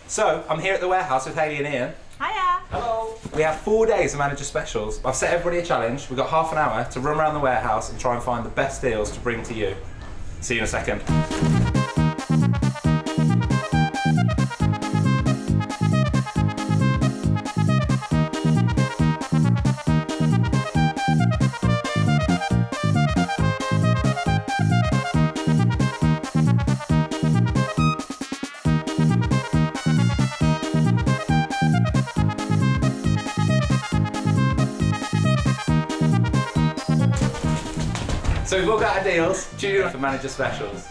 So, I'm here at the warehouse with Hayley and Ian. Hiya. Hello. We have 4 days of manager specials. I've set everybody a challenge. We've got half an hour to run around the warehouse and try and find the best deals to bring to you. See you in a second. So we've all got our deals. Tune in for manager specials.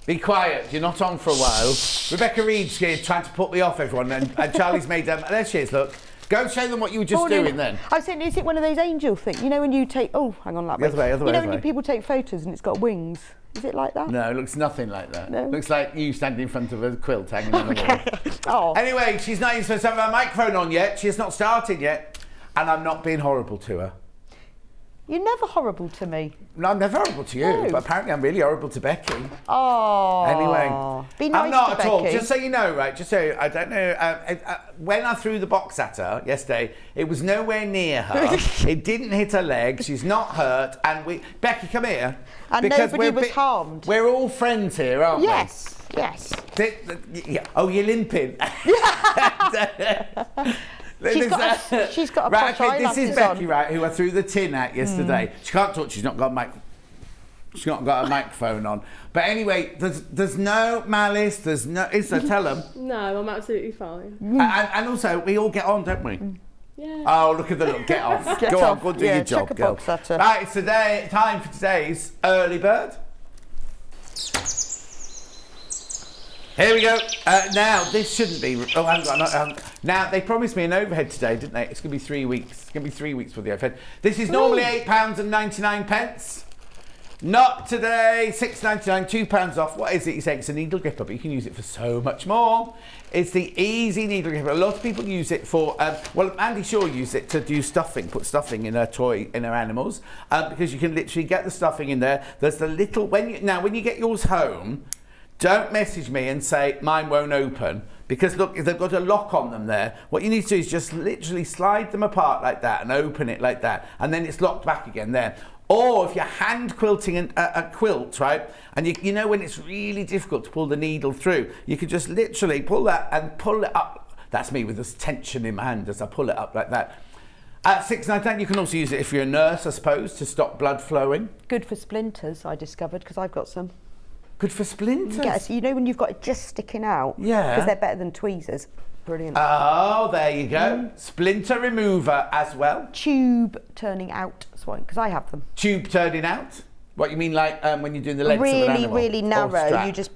Be quiet, you're not on for a while. Rebecca Reed's here trying to put me off, everyone, and Charlie's made them. There she is, look. Go show them what you were just doing then. I was saying, is it one of those angel things? You know when you take, oh, hang on, that way. Other way, you know when people take photos and it's got wings? Is it like that? No, it looks nothing like that. No. Looks like you standing in front of a quilt hanging on the wall. Oh. Anyway, she's not even supposed to have her microphone on yet. She's not started yet. And I'm not being horrible to her. You're never horrible to me. No, I'm never horrible to you, No. but apparently I'm really horrible to Becky. Oh. Anyway, Be nice I'm not to at all. Becky. Just so you know, right? Just so I don't know. When I threw the box at her yesterday, it was nowhere near her. It didn't hit her leg. She's not hurt. And Becky, come here. And because nobody was harmed. We're all friends here, aren't Yes, yes. we? Yeah. Oh, you're limping. She's got a right, posh okay, this is eyelashes Becky, on. right, who I threw the tin at yesterday. She can't talk. She's not got a microphone on. But anyway, there's no malice. There's no. Isa, tell them. No, I'm absolutely fine. And also, we all get on, don't we? Yeah. Oh, look at the look. Get off. Get Go off. on. Go do Yeah, your job, chuck a girl. box at her. Right, it's time for today's early bird. Here we go. Now, this shouldn't be... Oh, hang on. Now, they promised me an overhead today, didn't they? It's going to be 3 weeks. It's going to be 3 weeks for the overhead. This is normally £8.99. Not today. £6.99, £2 off. What is it? You say it's a needle gripper, but you can use it for so much more. It's the easy needle gripper. A lot of people use it for... well, Andy Shaw used it to do stuffing, put stuffing in her toy, in her animals, because you can literally get the stuffing in there. There's the little... When you get yours home... Don't message me and say mine won't open, because look, they've got a lock on them there. What you need to do is just literally slide them apart like that and open it like that, and then it's locked back again there. Or if you're hand quilting a quilt, right, and you know when it's really difficult to pull the needle through, you can just literally pull that and pull it up. That's me with this tension in my hand as I pull it up like that. At £6.99, you can also use it if you're a nurse, I suppose, to stop blood flowing. Good for splinters, I discovered, because I've got some. Good for splinters. Yes, you know when you've got it just sticking out? Yeah. Because they're better than tweezers. Brilliant. Oh, there you go. Splinter remover as well. Tube turning out, because I have them. Tube turning out? What you mean, like when you're doing the legs of an Really, animal? really Or narrow. strap? You just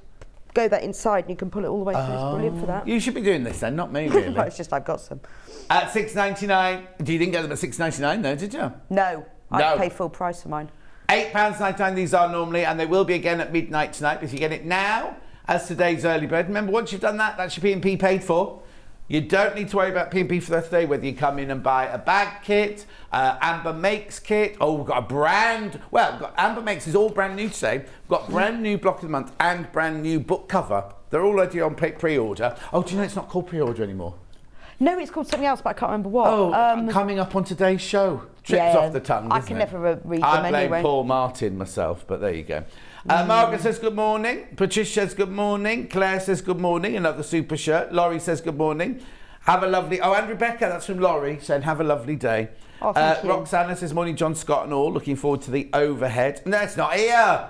go that inside and you can pull it all the way through. It's brilliant for that. You should be doing this then, not me really. It's just I've got some. At £6.99, you didn't get them at £6.99 though, did you? No, No. I pay full price for mine. £8.99 these are normally, and they will be again at midnight tonight. If you get it now, as today's early bird, remember once you've done that, that's your P&P paid for. You don't need to worry about P&P for that today, whether you come in and buy a bag kit, Amber Makes kit. Oh, we've got a Amber Makes is all brand new today. We've got brand new block of the month and brand new book cover. They're already on pre-order. Oh, do you know it's not called pre-order anymore? No, it's called something else, but I can't remember what. Oh, coming up on today's show. Trips off the tongue, I doesn't can it? never read them I blame anyway. Paul Martin myself, but there you go. Margaret says good morning. Patricia says good morning. Claire says good morning. Another super shirt. Laurie says good morning. Have a lovely... Oh, and Rebecca, that's from Laurie, saying have a lovely day. Oh, thank you. Roxana says morning, John Scott and all. Looking forward to the overhead. No, it's not here.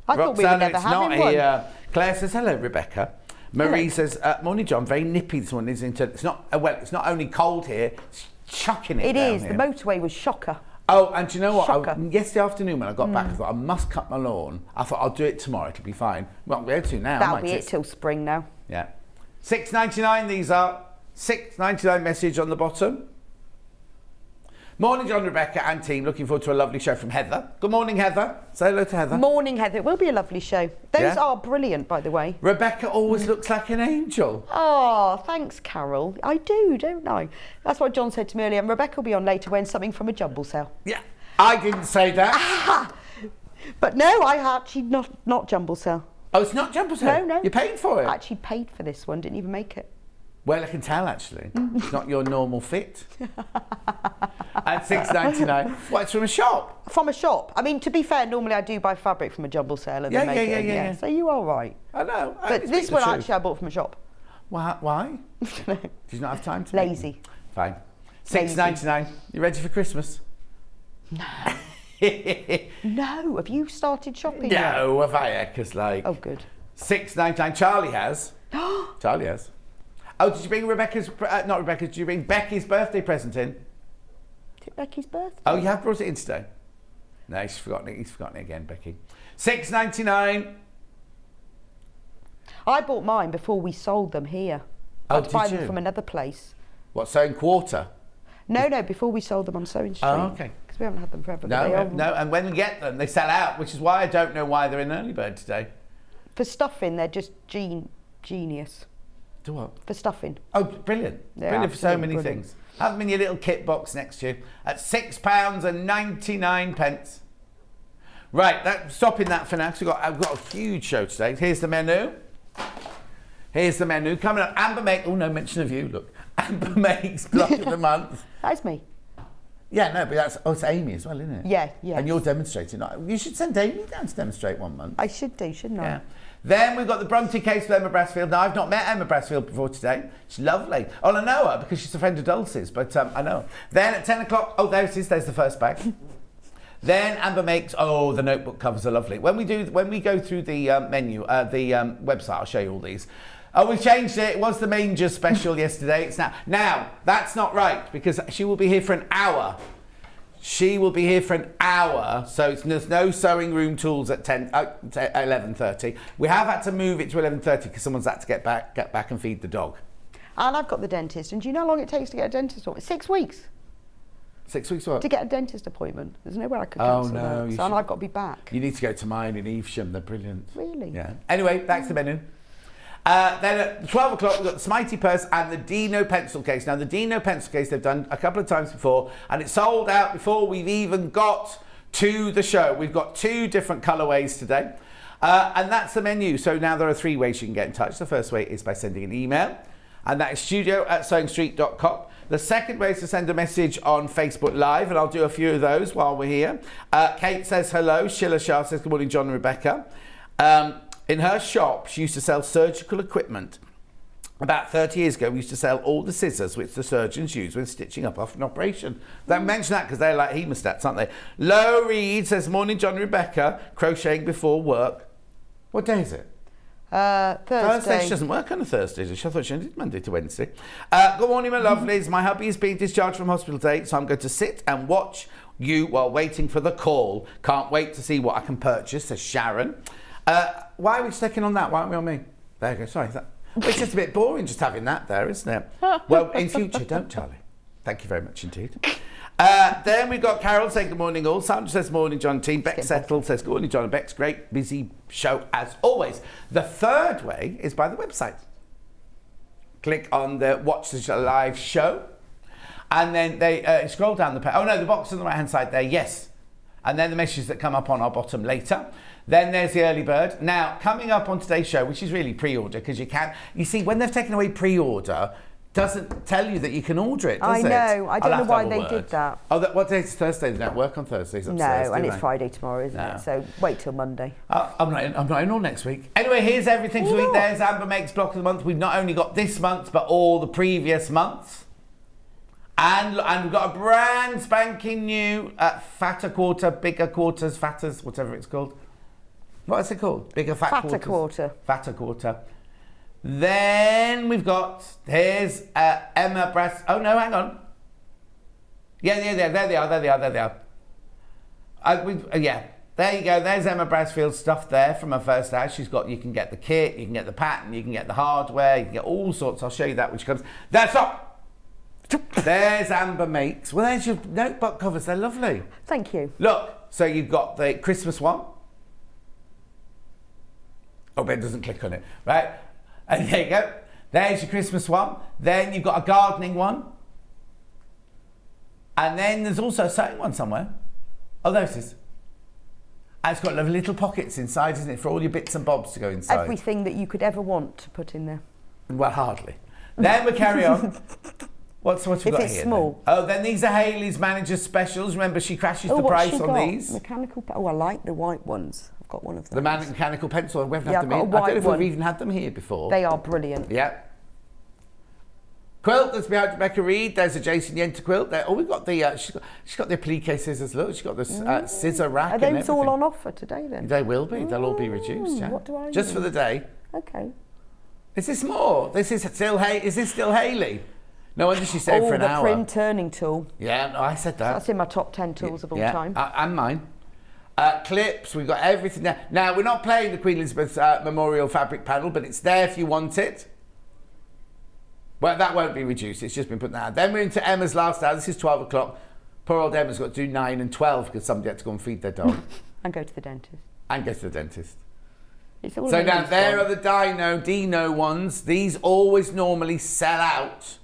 I thought we were never it's having not one. here. Claire says hello, Rebecca. Marie says, morning, John. Very nippy this morning, isn't it? It's not, well, it's not only cold here, it's chucking it It down is. here. The motorway was shocker. Oh, and do you know what? Shocker. Yesterday afternoon when I got back, I thought I must cut my lawn. I thought I'll do it tomorrow. It'll be fine. Well, I'm going to now. That'll be it till spring now. Yeah. $6.99 these are. $6.99 message on the bottom. Morning, John, Rebecca and team. Looking forward to a lovely show from Heather. Good morning, Heather. Say hello to Heather. Morning, Heather. It will be a lovely show. Those are brilliant, by the way. Rebecca always looks like an angel. Oh, thanks, Carol. I do, don't I? That's what John said to me earlier. And Rebecca will be on later wearing something from a jumble sale. Yeah. I didn't say that. But no, I actually not jumble sale. Oh, it's not jumble sale? No. You're paying for it? I actually paid for this one, didn't even make it. Well, I can tell, actually. It's not your normal fit. At $6.99. What, it's from a shop? From a shop. I mean, to be fair, normally I do buy fabric from a jumble sale and then make it. Yeah. So you are right. I know. But this one actually I bought from a shop. Why? Did you not have time to make Lazy. it? Fine. $6.99. You ready for Christmas? No. No. Have you started shopping yet? No, have I? Because Oh, good. $6.99. Charlie has. Charlie has. Oh, did you bring Rebecca's? Not Rebecca's. Did you bring Becky's birthday present in? Is it Becky's birthday? Oh, you have brought it in today. No, he's forgotten it. He's forgotten it again, Becky. $6.99. I bought mine before we sold them here. Oh, I had to buy did them you? from another place. What? Sewing quarter? No, before we sold them on Sewing Street. Oh, okay. Because we haven't had them forever. but they No, are- no. And when we get them, they sell out, which is why I don't know why they're in early bird today. For stuffing, they're just genius. Do what? For stuffing. Oh, brilliant. They're Brilliant for so absolutely many brilliant. things. Have them in your little kit box next to you at £6.99. Right, stopping that for now because I've got a huge show today. Here's the menu. Here's the menu. Coming up, Amber makes... Oh, no mention of you, look. Amber makes block of the month. That's me. Yeah, no, but that's... Oh, it's Amy as well, isn't it? Yeah. And you're demonstrating. You should send Amy down to demonstrate one month. I should do, shouldn't I? Yeah. Then we've got the Bronte case with Emma Brassfield. Now, I've not met Emma Brassfield before today. She's lovely. Oh, I know her because she's a friend of Dulce's, but I know her. Then at 10 o'clock, oh, there it is. There's the first bag. Then Amber makes, the notebook covers are lovely. When we go through the menu, the website, I'll show you all these. Oh, we've changed it. It was the manger special yesterday. It's now, that's not right because she will be here for an hour. She will be here for an hour, so there's no sewing room tools at 11:30. We have had to move it to 11:30 because someone's had to get back and feed the dog. And I've got the dentist. And do you know how long it takes to get a dentist appointment? 6 weeks 6 weeks what? to get a dentist appointment. There's nowhere I could Oh, cancel no, that. So and I've got to be back. You need to go to mine in Evesham. They're brilliant. Really? Yeah. Anyway, back to the menu. Then at 12 o'clock, we've got the Smighty purse and the Dino pencil case. Now, the Dino pencil case they've done a couple of times before, and it sold out before we've even got to the show. We've got 2 different colourways today, and that's the menu. So now there are 3 ways you can get in touch. The first way is by sending an email, and that is studio@sewingstreet.com. The second way is to send a message on Facebook Live, and I'll do a few of those while we're here. Kate says hello. Sheila Shah says good morning, John and Rebecca. In her shop, she used to sell surgical equipment. About 30 years ago, we used to sell all the scissors which the surgeons use when stitching up after an operation. They mention that because they're like hemostats, aren't they? Lo Reed says, morning, John and Rebecca, crocheting before work. What day is it? Thursday. She doesn't work on a Thursday, does she? I thought she did Monday to Wednesday. Good morning, my lovelies. My hubby is being discharged from hospital today, so I'm going to sit and watch you while waiting for the call. Can't wait to see what I can purchase, says Sharon. Why are we sticking on that? Why aren't we on me? There you go. Sorry. It's just a bit boring just having that there, isn't it? Well, in future, don't, Charlie. Thank you very much indeed. Then we've got Carol saying good morning all. Sandra says morning, John team. Beck Settle says good morning, John and Beck's great busy show as always. The third way is by the website. Click on the watch the live show, and then they scroll down the page. Oh no, the box on the right hand side there. Yes, and then the messages that come up on our bottom later. Then there's the early bird. Now, coming up on today's show, which is really pre-order, because you see, when they've taken away pre-order, doesn't tell you that you can order it, does it? I know. I don't I'll know have to why have a they word. did that. Oh, what day is Thursday? They don't work on Thursdays No, upstairs, and do it's they? Friday tomorrow, isn't No. it? So wait till Monday. I'm not in all next week. Anyway, here's everything for the week. There's Amber Makes Block of the Month. We've not only got this month, but all the previous months. And we've got a brand spanking new fatter quarter, bigger quarters, fatters, whatever it's called. What is it called? Bigger fat Fatter quarters. quarter. Fatter quarter. Then we've got, here's Emma Brass. Oh no, hang on. Yeah, there they are. Yeah. There you go. There's Emma Brassfield's stuff there from her first house. You can get the kit, you can get the pattern, you can get the hardware, you can get all sorts. I'll show you that which comes. That's up. There's Amber Makes. Well, there's your notebook covers. They're lovely. Thank you. Look, so you've got the Christmas one. Oh, Ben doesn't click on it, right? And there you go. There's your Christmas one. Then you've got a gardening one. And then there's also a sewing one somewhere. Oh, there it is. And it's got lovely little pockets inside, isn't it, for all your bits and bobs to go inside. Everything that you could ever want to put in there. Well, hardly. Then we carry on. What's we got here? If it's small. Then? Oh, then these are Hayley's Manager's Specials. Remember, she crashes the what's price she on got? these. Mechanical. Oh, I like the white ones. I've got one of them. The mechanical pencil. We haven't Yeah, had them I've in. got a I don't know if white we've one. even had them here before. They are brilliant. Yeah. Quilt that's behind Rebecca Reed. There's a Jason Yenter quilt there. Oh, we've got the. She's got the applique scissors. Look, she's got the scissor rack. Are and those everything. all on offer today then? They will be. They'll all be reduced. Yeah. What do I Just use? for the day. Okay. Is this more? This is still Is this still Hayley? No wonder she stayed for an the hour. print turning tool. Yeah, no, I said that. That's in my top 10 tools of all time. And mine. Clips, we've got everything there. Now, we're not playing the Queen Elizabeth Memorial fabric panel, but it's there if you want it. Well, that won't be reduced. It's just been put down. Then we're into Emma's last hour. This is 12 o'clock. Poor old Emma's got to do 9 and 12 because somebody had to go and feed their dog. And go to the dentist. And go to the dentist. It's all So in now this there one. are the Dino ones. These always normally sell out.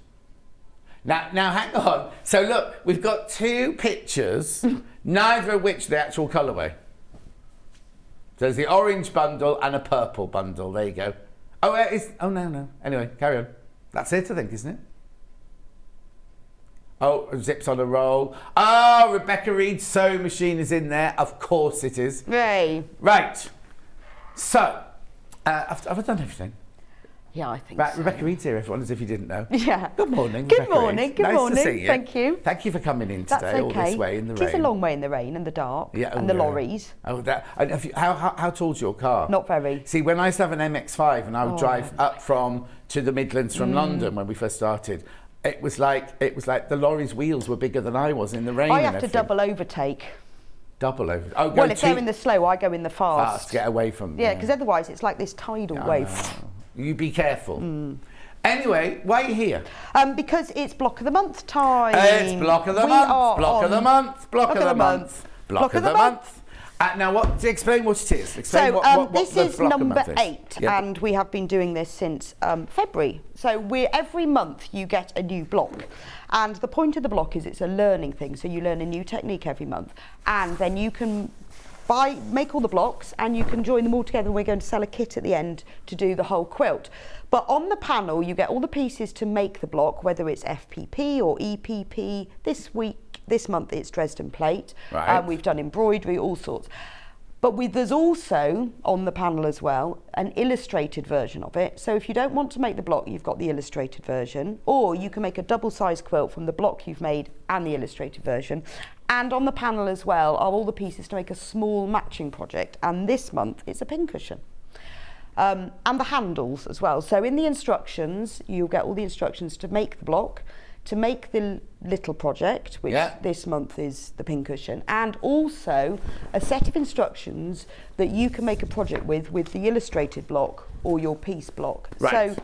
Now hang on. So look, we've got two pictures, neither of which the actual colourway. So there's the orange bundle and a purple bundle. There you go. Oh, no. Anyway, carry on. That's it, I think, isn't it? Oh, zips on a roll. Oh, Rebecca Reed's sewing machine is in there. Of course it is. Yay. Right. So, have I done everything? Yeah, I think Right, so. Rebecca Reed's here, everyone, as if you didn't know. Yeah. Good morning, Good Rebecca morning, Reed. good Nice morning. to see you. Thank you. Thank you for coming in That's today, all okay. this way in the It rain. is a long way in the rain and the dark Yeah, and the yeah. lorries. Oh, that. And how tall's your car? Not very. See, when I used to have an MX-5 and I would drive up to the Midlands from London when we first started, it was like the lorry's wheels were bigger than I was in the rain. I and have to everything. double overtake. Double over. Oh, go Well, if they're in the slow, I go in the fast. fast. Get away from. Yeah, because otherwise it's like this tidal wave. You be careful. Anyway, why are you here? Because it's block of the month time. It's block of the We month. are Block of the on- month. Block of the month. Block of the month. Now, explain what it is. Explain So what this the is block of number month is. 8, Yeah. and we have been doing this since February. So every month you get a new block, and the point of the block is it's a learning thing. So you learn a new technique every month, and then you can make all the blocks, and you can join them all together. We're going to sell a kit at the end to do the whole quilt. But on the panel, you get all the pieces to make the block, whether it's FPP or EPP. This month, it's Dresden plate. Right. We've done embroidery, all sorts. But there's also, on the panel as well, an illustrated version of it. So if you don't want to make the block, you've got the illustrated version. Or you can make a double-sized quilt from the block you've made and the illustrated version. And on the panel as well are all the pieces to make a small matching project. And this month, it's a pincushion. And the handles as well. So in the instructions, you'll get all the instructions to make the block, to make the little project, which this month is the pincushion, and also a set of instructions that you can make a project with the illustrated block or your piece block. Right. So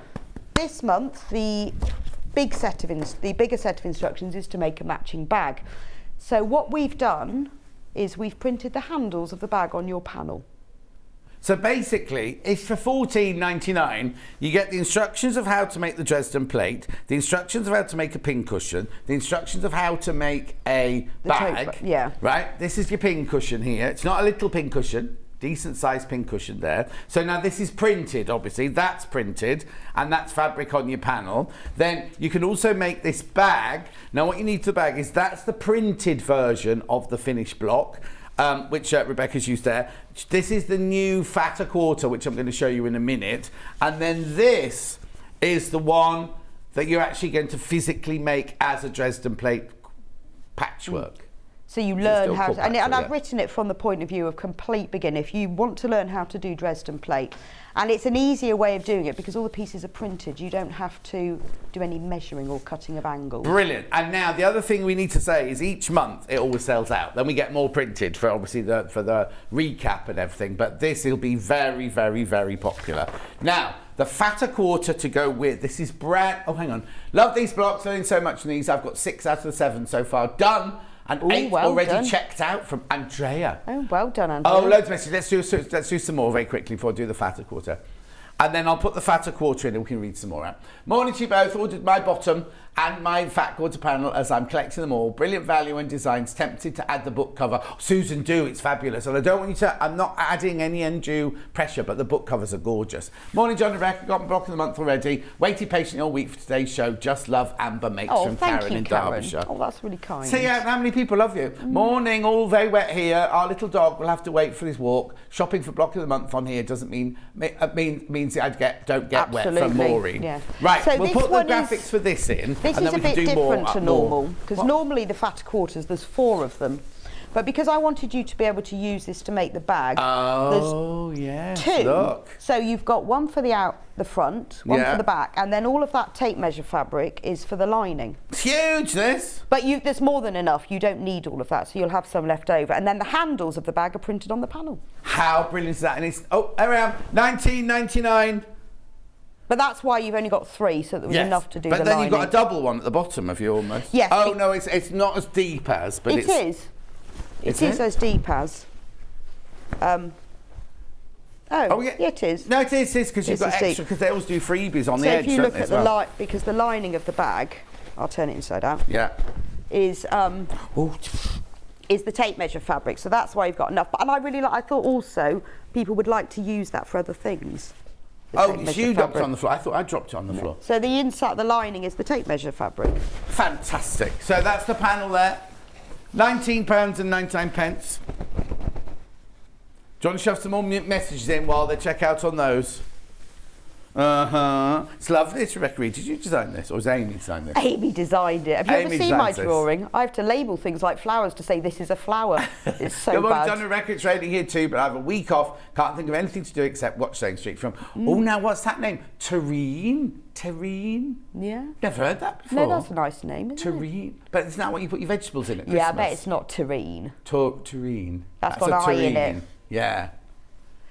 this month, the bigger set of instructions is to make a matching bag. So what we've done is we've printed the handles of the bag on your panel. So basically, if for $14.99 you get the instructions of how to make the Dresden plate, the instructions of how to make a pincushion, the instructions of how to make a bag. Yeah. Right? This is your pincushion here. It's not a little pincushion. Decent sized pincushion there. So now this is printed, obviously. That's printed, and that's fabric on your panel. Then you can also make this bag. Now what you need to the bag is that's the printed version of the finished block. Which Rebecca's used there. This is the new fatter quarter, which I'm going to show you in a minute. And then this is the one that you're actually going to physically make as a Dresden plate patchwork. So you learn still how called to, and Brassfield, I've yeah. written it from the point of view of complete beginner. If you want to learn how to do Dresden plate, and it's an easier way of doing it because all the pieces are printed, you don't have to do any measuring or cutting of angles. Brilliant. And now the other thing we need to say is each month it always sells out. Then we get more printed for obviously for the recap and everything. But this will be very, very, very popular. Now, the fatter quarter to go with, this is brand, oh hang on. Love these blocks, learning so much from these. I've got 6 out of the 7 so far done. And Ooh, 8 well already done. checked out from Andrea. Oh, well done, Andrew. Oh, loads of messages. Let's do some more very quickly before I do the fatter quarter. And then I'll put the fatter quarter in and we can read some more out. Morning to you both. Ordered my bottom and my fat quarter panel as I'm collecting them all. Brilliant value and designs. Tempted to add the book cover. Susan, do. It's fabulous. And I don't want you to, I'm not adding any undue pressure, but the book covers are gorgeous. Morning, John and Rebecca. Got my block of the month already. Waited patiently all week for today's show. Just love Amber makes Oh, from thank Karen you, in Karen. Derbyshire. Oh, that's really kind. See how many people love you. Morning, all very wet here. Our little dog will have to wait for his walk. Shopping for block of the month on here doesn't means I don't get wet from Absolutely, Maureen. yeah. Right, So we'll this put the one graphics is- for this in, This and is then a we can bit do more different to up more. normal because normally the fatter quarters, there's 4 of them. But because I wanted you to be able to use this to make the bag, Oh, yes. there's 2. Look. So you've got one for the front, one Yeah. for the back, and then all of that tape measure fabric is for the lining. It's huge, this. But there's more than enough. You don't need all of that, so you'll have some left over. And then the handles of the bag are printed on the panel. How brilliant is that? And it's, around $19.99. But that's why you've only got 3, so there was enough to do but the then lining. you've got a double one at the bottom of you almost. Yes, Oh, no, it's not as deep as, but It is. Is It is it? as deep as. Oh, yeah. it is. No, it is, because you've It's got as deep. extra, because they always do freebies on So the if edge, you don't look they, at as the well? because the lining of the bag, I'll turn it inside out, Yeah. is Oh, the tape measure fabric. So that's why you've got enough. And I thought also people would like to use that for other things. the tape it's measure you dropped it fabric. on the floor. I thought I dropped it on the floor. So the inside, the lining is the tape measure fabric. Fantastic. So that's the panel there. £19.99. Do you want to shove some more messages in while they check out on those? It's lovely. It's Rebecca Reed. Did you design this, or was Amy design this? Amy designed it. Have you ever Amy seen my designed this. drawing? I have to label things like flowers to say this is a flower. It's so Good morning, bad. John and Rebecca. It's raining here too, but I have a week off. Can't think of anything to do except watch Stone Street from. Oh, now what's that name? Terrine? Terrine? Yeah. Never heard that before. No, that's a nice name, isn't it? Terrine. But it's not what you put your vegetables in at Yeah, I Christmas. bet it's not terrine. Terrine. That's got a an I in terrine. it. Yeah.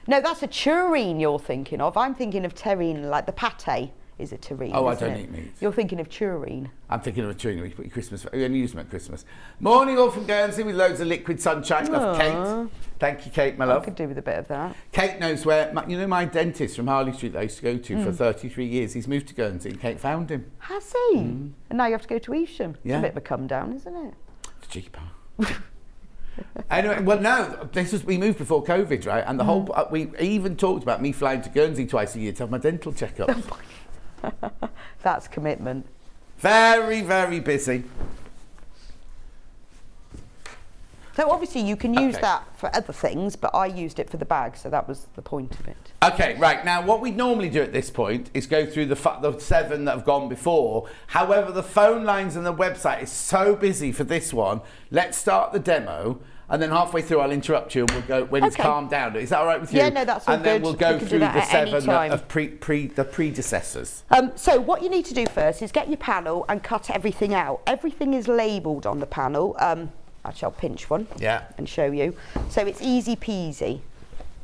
No, that's a tureen you're thinking of. I'm thinking of terrine, like the pate is a terrine. Oh, I isn't don't it? eat meat. You're thinking of tureen. I'm thinking of a tureen. We put your Christmas. We only use them at Christmas. Morning all from Guernsey with loads of liquid sunshine. Love Kate. Thank you, Kate, my I love. could do with a bit of that. Kate knows where, my dentist from Harley Street that I used to go to for 33 years, he's moved to Guernsey and Kate found him. Has he? And now you have to go to Evesham. It's Yeah. a bit of a come down, isn't it? It's cheaper. Anyway, well, no, we moved before COVID, right? And the whole, we even talked about me flying to Guernsey twice a year to have my dental checkup. That's commitment. Very, very busy. So obviously you can use Okay. that for other things, but I used it for the bag, so that was the point of it. Okay, right. Now, what we normally do at this point is go through the 7 that have gone before. However, the phone lines and the website is so busy for this one. Let's start the demo, and then halfway through I'll interrupt you and we'll go when it's Okay. calmed down. Is that all right with you? Yeah, no, that's all And then good. we'll We go can do through that the at any 7 time. of the predecessors. So what you need to do first is get your panel and cut everything out. Everything is labelled on the panel. Actually, I'll pinch one Yeah. and show you. So it's easy peasy.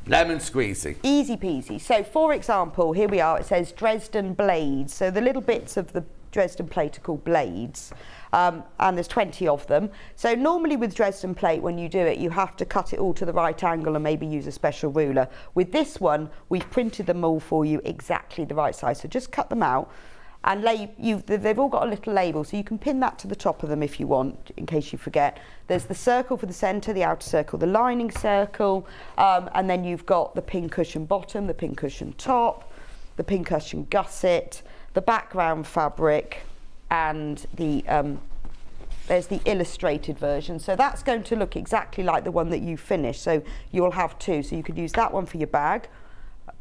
Lemon squeezy. Easy peasy. So for example, here we are, it says Dresden blades. So the little bits of the Dresden plate are called blades. And there's 20 of them. So normally with Dresden plate, when you do it, you have to cut it all to the right angle and maybe use a special ruler. With this one, we've printed them all for you exactly the right size. So just cut them out. And they've all got a little label, so you can pin that to the top of them if you want, in case you forget. There's the circle for the centre, the outer circle, the lining circle, and then you've got the pincushion bottom, the pincushion top, the pincushion gusset, the background fabric, and there's the illustrated version. So that's going to look exactly like the one that you finished. So you'll have 2. So you could use that one for your bag,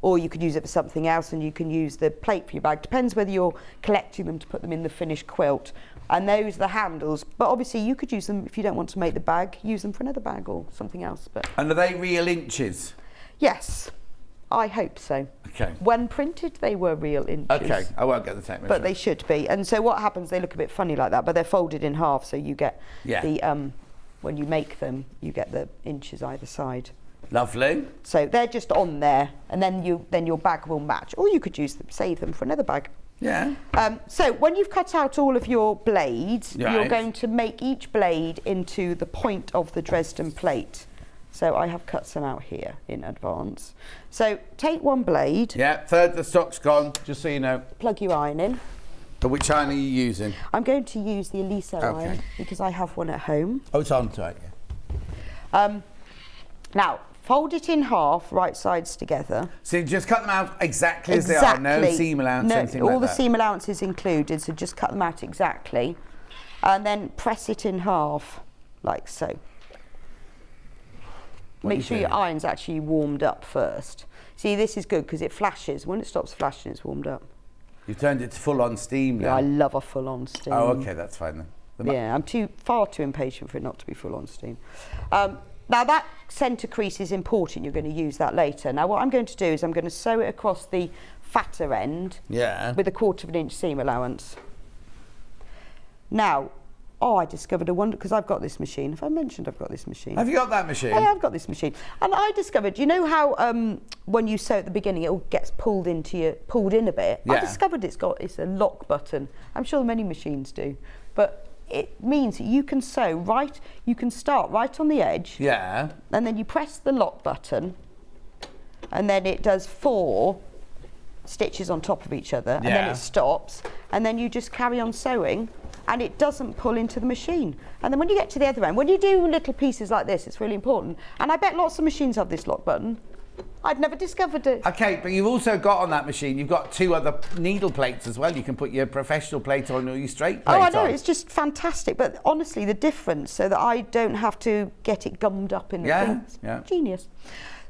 or you could use it for something else, and you can use the plate for your bag. Depends whether you're collecting them to put them in the finished quilt, And those are the handles. But obviously you could use them if you don't want to make the bag, use them for another bag or something else. But And are they real inches? yes, I hope so. Okay. When printed, they were real inches. Okay, I won't get the tape measure. But they should be. And so what happens, they look a bit funny like that, but they're folded in half, so you get the, when you make them, you get the inches either side. Lovely. So they're just on there, and then your bag will match. Or you could use them, save them for another bag. Yeah. So when you've cut out all of your blades, Right. you're going to make each blade into the point of the Dresden plate. So I have cut some out here in advance. So take one blade. Yeah, third of the stock's gone, just so you know. Plug your iron in. But which iron are you using? I'm going to use the Eliso iron because I have one at home. Oh, it's on to it, yeah. Now, fold it in half, right sides together. So you just cut them out exactly as they are, no seam allowance or anything like that? All the seam allowance is included, so just cut them out exactly. And then press it in half, like so. Make sure your iron's actually warmed up first. See, this is good because it flashes. When it stops flashing, it's warmed up. You've turned it to full-on steam now? Yeah, I love a full-on steam. Oh, okay, that's fine then. Yeah, I'm far too impatient for it not to be full-on steam. Now that centre crease is important. You're going to use that later. Now what I'm going to do is I'm going to sew it across the fatter end with a 1/4 of an inch seam allowance. Now, I discovered a wonder, because I've got this machine. Have I mentioned I've got this machine? Have you got that machine? I have got this machine. And I discovered, you know how when you sew at the beginning, it all gets pulled in a bit? Yeah. I discovered it's a lock button. I'm sure many machines do. But it means that you can you can start right on the edge. Yeah. And then you press the lock button, and then it does 4 stitches on top of each other, and then it stops, and then you just carry on sewing, and it doesn't pull into the machine. And then when you get to the other end, when you do little pieces like this, it's really important. And I bet lots of machines have this lock button. I'd never discovered it. Okay, but you've also got on that machine, you've got 2 other needle plates as well. You can put your professional plate on or your straight plate on. Oh, I know, it's just fantastic. But honestly, the difference, so that I don't have to get it gummed up in the thing, it's genius.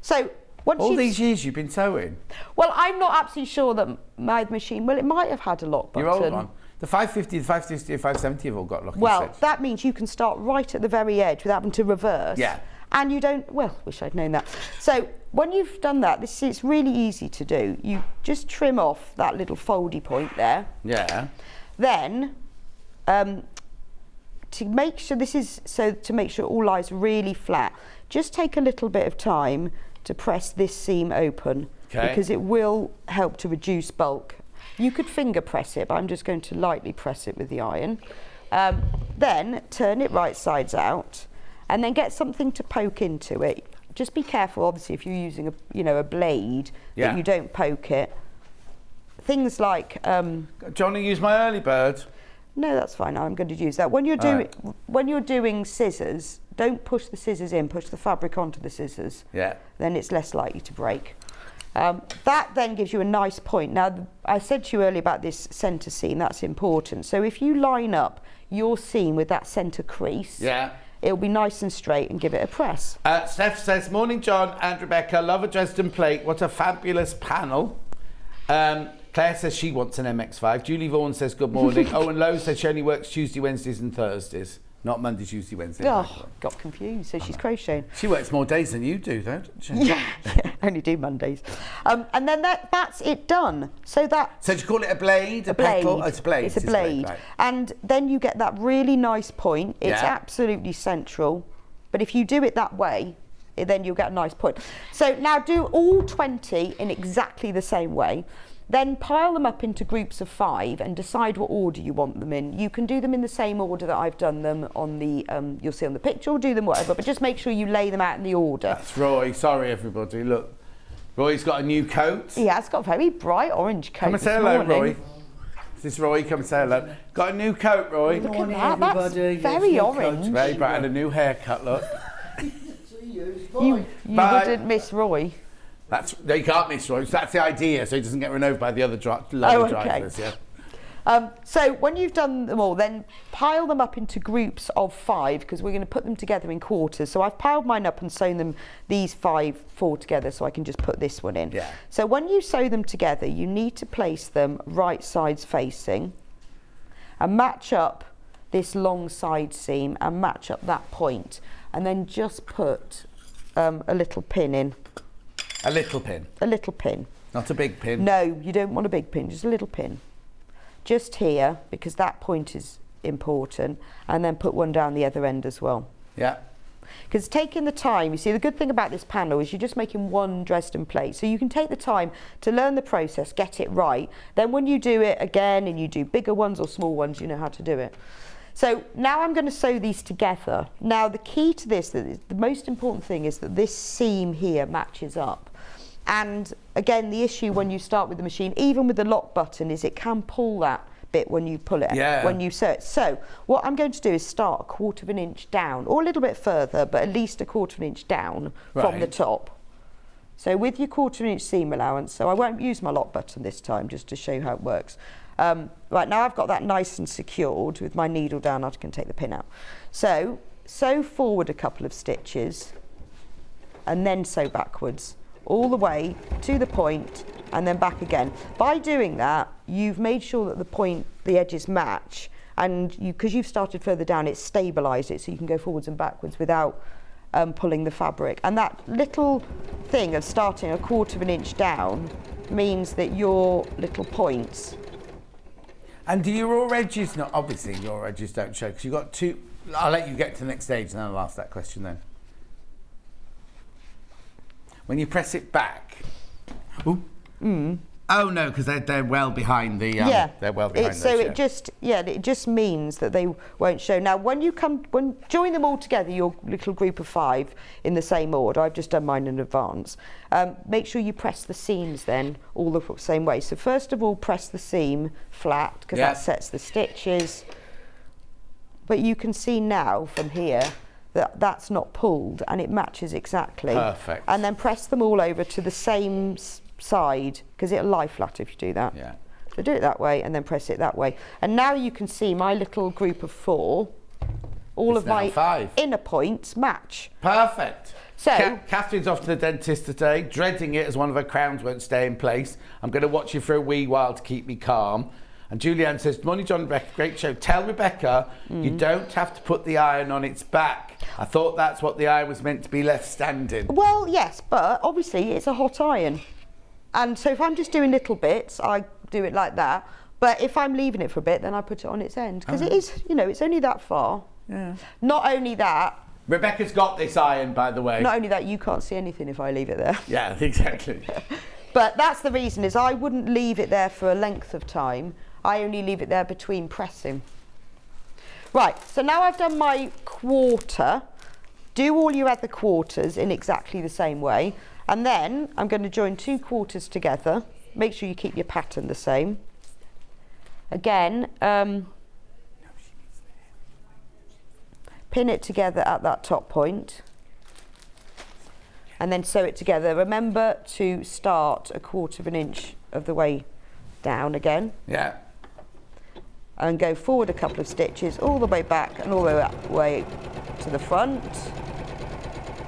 So once all these years you've been sewing? Well, I'm not absolutely sure that my machine, well, it might have had a lock button. Your old one? The 550, the 560, the 570 have all got locking Well, sets. that means you can start right at the very edge without having to reverse. Yeah. And you don't, well, wish I'd known that. So when you've done that, it's really easy to do. You just trim off that little foldy point there. Yeah. Then, to make sure to make sure it all lies really flat, just take a little bit of time to press this seam open. Okay. Because it will help to reduce bulk. You could finger press it, but I'm just going to lightly press it with the iron. Then turn it right sides out, and then get something to poke into it. Just be careful, obviously, if you're using a blade, that you don't poke it. Things like. Do you want to use my early bird? No, that's fine. I'm going to use that. When you're doing scissors, don't push the scissors in. Push the fabric onto the scissors. Yeah. Then it's less likely to break. That then gives you a nice point. Now, I said to you earlier about this centre seam, that's important. So if you line up your seam with that centre crease, it'll be nice and straight, and give it a press. Steph says, morning John and Rebecca, love a Dresden plate, what a fabulous panel. Claire says she wants an MX5. Julie Vaughan says good morning. Owen Lowe says she only works Tuesday, Wednesdays and Thursdays. Not Monday, Tuesday, Wednesday. Oh, got confused. So she's crocheting. She works more days than you do, though, doesn't she? Yeah, only do Mondays. And then that's it done. So do you call it a blade, a blade. petal? Oh, it's a blade. It's a blade. Right. And then you get that really nice point. It's absolutely central. But if you do it that way, then you'll get a nice point. So now do all 20 in exactly the same way. Then pile them up into groups of 5 and decide what order you want them in. You can do them in the same order that I've done them on the, you'll see on the picture, or do them whatever, but just make sure you lay them out in the order. That's Roy. Sorry, everybody. Look, Roy's got a new coat. He has got a very bright orange coat. Come and say hello, Roy. This is Roy. Come and say hello. Got a new coat, Roy. Look at that. That's very orange. Very bright, and a new haircut, look. You wouldn't miss Roy. No, you can't miss Roy. That's the idea, so he doesn't get run over by the other drivers. Yeah. So when you've done them all, then pile them up into groups of 5, because we're going to put them together in quarters. So I've piled mine up and sewn them, these 4 together, so I can just put this one in. Yeah. So when you sew them together, you need to place them right sides facing and match up this long side seam and match up that point, and then just put a little pin in. A little pin? A little pin. Not a big pin? No, you don't want a big pin, just a little pin. Just here, because that point is important, and then put one down the other end as well. Yeah. Because taking the time, you see, the good thing about this panel is you're just making one Dresden plate. So you can take the time to learn the process, get it right. Then when you do it again and you do bigger ones or small ones, you know how to do it. So now I'm going to sew these together. Now the key to this, the most important thing is that this seam here matches up. And again, the issue when you start with the machine, even with the lock button, is it can pull that bit when you pull it, when you sew it. So what I'm going to do is start 1/4 of an inch down, or a little bit further, but at least 1/4 of an inch down from the top. So with your 1/4 of an inch seam allowance, so I won't use my lock button this time, just to show you how it works. Right, now I've got that nice and secured with my needle down, I can take the pin out. So sew forward a couple of stitches and then sew backwards all the way to the point and then back again. By doing that, you've made sure that the edges match, and because you've started further down, it's stabilised it so you can go forwards and backwards without pulling the fabric. And that little thing of starting 1/4 of an inch down means that your little points. And do your raw edges not? Obviously, your raw edges don't show because you've got two. I'll let you get to the next stage and then I'll ask that question then. When you press it back. Ooh. Oh no, because they're well behind the. They're well behind. So it just means that they won't show. Now, when join them all together, your little group of 5 in the same order. I've just done mine in advance. Make sure you press the seams then all the same way. So first of all, press the seam flat because that sets the stitches. But you can see now from here that that's not pulled and it matches exactly. Perfect. And then press them all over to the same side because it'll lie flat if you do that. Yeah. So do it that way and then press it that way. And now you can see my little group of 4, all of my 5 inner points match. Perfect. So Catherine's off to the dentist today, dreading it as one of her crowns won't stay in place. I'm going to watch you for a wee while to keep me calm. And Julianne says, "Morning, John and Rebecca, great show. Tell Rebecca you don't have to put the iron on its back. I thought that's what the iron was meant to be left standing." Well, yes, but obviously it's a hot iron. And so if I'm just doing little bits, I do it like that. But if I'm leaving it for a bit, then I put it on its end. Because it is, it's only that far. Yeah. Not only that. Rebecca's got this iron, by the way. Not only that, you can't see anything if I leave it there. Yeah, exactly. But that's the reason, is I wouldn't leave it there for a length of time. I only leave it there between pressing. Right, so now I've done my 1/4. Do all your other quarters in exactly the same way. And then I'm going to join 2 quarters together. Make sure you keep your pattern the same. Again, pin it together at that top point. And then sew it together. Remember to start 1/4 of an inch of the way down again. Yeah. And go forward a couple of stitches all the way back and all the way to the front.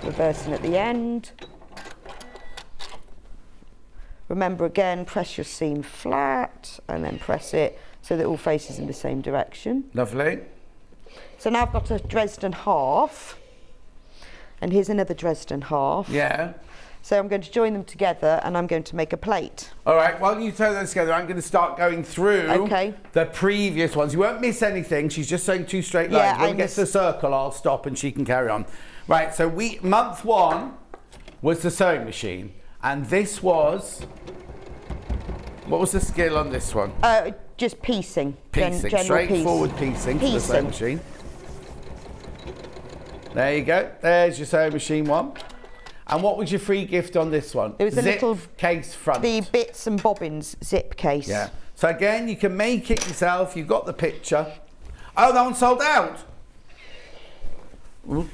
Reversing at the end. Remember again, press your seam flat and then press it so that it all faces in the same direction. Lovely. So now I've got a Dresden half. And here's another Dresden half. Yeah. So I'm going to join them together and I'm going to make a plate. All right, while you throw those together, I'm going to start going through the previous ones. You won't miss anything. She's just sewing 2 straight lines. Yeah, when we get to the circle, I'll stop and she can carry on. Right, so month 1 was the sewing machine. And this was, what was the skill on this one? Just piecing. Piecing, straightforward piecing for the sewing machine. There you go, there's your sewing machine 1. And what was your free gift on this one? It was a little case front. The bits and bobbins zip case. Yeah. So again, you can make it yourself. You've got the picture. Oh, that one sold out. Ooh.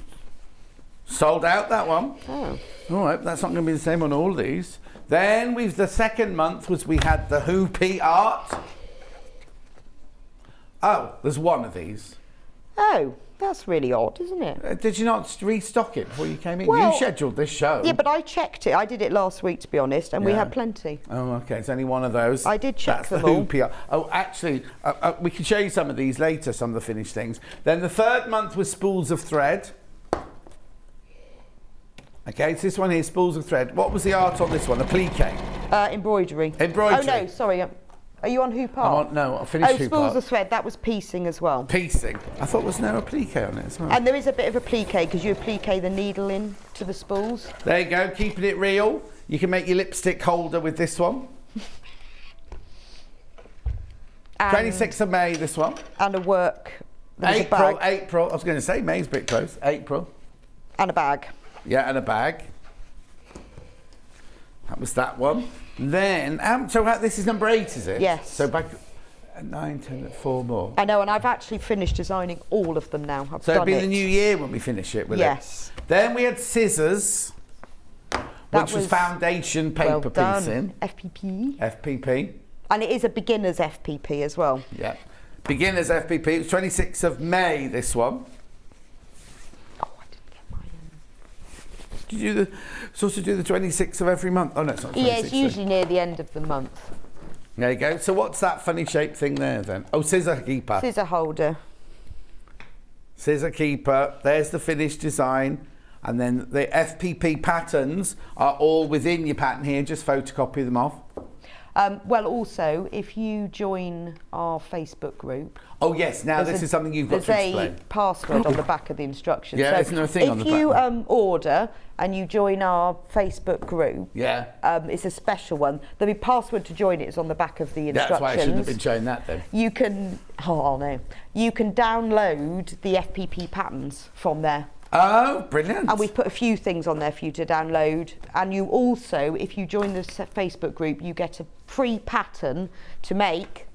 Sold out, that one. Oh. All right, that's not going to be the same on all these. Then the second month we had the hoopy art. Oh, there's one of these. Oh, That's really odd, isn't it? Did you not restock it before you came in? Well, you scheduled this show. Yeah, but I checked it. I did it last week, to be honest, and we Yeah. had plenty. Oh, okay. It's only one of those. I did check That's them the all. Who PR. Oh, actually, we can show you some of these later, some of the finished things. Then the third month was spools of thread. Okay, so this one here, spools of thread. What was the art on this one? Applique? Embroidery. Embroidery. Oh, no, sorry. Are you on Hoop Art? No, I finished Oh, Hoop spools Art. of thread. That was piecing as well. Piecing. I thought there was no applique on it as well. And there is a bit of applique because you applique the needle in to the spools. There you go, keeping it real. You can make your lipstick holder with this one. And 26th of May, this one. And a work. There was a bag. April. I was going to say May's a bit close. April. And a bag. Yeah, and a bag. That was that one. Then, this is number 8, is it? Yes. So back 9, 10, 4 more. I know, and I've actually finished designing all of them now. I've So done it'll be it. the new year when we finish it, will Yes. it? Then we had scissors, which was foundation paper well done. piecing. FPP. FPP. And it is a beginner's FPP as well. Yeah. Beginners FPP. It was 26th of May, this one. Oh, I didn't get mine. Did you do the 26th of every month? Oh, no, it's not 26th. Yeah, it's usually near the end of the month. There you go. So what's that funny shaped thing there then? Oh, scissor keeper. Scissor holder. Scissor keeper. There's the finished design. And then the FPP patterns are all within your pattern here. Just photocopy them off. Well, also, if you join our Facebook group... Oh, yes. Now, this is something you've got to explain. There's a password on the back of the instructions. Yeah, isn't there a thing on the back? If you order and you join our Facebook group, yeah, it's a special one. There'll be password to join it. It's on the back of the instructions. That's why I shouldn't have been showing that then. You can... Oh, no. You can download the FPP patterns from there. Oh, brilliant. And we've put a few things on there for you to download. And you also, if you join the Facebook group, you get a free pattern to make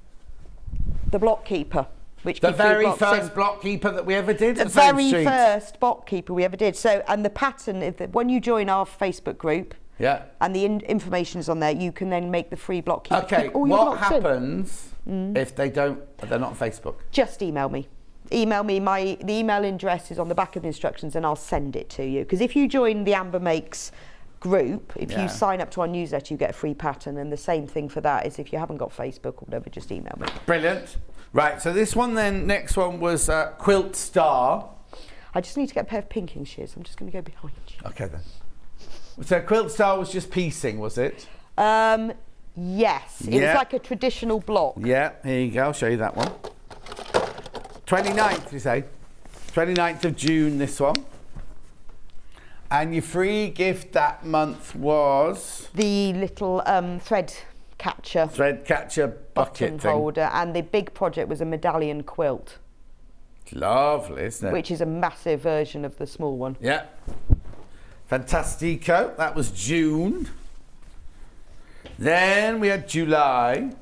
the block keeper. Which the gives you a very block. first block keeper that we ever did The at Same very Street. first block keeper we ever did. So, and the pattern, when you join our Facebook group, yeah, and the information is on there, you can then make the free block keeper. Okay, Keep all your what blocks in. happens if they're not on Facebook? Just email me. Email me. The email address is on the back of the instructions, and I'll send it to you. Because if you join the Amber Makes group, if you sign up to our newsletter, you get a free pattern. And the same thing for that is if you haven't got Facebook or whatever, just email me. Brilliant. Right, so this one then, next one was Quilt Star. I just need to get a pair of pinking shears. I'm just going to go behind you. Okay then. So Quilt Star was just piecing, was it? Yes. It was like a traditional block. Yeah, here you go. I'll show you that one. 29th, you say? 29th of June, this one. And your free gift that month was? The little thread catcher. Thread catcher bucket button thing. holder. And the big project was a medallion quilt. Lovely, isn't it? Which is a massive version of the small one. Yeah. Fantastico. That was June. Then we had July,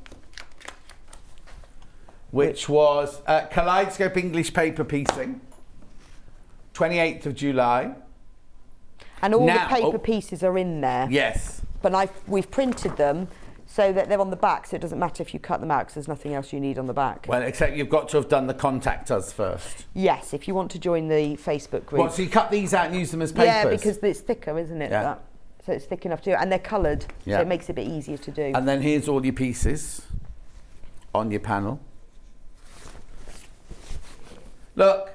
which was Kaleidoscope English paper piecing. 28th of July. And all the paper pieces are in there. Yes. But we've printed them so that they're on the back, so it doesn't matter if you cut them out because there's nothing else you need on the back. Well, except you've got to have done the contact us first. Yes, if you want to join the Facebook group. What, so you cut these out and use them as papers? Yeah, because it's thicker, isn't it? Yeah. So it's thick enough to do, and they're coloured, Yeah. so it makes it a bit easier to do. And then here's all your pieces on your panel. Look.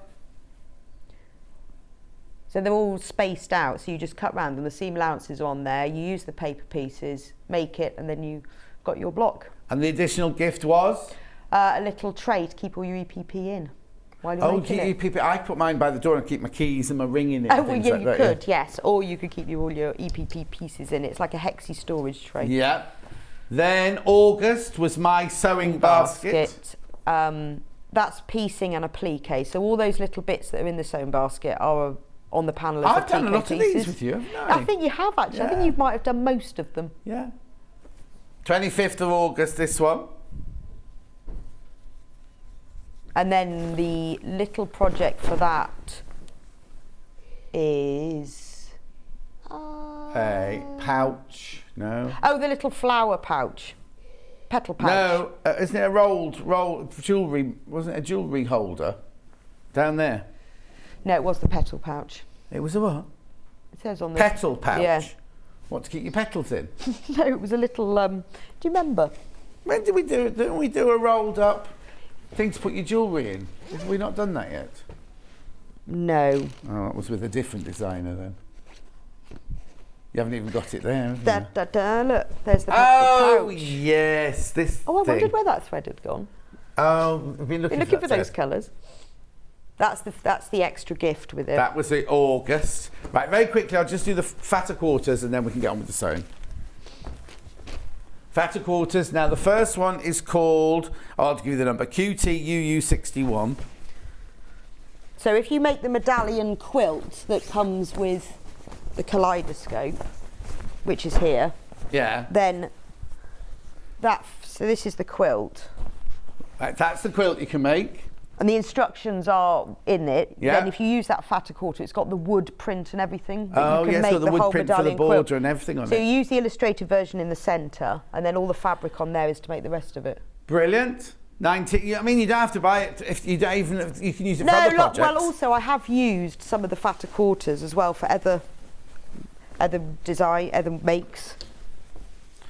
So they're all spaced out, so you just cut round them. The seam allowances are on there. You use the paper pieces, make it, and then you got your block. And the additional gift was? A little tray to keep all your EPP in while you're making it. EPP. I put mine by the door and keep my keys and my ring in it. Oh, well, yeah, you could, yes. Or you could keep all your EPP pieces in it. It's like a hexi storage tray. Yeah. Then August was my sewing basket. That's piecing and applique. So all those little bits that are in the sewing basket are on the panel as I've done a lot of these with you, haven't I? I think you have, actually. Yeah. I think you might have done most of them. Yeah. 25th of August, this one. And then the little project for that is... A pouch. No. Oh, the little flower pouch. Petal pouch. No, isn't it a rolled jewellery? Wasn't it a jewellery holder down there? No, it was the petal pouch. It was a what? It says on the Petal pouch? Yeah. What, to keep your petals in? No, it was a little. Do you remember? When did we do it? Didn't we do a rolled up thing to put your jewellery in? Have we not done that yet? No. Oh, that was with a different designer then. You haven't even got it there, have you? Da, da, da, look, there's the petal pouch. Yes, this Oh, I thing. wondered where that thread had gone. Oh, I've been looking, You're looking for for that those thread. colours. That's the extra gift with it. That was the August. Right, very quickly, I'll just do the fatter quarters and then we can get on with the sewing. Fatter quarters. Now, the first one is called, I'll give you the number, QTUU61. So if you make the medallion quilt that comes with the kaleidoscope, which is here, Yeah. then so this is the quilt. Right, that's the quilt you can make. And the instructions are in it. Yeah. Then if you use that fatter quarter, it's got the wood print and everything. That Oh, you can yes, make got the wood whole print for the medallion border quilt. and everything on So it. you use the illustrated version in the centre, and then all the fabric on there is to make the rest of it. Brilliant. 90. I mean, you don't have to buy it if you don't even. You can use it for No, other projects. well, also I have used some of the fatter quarters as well for other design, other makes.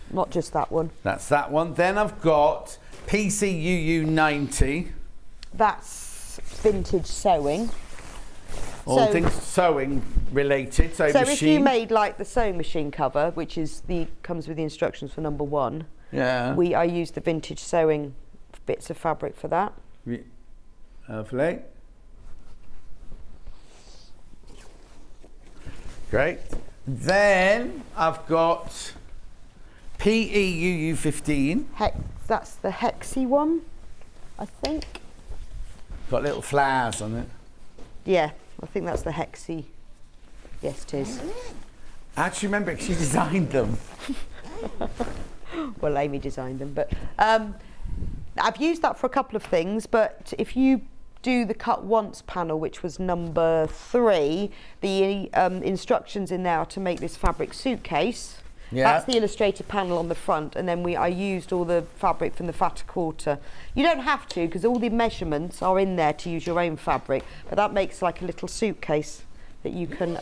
Not just that one. That's that one. Then I've got PCUU90. That's vintage sewing. All So- things sewing related. So So machine. if you made like the sewing machine cover, which is comes with the instructions for number 1, Yeah. I used the vintage sewing bits of fabric for that. Lovely. Great. Then I've got PEUU15. That's the hexy one, I think. Got little flowers on it. Yeah, I think that's the hexy. Yes, it is. I actually remember she designed them. Well, Amy designed them, but I've used that for a couple of things. But if you do the cut once panel, which was number 3, the instructions in there are to make this fabric suitcase. Yeah. That's the illustrated panel on the front, and then I used all the fabric from the fatter quarter. You don't have to, because all the measurements are in there to use your own fabric, but that makes like a little suitcase that you can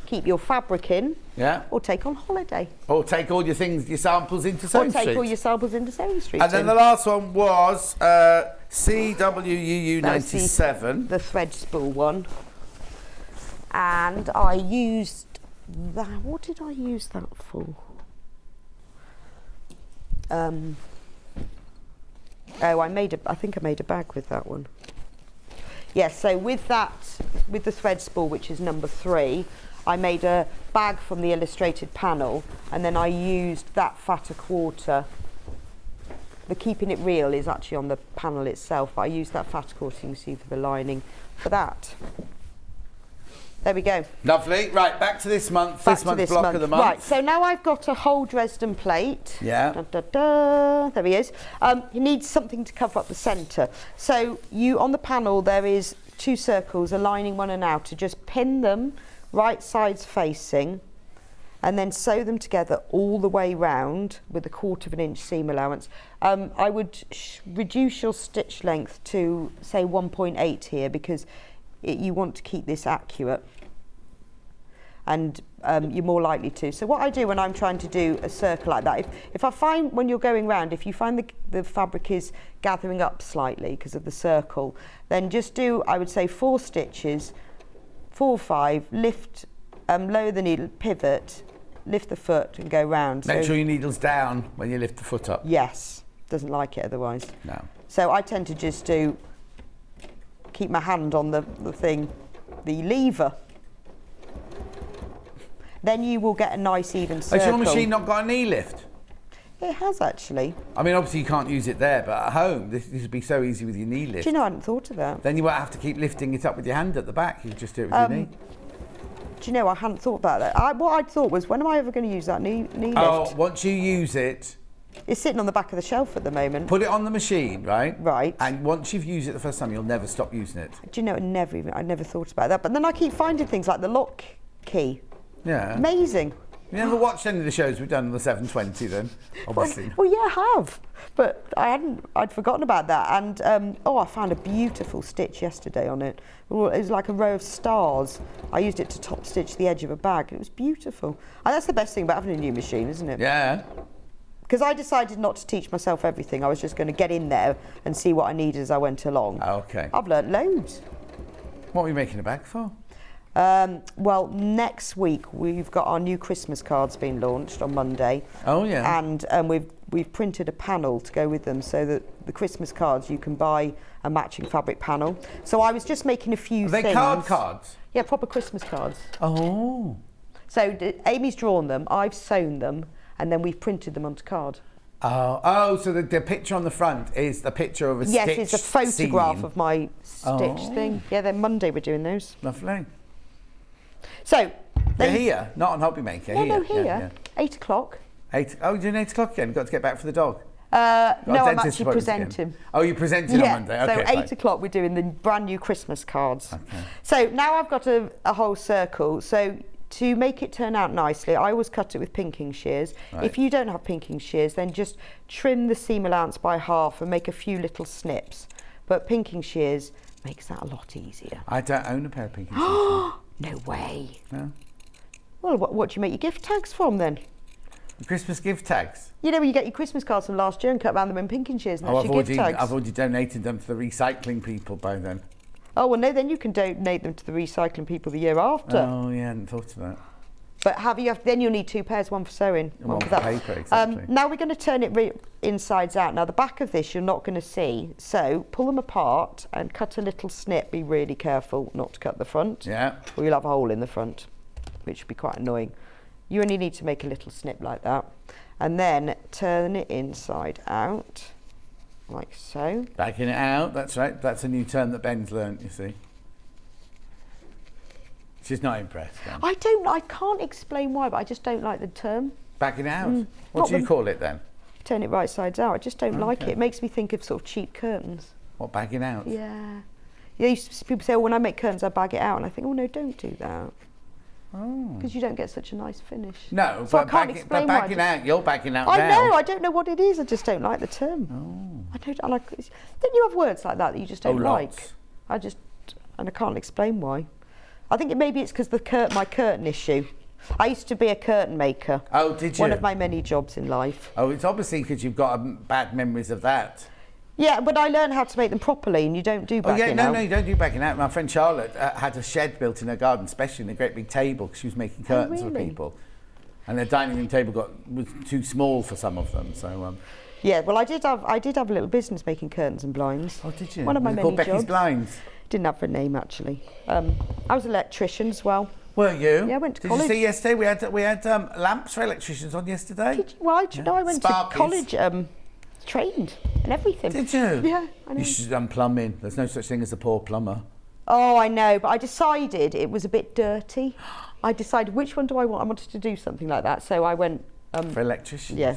keep your fabric in, Yeah. or take on holiday, Or take all your things, your samples into Sewing or take Street. all your samples into Sewing Street. And then in. the last one was CWUU97. The thread spool one, and I used that. What did I use that for? Oh, I think I made a bag with that one. Yes, so with the thread spool, which is number 3, I made a bag from the illustrated panel, and then I used that fatter quarter. The keeping it real is actually on the panel itself, but I used that fatter quarter, you can see, for the lining for that. There we go. Lovely. Right, back to this month. Back This to month's this block month. of the month. Right, so now I've got a whole Dresden plate. Yeah. Da, da, da. There he is. You need something to cover up the centre. So on the panel there is 2 circles, a lining, one and outer. Just pin them right sides facing, and then sew them together all the way round with a 1/4 inch seam allowance. I would reduce your stitch length to say 1.8 here, because you want to keep this accurate, and you're more likely to. So what I do when I'm trying to do a circle like that, if I find when you're going round, if you find the fabric is gathering up slightly because of the circle, then just do, I would say, 4 stitches, 4 or 5, lift, lower the needle, pivot, lift the foot and go round. Make So- sure your needle's down when you lift the foot up. Yes, doesn't like it otherwise. No. So I tend to just keep my hand on the lever. Then you will get a nice even circle. Has your machine not got a knee lift? It has actually. I mean, obviously you can't use it there, but at home, this would be so easy with your knee lift. Do you know, I hadn't thought of that. Then you won't have to keep lifting it up with your hand at the back. You just do it with your knee. Do you know, I hadn't thought about that. What I'd thought was, when am I ever going to use that knee lift? Oh, once you use it, It's sitting on the back of the shelf at the moment. put it on the machine, right? Right. And once you've used it the first time, you'll never stop using it. Do you know, I never thought about that. But then I keep finding things like the lock key. Yeah. Amazing. You never watched any of the shows we've done on the 720 then, obviously. Well, yeah, I have, but I'd forgotten about that. And I found a beautiful stitch yesterday on it. It was like a row of stars. I used it to top stitch the edge of a bag. It was beautiful. And that's the best thing about having a new machine, isn't it? Yeah. Because I decided not to teach myself everything. I was just going to get in there and see what I needed as I went along. Okay. I've learnt loads. What were you making a bag for? Well, next week we've got our new Christmas cards being launched on Monday. Oh yeah. And we've printed a panel to go with them, so that the Christmas cards you can buy a matching fabric panel. So I was just making a few Are things. they cards? Yeah, proper Christmas cards. Oh. So Amy's drawn them, I've sewn them, and then we've printed them onto card. Oh, so the picture on the front is the picture of a Yes, stitched it's a photograph seam. of my stitch thing. Yeah, then Monday we're doing those. Lovely. So They're here, not on Hobby Maker. No, here. here. Yeah, yeah. 8 o'clock. Oh, you're doing 8 o'clock again? You've got to get back for the dog? No, Got a I'm dentist actually appointment presenting. again. Oh, you're presenting on Monday? Okay, so 8 fine. o'clock we're doing the brand new Christmas cards. Okay. So now I've got a whole circle. So to make it turn out nicely, I always cut it with pinking shears. Right. If you don't have pinking shears, then just trim the seam allowance by half and make a few little snips. But pinking shears makes that a lot easier. I don't own a pair of pinky shears. No way. No? Well, what do you make your gift tags from then? Christmas gift tags. You know, when you get your Christmas cards from last year and cut around them in pinking shears, and that's your gift tags. I've already donated them to the recycling people by then. Oh, well, no, then you can donate them to the recycling people the year after. Oh, yeah, I hadn't thought of that. But then you'll need 2 pairs, one for sewing, And one for for that. paper, exactly. Now we're going to turn it insides out. Now the back of this you're not going to see, so pull them apart and cut a little snip. Be really careful not to cut the front, Yeah. or you'll have a hole in the front, which would be quite annoying. You only need to make a little snip like that, and then turn it inside out, like so. Backing it out, that's right. That's a new term that Ben's learnt, you see. She's not impressed. Ben. I can't explain why, but I just don't like the term. Backing it out? Not What do you the- call it then? Turn it right sides out. I just don't like it. Okay. It makes me think of sort of cheap curtains. What, backing out? Yeah. Yeah, people say, oh, when I make curtains, I bag it out. And I think, oh, no, don't do that. Oh. Because you don't get such a nice finish. No, So I but, can't explain why I backing just- out, you're backing out I now. know, I don't know what it is. I just don't like the term. Oh. I don't like it. Don't you have words like that you just don't lots. like? And I can't explain why. I think maybe it's because my curtain issue. I used to be a curtain maker. Oh, did you? One of my many jobs in life. Oh, it's obviously because you've got bad memories of that. Yeah, but I learned how to make them properly, and you don't do Oh, backing yeah, out. no, you don't do backing out. My friend Charlotte had a shed built in her garden, especially in a great big table, because she was making curtains for really? people. And the dining room table was too small for some of them, so... Yeah, well, I did have a little business making curtains and blinds. Oh, did you? One of my Was it many called Becky's jobs. Blinds? Didn't have a name actually. I was an electrician as well. Were you? Yeah, I went to Did college. you see yesterday we had lamps for electricians on yesterday? Well, I went Sparkies. to college, trained and everything. Did you? Yeah, I know. You should have done plumbing. There's no such thing as a poor plumber. Oh, I know, but I decided it was a bit dirty. I decided which one do I want. I wanted to do something like that, so I went. For electricians? Yeah,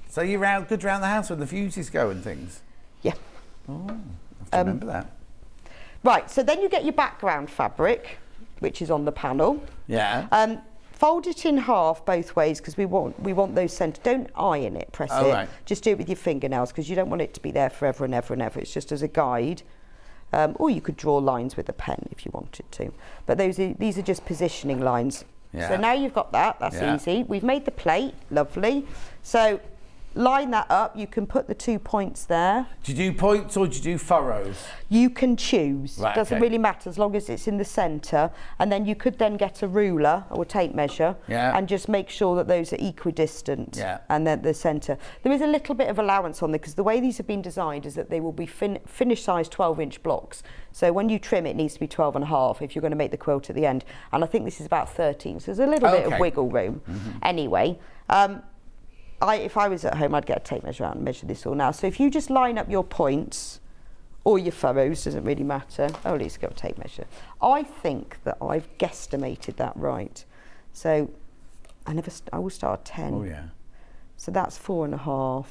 So you're good round the house when the fuses go and things? yeah. Oh, I have to remember that. Right. So then you get your background fabric, which is on the panel. Yeah. Fold it in half both ways because we want those centre. Don't iron it, press Oh, it. right. Just do it with your fingernails because you don't want it to be there forever and ever and ever. It's just as a guide. Or you could draw lines with a pen if you wanted to. But these are just positioning lines. Yeah. So now you've got that. That's Yeah. easy. We've made the plate. Lovely. So line that up. You can put the 2 points there. Do you do points or do you do furrows? You can choose. Right, Doesn't okay. really matter as long as it's in the centre. And then you could then get a ruler or a tape measure Yeah. and just make sure that those are equidistant. Yeah. And then the centre. There is a little bit of allowance on there because the way these have been designed is that they will be finished size 12-inch blocks. So when you trim it needs to be 12 and a half if you're going to make the quilt at the end. And I think this is about 13. So there's a little bit of Okay. wiggle room. Anyway. If I was at home, I'd get a tape measure out and measure this all now. So if you just line up your points or your furrows, doesn't really matter. Oh, let's go tape measure. I think that I've guesstimated that right. So I will start at 10. Oh, yeah. So that's 4.5.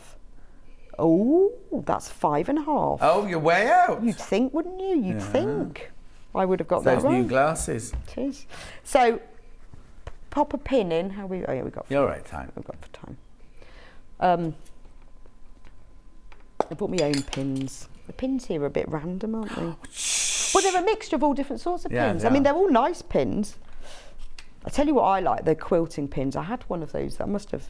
Oh, that's 5.5. Oh, you're way out. You'd think, wouldn't you? You'd think. I would have got Those that right. new glasses. It is. So pop a pin in? Oh yeah, we got. You're right, time. We've got for time. I bought my own pins. The pins here are a bit random, aren't they? Well, they're a mixture of all different sorts of Yeah, pins. they I mean, are. they're all nice pins. I tell you what I like, the quilting pins. I had one of those that I must have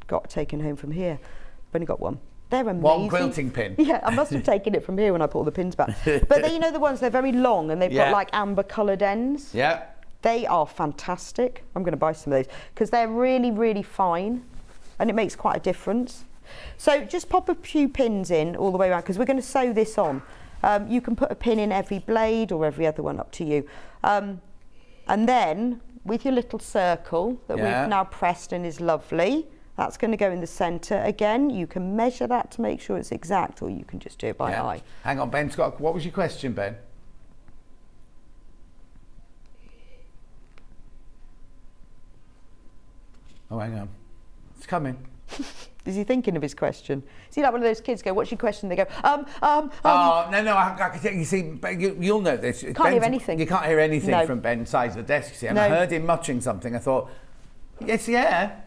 got taken home from here. I've only got one. They're amazing. One quilting pin. Yeah, I must have taken it from here when I put all the pins back. But they, you know the ones, they're very long and they've got like amber coloured ends. Yeah. They are fantastic. I'm going to buy some of those because they're really, really fine and it makes quite a difference. So just pop a few pins in all the way around because we're going to sew this on. You can put a pin in every blade or every other one, up to you. And then with your little circle that we've now pressed and is lovely, that's going to go in the centre. Again, you can measure that to make sure it's exact, or you can just do it by eye. Hang on, Ben Scott, what was your question, Ben? Oh, hang on. It's coming. Is he thinking of his question? See, like one of those kids go, what's your question? They go, Oh, no, I can tell you, see, you'll know this. Can't hear anything. You can't hear anything No. from Ben's side of the desk, you see. And No. I heard him muttering something. I thought, yes, yeah.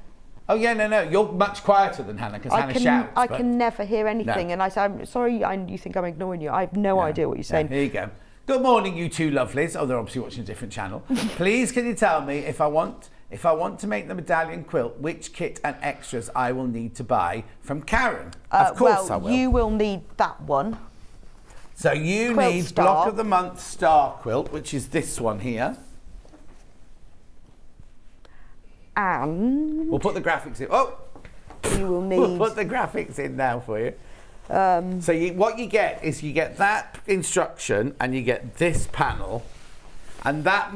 Oh, yeah, no, you're much quieter than Hannah, because Hannah shouts. I can never hear anything. No. And I say, I'm sorry, you think I'm ignoring you. I have no idea what you're saying. Here you go. Good morning, you two lovelies. Oh, they're obviously watching a different channel. Please, can you tell me if I want to make the medallion quilt, which kit and extras I will need to buy from Karen? Of course I will. You will need that one. So you Quilt need star. Block of the Month Star Quilt, which is this one here. And We'll put the graphics in. Oh, you will we'll need... put the graphics in now for you. So what you get is you get that instruction and you get this panel, and that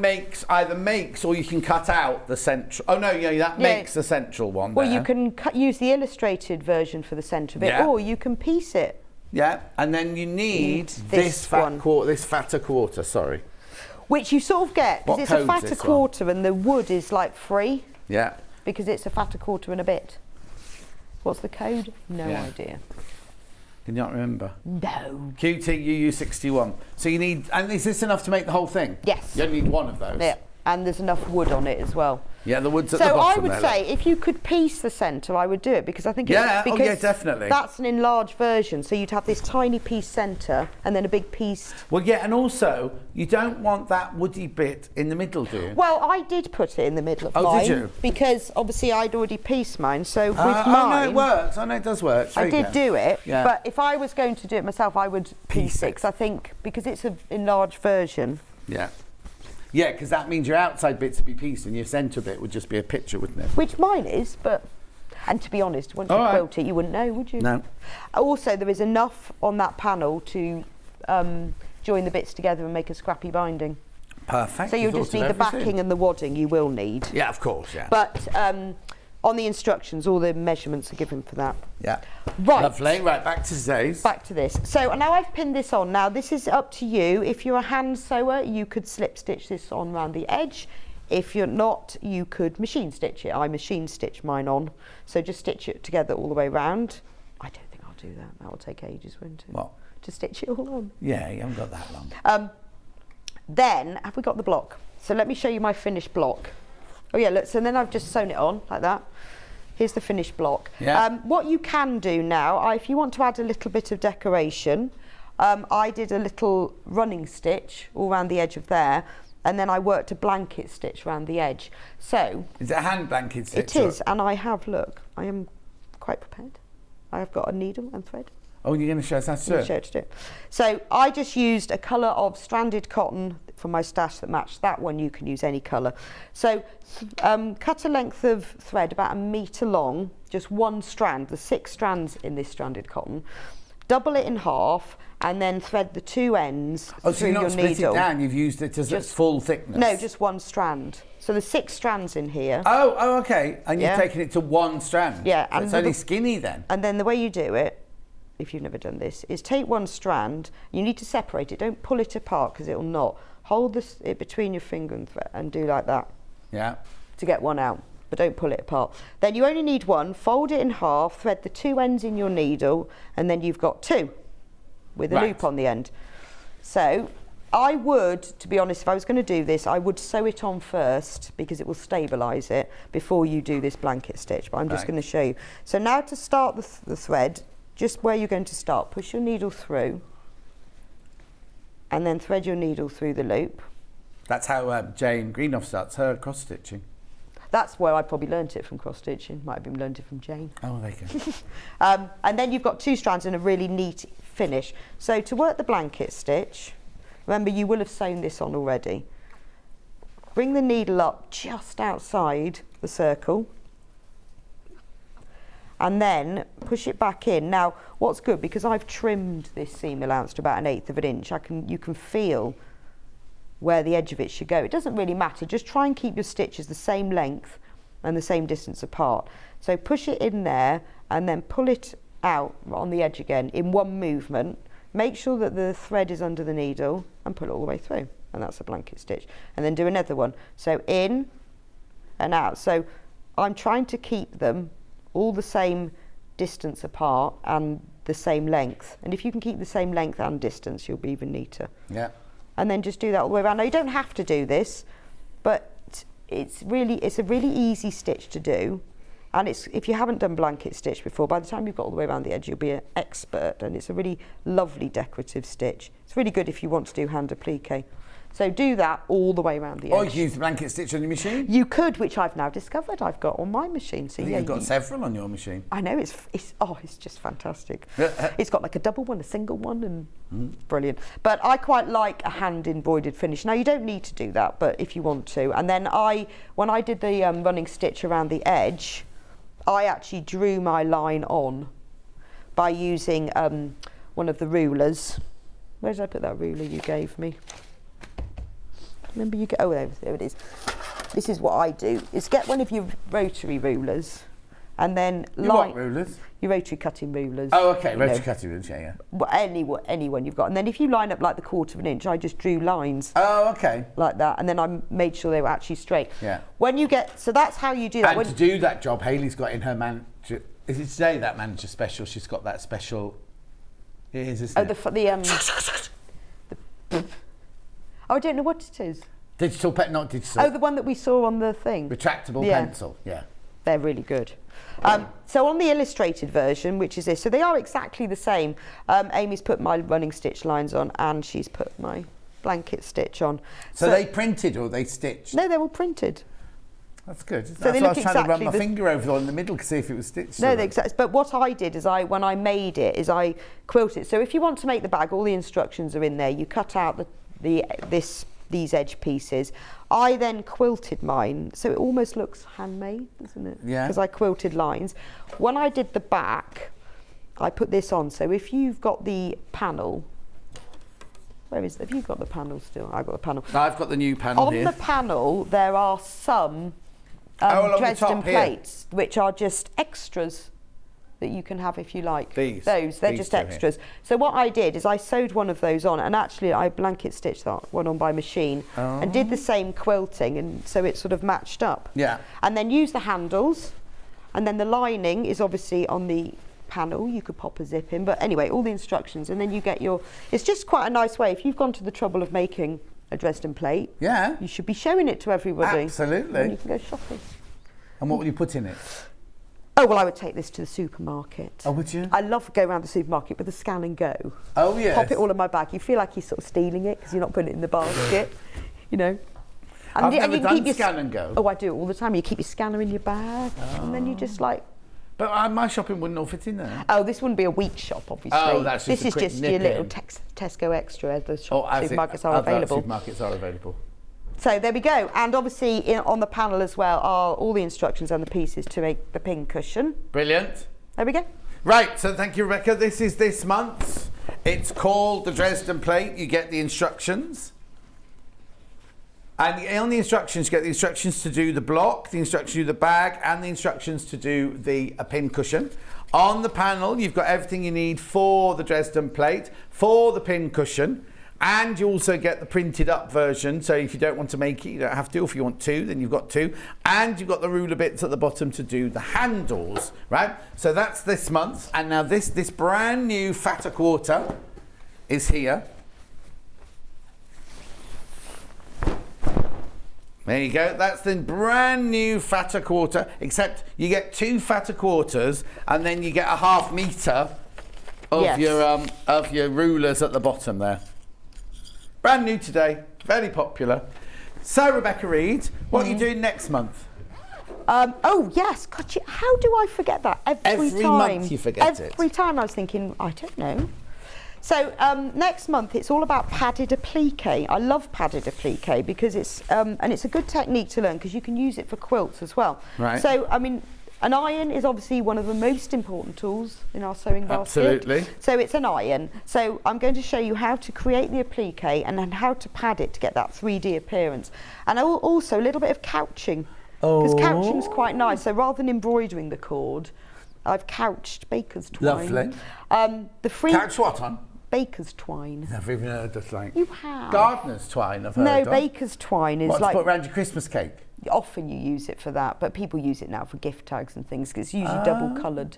either makes or you can cut out the central. Oh no, yeah, that makes the central one. Well, there. you can use the illustrated version for the centre of it, Yeah. or you can piece it. Yeah, and then you need this one. this fatter quarter. Sorry. Which you sort of get, because What it's a code's fatter this one? quarter and the wood is like free, Yeah. because it's a fatter quarter and a bit. What's the code? No Yeah. idea. Can you not remember? No. QTUU61. So you need, and is this enough to make the whole thing? Yes. You only need one of those. Yeah, and there's enough wood on it as well. Yeah, the wood's at So the bottom I would there, say look. if you could piece the centre, I would do it, because I think Yeah, it's, oh yeah, definitely. that's an enlarged version. So you'd have this tiny piece centre and then a big piece. Well, yeah, and also you don't want that woody bit in the middle, do you? Well, I did put it in the middle of Oh, mine. did you? Because obviously I'd already pieced mine. So with Oh no, mine, it works. Oh no, it does work. There I you did go. do it. Yeah. But if I was going to do it myself, I would Piece piece it. it. 'Cause I think because it's an enlarged version. Yeah. Yeah, because that means your outside bits would be pieced and your centre bit would just be a picture, wouldn't it? Which mine is, but... And to be honest, once you All right. quilt it, you wouldn't know, would you? No. Also, there is enough on that panel to join the bits together and make a scrappy binding. Perfect. So you'll just need the backing and the wadding you will need. Yeah, of course, yeah. But on the instructions, all the measurements are given for that. Yeah. Right. Lovely. Right, back to today's. Back to this. So now I've pinned this on. Now this is up to you. If you're a hand sewer, you could slip stitch this on around the edge. If you're not, you could machine stitch it. I machine stitch mine on. So just stitch it together all the way round. I don't think I'll do that. That will take ages, won't it? What? To stitch it all on. Yeah, you haven't got that long. Then, have we got the block? So let me show you my finished block. Oh yeah, look, so then I've just sewn it on like that. Here's the finished block. Yeah. What you can do now, if you want to add a little bit of decoration, I did a little running stitch all around the edge of there, and then I worked a blanket stitch around the edge. So Is it a hand blanket stitch? it is, and I have, look, I am quite prepared. I have got a needle and thread. Oh, you're going to show us how to do Let me it? show it to do. So I just used a colour of stranded cotton from my stash that matched that one. You can use any colour. So cut a length of thread about 1 metre long, just one strand. There's 6 strands in this stranded cotton. Double it in half and then thread the 2 ends Oh, so through you're not your split needle. it down, you've used it as its full thickness? No, just one strand. So there's 6 strands in here. Oh, okay. And you've Yeah. taken it to one strand? Yeah, So and it's the- only skinny then? And then the way you do it, if you've never done this, is take one strand. You need to separate it. Don't pull it apart because it will not. Hold it between your finger and thread and do like that Yeah. to get one out, but don't pull it apart. Then you only need one. Fold it in half, thread the 2 ends in your needle, and then you've got 2 with a Right. loop on the end. So I would, to be honest, if I was going to do this, I would sew it on first because it will stabilise it before you do this blanket stitch. But I'm just going to show you. So now to start the thread, just where you're going to start, push your needle through and then thread your needle through the loop. That's how Jane Greenough starts her cross stitching. That's where I probably learnt it from cross stitching. Might have been learnt it from Jane. Oh, there you go. And then you've got 2 strands and a really neat finish. So to work the blanket stitch, remember you will have sewn this on already. Bring the needle up just outside the circle and then push it back in. Now what's good, because I've trimmed this seam allowance to about 1/8 of an inch, you can feel where the edge of it should go. It doesn't really matter, just try and keep your stitches the same length and the same distance apart. So push it in there and then pull it out on the edge again in one movement. Make sure that the thread is under the needle and pull it all the way through, and that's a blanket stitch. And then do another one. So in and out. So I'm trying to keep them all the same distance apart and the same length. And if you can keep the same length and distance, you'll be even neater. Yeah. And then just do that all the way around. Now you don't have to do this, but it's a really easy stitch to do. And if you haven't done blanket stitch before, by the time you've got all the way around the edge, you'll be an expert. And it's a really lovely decorative stitch. It's really good if you want to do hand applique. So do that all the way around the edge. Or you can use the blanket stitch on your machine. You could, which I've now discovered I've got on my machine. So yeah, you've got several on your machine. I know, it's just fantastic. It's got like a double one, a single one, and brilliant. But I quite like a hand embroidered finish. Now you don't need to do that, but if you want to. And then when I did the running stitch around the edge, I actually drew my line on by using one of the rulers. Where did I put that ruler you gave me? Remember there it is. This is what I do, is get one of your rotary rulers and then what rulers? Your rotary cutting rulers. Oh, okay, rotary cutting rulers, yeah. Well, anyone you've got. And then if you line up like the 1/4 of an inch, I just drew lines. Oh, okay. Like that, and then I made sure they were actually straight. Yeah. So that's how you do that. And to do that job, Hayley's got in her manager, is it today that manager special? She's got that special, it is, isn't it? I don't know what it is. Digital pen, not digital. Oh, the one that we saw on the thing. Retractable pencil, yeah. They're really good. So on the illustrated version, which is this, so they are exactly the same. Amy's put my running stitch lines on and she's put my blanket stitch on. So they printed or they stitched? No, they're all printed. That's good. So That's why I was trying to run my finger over the one in the middle to see if it was stitched. No, but what I did is when I made it, is I quilted. So if you want to make the bag, all the instructions are in there. You cut out these edge pieces. I then quilted mine, so it almost looks handmade, doesn't it? Yeah. Because I quilted lines. When I did the back, I put this on. So if you've got the panel, have you got the panel still? I've got the panel. No, I've got the new panel here. On the panel, there are some Dresden plates, which are just extras that you can have if you like. They're just extras. So what I did is I sewed one of those on, and actually I blanket stitched that one on by machine and did the same quilting, and so it sort of matched up. Yeah. And then use the handles, and then the lining is obviously on the panel. You could pop a zip in, but anyway, all the instructions, and then you get it's just quite a nice way. If you've gone to the trouble of making a Dresden plate, you should be showing it to everybody. Absolutely. And you can go shopping. And what will you put in it? Oh, well, I would take this to the supermarket. Oh, would you? I love to go around the supermarket with a scan and go. Oh, yes. Pop it all in my bag. You feel like you're sort of stealing it because you're not putting it in the basket, you know. And I've never you done keep your scan and go. Oh, I do it all the time. You keep your scanner in your bag and then you just like... But my shopping wouldn't all fit in there. Oh, this wouldn't be a week shop, obviously. Oh, that's just This is just your little Tesco Extra. The supermarkets are available. Supermarkets are available. So there we go, and obviously on the panel as well are all the instructions and the pieces to make the pin cushion. Brilliant. There we go. Right, so thank you, Rebecca. This is this month. It's called the Dresden plate. You get the instructions. And on the instructions, you get the instructions to do the block, the instructions to do the bag, and the instructions to do the pin cushion. On the panel, you've got everything you need for the Dresden plate, for the pin cushion. And you also get the printed up version, so if you don't want to make it, you don't have to. If you want to, then you've got to. And you've got the ruler bits at the bottom to do the handles, right? So that's this month. And now this brand new fatter quarter is here. There you go. That's the brand new fatter quarter, except you get 2 fatter quarters and then you get a ½ metre of your rulers at the bottom there. Brand new today, very popular. So Rebecca Reed, what are you doing next month? Oh yes, God, how do I forget that every time? Month you forget it. Every time I was thinking, I don't know. So next month it's all about padded applique. I love padded applique because it's and it's a good technique to learn because you can use it for quilts as well. Right. So I mean, an iron is obviously one of the most important tools in our sewing basket. Absolutely. So it's an iron. So I'm going to show you how to create the applique and then how to pad it to get that 3D appearance. And also a little bit of couching. Because couching's quite nice. So rather than embroidering the cord, I've couched baker's twine. Lovely. Couch what on? Baker's twine. Never even heard of like. You have. Gardener's twine, I've heard No, of. baker's twine is What, like. to put around your Christmas cake? Often you use it for that, but people use it now for gift tags and things because it's usually double coloured.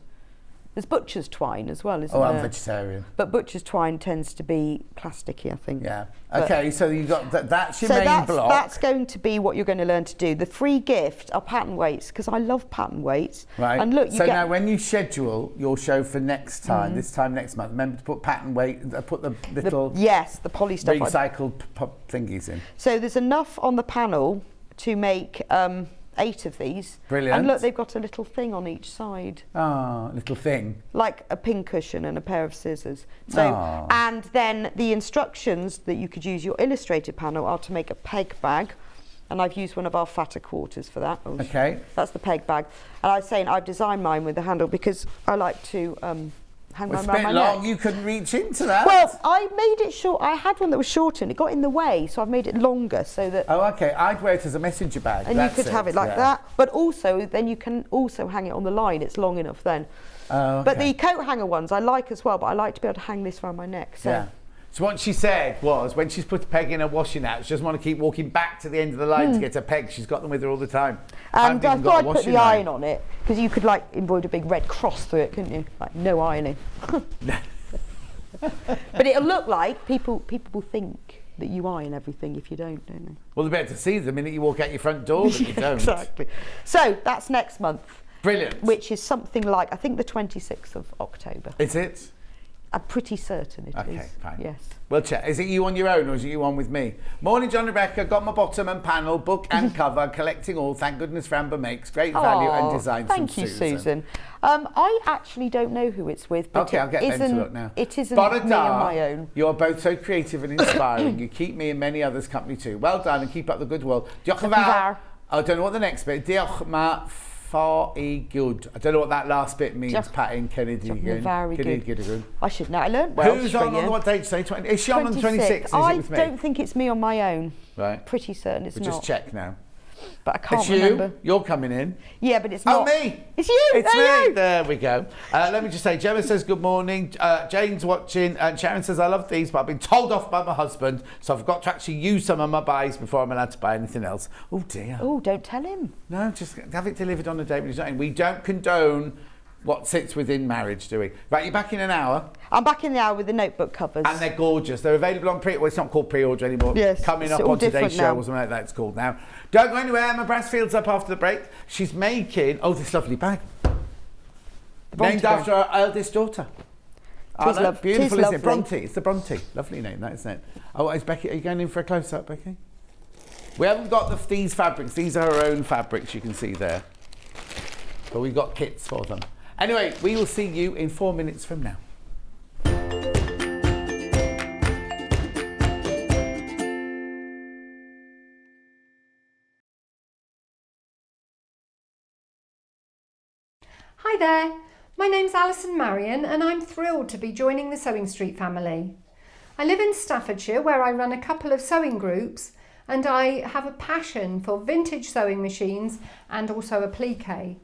There's butcher's twine as well, isn't there? I'm vegetarian. But butcher's twine tends to be plasticky, I think. Yeah. But Okay, so you've got that's your so main block. that's going to be what you're going to learn to do. The free gift are pattern weights because I love pattern weights. Right. And look, so now when you schedule your show for next time, this time next month, remember to put pattern weight, put the little the poly stuff. recycled thingies in. So there's enough on the panel to make 8 of these. Brilliant. And look, they've got a little thing on each side. Ah, little thing. Like a pin cushion and a pair of scissors. So, and then the instructions that you could use your illustrated panel are to make a peg bag. And I've used one of our fatter quarters for that. Okay. That's the peg bag. And I was saying I've designed mine with the handle because I like to hang mine around my neck. You couldn't reach into that. Well, I made it short. I had one that was shorter and it got in the way, so I've made it longer so that. Oh, okay. I'd wear it as a messenger bag. And you could have it like that, but also then you can also hang it on the line. It's long enough then. Oh, okay. But the coat hanger ones I like as well, but I like to be able to hang this around my neck. So. Yeah. So what she said was, when she's put a peg in her washing out, she doesn't want to keep walking back to the end of the line to get her peg. She's got them with her all the time. And I thought I'd put the iron on it because you could like embroider a big red cross through it, couldn't you? Like no ironing. But it'll look like people will think that you iron everything if you don't they? Well, they're better to see the minute you walk out your front door that you don't. Exactly. So that's next month. Brilliant. Which is something like, I think the 26th of October. Is it? I'm pretty certain it is. Okay, fine. Yes. Well, check. Is it you on your own or is it you on with me? Morning, John and Rebecca. Got my bottom and panel, book and cover, collecting all. Thank goodness for Amber Makes. Great value and design from Thank you, Susan. I actually don't know who it's with. But okay, I'll get them to look now. It isn't me on my own. You're both so creative and inspiring. You keep me and many others company too. Well done and keep up the good work. Diolch yn fawr. I don't know what the next bit. Diolch ma very good. I don't know what that last bit means. Patting Kennedy again. Very good. I should know. I learned Welsh. Who's on what date? Say 20. Is she on the 26th? I don't think it's me on my own. Right. Pretty certain it's not. Just check now. But I can't it's remember. You. You're coming in. Yeah, but it's not. Oh, me. It's you. It's me. There we go. Let me just say, Gemma says good morning. Jane's watching. Sharon says, I love these, but I've been told off by my husband, so I've got to actually use some of my buys before I'm allowed to buy anything else. Oh, dear. Oh, don't tell him. No, just have it delivered on a day when he's not in. We don't condone what sits within marriage, do we? Right, you're back in an hour. I'm back in the hour with the notebook covers. And they're gorgeous. They're available on well, it's not called pre-order anymore. Yes. Coming up on today's show or something like that, it's called now. Don't go anywhere. Emma Brassfield's up after the break. She's making, this lovely bag. Named after her eldest daughter. Beautiful, isn't it? Bronte. It's the Bronte. Lovely name, that, isn't it? Oh, is Becky, are you going in for a close-up, Becky? We haven't got these fabrics. These are her own fabrics, you can see there. But we've got kits for them. Anyway, we will see you in 4 minutes from now. Hi there, my name's Alison Marion and I'm thrilled to be joining the Sewing Street family. I live in Staffordshire where I run a couple of sewing groups and I have a passion for vintage sewing machines and also applique.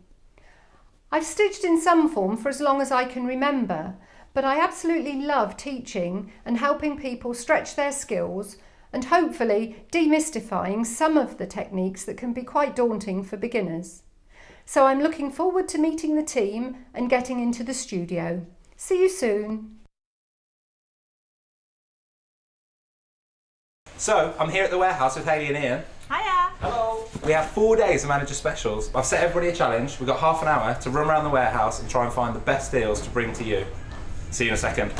I've stitched in some form for as long as I can remember, but I absolutely love teaching and helping people stretch their skills and hopefully demystifying some of the techniques that can be quite daunting for beginners. So I'm looking forward to meeting the team and getting into the studio. See you soon. So, I'm here at the warehouse with Hayley and Ian. Hiya. Hello. We have 4 days of manager specials. I've set everybody a challenge. We've got half an hour to run around the warehouse and try and find the best deals to bring to you. See you in a second.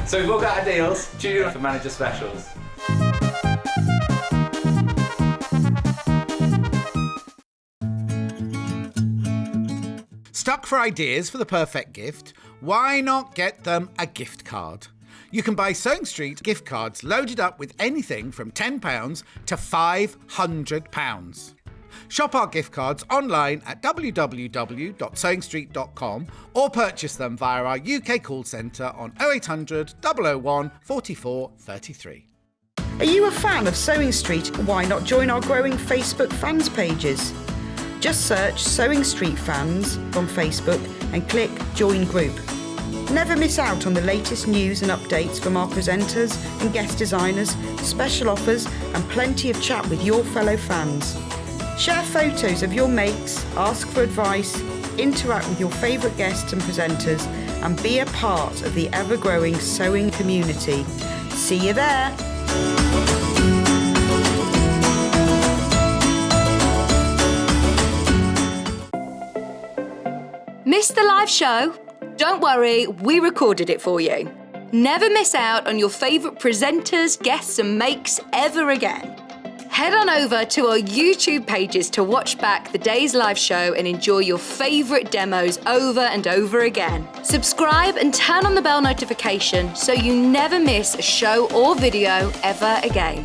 So we've all got our deals. Tune in for manager specials. Stuck for ideas for the perfect gift? Why not get them a gift card? You can buy Sewing Street gift cards loaded up with anything from £10 to £500. Shop our gift cards online at www.sewingstreet.com or purchase them via our UK call centre on 0800 001 44 33. Are you a fan of Sewing Street? Why not join our growing Facebook fans pages? Just search Sewing Street Fans on Facebook and click Join Group. Never miss out on the latest news and updates from our presenters and guest designers, special offers and plenty of chat with your fellow fans. Share photos of your makes, ask for advice, interact with your favourite guests and presenters and be a part of the ever-growing sewing community. See you there! Missed the live show? Don't worry, we recorded it for you. Never miss out on your favourite presenters, guests and makes ever again. Head on over to our YouTube pages to watch back the day's live show and enjoy your favourite demos over and over again. Subscribe and turn on the bell notification so you never miss a show or video ever again.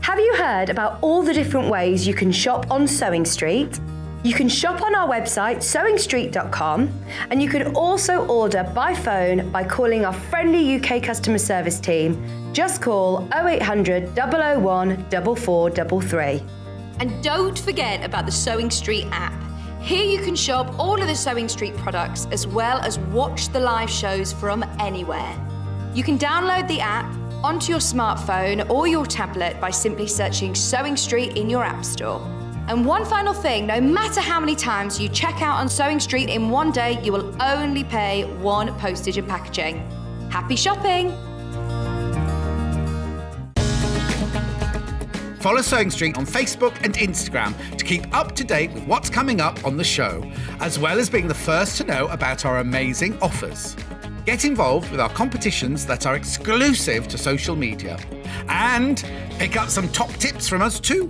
Have you heard about all the different ways you can shop on Sewing Street? You can shop on our website sewingstreet.com and you can also order by phone by calling our friendly UK customer service team. Just call 0800 001 4433. And don't forget about the Sewing Street app. Here you can shop all of the Sewing Street products as well as watch the live shows from anywhere. You can download the app onto your smartphone or your tablet by simply searching Sewing Street in your app store. And one final thing, no matter how many times you check out on Sewing Street in one day, you will only pay one postage and packaging. Happy shopping! Follow Sewing Street on Facebook and Instagram to keep up to date with what's coming up on the show, as well as being the first to know about our amazing offers. Get involved with our competitions that are exclusive to social media. And pick up some top tips from us too.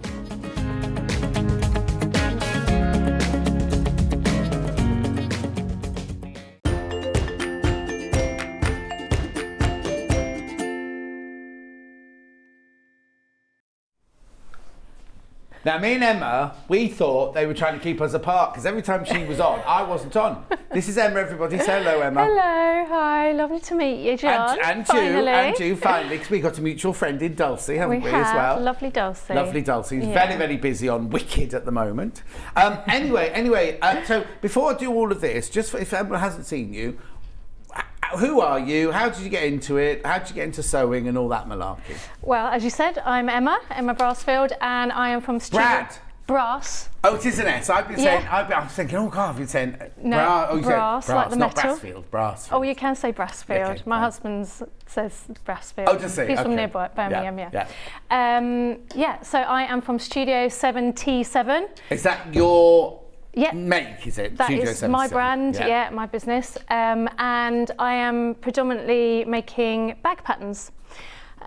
Now, me and Emma, we thought they were trying to keep us apart because every time she was on, I wasn't on. This is Emma, everybody. Say hello, Emma. Hello, hi, lovely to meet you, John. And finally. you, finally, because we got a mutual friend in Dulcie, haven't we, as well? Lovely Dulcie. Lovely Dulcie. Who's Yeah. very, very busy on Wicked at the moment. Anyway, so before I do all of this, just if Emma hasn't seen you, who are you? How did you get into it? How did you get into sewing and all that malarkey? Well, as you said, I'm Emma Brassfield, and I am from Brad. Brass. Oh, it is an S. I've been saying. Yeah. I was thinking. Oh God, I've been saying. No, you said brass, like the not metal. Brassfield. Brassfield. Oh, you can say Brassfield. Okay, My fine. husband says Brassfield. Oh, does he? He's from Okay. nearby Birmingham, Yeah. So I am from Studio 7T7. Is that your Yeah. make? Is it? That Studio is my 77? brand, yeah, my business. And I am predominantly making bag patterns.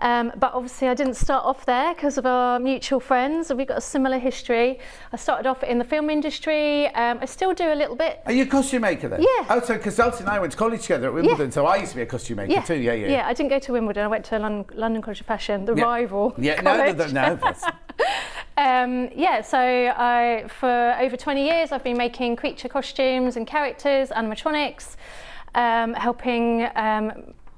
But obviously I didn't start off there because of our mutual friends. We've got a similar history. I started off in the film industry. I still do a little bit. Are you a costume maker then? Yeah. Oh, so because Dulcie and I went to college together at Wimbledon, so I used to be a costume maker too. Yeah. Yeah, I didn't go to Wimbledon. I went to London College of Fashion, the rival Yeah, college. no. That's, So for over 20 years, I've been making creature costumes and characters, animatronics, helping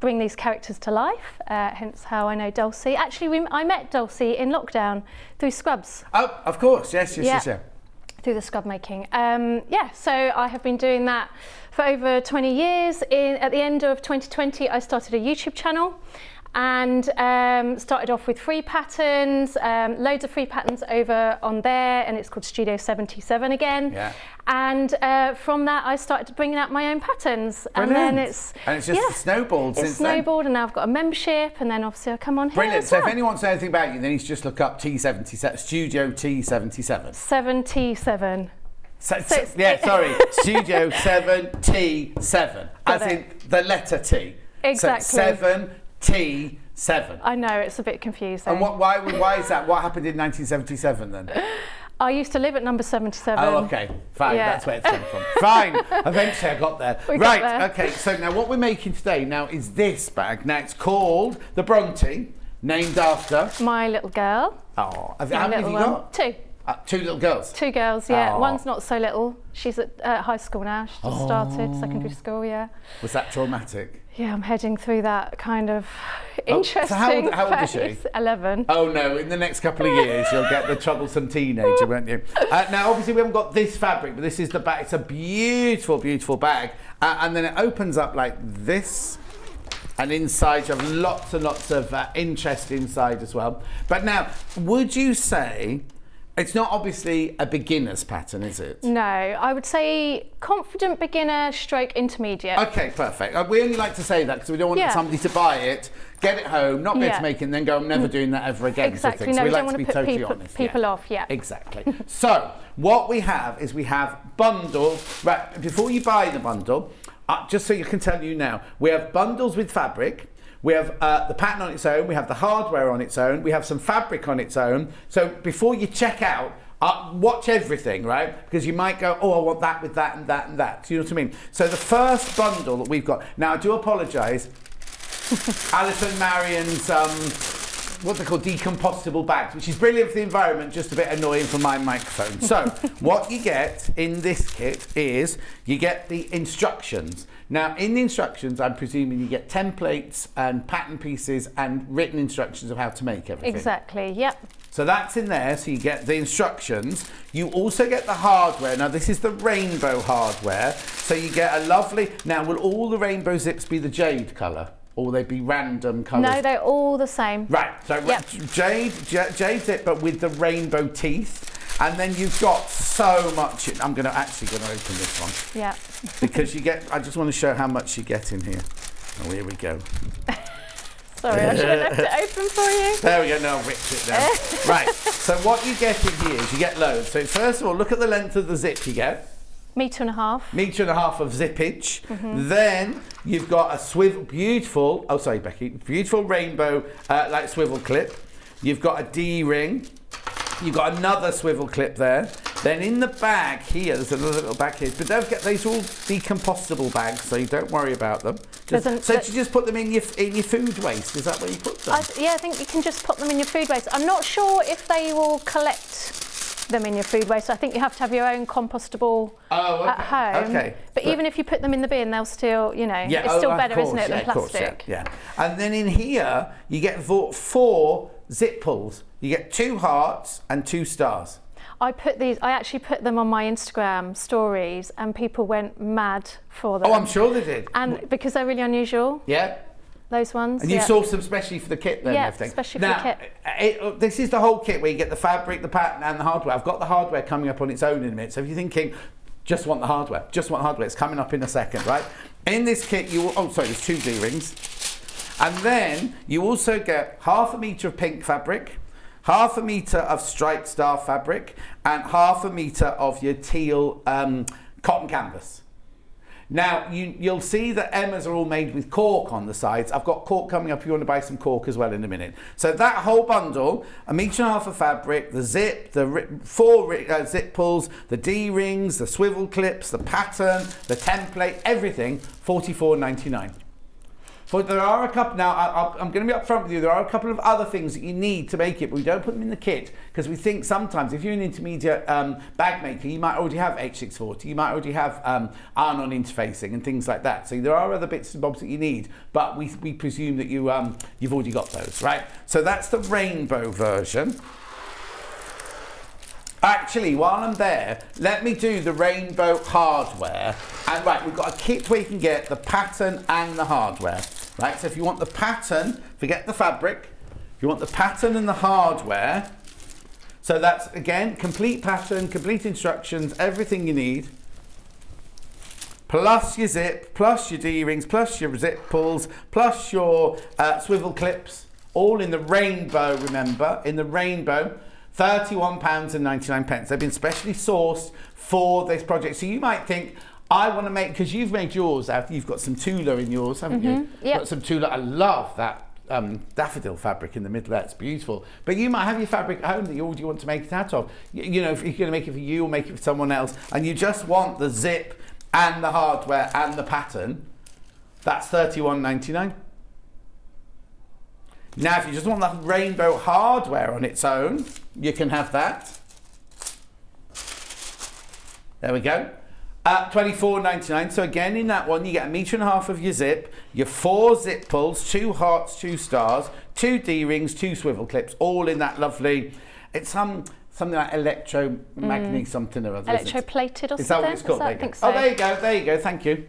bring these characters to life, hence how I know Dulcie. Actually, I met Dulcie in lockdown through Scrubs. Oh, of course, yes. Through the scrub making. So I have been doing that for over 20 years. At the end of 2020, I started a YouTube channel and started off with free patterns, loads of free patterns over on there, and it's called Studio 77 again. Yeah. And from that, I started bringing out my own patterns. Brilliant. And then it's just snowballed since then. It's snowballed, and now I've got a membership, and then obviously I come on here. Brilliant. As So well. if anyone wants to know anything about you, then you just look up T77, Studio T77. 77. Studio 7T7, as Got in it. the letter T. Exactly. So 7T7. I know, it's a bit confusing. And why is that? What happened in 1977 then? I used to live at number 77. Oh, okay, fine, Yeah. that's where it's come from. Fine, eventually I got there. We got there. Okay, so now what we're making today now is this bag. Now it's called the Bronte, named after... My little girl. Oh, how My many have little you one. got? 2. 2 little girls? 2 girls, yeah. Oh. One's not so little. She's at high school now. She just started secondary school, yeah. Was that traumatic? Yeah, I'm heading through that kind of interesting so how old is she? phase. 11. Oh no, in the next couple of years you'll get the troublesome teenager, won't you? Now obviously we haven't got this fabric, but this is the bag. It's a beautiful, beautiful bag. And then it opens up like this. And inside you have lots and lots of interest inside as well. But now, would you say, it's not obviously a beginner's pattern, is it? No, I would say confident beginner stroke intermediate. Okay, perfect. We only like to say that because we don't want Yeah. somebody to buy it, get it home, not be able to make it, and then go, I'm never doing that ever again. Exactly, Sort of thing. So no, we we like don't to want be to put totally people, honest. off, yeah. Exactly. So, what we have is we have bundles. Right, before you buy the bundle, just so you can tell you now, we have bundles with fabric. We have the pattern on its own, we have the hardware on its own, we have some fabric on its own. So before you check out, watch everything, right? Because you might go, oh, I want that with that and that and that. Do you know what I mean? So the first bundle that we've got, now I do apologise, Alison Marion's, what they call decompostable bags, which is brilliant for the environment, just a bit annoying for my microphone. So what you get in this kit is you get the instructions. Now in the instructions, I'm presuming you get templates and pattern pieces and written instructions of how to make everything. Exactly, yep. So that's in there, so you get the instructions. You also get the hardware. Now this is the rainbow hardware. So you get a lovely, now will all the rainbow zips be the jade colour? Or will they be random colours? No, they're all the same. Right, so Yep. jade zip, but with the rainbow teeth. And then you've got so much. I'm actually going to open this one. Yeah. Because you get, I just want to show how much you get in here. Oh, here we go. Sorry, I should have left it open for you. There we go, now I've ripped it down. Right, so what you get in here is you get loads. So first of all, look at the length of the zip you get. 1.5 meters. Metre and a half of zippage. Then you've got a swivel, beautiful, oh sorry Becky, beautiful rainbow like swivel clip. You've got a D-ring. You've got another swivel clip there. Then in the bag here, there's another little bag here. But don't forget, these are all decompostable bags, so you don't worry about them. So you just put them in your food waste? Is that where you put them? I think you can just put them in your food waste. I'm not sure if they will collect them in your food waste. I think you have to have your own compostable at home. Okay. But even if you put them in the bin, they'll still, it's still better, isn't it, than plastic? Yeah. And then in here, you get 4 zip pulls. You get 2 hearts and 2 stars. I actually put them on my Instagram stories and people went mad for them. Oh, I'm sure they did. And because they're really unusual. Yeah. Those ones. And you sourced them especially for the kit then? Yeah, and everything. especially for the kit. This is the whole kit where you get the fabric, the pattern and the hardware. I've got the hardware coming up on its own in a minute. So if you're thinking, just want the hardware, it's coming up in a second, right? In this kit, there's 2 D-rings. And then you also get 1/2 metre of pink fabric, 1/2 metre of striped star fabric, and 1/2 metre of your teal cotton canvas. Now, you'll see that Emma's are all made with cork on the sides. I've got cork coming up if you want to buy some cork as well in a minute. So that whole bundle, 1.5 metre of fabric, the zip, the 4 zip pulls, the D-rings, the swivel clips, the pattern, the template, everything, $44.99. There are a couple, now I'm going to be upfront with you, there are a couple of other things that you need to make it, but we don't put them in the kit because we think sometimes if you're an intermediate bag maker, you might already have H640, you might already have iron-on interfacing and things like that. So there are other bits and bobs that you need, but we presume that you've already got those, right? So that's the rainbow version. Actually, while I'm there, let me do the rainbow hardware. And right, we've got a kit where you can get the pattern and the hardware. Right, so if you want the pattern, forget the fabric. If you want the pattern and the hardware, so that's, again, complete pattern, complete instructions, everything you need. Plus your zip, plus your D-rings, plus your zip pulls, plus your swivel clips, all in the rainbow, remember, in the rainbow. £31.99. They've been specially sourced for this project. So you might think, I want to make, because you've made yours out, you've got some Tula in yours, haven't you? Yep. Got some Tula. I love that daffodil fabric in the middle. That's beautiful. But you might have your fabric at home that you want to make it out of. You know, if you're going to make it for you or make it for someone else, and you just want the zip and the hardware and the pattern, that's £31.99. Now, if you just want the rainbow hardware on its own, you can have that. There we go. £24.99. So again, in that one, you get 1.5 meters of your zip, your 4 zip pulls, 2 hearts, 2 stars, 2 D-rings, 2 swivel clips, all in that lovely. It's something like electromagnet something or other. Electroplated or something? Is that what it's called? I think so. Oh, there you go. There you go. Thank you.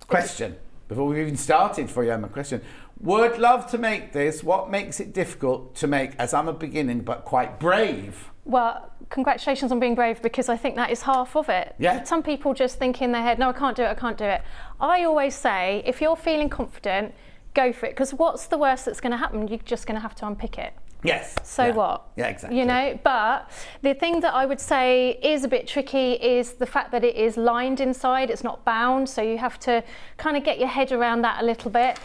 Question. Before we've even started for you, Emma, question. Would love to make this. What makes it difficult to make, as I'm a beginning but quite brave? Well, congratulations on being brave, because I think that is half of it. Yeah. Some people just think in their head, no, I can't do it, I can't do it. I always say, if you're feeling confident, go for it, because what's the worst that's going to happen? You're just going to have to unpick it. Yes. So what? Yeah, exactly. You know, but the thing that I would say is a bit tricky is the fact that it is lined inside, it's not bound, so you have to kind of get your head around that a little bit.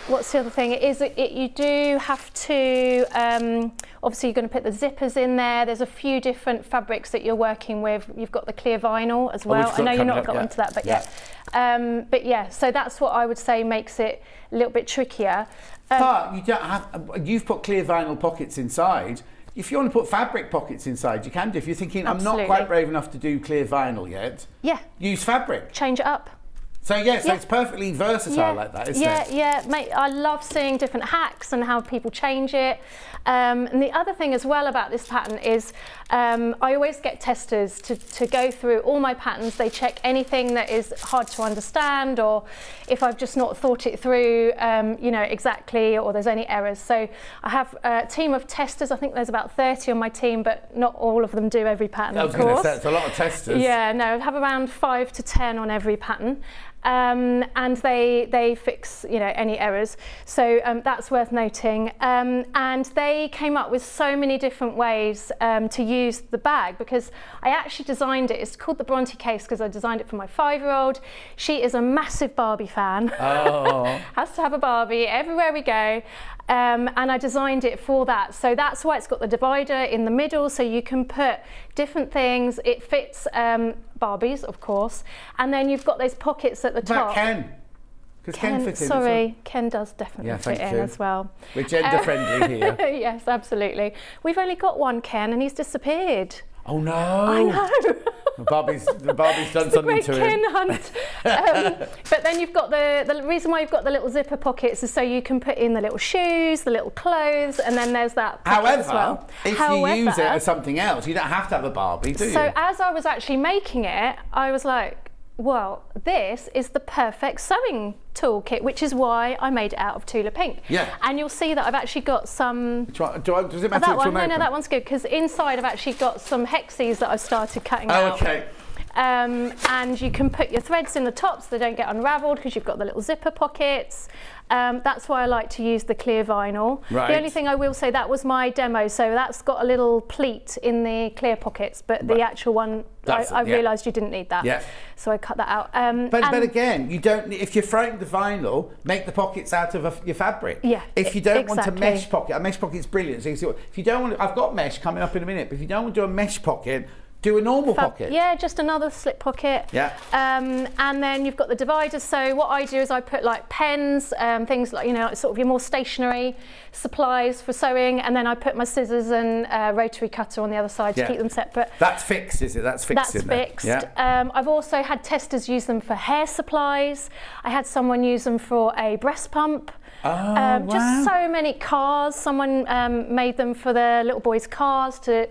What's the other thing? You do have to, obviously you're going to put the zippers in there. There's a few different fabrics that you're working with. You've got the clear vinyl as well. I know you're not got into that, but yeah. So that's what I would say makes it a little bit trickier. But you don't have. You've put clear vinyl pockets inside. If you want to put fabric pockets inside, you can do. If you're thinking, Absolutely. I'm not quite brave enough to do clear vinyl yet, use fabric. Change it up. So it's perfectly versatile like that, isn't it? Yeah, mate, I love seeing different hacks and how people change it. And the other thing as well about this pattern is I always get testers to go through all my patterns. They check anything that is hard to understand, or if I've just not thought it through, exactly, or there's any errors. So I have a team of testers. I think there's about 30 on my team, but not all of them do every pattern, of course. I was going to say, it's a lot of testers. Yeah, no, I have around 5 to 10 on every pattern. And they fix any errors, so that's worth noting. And they came up with so many different ways to use the bag, because I actually designed it. It's called the Bronte case because I designed it for my 5-year-old. She is a massive Barbie fan. Oh. Has to have a Barbie everywhere we go. And I designed it for that. So that's why it's got the divider in the middle, so you can put different things. It fits Barbies, of course. And then you've got those pockets at the top. Ken. Because Ken fits in. Sorry, Ken does definitely fit in as well. We're gender friendly here. Yes, absolutely. We've only got one Ken and he's disappeared. Oh no! I know. Barbie's done something to him. Ken hunt. But then you've got the reason why you've got the little zipper pockets is so you can put in the little shoes, the little clothes, and then there's that pocket as well. If you use it as something else, you don't have to have a Barbie, do you? So as I was actually making it, I was like, well, this is the perfect sewing toolkit, which is why I made it out of Tula Pink. Yeah. And you'll see that I've actually got some... Does it matter that which one? one? No, that one's good, because inside I've actually got some hexies that I've started cutting out. Oh, okay. And you can put your threads in the top so they don't get unravelled, because you've got the little zipper pockets. That's why I like to use the clear vinyl. Right. The only thing I will say, that was my demo, so that's got a little pleat in the clear pockets, but the actual one, I realised you didn't need that. Yeah. So I cut that out. But again, you don't. If you're frightened of vinyl, make the pockets out of your fabric. Yeah. If you don't want a mesh pocket, a mesh pocket's brilliant. So if you don't want, I've got mesh coming up in a minute. But if you don't want to do a mesh pocket, do a normal pocket. Yeah, just another slip pocket. Yeah. And then you've got the dividers. So what I do is I put like pens, things like, you know, sort of your more stationary supplies for sewing, and then I put my scissors and rotary cutter on the other side to keep them separate. That's fixed, is it? That's fixed. That's in there. fixed. Yeah. I've also had testers use them for hair supplies. I had someone use them for a breast pump. Oh, Just so many cars. Someone made them for their little boys' cars to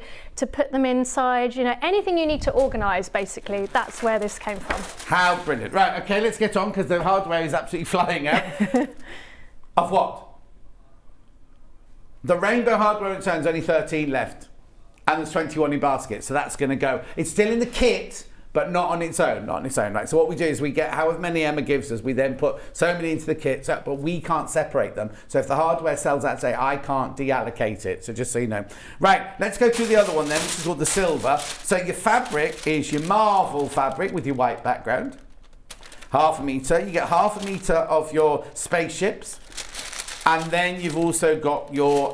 put them inside. You know, anything you need to organise, basically. That's where this came from. How brilliant. Right, okay, let's get on because the hardware is absolutely flying out. Of what? The rainbow hardware on its own is only 13 left. And there's 21 in basket, so that's going to go. It's still in the kit, but not on its own, right? So what we do is we get however many Emma gives us, we then put so many into the kit, but we can't separate them. So if the hardware sells out today, I can't deallocate it, so just so you know. Right, let's go through the other one then, which is called the silver. So your fabric is your Marvel fabric with your white background. 1/2 metre, you get 1/2 metre of your spaceships. And then you've also got your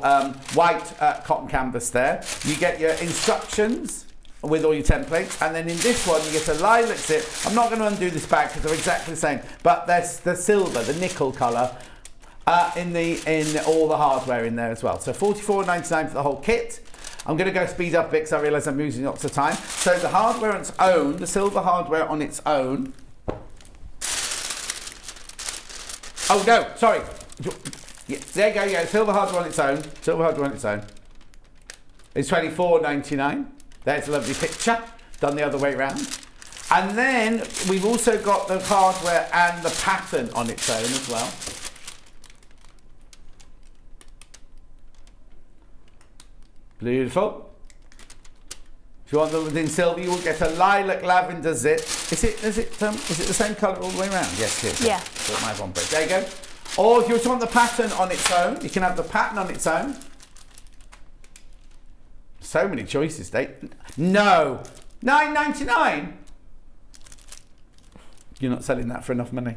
white cotton canvas there. You get your instructions with all your templates, and then in this one you get a lilac zip. I'm not going to undo this bag because they're exactly the same, but there's the silver, the nickel colour in all the hardware in there as well. So $44.99 for the whole kit. I'm going to go speed up a bit because I realise I'm losing lots of time. So the hardware on its own, the silver hardware on its own. Oh no, sorry. Yeah, there you go. Yeah, silver hardware on its own. Silver hardware on its own. It's $24.99. There's a lovely picture, done the other way round. And then we've also got the hardware and the pattern on its own as well. Beautiful. If you want them in silver, you will get a lilac lavender zip. Is it the same colour all the way around? Yes, it is. Yeah. So my one break. There you go. Or if you want the pattern on its own, you can have the pattern on its own. So many choices, Dave. No, $9.99. You're not selling that for enough money.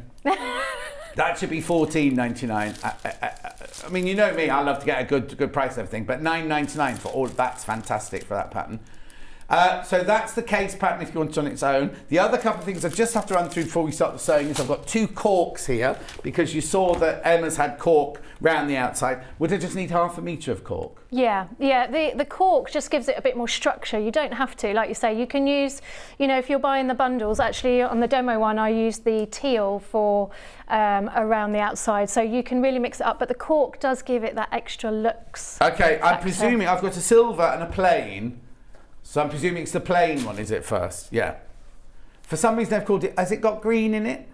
That should be $14.99. I mean, you know me, I love to get a good price and everything, but $9.99 for all, that's fantastic for that pattern. So that's the case pattern if you want it on its own. The other couple of things I just have to run through before we start the sewing is I've got 2 corks here because you saw that Emma's had cork round the outside. Would I just need 1/2 metre of cork? Yeah. The cork just gives it a bit more structure. You don't have to, like you say, you can use, you know, if you're buying the bundles, actually on the demo one I used the teal for around the outside, so you can really mix it up, but the cork does give it that extra looks. Okay, I'm presuming I've got a silver and a plain. So I'm presuming it's the plain one, is it, first? Yeah. For some reason they've called it, has it got green in it?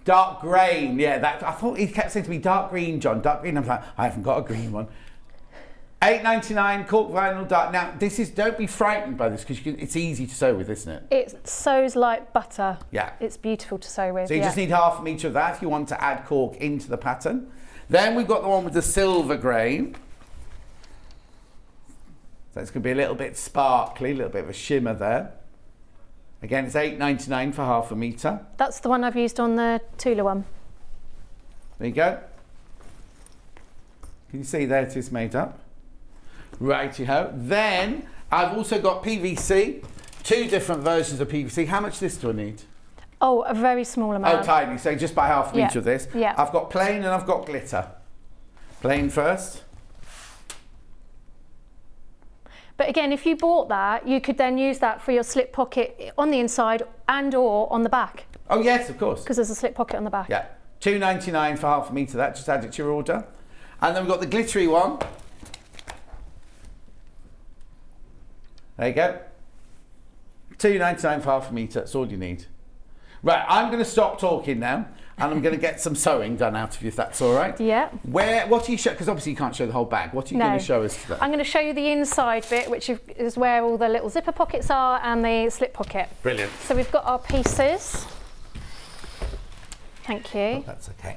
Dark green, yeah. That I thought he kept saying to me, dark green, John, dark green. I'm like, I haven't got a green one. $8.99 cork vinyl dark. Now, this is, don't be frightened by this because it's easy to sew with, isn't it? It sews like butter. Yeah. It's beautiful to sew with. So you just need 1/2 metre of that if you want to add cork into the pattern. Then we've got the one with the silver grain. So it's going to be a little bit sparkly, a little bit of a shimmer there. Again, it's $8.99 for 1/2 metre. That's the one I've used on the Tula one. There you go. Can you see there it is made up? Righty-ho. Then I've also got PVC, 2 different versions of PVC. How much of this do I need? Oh, a very small amount. Oh, tiny. So just by 1/2 metre of this. Yeah. I've got plain and I've got glitter. Plain first. But again, if you bought that, you could then use that for your slip pocket on the inside and or on the back. Oh yes, of course. Because there's a slip pocket on the back. Yeah. $2.99 for 1/2 metre. That just add it to your order. And then we've got the glittery one. There you go. $2.99 for 1/2 metre. That's all you need. Right, I'm going to stop talking now, and I'm going to get some sewing done out of you, if that's all right. Yeah. What are you show? Because obviously you can't show the whole bag. What are you going to show us today? I'm going to show you the inside bit, which is where all the little zipper pockets are and the slip pocket. Brilliant. So we've got our pieces. Thank you. Oh, that's okay.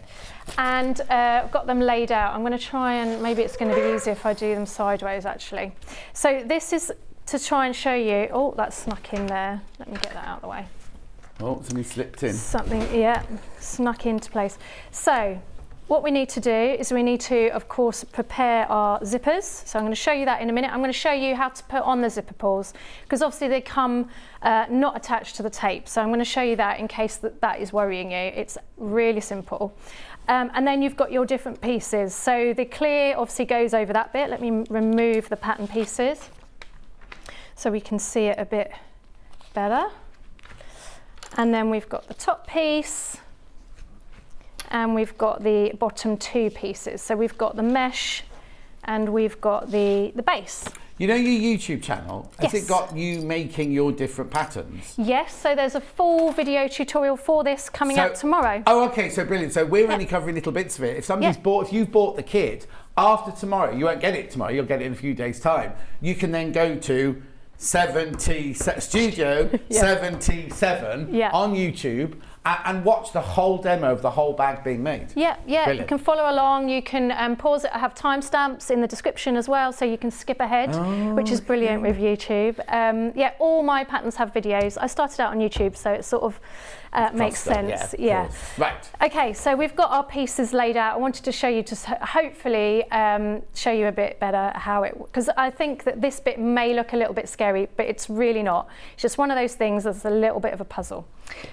And I've got them laid out. I'm going to try and maybe it's going to be easier if I do them sideways actually. So this is to try and show you. Oh, that's snuck in there. Let me get that out of the way. Oh, something slipped in. Something, yeah, snuck into place. So what we need to do is we need to, of course, prepare our zippers. So I'm going to show you that in a minute. I'm going to show you how to put on the zipper pulls, because obviously they come not attached to the tape. So I'm going to show you that in case that is worrying you. It's really simple. And then you've got your different pieces. So the clear obviously goes over that bit. Let me remove the pattern pieces so we can see it a bit better. And then we've got the top piece, and we've got the bottom two pieces. So we've got the mesh and we've got the base. You know your YouTube channel, has Yes. it got you making your different patterns? Yes, so there's a full video tutorial for this coming out tomorrow. Oh, okay, so brilliant. So we're only covering little bits of it. If somebody's if you've bought the kit, after tomorrow, you won't get it tomorrow, you'll get it in a few days' time. You can then go to Studio 77 on YouTube and watch the whole demo of the whole bag being made. Yeah, Brilliant. you can follow along, you can pause it. I have timestamps in the description as well, so you can skip ahead, which is brilliant with YouTube. Yeah, all my patterns have videos. I started out on YouTube, so it sort of makes sense. Yeah. Right. Okay, so we've got our pieces laid out. I wanted to show you, to hopefully show you a bit better how it, because I think that this bit may look a little bit scary, but it's really not. It's just one of those things that's a little bit of a puzzle.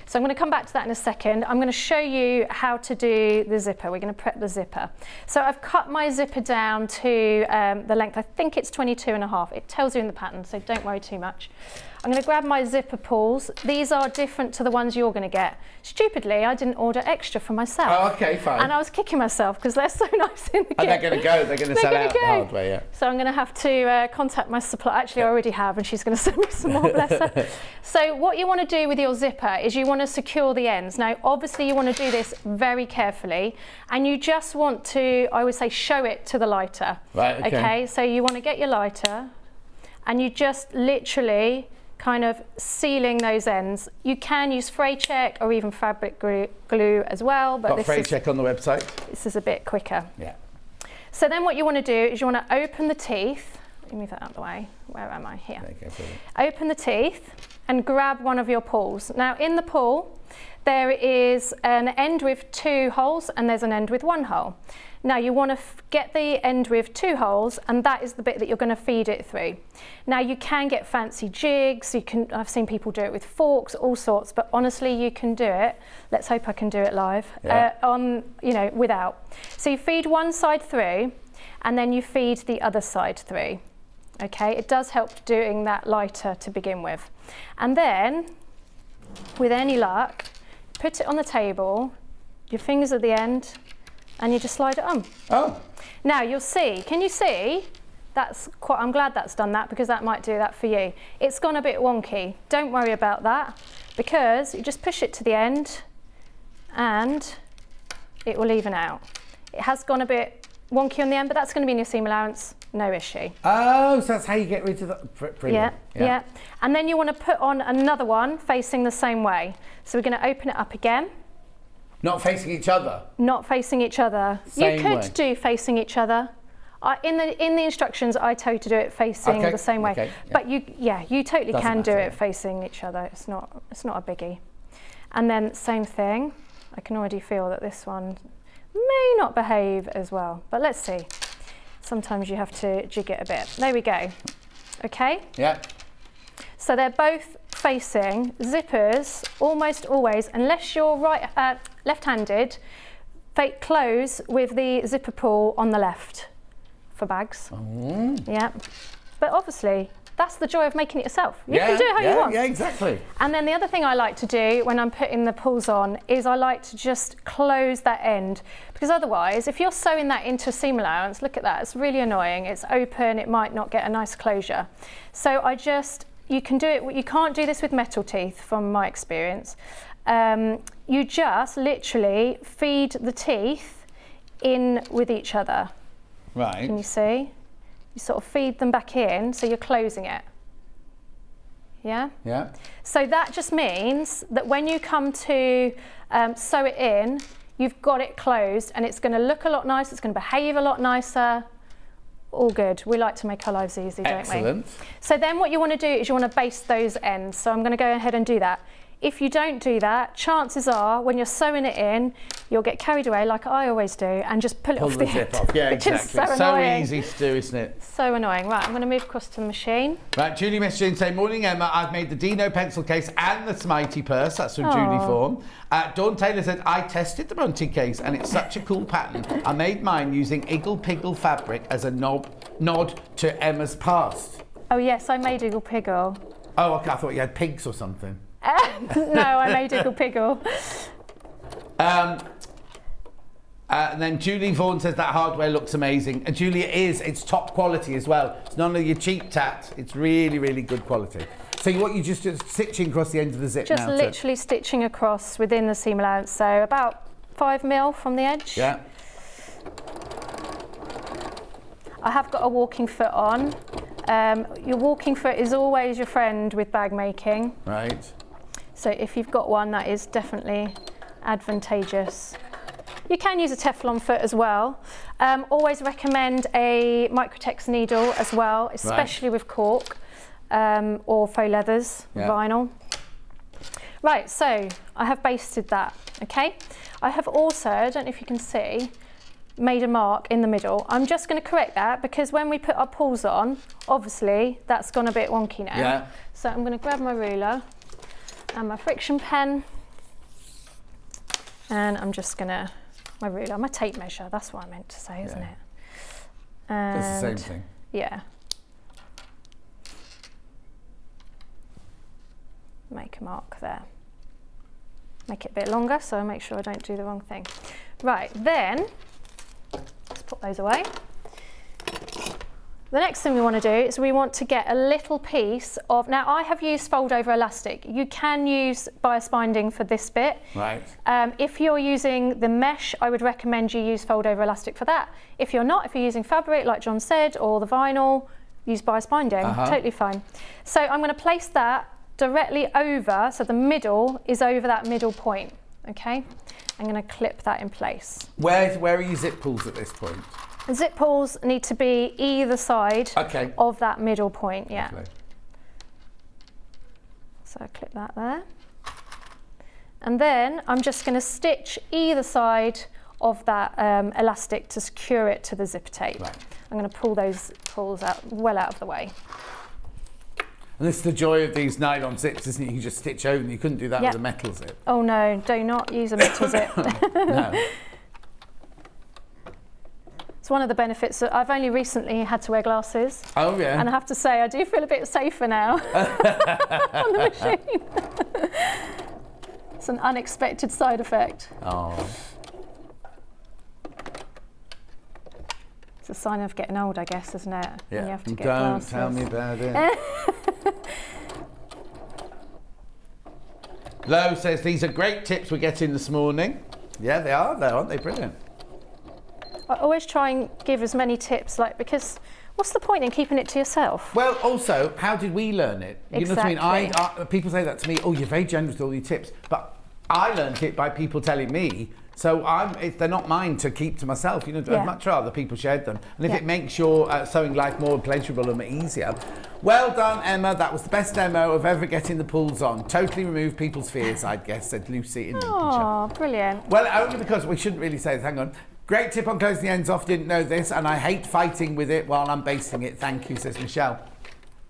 So I'm going to come back to that in a second. I'm going to show you how to do the zipper. We're going to prep the zipper. So I've cut my zipper down to the length, I think it's 22.5. It tells you in the pattern, so don't worry too much. I'm going to grab my zipper pulls. These are different to the ones you're going to get. Stupidly, I didn't order extra for myself. Oh, okay, fine. And I was kicking myself because they're so nice in the kit. And they're going to go, they're going to sell out the hard way, yeah. So I'm going to have to contact my supplier. Actually, I already have, and she's going to send me some more, bless her. So what you want to do with your zipper is you want to secure the ends. Now, obviously, you want to do this very carefully, and you just want to, I would say, show it to the lighter. Right, okay. So you want to get your lighter, and you just literally kind of sealing those ends. You can use fray check or even fabric glue as well, but Got fray check on the website. This is a bit quicker. Yeah. So then what you want to do is you want to open the teeth. Let me move that out of the way. Where am I? Here. Okay, brilliant. Open the teeth and grab one of your pulls. Now in the pull, there is an end with 2 holes and there's an end with 1 hole. Now you want to get the end with 2 holes, and that is the bit that you're going to feed it through. Now you can get fancy jigs, I've seen people do it with forks, all sorts, but honestly you can do it. Let's hope I can do it live, without. So you feed one side through and then you feed the other side through. Okay, it does help doing that lighter to begin with. And then, with any luck, put it on the table, your fingers at the end, and you just slide it on. Oh. Now you'll see, can you see? I'm glad that's done that, because that might do that for you. It's gone a bit wonky. Don't worry about that, because you just push it to the end and it will even out. It has gone a bit wonky on the end, but that's going to be in your seam allowance, no issue. Oh, so that's how you get rid of the... Brilliant. Yeah. And then you want to put on another one facing the same way. So we're going to open it up again. Not facing each other? Not facing each other. Same you could way. do facing each other. In the instructions, I tell you to do it facing the same way. Okay, yeah. But you totally Doesn't can do matter. it facing each other. It's not a biggie. And then same thing. I can already feel that this one may not behave as well, but let's see. Sometimes you have to jig it a bit. There we go. Okay. Yeah. So they're both facing. Zippers almost always, unless you're left-handed, close with the zipper pull on the left for bags. Yeah, but obviously that's the joy of making it yourself. You can do it how you want. Yeah, exactly. And then the other thing I like to do when I'm putting the pulls on is I like to just close that end, because otherwise if you're sewing that into a seam allowance, look at that, it's really annoying. It's open, it might not get a nice closure. So you can do it, you can't do this with metal teeth from my experience. You just literally feed the teeth in with each other. Right. Can you see? You sort of feed them back in, so you're closing it. Yeah? Yeah. So that just means that when you come to sew it in, you've got it closed and it's going to look a lot nicer, it's going to behave a lot nicer. All good. We like to make our lives easy, don't we? Excellent. So then what you want to do is you want to baste those ends. So I'm going to go ahead and do that. if you don't do that, chances are when you're sewing it in, you'll get carried away like I always do and just pull it Pull off the the zip end, off. Yeah, which exactly. is so So annoying. easy to do, isn't it? So annoying. Right, I'm going to move across to the machine. Right, Julie messaged in saying, morning Emma, I've made the Dino pencil case and the Smighty purse. That's from Julie Vaughan. Dawn Taylor said, I tested the Bronte case and it's such a cool pattern. I made mine using Iggle Piggle fabric as a nod to Emma's past. Oh yes, I made Iggle Piggle. Oh, okay, I thought you had pigs or something. No, I made Iggle Piggle. And then Julie Vaughan says that hardware looks amazing. And Julie, it's top quality as well. It's none of your cheap tat. It's really, really good quality. So what you just stitching across the end of the zip Just now? literally stitching across within the seam allowance, so about 5 mil from the edge. Yeah. I have got a walking foot on. Your walking foot is always your friend with bag making. Right. So if you've got one, that is definitely advantageous. You can use a Teflon foot as well. Always recommend a Microtex needle as well, especially with cork or faux leathers, vinyl. Right, so I have basted that, okay? I have also, I don't know if you can see, made a mark in the middle. I'm just going to correct that because when we put our pulls on, obviously that's gone a bit wonky now. Yeah. So I'm going to grab my ruler and my friction pen, and I'm just going to, my ruler, my tape measure, that's what I meant to say, isn't it? And That's the same thing. yeah. Make a mark there. Make it a bit longer so I make sure I don't do the wrong thing. Right, then, let's put those away. The next thing we want to do is we want to get a little piece of, now I have used fold over elastic. You can use bias binding for this bit. Right. If you're using the mesh, I would recommend you use fold over elastic for that. If you're not, if you're using fabric like John said, or the vinyl, use bias binding, totally fine. So I'm going to place that directly over, so the middle is over that middle point, okay? I'm going to clip that in place. Where are your zip pulls at this point? Zip pulls need to be either side of that middle point, yeah. Lovely. So I clip that there. And then I'm just going to stitch either side of that elastic to secure it to the zipper tape. Right. I'm going to pull those pulls out, well out of the way. And this is the joy of these nylon zips, isn't it? You can just stitch over them. You couldn't do that with a metal zip. Oh no, do not use a metal zip. No. It's one of the benefits. I've only recently had to wear glasses. Oh yeah. And I have to say, I do feel a bit safer now on the machine. It's an unexpected side effect. Oh. It's a sign of getting old, I guess, isn't it? Yeah. When you have to get Don't glasses. tell me about it. Lo says these are great tips we're getting this morning. Yeah, they are, though, aren't they? Brilliant. I always try and give as many tips, because what's the point in keeping it to yourself? Well, also, how did we learn it? You know what I mean? Exactly. People say that to me, oh, you're very generous with all your tips. But I learned it by people telling me. So they're not mine to keep to myself. You know, I'd much rather people shared them. And if it makes your sewing life more pleasurable and easier. Well done, Emma. That was the best demo of ever getting the pulls on. Totally removed people's fears, I guess, said Lucy in Lincolnshire. Oh, brilliant. Well, only because we shouldn't really say this. Hang on. Great tip on closing the ends off. Didn't know this, and I hate fighting with it while I'm basting it. Thank you, says Michelle.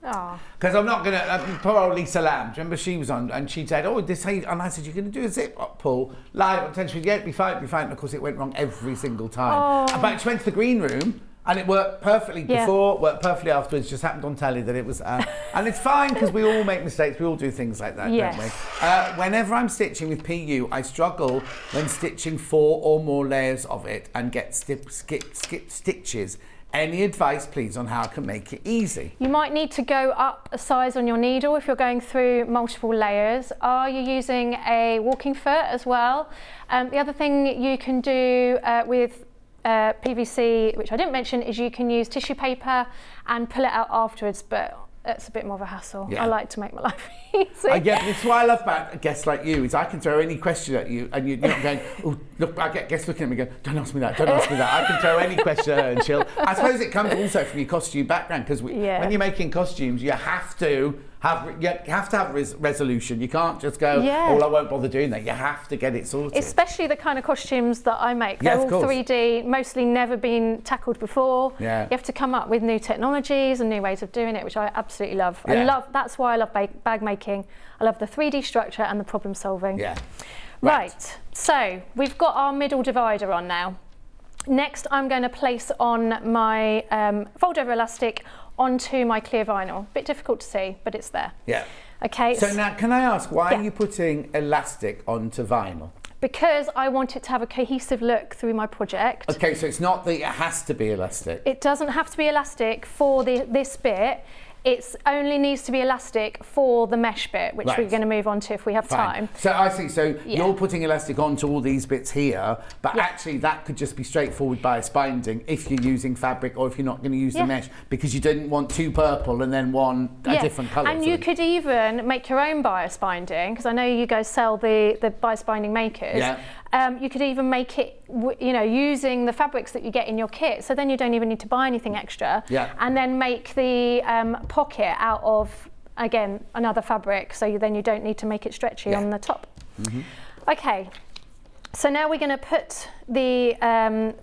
Oh. Because I'm not going to, poor old Lisa Lamb, remember she was on and she said, oh, and I said, you're going to do a zip pull live on tension. Yeah, it'd be fine. And of course it went wrong every single time. Oh. But she went to the green room and it worked perfectly before, worked perfectly afterwards, just happened on telly that it was, and it's fine because we all make mistakes, we all do things like that, don't we? Whenever I'm stitching with PU, I struggle when stitching 4 or more layers of it and get skip stitches. Any advice, please, on how I can make it easy? You might need to go up a size on your needle if you're going through multiple layers. Are you using a walking foot as well? The other thing you can do with PVC, which I didn't mention, is you can use tissue paper and pull it out afterwards, but it's a bit more of a hassle. I like to make my life easy. This is what I love about guests like you, is I can throw any question at you and you're not going, oh, Look, I guess looking at me going, don't ask me that, don't ask me that. I can throw any question at her and I suppose it comes also from your costume background, because when you're making costumes, you have to have resolution. You can't just go, oh, I won't bother doing that. You have to get it sorted. Especially the kind of costumes that I make. They're all 3D, mostly never been tackled before. Yeah. You have to come up with new technologies and new ways of doing it, which I absolutely love. That's why I love bag making. I love the 3D structure and the problem solving. Yeah. Right, so we've got our middle divider on now. Next, I'm going to place on my fold-over elastic onto my clear vinyl. Bit difficult to see, but it's there. Yeah. Okay. So now, can I ask, why are you putting elastic onto vinyl? Because I want it to have a cohesive look through my project. Okay, so it's not that it has to be elastic. It doesn't have to be elastic for this bit. It only needs to be elastic for the mesh bit, which we're going to move on to if we have time. So I see, so you're putting elastic onto all these bits here, but actually that could just be straightforward bias binding if you're using fabric, or if you're not going to use the mesh, because you didn't want two purple and then one a different colour. And you could even make your own bias binding, because I know you guys sell the bias binding makers. Yeah. You could even make it, using the fabrics that you get in your kit. So then you don't even need to buy anything extra. Yeah. And then make the pocket out of, again, another fabric. So then you don't need to make it stretchy on the top. Mm-hmm. Okay. So now we're going to put the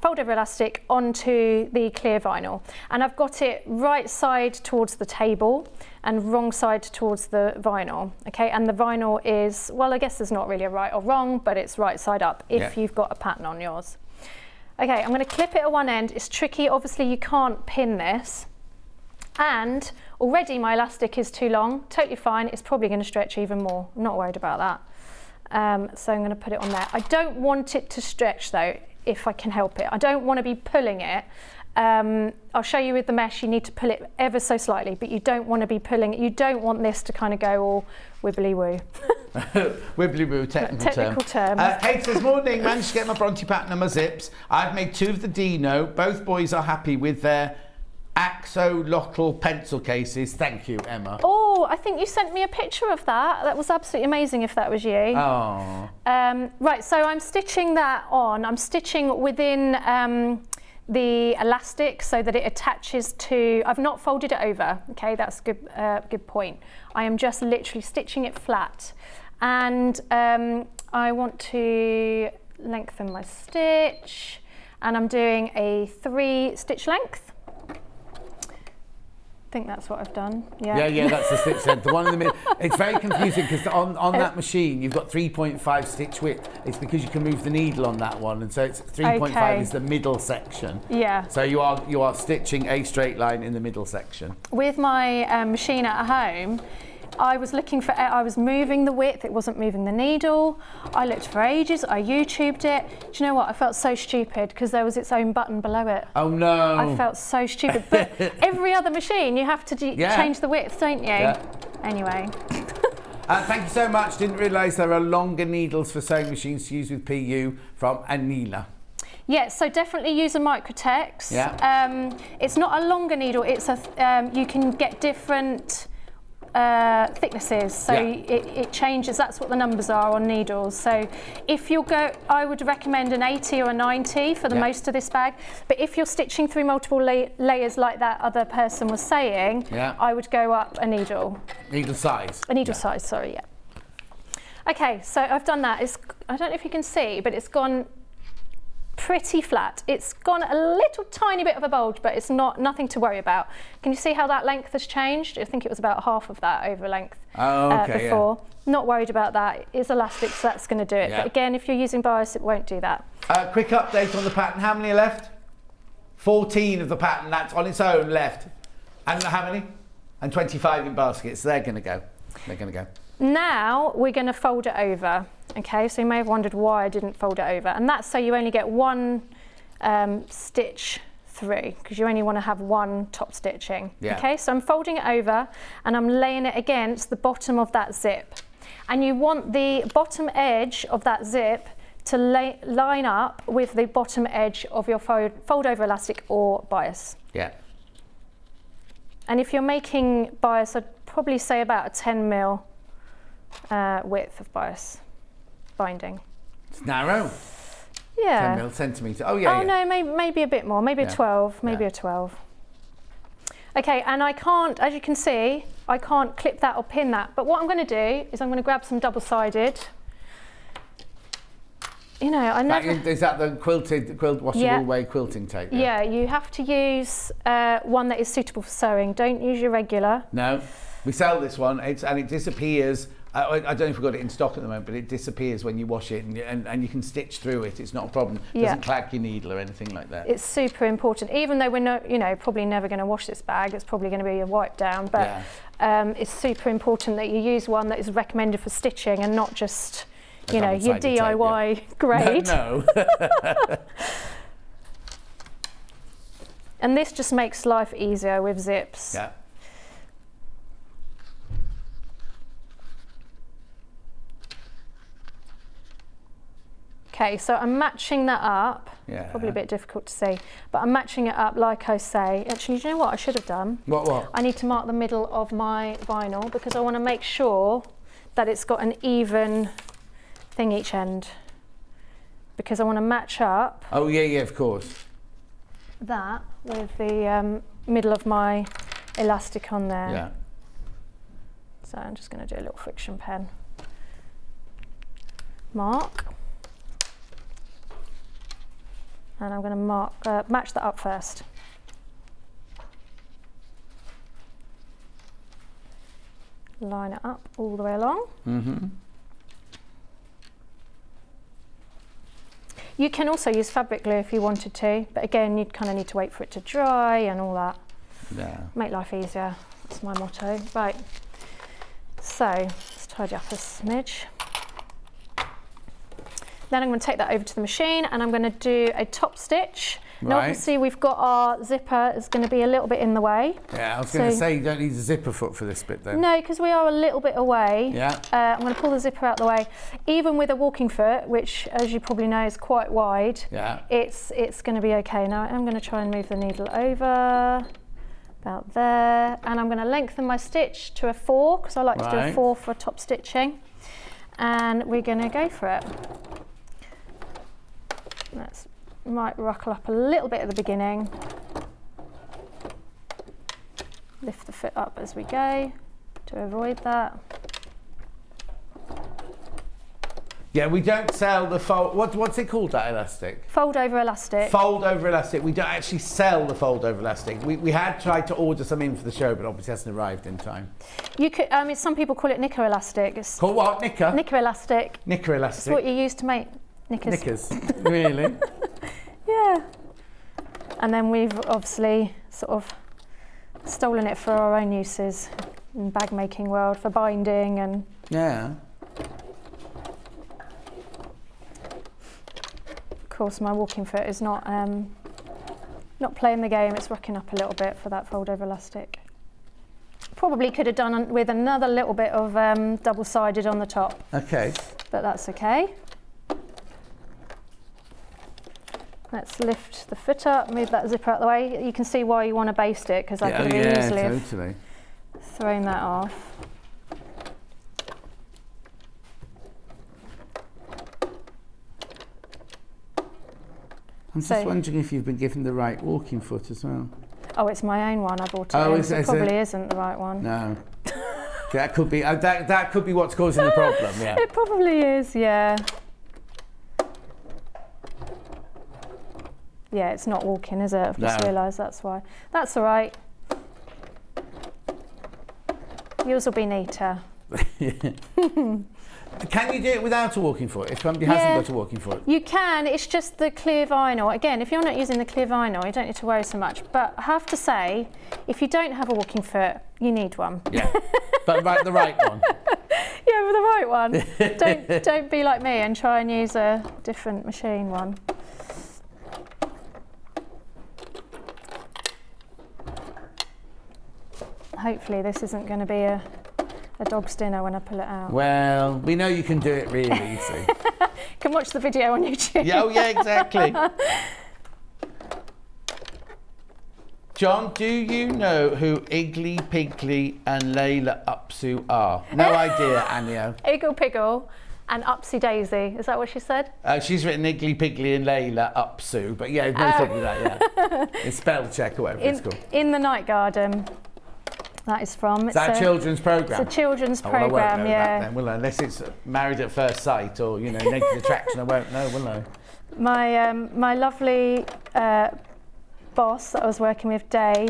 fold-over elastic onto the clear vinyl. And I've got it right side towards the table and wrong side towards the vinyl. Okay, and the vinyl is, well, I guess there's not really a right or wrong, but it's right side up if you've got a pattern on yours. Okay, I'm going to clip it at one end. It's tricky. Obviously, you can't pin this. And already my elastic is too long. Totally fine. It's probably going to stretch even more. I'm not worried about that. So I'm going to put it on there. I don't want it to stretch though, if I can help it. I don't want to be pulling it. I'll show you with the mesh, you need to pull it ever so slightly, but you don't want to be pulling it. You don't want this to kind of go all wibbly-woo. Wibbly-woo, technical term. Kate says, morning, managed to get my Bronte pattern and my zips. I've made 2 of the Dino. Both boys are happy with their axolotl pencil cases. Thank you, Emma. Oh, I think you sent me a picture of that. That was absolutely amazing if that was you. Oh. Right, so I'm stitching that on. I'm stitching within the elastic so that it attaches to, I've not folded it over, okay, that's a good point. I am just literally stitching it flat. And I want to lengthen my stitch, and I'm doing a 3 stitch length. I think that's what I've done. Yeah, that's the stitch length. The one in the middle. It's very confusing because on that machine you've got 3.5 stitch width. It's because you can move the needle on that one, and so it's 3.5 is the middle section. Yeah. So you are stitching a straight line in the middle section. With my machine at home, I was moving the width, it wasn't moving the needle. I looked for ages, I YouTubed it. Do you know what? I felt so stupid because there was its own button below it. Oh no. I felt so stupid. But every other machine, you have to change the width, don't you? Yeah. Anyway. Thank you so much. Didn't realise there are longer needles for sewing machines to use with PU, from Anila. Yeah, so definitely use a Microtex. Yeah. It's not a longer needle, it's you can get different thicknesses, so it changes. That's what the numbers are on needles. So if you'll go, I would recommend an 80 or a 90 for the most of this bag, but if you're stitching through multiple layers like that other person was saying, I would go up a needle size. A needle size, sorry. Okay, so I've done that. I don't know if you can see, but it's gone pretty flat. It's gone a little tiny bit of a bulge, but it's nothing to worry about. Can you see how that length has changed? I think it was about half of that over length before. Not worried about that. It's elastic, so that's going to do it. But again, if you're using bias, it won't do that. Quick update on the pattern. How many are left? 14 of the pattern. That's on its own left. And how many? And 25 in baskets. They're going to go. Now we're going to fold it over. Okay, so you may have wondered why I didn't fold it over, and that's so you only get one stitch through, because you only want to have one top stitching. Okay, so I'm folding it over and I'm laying it against the bottom of that zip, and you want the bottom edge of that zip to line up with the bottom edge of your fold over elastic or bias. And if you're making bias, I'd probably say about a 10 mil width of bias binding. It's narrow. Yeah. 10 centimetre. Oh, yeah. Oh, no, maybe a bit more. Maybe a 12. Maybe a 12. Okay, and I can't, as you can see, I can't clip that or pin that. But what I'm going to do is I'm going to grab some double-sided. You know, I never... Is that the washable way quilting tape? Yeah, you have to use one that is suitable for sewing. Don't use your regular. No, we sell this one, and it disappears. I don't know if we've got it in stock at the moment, but it disappears when you wash it, and you can stitch through it. It's not a problem. It doesn't clack your needle or anything like that. It's super important. Even though we're not, probably never going to wash this bag, it's probably going to be a wipe down. But it's super important that you use one that is recommended for stitching and not just, your DIY grade. No. And this just makes life easier with zips. Yeah. Okay, so I'm matching that up. Yeah. Probably a bit difficult to see, but I'm matching it up like I say. Actually, do you know what I should have done? What? I need to mark the middle of my vinyl because I want to make sure that it's got an even thing each end. Because I want to match up. Oh, yeah, of course. That with the middle of my elastic on there. Yeah. So I'm just going to do a little friction pen. Mark. And I'm going to match that up first. Line it up all the way along. Mm-hmm. You can also use fabric glue if you wanted to, but again, you'd kind of need to wait for it to dry and all that. Yeah. Make life easier. That's my motto. Right. So let's tidy up a smidge. Then I'm going to take that over to the machine and I'm going to do a top stitch. Now obviously we've got our zipper, it's going to be a little bit in the way. Yeah, I was going to say you don't need a zipper foot for this bit then. No, because we are a little bit away. Yeah. I'm going to pull the zipper out the way. Even with a walking foot, which as you probably know is quite wide, it's going to be okay. Now I'm going to try and move the needle over, about there, and I'm going to lengthen my stitch to a 4 because I like to do a 4 for top stitching. And we're going to go for it. Let's might ruckle up a little bit at the beginning. Lift the foot up as we go to avoid that. Yeah, we don't sell the fold. What's it called, that elastic? Fold over elastic. Fold over elastic. We don't actually sell the fold over elastic. We had tried to order some in for the show, but obviously hasn't arrived in time. You could. Some people call it knicker elastic. It's called what? Knicker? Knicker elastic. Knicker elastic. It's what you use to make knickers. Knickers. Really? Yeah. And then we've obviously sort of stolen it for our own uses in bag making world, for binding and. Yeah. Of course, my walking foot is not playing the game. It's rocking up a little bit for that fold over elastic. Probably could have done with another little bit of double-sided on the top. Okay. But that's okay. Let's lift the foot up, move that zipper out the way. You can see why you want to baste it because I could have easily totally thrown that off. I'm just wondering if you've been given the right walking foot as well. Oh, it's my own one. I bought it. Oh, it probably isn't the right one. No. That could be that could be what's causing the problem. Yeah. It probably is. Yeah. Yeah, it's not walking, is it? I've just realised that's why. That's all right. Yours will be neater. Can you do it without a walking foot if somebody hasn't got a walking foot? You can, it's just the clear vinyl. Again, if you're not using the clear vinyl, you don't need to worry so much. But I have to say, if you don't have a walking foot, you need one. Yeah, but the right one. Yeah, with the right one. Don't be like me and try and use a different machine one. Hopefully this isn't going to be a dog's dinner when I pull it out. Well, we know you can do it really easy. Can watch the video on YouTube. Yeah, oh yeah, exactly. John, do you know who Iggly Piggly and Layla Upsu are? No idea, Anya. Iggle Piggle and Upsy Daisy. Is that what she said? She's written Iggly Piggly and Layla Upsoo, but yeah, most probably that, yeah. It's spell check or whatever it's called. In the Night Garden. That is from. Is that a children's programme? It's a children's well, I won't programme, know yeah. that then, will I? Unless it's Married at First Sight or, you know, Naked Attraction, I won't know, will I? My lovely boss that I was working with, Day.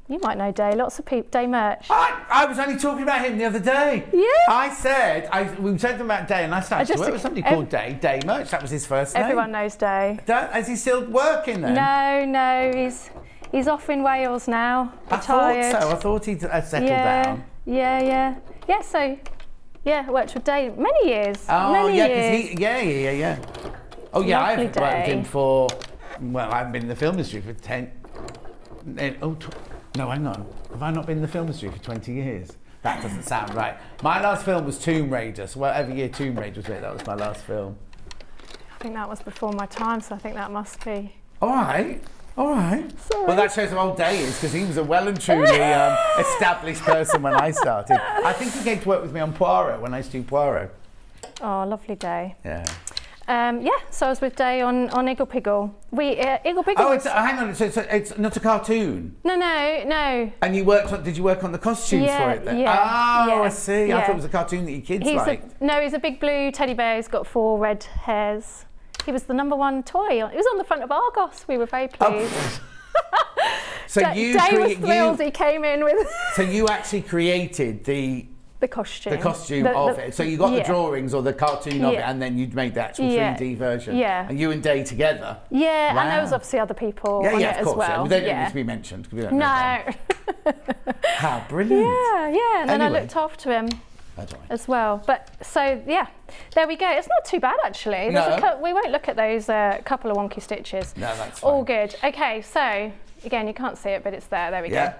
You might know Day. Lots of people. Day Merch. I was only talking about him the other day. Yeah. We said about Day, and I started to work with somebody called Day Merch. That was his first name. Everyone knows Day. Is he still working then? No, he's off in Wales now. Retired. I thought so. I thought he'd settled down. Yeah. So, I worked with Day many years. Oh, many yeah, years. yeah. Oh, yeah, Lovely I've worked with Day. him for, well, I've been in the film industry for 10. No, hang on. Have I not been in the film industry for 20 years? That doesn't sound right. My last film was Tomb Raider, so every year Tomb Raider was it. That was my last film. I think that was before my time, so I think that must be. All right. Sorry. Well, that shows how old Day is, because he was a well and truly established person when I started. I think he came to work with me on Poirot, when I used to do Poirot. Oh, lovely Day. Yeah. So I was with Day on Iggle Piggle. Iggle Piggle. Oh, hang on. So it's not a cartoon. No. And did you work on the costumes for it then? Yeah. Oh, I see. I thought it was a cartoon that your kids liked. He's a big blue teddy bear. He's got 4 red hairs. He was the #1 toy. It was on the front of Argos. We were very pleased. So Day was thrilled. He came in with. So you actually created the costume. The costume of it. So you got the drawings or the cartoon of it, and then you'd made the actual 3D version. Yeah. And you and Day together. Yeah, wow. and there was obviously other people on it as well. Yeah. They don't need to be mentioned. We don't know them. How brilliant. Yeah. And then I looked after him as well. But so, there we go. It's not too bad, actually. No. We won't look at those couple of wonky stitches. No, that's fine. All good. Okay, so, again, you can't see it, but it's there. There we go.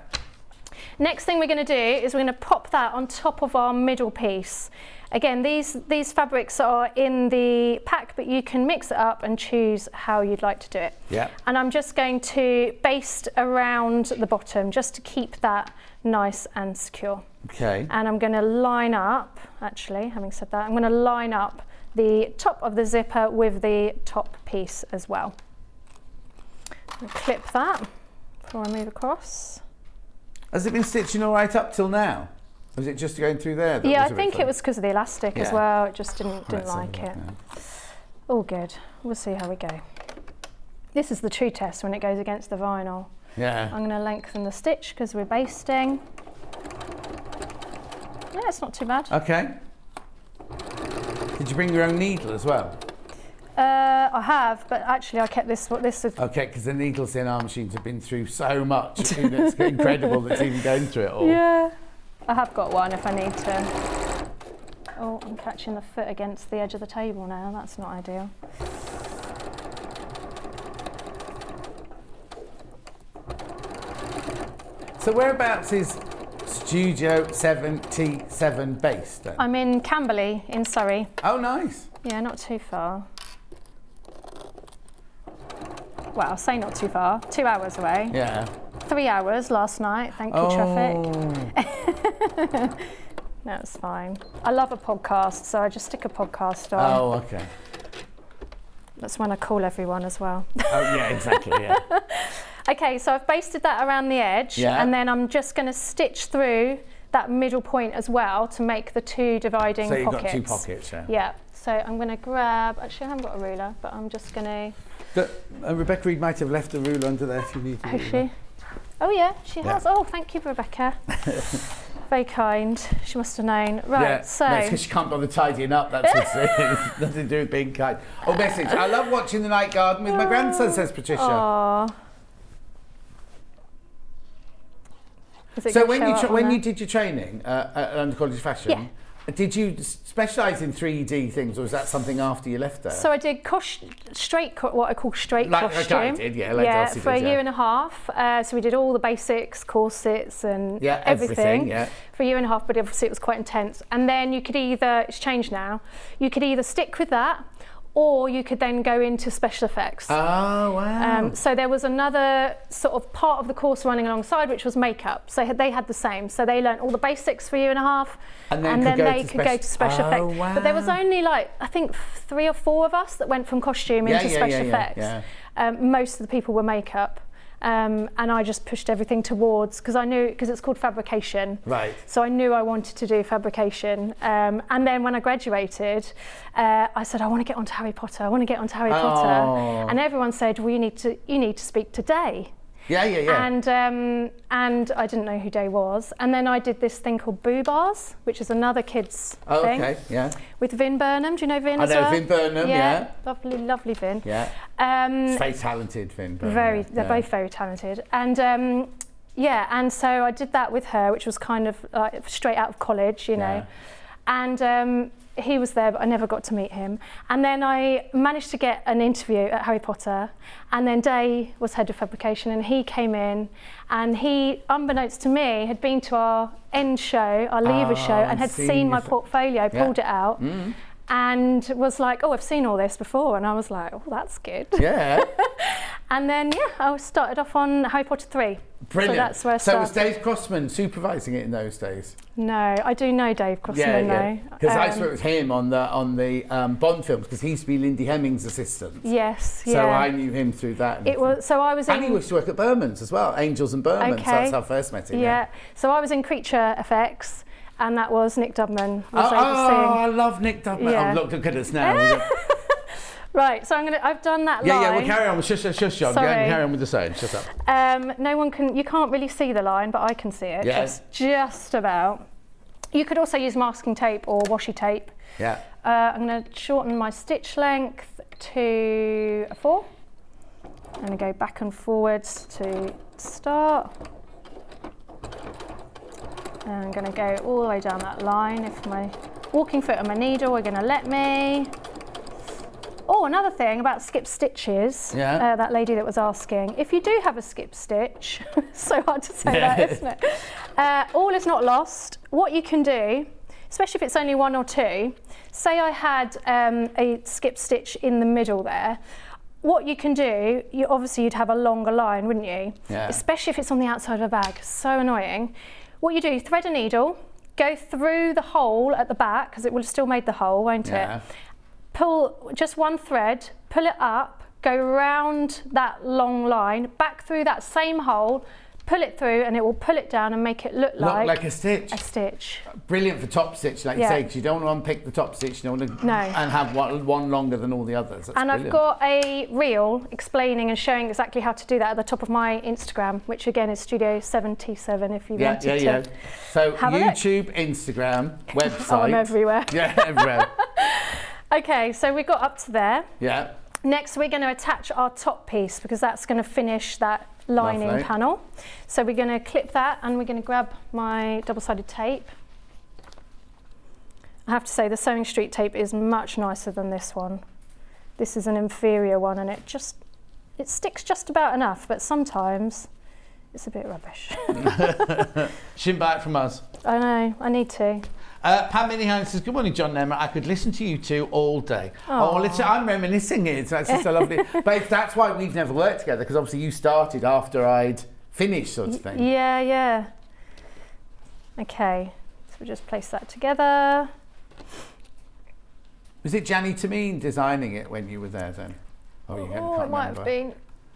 Next thing we're going to do is we're going to pop that on top of our middle piece. Again, these fabrics are in the pack, but you can mix it up and choose how you'd like to do it. Yeah. And I'm just going to baste around the bottom just to keep that nice and secure. Okay. And I'm going to line up, actually, having said that, I'm going to line up the top of the zipper with the top piece as well. I'll clip that before I move across. Has it been stitching all right up till now? Or is it just going through there? Yeah, I think it was because of the elastic as well. It just didn't like it. All good. We'll see how we go. This is the true test when it goes against the vinyl. Yeah. I'm going to lengthen the stitch because we're basting. Yeah, it's not too bad. Okay. Did you bring your own needle as well? I have, but actually I kept this. Okay, because the needles in our machines have been through so much. It's incredible that's even going through it all. Yeah, I have got one if I need to. Oh, I'm catching the foot against the edge of the table now. That's not ideal. So whereabouts is Studio 77 based then? I'm in Camberley in Surrey. Oh, nice. Yeah, not too far. Well, I'll say not too far. 2 hours away. Yeah. 3 hours last night. Thank you, traffic. No, it's fine. I love a podcast, so I just stick a podcast on. Oh, okay. That's when I call everyone as well. Oh, yeah, exactly, yeah. Okay, so I've basted that around the edge, and then I'm just going to stitch through that middle point as well to make the 2 dividing pockets. So you've got 2 pockets, yeah. Yeah, so I'm going to grab, actually I haven't got a ruler, but I'm just going to... Rebecca Reed might have left a ruler under there if you need to. Has she? Oh yeah, she has. Oh, thank you, Rebecca. Very kind. She must have known. Right, yeah, so... No, because she can't bother tidying up, that's what's it. Nothing to do with being kind. Oh, message. I love watching The Night Garden with my grandson, says Patricia. Aww. So when you did your training at Under College Fashion, did you specialise in 3D things, or was that something after you left there? So I did what I call straight costume. Like I did, yeah. For a year and a half. So we did all the basics, corsets and everything for a year and a half, but obviously it was quite intense. And then you could either, it's changed now, you could either stick with that, or you could then go into special effects. Oh, wow. So there was another sort of part of the course running alongside, which was makeup. So they had the same. So they learnt all the basics for a year and a half, and then they could go to special effects. Wow. But there was only like, I think 3 or 4 of us that went from costume into special effects. Yeah. Most of the people were makeup. And I just pushed everything towards, because it's called fabrication. Right. So I knew I wanted to do fabrication. And then when I graduated, I said, I want to get onto Harry Potter. Potter. And everyone said, well, you need to speak to Day. Yeah. And I didn't know who Day was. And then I did this thing called Boo Bars, which is another kids thing. Okay, yeah. With Vin Burnham. Do you know Vin as well? well? I know Vin Burnham, yeah. Lovely Vin. Yeah. Very talented, Vin Burnham. They're both very talented. And and so I did that with her, which was kind of straight out of college, you know. And he was there, but I never got to meet him. And then I managed to get an interview at Harry Potter, and then Day was head of fabrication, and he came in, and he, unbeknownst to me, had been to our end show, our leaver show, and had seen my portfolio, pulled it out, and was like, oh, I've seen all this before. And I was like, oh, that's good. Yeah. And then, I started off on Harry Potter 3. Brilliant. So that's where I started. So was Dave Crossman supervising it in those days? No, I do know Dave Crossman though. Because I spoke with him on the Bond films, because he used to be Lindy Hemming's assistant. Yes, So I knew him through that. It was, so I was and he used to work at Berman's as well, Angels and Berman's. Okay. So that's how I first met him. Yeah. So I was in creature effects, and that was Nick Dubman was overseeing. I love Nick Dubman. Yeah. Oh, look at us now. Right, so I've done that line. Yeah, we'll carry on. Shush, John. Sorry. Carry on with the sewing. Shut up. You can't really see the line, but I can see it. Yes. Just about. You could also use masking tape or washi tape. Yeah. I'm going to shorten my stitch length to a 4. I'm going to go back and forwards to start. And I'm going to go all the way down that line. If my walking foot and my needle are going to let me. Oh, another thing about skip stitches, that lady that was asking, if you do have a skip stitch, so hard to say that, isn't it? All is not lost. What you can do, especially if it's only 1 or 2, say I had a skip stitch in the middle there, what you can do, you'd have a longer line, wouldn't you? Yeah. Especially if it's on the outside of a bag, so annoying. What you do, thread a needle, go through the hole at the back, because it will have still made the hole, won't it? Pull just one thread, pull it up, go round that long line, back through that same hole, pull it through, and it will pull it down and make it look like a stitch. A stitch. Brilliant for top stitch, like you say, because you don't want to unpick the top stitch, you don't want to and have one longer than all the others. That's brilliant. I've got a reel explaining and showing exactly how to do that at the top of my Instagram, which again is Studio 77 if you wanted to. So YouTube, Instagram, website. Oh, I'm everywhere. Yeah, everywhere. Okay, so we got up to there. Yeah. Next, we're going to attach our top piece, because that's going to finish that lining panel. So we're going to clip that, and we're going to grab my double-sided tape. I have to say the Sewing Street tape is much nicer than this one. This is an inferior one, and it sticks just about enough, but sometimes it's a bit rubbish. Shouldn't buy it from us. I know, I need to. Pam Minihan says, good morning, John and Emma. I could listen to you two all day. Aww. I'm reminiscing it. So that's just so lovely. But that's why we've never worked together, because obviously you started after I'd finished, sort of thing. Yeah. Okay, so we'll just place that together. Was it Janny Tameen designing it when you were there then? It might have been.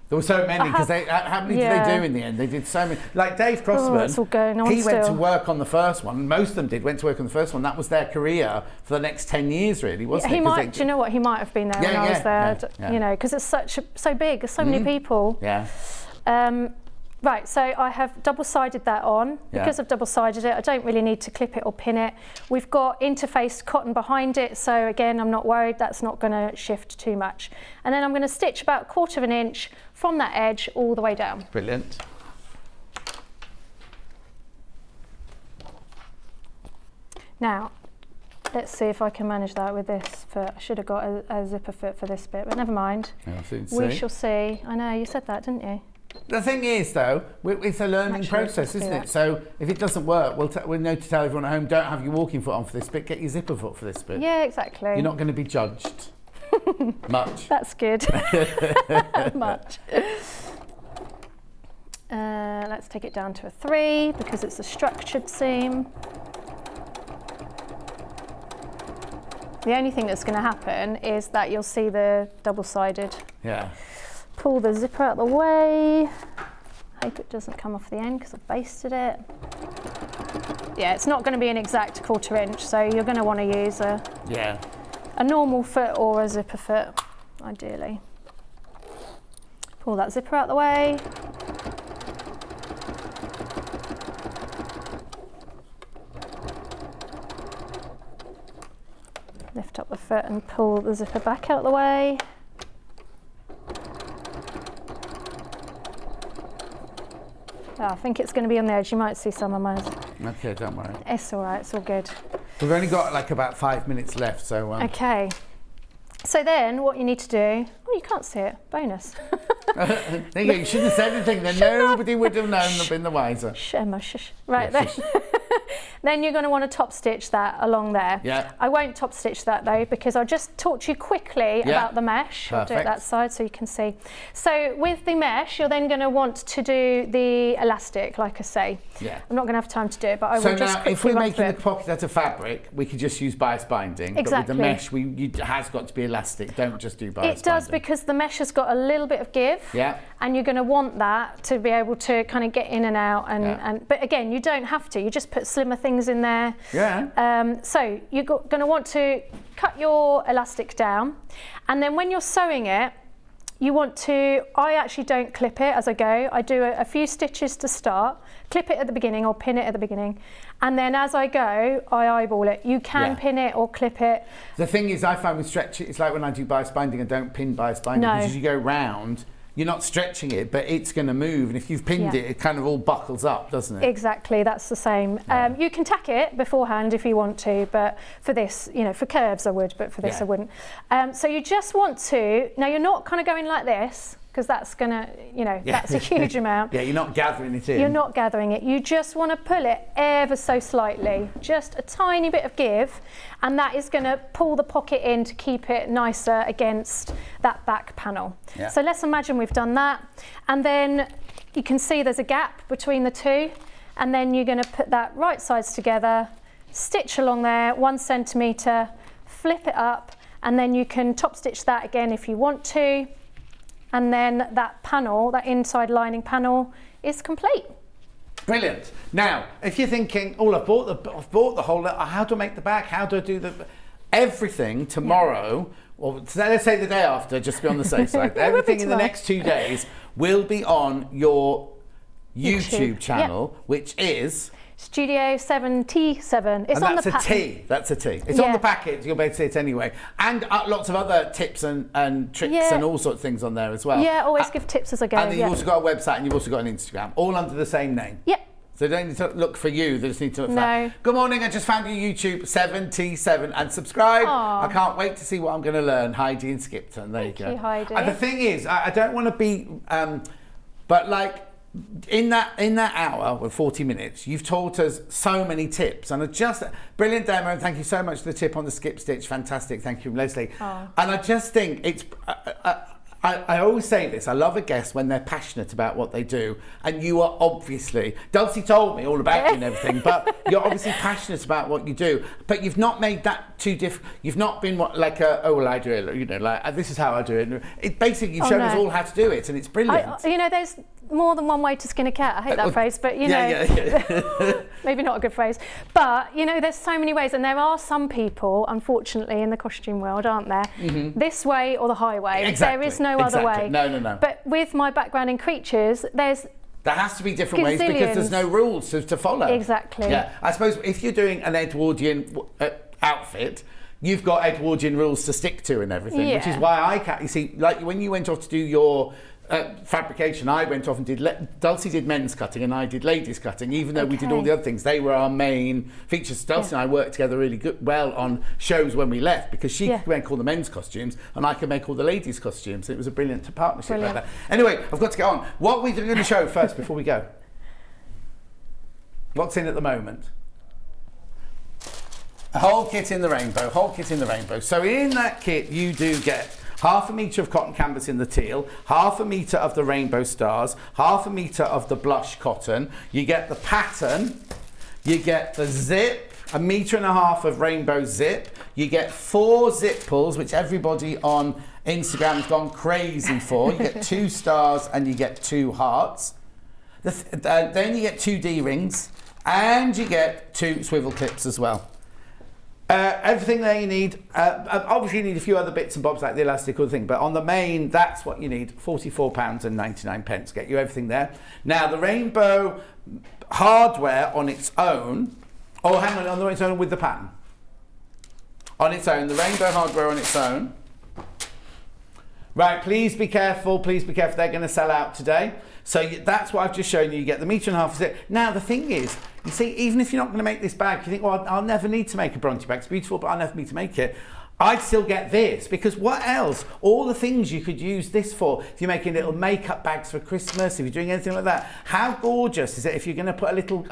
There were so many, because how many did they do in the end? They did so many. Like Dave Crossman, that's all going on he went to work on the first one. Most of them went to work on the first one. That was their career for the next 10 years, really, wasn't it? Do you know what? He might have been there when I was there, you know, because it's so big, there's so many people. Yeah. Right, so I have double-sided that on. Because I've double-sided it, I don't really need to clip it or pin it. We've got interfaced cotton behind it, so again, I'm not worried that's not going to shift too much. And then I'm going to stitch about 1/4 inch from that edge all the way down. Brilliant. Now, let's see if I can manage that with this foot. I should have got a zipper foot for this bit, but never mind. We shall see. I know, you said that, didn't you? The thing is, though, it's a learning process, isn't it? So if it doesn't work, we'll know to tell everyone at home, don't have your walking foot on for this bit, get your zipper foot for this bit. Yeah, exactly. You're not going to be judged. Much. That's good. Much. Let's take it down to a 3 because it's a structured seam. The only thing that's going to happen is that you'll see the double-sided. Yeah. Pull the zipper out of the way. Hope it doesn't come off the end because I've basted it. Yeah, it's not going to be an exact 1/4 inch, so you're going to want to use a normal foot or a zipper foot, ideally. Pull that zipper out of the way. Lift up the foot and pull the zipper back out of the way. Oh, I think it's going to be on the edge. You might see some of mine. Okay, don't worry. It's all right. It's all good. We've only got like about 5 minutes left, so... Okay. So then what you need to do... Oh, you can't see it. Bonus. There you go. You shouldn't have said anything. Then nobody would have known or been the wiser. Shh, Emma, shush. Right, Yeah, then. Then you're going to want to top stitch that along there. Yeah. I won't top stitch that though because I'll just talk to you quickly about the mesh. I'll do it that side so you can see. So with the mesh, you're then going to want to do the elastic, like I say. Yeah. I'm not going to have time to do it, but I will So just now, quickly if we're run making through the it. pocket out of fabric, we could just use bias binding. Exactly. But with the mesh, it has got to be elastic. Don't just do bias binding. It does because the mesh has got a little bit of give. Yeah. And you're going to want that to be able to kind of get in and out. And but again, you don't have to. You just put slimmer things in there. Yeah. So you're going to want to cut your elastic down. And then when you're sewing it, you want to, I actually don't clip it as I go. I do a few stitches to start, clip it at the beginning or pin it at the beginning. And then as I go, I eyeball it. You can pin it or clip it. The thing is, I find with stretch, it's like when I do bias binding, I don't pin bias binding because as you go round, you're not stretching it, but it's going to move. And if you've pinned it, it kind of all buckles up, doesn't it? Exactly, that's the same. Yeah. You can tack it beforehand if you want to, but for this, you know, for curves I would, but for this I wouldn't. So you just want to, now you're not kind of going like this, because that's going to, you know, that's a huge amount. Yeah, you're not gathering it in. You're not gathering it. You just want to pull it ever so slightly, just a tiny bit of give, and that is going to pull the pocket in to keep it nicer against that back panel. Yeah. So let's imagine we've done that, and then you can see there's a gap between the two, and then you're going to put that right sides together, stitch along there 1 centimetre, flip it up, and then you can top stitch that again if you want to. And then that panel, that inside lining panel, is complete. Brilliant. Now, if you're thinking, oh, I've bought the whole, how do I make the back? How do I do everything tomorrow? Or let's say the day after, just to be on the safe side. Everything in the next 2 days will be on your YouTube channel, which is Studio 7T7. It's on the packet. That's a T. It's on the packet. You'll be able to see it anyway. And lots of other tips and tricks and all sorts of things on there as well. Yeah, always give tips as I go. And then you've also got a website and you've also got an Instagram, all under the same name. Yep. So they don't need to look for you, they just need to look for that. Good morning, I just found your YouTube 7T7 and subscribe. Aww. I can't wait to see what I'm going to learn. Heidi and Skipton, there you go. Thank you, Heidi. And the thing is, I don't want to be, but like, in that hour or 40 minutes, you've taught us so many tips and brilliant demo, and thank you so much for the tip on the skip stitch. Fantastic, thank you, Leslie. Oh. And I just think it's I always say this, I love a guest when they're passionate about what they do, and you are obviously, Dulcie told me all about you and everything, but you're obviously passionate about what you do, but you've not made that too different. You've not been I do it, you know, like this is how I do it. Basically, you've shown us all how to do it, and it's brilliant. You know, there's more than one way to skin a cat. I hate that phrase, but you know, maybe not a good phrase. But you know, there's so many ways, and there are some people, unfortunately, in the costume world, aren't there? Mm-hmm. This way or the highway. Exactly. There is no other way. No. But with my background in creatures, there has to be different ways because there's no rules to follow. Exactly. Yeah, I suppose if you're doing an Edwardian outfit, you've got Edwardian rules to stick to and everything, which is why I can't. You see, like when you went off to do your fabrication, I went off and did. Dulcie did men's cutting and I did ladies cutting. Even though we did all the other things, they were our main features. Dulcie and I worked together really well on shows when we left because she could make all the men's costumes and I could make all the ladies' costumes. It was a brilliant partnership like that. Anyway, I've got to get on. What are we going to show first before we go? What's in at the moment? A whole kit in the rainbow. So in that kit, you do get half a metre of cotton canvas in the teal, half a metre of the rainbow stars, half a metre of the blush cotton. You get the pattern, you get the zip, 1.5 meters of rainbow zip. You get 4 zip pulls, which everybody on Instagram has gone crazy for. You get 2 stars and you get 2 hearts. Then you get 2 D-rings and you get 2 swivel clips as well. Everything there you need. Obviously you need a few other bits and bobs like the elastic or the thing, but on the main, that's what you need. £44.99. Get you everything there. Now the rainbow hardware on its own, on its own with the pattern. On its own, the rainbow hardware on its own. Right, please be careful, they're going to sell out today. So that's what I've just shown you. You get the 1.5 meters of it. Now the thing is, you see, even if you're not going to make this bag, you think, well, I'll never need to make a Bronte bag. It's beautiful, but I'll never need to make it. I'd still get this, because what else? All the things you could use this for. If you're making little makeup bags for Christmas, if you're doing anything like that, how gorgeous is it if you're going to put a little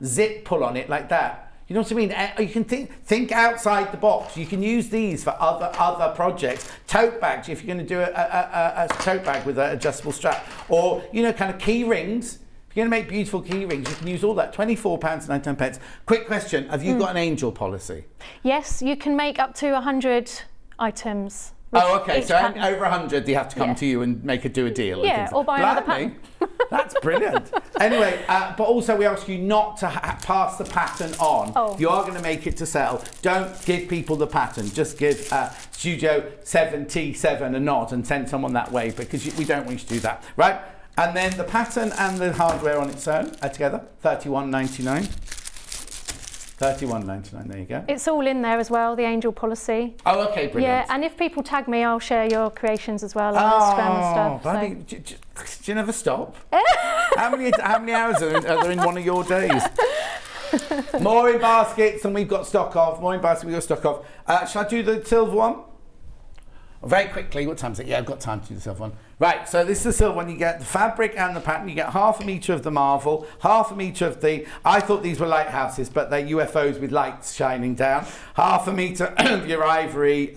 zip pull on it like that? You know what I mean? You can think outside the box. You can use these for other projects. Tote bags, if you're going to do a tote bag with an adjustable strap, or kind of key rings. If you're going to make beautiful key rings, you can use all that. £24.99. Quick question: have you got an angel policy? Yes, you can make up to 100 items. Oh, okay. So over 100, they have to come to you and do a deal. Yeah, or buy another pattern. That's brilliant. Anyway, but also we ask you not to pass the pattern on. Oh. If you are going to make it to sell, don't give people the pattern. Just give Studio 7T7 a nod and send someone that way, because we don't want you to do that. Right? And then the pattern and the hardware on its own are together, £31.99. £31.99, there you go. It's all in there as well, the angel policy. Oh, okay, brilliant. Yeah, and if people tag me, I'll share your creations as well on Instagram and stuff. Do you never stop? How many hours are there in one of your days? More in baskets than we've got stock of. Shall I do the silver one? Very quickly, what time is it? Yeah, I've got time to do the silver one. Right, so this is the silver one. You get the fabric and the pattern. You get 1/2 meter of the marvel, 1/2 meter of the, I thought these were lighthouses, but they're UFOs with lights shining down. 1/2 meter of your ivory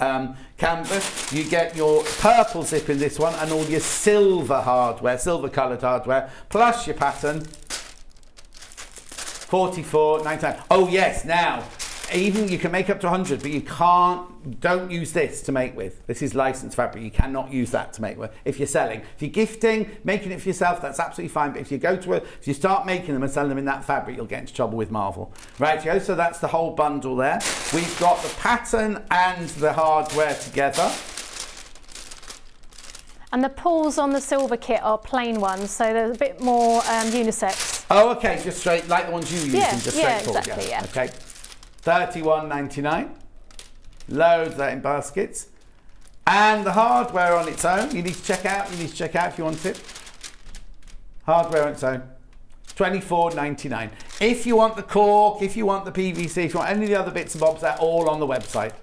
canvas. You get your purple zip in this one and all your silver hardware, silver coloured hardware, plus your pattern. £44.99. Oh yes, now, even you can make up to 100, but you don't use this to make with. This is licensed fabric. You cannot use that to make with. If you're selling, if you're gifting, making it for yourself, that's absolutely fine. But if if you start making them and selling them in that fabric, you'll get into trouble with Marvel. Right, so that's the whole bundle there. We've got the pattern and the hardware together. And the pulls on the silver kit are plain ones, so they're a bit more unisex. Oh, okay, just straight, like the ones you use, just straight forward. Exactly, yeah. Okay, £31.99. Loads of that in baskets. And the hardware on its own, you need to check out if you want it. Hardware on its own, £24.99. If you want the cork, if you want the PVC, if you want any of the other bits and bobs, they're all on the website.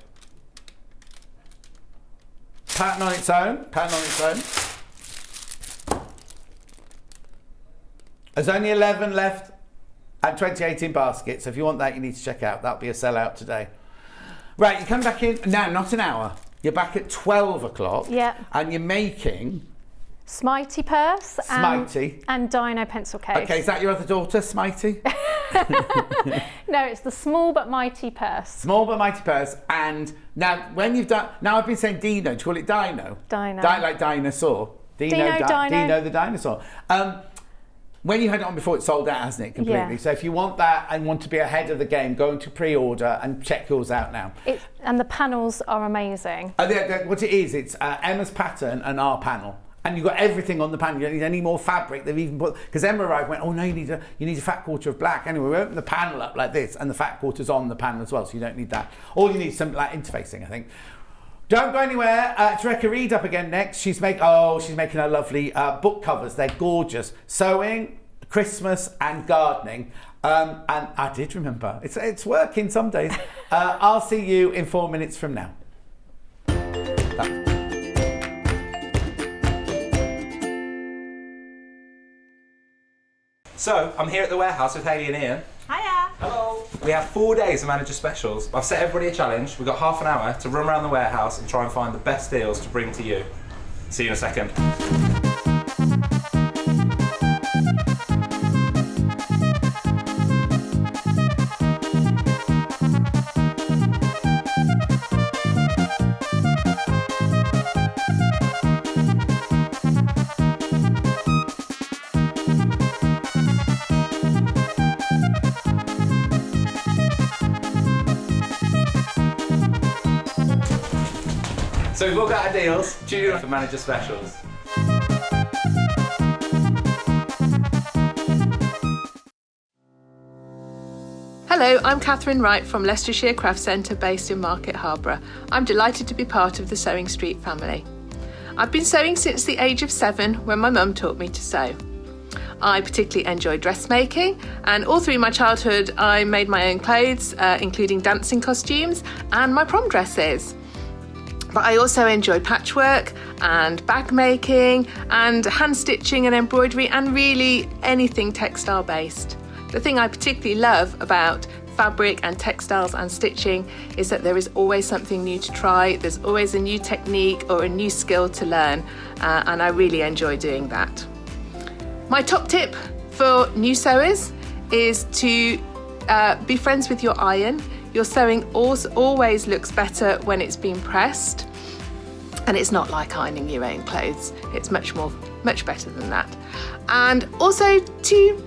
Pattern on its own. There's only 11 left and 28 in baskets. So if you want that, you need to check out. That'll be a sellout today. Right, you come back in now, not an hour. You're back at 12 o'clock. Yeah. And you're making Smighty purse Smighty and Dino pencil case. Okay, is that your other daughter, Smighty? No, it's the small but mighty purse. Small but mighty purse. And now, when you've done, now I've been saying Dino. Do you call it Dino? Dino. Like dinosaur. Dino the dinosaur. When you had it on before, it sold out, hasn't it, completely? Yeah. So if you want that and want to be ahead of the game, go into pre-order and check yours out now. And the panels are amazing. What it is, it's Emma's pattern and our panel. And you've got everything on the panel. You don't need any more fabric. They've even put, because Emma arrived, went, oh no, you need a fat quarter of black. Anyway, we open the panel up like this, and the fat quarter's on the panel as well, so you don't need that. All you need is some interfacing, I think. Don't go anywhere. Tereka Reid up again next. She's making her lovely book covers. They're gorgeous. Sewing, Christmas, and gardening. And I did remember. It's working some days. I'll see you in 4 minutes from now. So, I'm here at the warehouse with Hayley and Ian. Hiya. Hello. We have 4 days of manager specials. I've set everybody a challenge. We've got half an hour to run around the warehouse and try and find the best deals to bring to you. See you in a second. So we've all got our deals. Tune in for manager specials. Hello, I'm Catherine Wright from Leicestershire Craft Centre based in Market Harborough. I'm delighted to be part of the Sewing Street family. I've been sewing since the age of 7 when my mum taught me to sew. I particularly enjoy dressmaking, and all through my childhood I made my own clothes, including dancing costumes and my prom dresses. But I also enjoy patchwork and bag making and hand stitching and embroidery and really anything textile based. The thing I particularly love about fabric and textiles and stitching is that there is always something new to try, there's always a new technique or a new skill to learn, and I really enjoy doing that. My top tip for new sewers is to be friends with your iron. Your sewing always looks better when it's been pressed, and it's not like ironing your own clothes. It's much better than that. And also to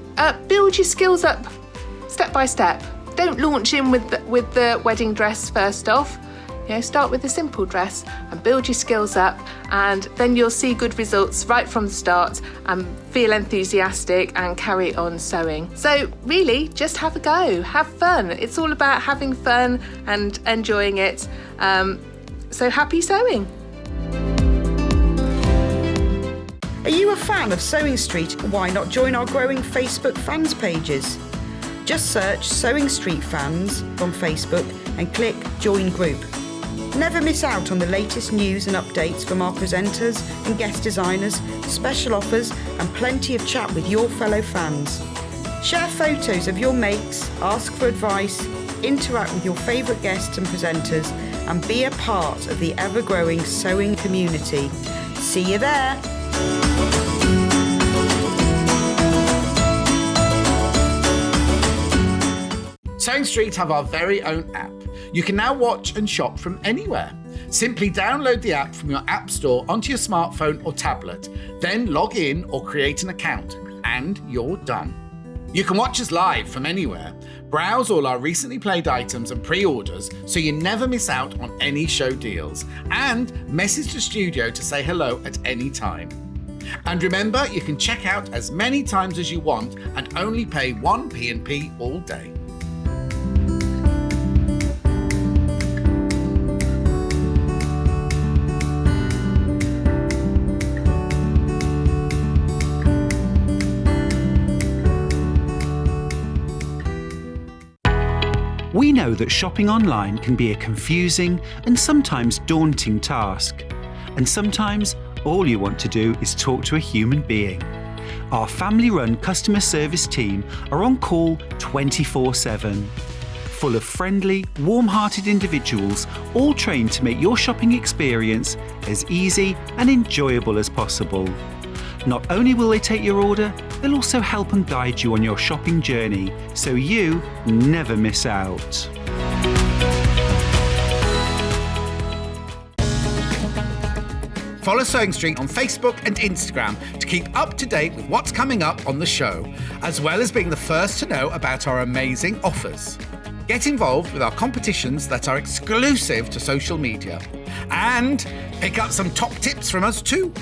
build your skills up step by step. Don't launch in with the wedding dress first off. Start with a simple dress and build your skills up, and then you'll see good results right from the start and feel enthusiastic and carry on sewing. So really, just have a go, have fun. It's all about having fun and enjoying it. So happy sewing. Are you a fan of Sewing Street? Why not join our growing Facebook fans pages? Just search Sewing Street Fans on Facebook and click Join Group. Never miss out on the latest news and updates from our presenters and guest designers, special offers and plenty of chat with your fellow fans. Share photos of your makes, ask for advice, interact with your favourite guests and presenters, and be a part of the ever-growing sewing community. See you there! Sewing Street have our very own app. You can now watch and shop from anywhere. Simply download the app from your app store onto your smartphone or tablet, then log in or create an account, and you're done. You can watch us live from anywhere, browse all our recently played items and pre-orders so you never miss out on any show deals, and message the studio to say hello at any time. And remember, you can check out as many times as you want and only pay 1 P&P all day. We know that shopping online can be a confusing and sometimes daunting task. And sometimes all you want to do is talk to a human being. Our family-run customer service team are on call 24/7. Full of friendly, warm-hearted individuals, all trained to make your shopping experience as easy and enjoyable as possible. Not only will they take your order, they'll also help and guide you on your shopping journey, so you never miss out. Follow Sewing Street on Facebook and Instagram to keep up to date with what's coming up on the show, as well as being the first to know about our amazing offers. Get involved with our competitions that are exclusive to social media, and pick up some top tips from us too.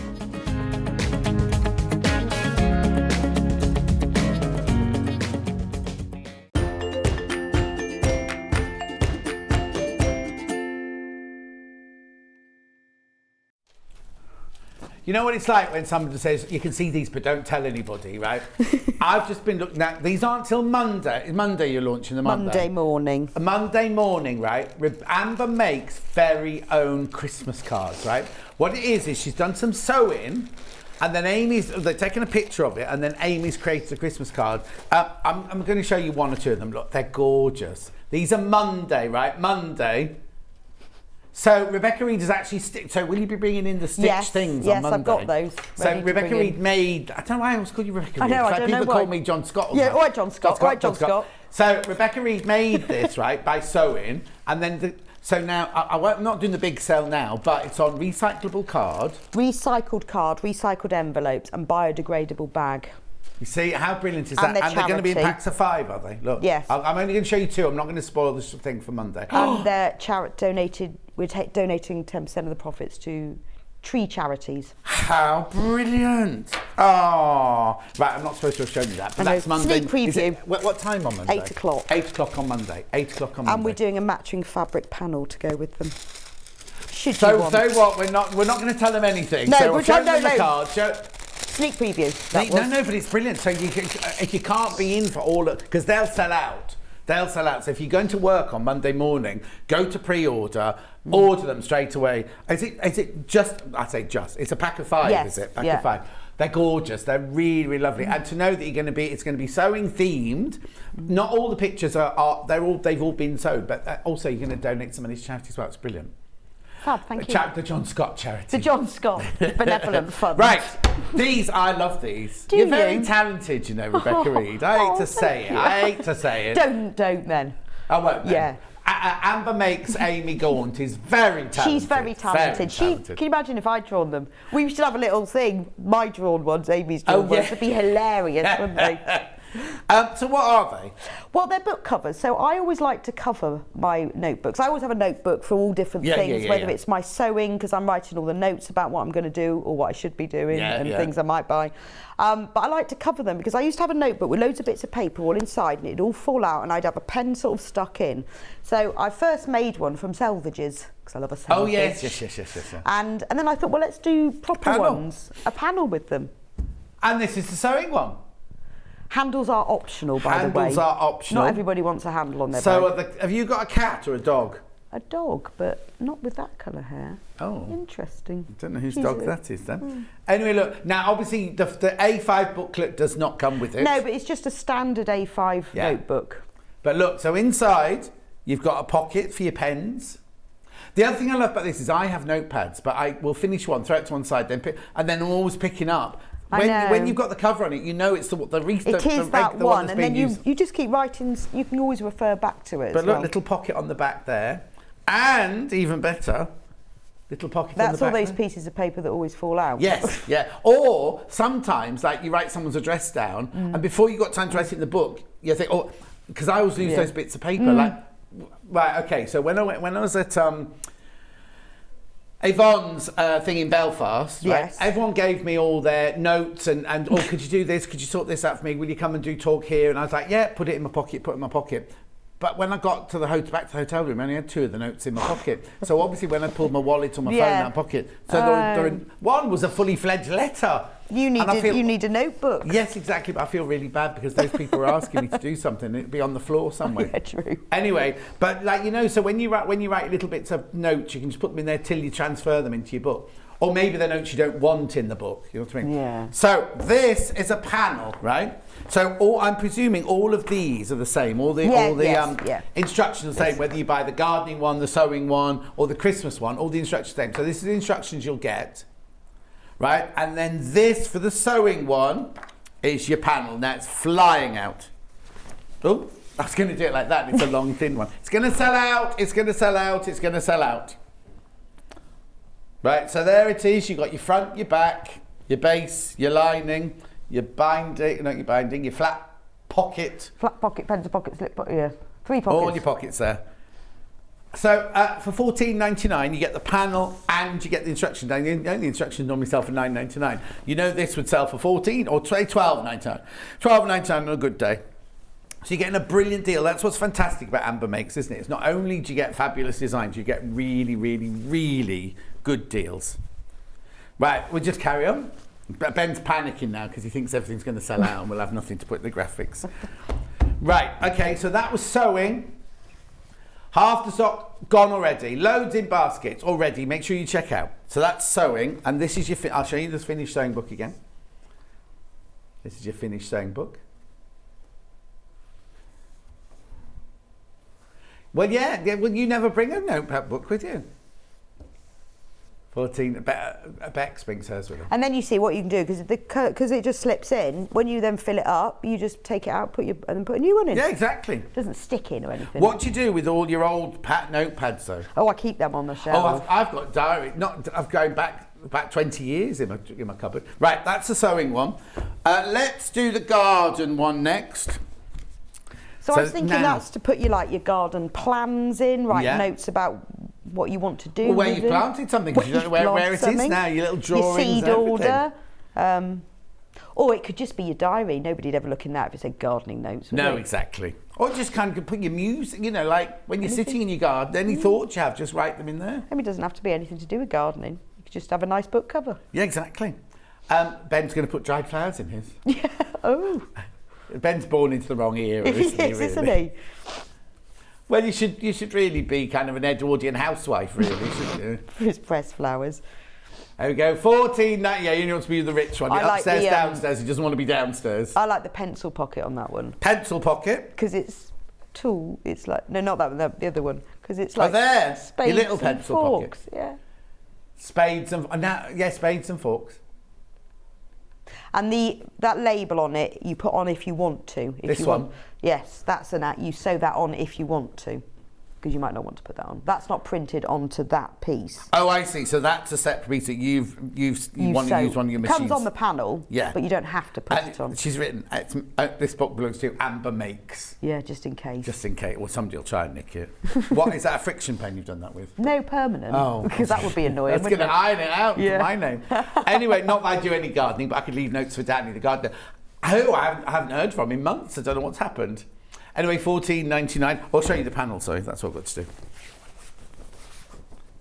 You know what it's like when somebody says, you can see these but don't tell anybody, right? I've just been looking at, these aren't till Monday. Monday you're launching the Monday. Monday morning. A Monday morning, right? Amber makes very own Christmas cards, right? What it is she's done some sewing And then they're taking a picture of it, and then Amy's created a Christmas card. I'm going to show you one or two of them. Look, they're gorgeous. These are Monday, right? Monday. So Rebecca Reed has actually so will you be bringing in the stitch things on Monday? Yes, I've got those. So Rebecca Reed made, I don't know why I always call you Rebecca Reed. I know, I don't know people why. call me John Scott. Yeah, all right, John Scott. John Scott. So Rebecca Reed made this, right, by sewing, and then so now I'm not doing the big sale now, but it's on recyclable card, recycled envelopes, and biodegradable bag. You see, how brilliant is that? And they're going to be in packs of 5, are they? Look, yes. I'm only going to show you 2. I'm not going to spoil this thing for Monday. And they're donating 10% of the profits to tree charities. How brilliant! Oh, right. I'm not supposed to have shown you that, but that's Monday. Sneak preview. What time on Monday? 8 o'clock. 8 o'clock on Monday. 8 o'clock on Monday. And we're doing a matching fabric panel to go with them. So what? We're not going to tell them anything. No, so we're showing them no. the card. Sneak preview. No, but it's brilliant. So if you can't be in for all of, because they'll sell out. So if you're going to work on Monday morning, go to pre-order, order them straight away. Is it just? I say just. It's a pack of 5, yes, is it? Pack of 5. They're gorgeous. They're really, really lovely. And to know that it's going to be sewing themed. Not all the pictures they've all been sewed, but also you're going to donate some of these charities as well. It's brilliant. Fab, thank you. The John Scott charity. The John Scott Benevolent Fund. Right. I love these. You're very talented, you know, Rebecca Reed. I hate to say it. Don't then. I won't then. Yeah. Amber makes Amy Gaunt is very talented. She's very talented. Can you imagine if I'd drawn them? We should have a little thing. My drawn ones, Amy's drawn ones. It'd be hilarious, wouldn't they? So what are they? Well, they're book covers. So I always like to cover my notebooks. I always have a notebook for all different things, whether it's my sewing, because I'm writing all the notes about what I'm going to do or what I should be doing and things I might buy. But I like to cover them because I used to have a notebook with loads of bits of paper all inside and it'd all fall out and I'd have a pen sort of stuck in. So I first made one from Selvages because I love a selvage. Oh, yes. And then I thought, well, let's do proper ones. A panel with them. And this is the sewing one. Handles are optional, by the way. Handles are optional. Not everybody wants a handle on their bag. Have you got a cat or a dog? A dog, but not with that colour hair. Oh. Interesting. I don't know whose dog that is then. Anyway, look, now obviously the A5 booklet does not come with it. No, but it's just a standard A5 notebook. But look, so inside you've got a pocket for your pens. The other thing I love about this is I have notepads, but I will finish one, throw it to one side, then and then I'm always picking up. When you've got the cover on it, you know it's the one, and then you just keep writing. You can always refer back to it. But look, little pocket on the back there, and even better, little pocket on the back. That's all those pieces of paper that always fall out. Yes, yeah. Or sometimes, like you write someone's address down, and before you got time to write it in the book, you think, oh, because I always lose those bits of paper. Like, right, okay. So when I was at Yvonne's thing in Belfast, right? Everyone gave me all their notes and could you do this? Could you sort this out for me? Will you come and do talk here? And I was like, yeah, put it in my pocket. But when I got to back to the hotel room, I only had 2 of the notes in my pocket. So obviously when I pulled my wallet or my phone out of my pocket, so one was a fully fledged letter. You need a notebook. Yes, exactly. But I feel really bad because those people were asking me to do something. It'd be on the floor somewhere. Yeah, true. Anyway, but so when you write little bits of notes, you can just put them in there till you transfer them into your book. Or maybe they're notes you don't want in the book. You know what I mean? Yeah. So this is a panel, right? So I'm presuming all of these are the same. All the instructions are the same. Whether you buy the gardening one, the sewing one, or the Christmas one, all the instructions are the same. So this is the instructions you'll get. Right, and then this for the sewing one is your panel. Now it's flying out. Oh, I was going to do it like that. It's a long, thin one. It's going to sell out. It's going to sell out. It's going to sell out. Right, so there it is. You've got your front, your back, your base, your lining, your binding, your flat pocket. Flat pocket, pencil pocket, slip pocket, 3 pockets. All your pockets there. So for $14.99 you get the panel and you get the instructions. Now, the instructions normally sell for $9.99. You know this would sell for $14 or $12.99. $12.99 on a good day. So you're getting a brilliant deal. That's what's fantastic about Amber Makes, isn't it? It's not only do you get fabulous designs, you get really, really, really good deals. Right, we'll just carry on. Ben's panicking now because he thinks everything's going to sell out and we'll have nothing to put in the graphics. Right, okay, so that was sewing. Half the stock gone already. Loads in baskets already. Make sure you check out. So that's sewing, and this is your. I'll show you the finished sewing book again. This is your finished sewing book. Well, yeah. Well, you never bring a notepad book with you. 14. Bex brings hers with her. And then you see what you can do because it just slips in. When you then fill it up, you just take it out, and then put a new one in. Yeah, exactly. It doesn't stick in or anything. What do you do with all your old notepads though? Oh, I keep them on the shelf. Oh, I've got diary. I've going back 20 years in my cupboard. Right, that's the sewing one. Let's do the garden one next. So I was thinking that's to put your garden plans in, write notes about what you want to do. Well, where you planted something, because you don't know where it is now, your little drawings. Your seed order. Or it could just be your diary. Nobody'd ever look in that if it said gardening notes. No, exactly. Or just kind of put your music, like when you're sitting in your garden, any thoughts you have, just write them in there. Maybe it doesn't have to be anything to do with gardening. You could just have a nice book cover. Yeah, exactly. Ben's going to put dried flowers in his. Yeah. Oh. Ben's born into the wrong era, isn't he? Really? Isn't he? Well, you should really be kind of an Edwardian housewife, really, shouldn't you? For his pressed flowers. There we go. 14. Yeah, you want to be the rich one. You're like upstairs, downstairs. He doesn't want to be downstairs. I like the pencil pocket on that one. Pencil pocket? Because it's tool. It's like not that one. The other one. Because it's like there. Spades your little and pencil forks. pocket. Yeah. Spades and spades and forks. And that label on it, you put on if you want to. This one? Yes, that's you sew that on if you want to, because you might not want to put that on. That's not printed onto that piece. Oh, I see. So that's a separate piece that you want to use one of your machines. It comes on the panel, yeah, but you don't have to put it on. She's written, this book belongs to Amber Makes. Yeah, just in case. Just in case. Well, somebody will try and nick it. What, is that a friction pen you've done that with? No, permanent. Oh. Because that would be annoying. That's going to iron it out for my name. Anyway, not that I do any gardening, but I could leave notes for Danny, the gardener, who I haven't heard from in months. I don't know what's happened. Anyway, $14.99. I'll show you the panel, sorry. That's what I've got to do.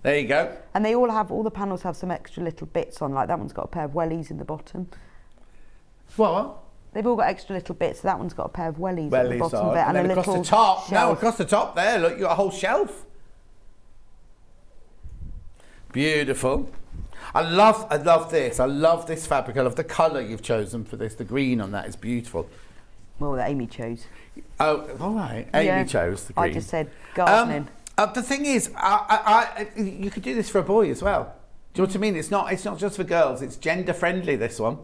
There you go. And all the panels have some extra little bits on, like that one's got a pair of wellies in the bottom. What? They've all got extra little bits, so that one's got a pair of wellies at the bottom of it. And then a across little the top. shelf. No, across the top there, look, you've got a whole shelf. Beautiful. I love this. I love this fabric. I love the colour you've chosen for this. The green on that is beautiful. Well, that Amy chose. Oh, all right. Amy chose the green. I just said gardening. The thing is, you could do this for a boy as well. Do you know what I mean? It's not just for girls. It's gender friendly, this one.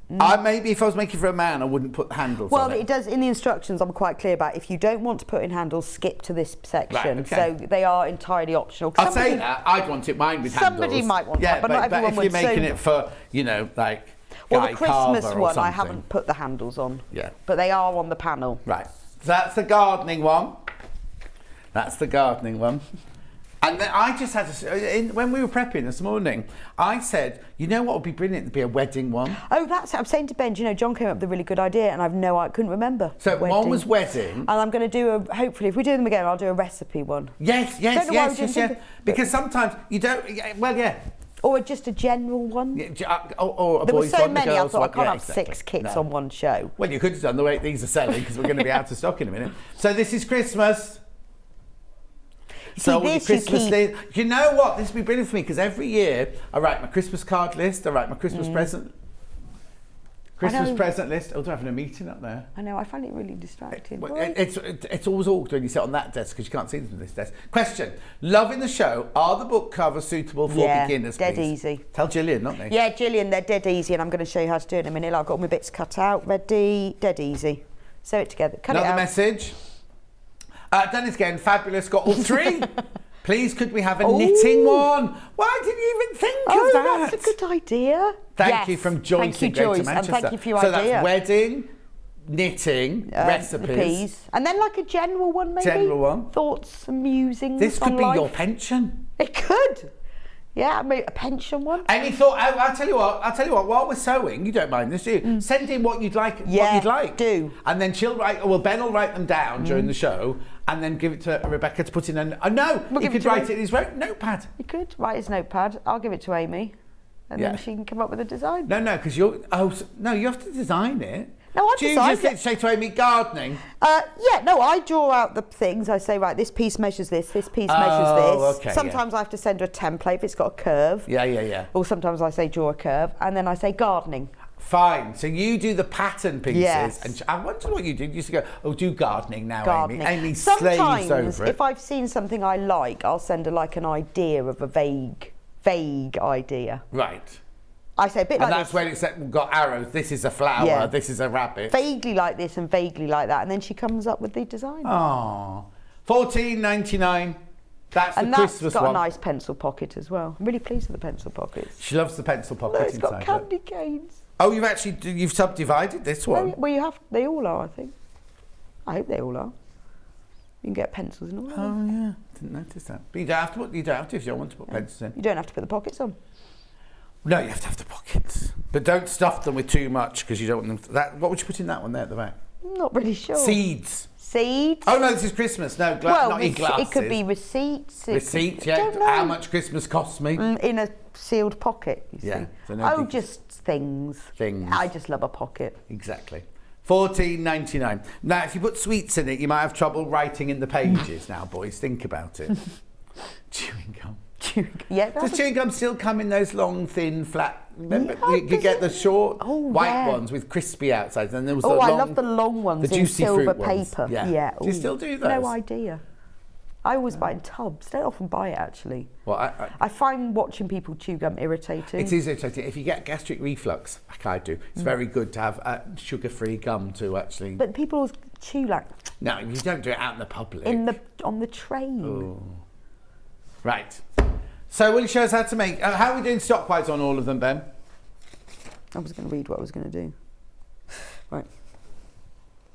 Maybe if I was making for a man, I wouldn't put handles on it. Well, it does, in the instructions, I'm quite clear about if you don't want to put in handles, skip to this section. Right, okay. So they are entirely optional. I'll say that. I'd want it mine with handles. Somebody might want that, but not everyone would. If you're making it for, like, well, Guy the Christmas Carver or one, I something. haven't put the handles on. Yeah. But they are on the panel. Right. So that's the gardening one. That's the gardening one. And then I just had to, when we were prepping this morning, I said, you know what would be brilliant? It'd be a wedding one. Oh, I'm saying to Ben, John came up with a really good idea, and I couldn't remember. So one was wedding. And I'm going to do hopefully, if we do them again, I'll do a recipe one. Yes. Because sometimes you don't, Or just a general one. Yeah, or a there were boys so one, many, I girls thought I one. can't Yeah, have exactly. 6 kits No. on one show. Well, you could have done the way these are selling, because we're going to be out of stock in a minute. So this is Christmas. So this Christmas thing. You know what? This would be brilliant for me, because every year I write my Christmas card list, I write my Christmas present. Present list. Oh, they're having a meeting up there. I know, I find it really distracting. It's always awkward when you sit on that desk, because you can't see them from this desk. Question. Loving the show. Are the book covers suitable for beginners, dead please? easy. Tell Gillian, not me. Yeah, Gillian, they're dead easy, and I'm going to show you how to do it in a minute. I've got all my bits cut out, ready, dead easy. Sew it together, cut it out. Another message. Done it again, fabulous, got all 3. Please, could we have a knitting one? Why didn't you even think of that? That's a good idea. Thank you from Joyce in Greater Manchester. And thank you for your so idea. That's wedding, knitting, recipes. And then like a general one, maybe? General one. Thoughts and musings. This could on be life. your pension. It could. Yeah, maybe a pension one. Any thought? I'll tell you what. While we're sewing, you don't mind this, do you? Send in what you'd like. Yeah, what you'd like. do. And then she'll write. Well, Ben will write them down during the show, and then give it to Rebecca to put in. He could write it in his notepad. He could write his notepad. I'll give it to Amy, and then she can come up with a design. No, because you're. Oh, no, you have to design it. No, I Do you decide. just say to Amy, gardening? Yeah, no, I draw out the things. I say, right, this piece measures this piece measures this. Okay, sometimes I have to send her a template if it's got a curve. Yeah. Or sometimes I say draw a curve, and then I say gardening. Fine. So you do the pattern pieces. Yes. And I wonder what you do. You used to go, oh, do gardening now, Gardening. Amy. Amy slaves Sometimes, over it. if I've seen something I like, I'll send her like an idea of a vague idea. Right. I say a bit And like that's this. when it's got arrows. This is a flower. Yeah. This is a rabbit. Vaguely like this and vaguely like that, and then she comes up with the design. Oh, $14.99. That's and the that's Christmas got one. a nice pencil pocket as well. I'm really pleased with the pencil pockets. She loves the pencil pocket No, it's inside. got candy canes. Oh, you've subdivided this one. Well, you have. They all are, I think. I hope they all are. You can get pencils in all of them. Oh yeah, didn't notice that. But you don't have to if you don't want to put pencils in. You don't have to put the pockets on. No, you have to have the pockets, but don't stuff them with too much because you don't want them. What would you put in that one there at the back? I'm not really sure. Seeds. Seeds. Oh no, this is Christmas. No, not in glasses. It could be receipts. Receipts, I don't know. How much Christmas costs me? In a sealed pocket, you Yeah, see. so no just things. Things. I just love a pocket. Exactly. $14.99. Now, if you put sweets in it, you might have trouble writing in the pages now, boys. Think about it. Chewing gum. Yeah. Does chewing gum still come in those long, thin, flat? Remember, Yeah, you could get the short white yeah. ones with crispy outsides, and there was Oh, the long, I love the long ones the in juicy silver fruit ones. paper. Yeah. Do you Ooh, still do those? No idea. I always buy in tubs. Don't often buy it actually. Well, I find watching people chew gum irritating. it is irritating. If you get gastric reflux, like I do, it's very good to have sugar-free gum to actually. But people always chew like No, you don't do it out in the public. on the train. Oh. Right. So will you show us how to make? How are we doing stock-wise on all of them, Ben? I was going to read what I was going to do. Right.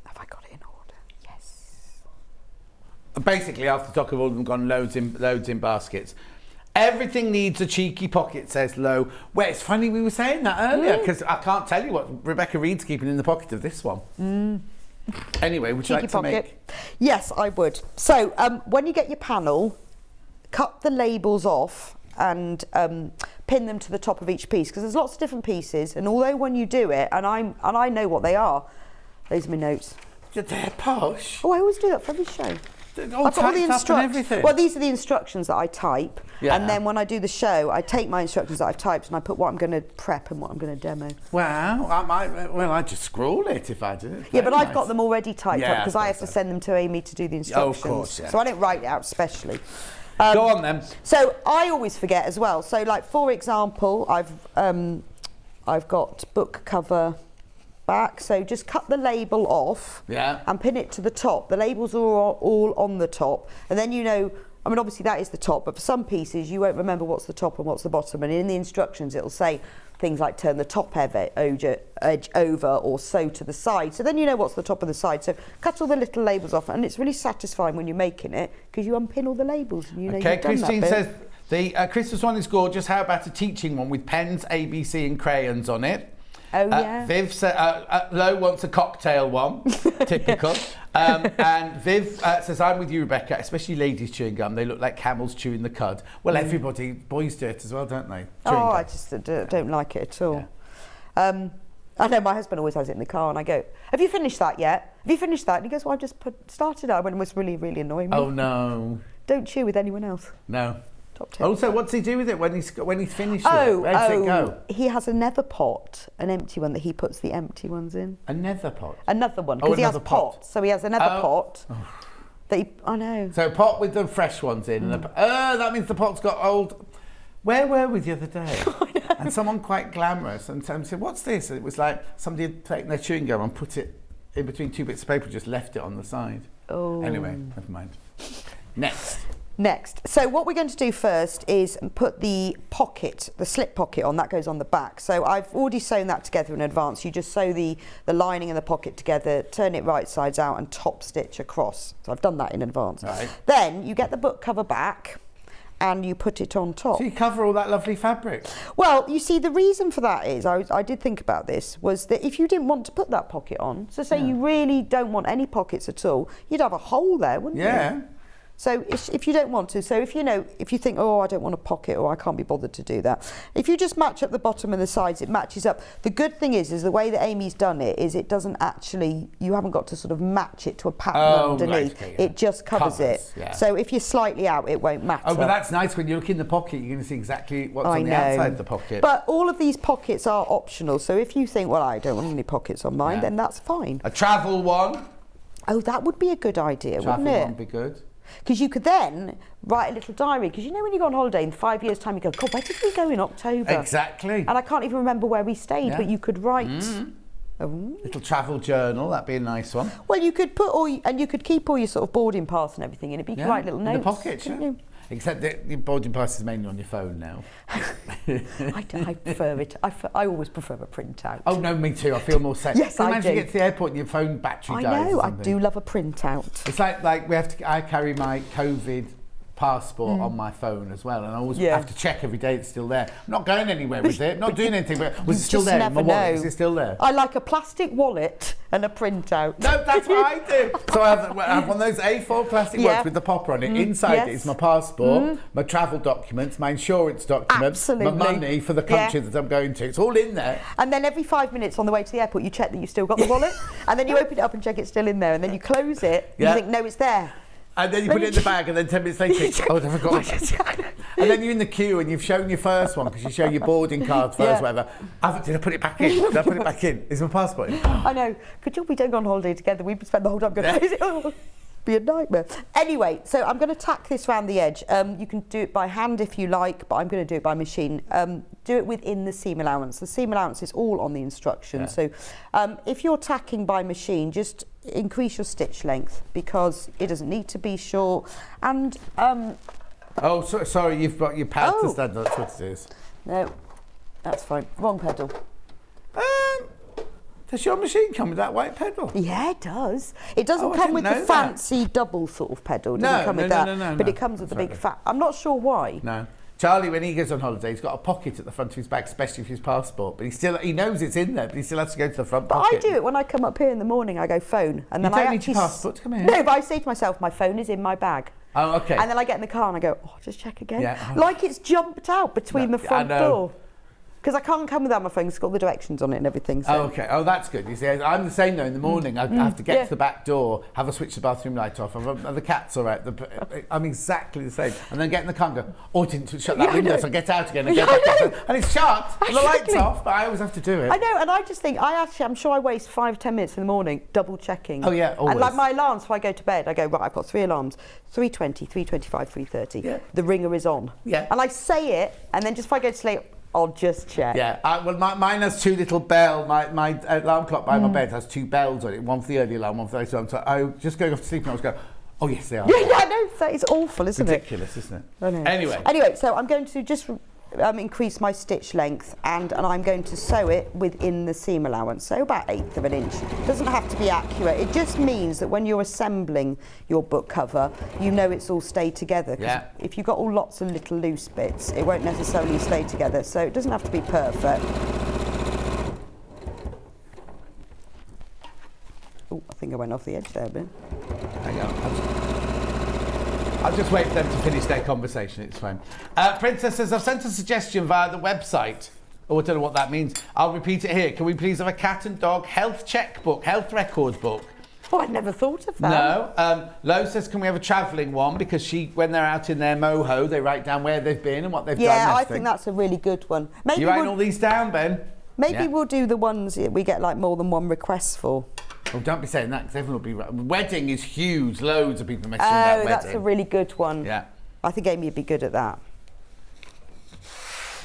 Have I got it in order? Yes. Basically, after stock of all of them gone loads in baskets. Everything needs a cheeky pocket, says Lo. Well, it's funny we were saying that earlier because I can't tell you what Rebecca Reed's keeping in the pocket of this one. Anyway, would you Cheeky like to pocket. make? Yes, I would. So when you get your panel, cut the labels off and pin them to the top of each piece because there's lots of different pieces. And although when you do it, and I know what they are, those are my notes. They're posh. Oh, I always do that for every show. They're all I've got all the typed up and instructions. everything. Well, these are the instructions that I type, Yeah. and then when I do the show, I take my instructions that I've typed and I put what I'm going to prep and what I'm going to demo. Wow. I'd just scroll it if I did it. Yeah, but Very I've nice. got them already typed Yeah, up because I have to send them to Amy to do the instructions. course, yeah. So I don't write it out specially. Go on then. So I always forget as well. So like for example, I've got book cover back. So just cut the label off and pin it to the top. The labels are all on the top, and then I mean, obviously that is the top, but for some pieces you won't remember what's the top and what's the bottom. And in the instructions, it'll say things like turn the top edge over or sew to the side. So then you know what's the top and the side. So cut all the little labels off, and it's really satisfying when you're making it because you unpin all the labels and you know you've done Christine that bit. says the Christmas one is gorgeous. How about a teaching one with pens, ABC, and crayons on it? Oh yeah. Viv Lo wants a cocktail one, typical. And Viv says, I'm with you, Rebecca, especially ladies chewing gum. They look like camels chewing the cud. Well, everybody, boys do it as well, don't they? Chewing gum. I just don't like it at all. Yeah. I know my husband always has it in the car and I go, have you finished that yet? Have you finished that? And he goes, well, I just started it. It was really, really annoying me. Oh, no. Don't chew with anyone else. No. Top tip. Also, what's he do with it when he's finished it? Where does it go? He has a nether pot, an empty one that he puts the empty ones in. A nether pot? Another one, because he has pots. So he has another pot. That I know. So a pot with the fresh ones in. And that means the pot's got old. Where were we the other day? And someone quite glamorous and said, what's this? And it was like somebody had taken their chewing gum and put it in between two bits of paper, just left it on the side. Oh. Anyway, never mind. Next. So what we're going to do first is put the pocket, the slip pocket on. That goes on the back. So I've already sewn that together in advance. You just sew the lining and the pocket together, turn it right sides out and top stitch across. So I've done that in advance. Right. Then you get the book cover back and you put it on top. So you cover all that lovely fabric? Well, you see, the reason for that is, I did think about this, was that if you didn't want to put that pocket on, so say you really don't want any pockets at all, you'd have a hole there, wouldn't you? Yeah. So if you don't want to, so if you think, oh, I don't want a pocket or I can't be bothered to do that, if you just match up the bottom and the sides, it matches up. The good thing is the way that Amy's done it is it doesn't actually, you haven't got to sort of match it to a pattern underneath. Right, okay, It just covers it. Yeah. So if you're slightly out, it won't matter. Oh, but that's nice. When you look in the pocket, you're going to see exactly what's on the outside of the pocket. But all of these pockets are optional. So if you think, well, I don't want any pockets on mine, then that's fine. A travel one. Oh, that would be a good idea, wouldn't it? Travel one would be good. Because you could then write a little diary. Because when you go on holiday in 5 years' time, you go, God, where did we go in October? Exactly. And I can't even remember where we stayed, but you could write. Little travel journal, that'd be a nice one. Well, you could put and you could keep all your sort of boarding pass and everything in it. But you could write little notes in the pocket, you? Except that your boarding pass is mainly on your phone now. I prefer it. I always prefer a printout. Oh no, me too. I feel more safe. Yes, I do. Imagine you get to the airport and your phone battery dies. I know. I do love a printout. It's like I carry my COVID passport on my phone as well, and I always have to check every day it's still there. I'm not going anywhere with it, not doing anything, but was it still there in my wallet? Is it still there? I like a plastic wallet and a printout. No, that's what I do. So I have one of those A4 plastic wallets with the popper on it. Inside it is my passport, my travel documents, my insurance documents, my money for the country that I'm going to. It's all in there. And then every 5 minutes on the way to the airport, you check that you've still got the wallet, and then you open it up and check it's still in there, and then you close it, and you think, no, it's there. And then you put it in the bag, and then 10 minutes later, oh, I forgot. And then you're in the queue, and you've shown your first one because you show your boarding card first, whatever. Did I put it back in? Did I put it back in? Is my passport in? I know. Could you be going on holiday together? We'd spend the whole time going, is it? Oh, be a nightmare. Anyway, so I'm going to tack this round the edge. You can do it by hand if you like, but I'm going to do it by machine. Do it within the seam allowance. The seam allowance is all on the instructions. So if you're tacking by machine, just increase your stitch length because it doesn't need to be short. And sorry, you've got your pad to stand on. That's what it is. No, that's fine. Wrong pedal. Does your machine come with that white pedal? Yeah, it does. It doesn't come with the fancy double sort of pedal. It doesn't come with that. But it comes with the big fat. I'm not sure why. No. Charlie, when he goes on holiday, he's got a pocket at the front of his bag, especially for his passport. But he knows it's in there, but he still has to go to the front pocket. But I do it when I come up here in the morning. I go phone, and then I don't need your passport to come here. No, but I say to myself, my phone is in my bag. Oh, okay. And then I get in the car and I go, just check again. Yeah. Like it's jumped out between the front door. Because I can't come without my phone, it's got all the directions on it and everything. So. Oh, okay. Oh, that's good. You see, I'm the same though. In the morning, I have to get to the back door, have a switch the bathroom light off. The cat's all right. I'm exactly the same. And then get in the car and go, I didn't shut that window, so I get out again and get back in. And it's shut, and the light's off, but I always have to do it. I know, and I just think, I'm sure I waste 5-10 minutes in the morning double checking. Oh, yeah, always. And like my alarms, before I go to bed, I go, right, I've got 3 alarms, 3:20, 3:25, 3:30. Yeah. The ringer is on. Yeah. And I say it, and then just before I go to sleep, I'll just check. Yeah, mine has 2 little bells. My alarm clock by my bed has 2 bells on it. One for the early alarm, one for the late alarm. So I just going off to sleep and I was going, oh yes, they are. Yeah, no, that is awful, isn't Ridiculous, isn't it? I know. Anyway, so I'm going to just increase my stitch length and I'm going to sew it within the seam allowance, so about 1/8 of an inch. It doesn't have to be accurate. It just means that when you're assembling your book cover, you know it's all stayed together. Yeah. If you've got all lots of little loose bits, it won't necessarily stay together. So it doesn't have to be perfect. Oh, I think I went off the edge there a bit. Hang on. I'll just wait for them to finish their conversation, it's fine. Princess says, I've sent a suggestion via the website. Oh, I don't know what that means. I'll repeat it here. Can we please have a cat and dog health check book, health record book? Oh, I'd never thought of that. No. Lo says, can we have a travelling one? Because when they're out in their moho, they write down where they've been and what they've done. Yeah, I think that's a really good one. Maybe you writing all these down, Ben? Maybe we'll do the ones that we get like more than one request for. Oh, don't be saying that because everyone will be... Wedding is huge. Loads of people messaging about wedding. That's a really good one. Yeah. I think Amy would be good at that.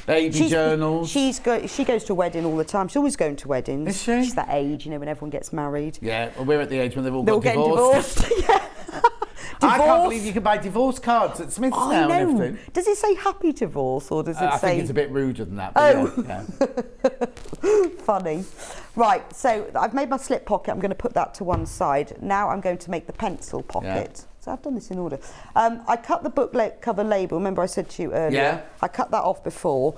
Baby journals. She goes to a wedding all the time. She's always going to weddings. Is she? She's that age, when everyone gets married. Yeah, well, we're at the age when they've all got divorced. Yeah. I can't believe you can buy divorce cards at Smith's now and everything. Does it say happy divorce or does it say... I think it's a bit ruder than that. But yeah. Funny. Right, so I've made my slip pocket. I'm going to put that to one side. Now I'm going to make the pencil pocket. Yeah. So I've done this in order. I cut the book cover label. Remember I said to you earlier? Yeah. I cut that off before.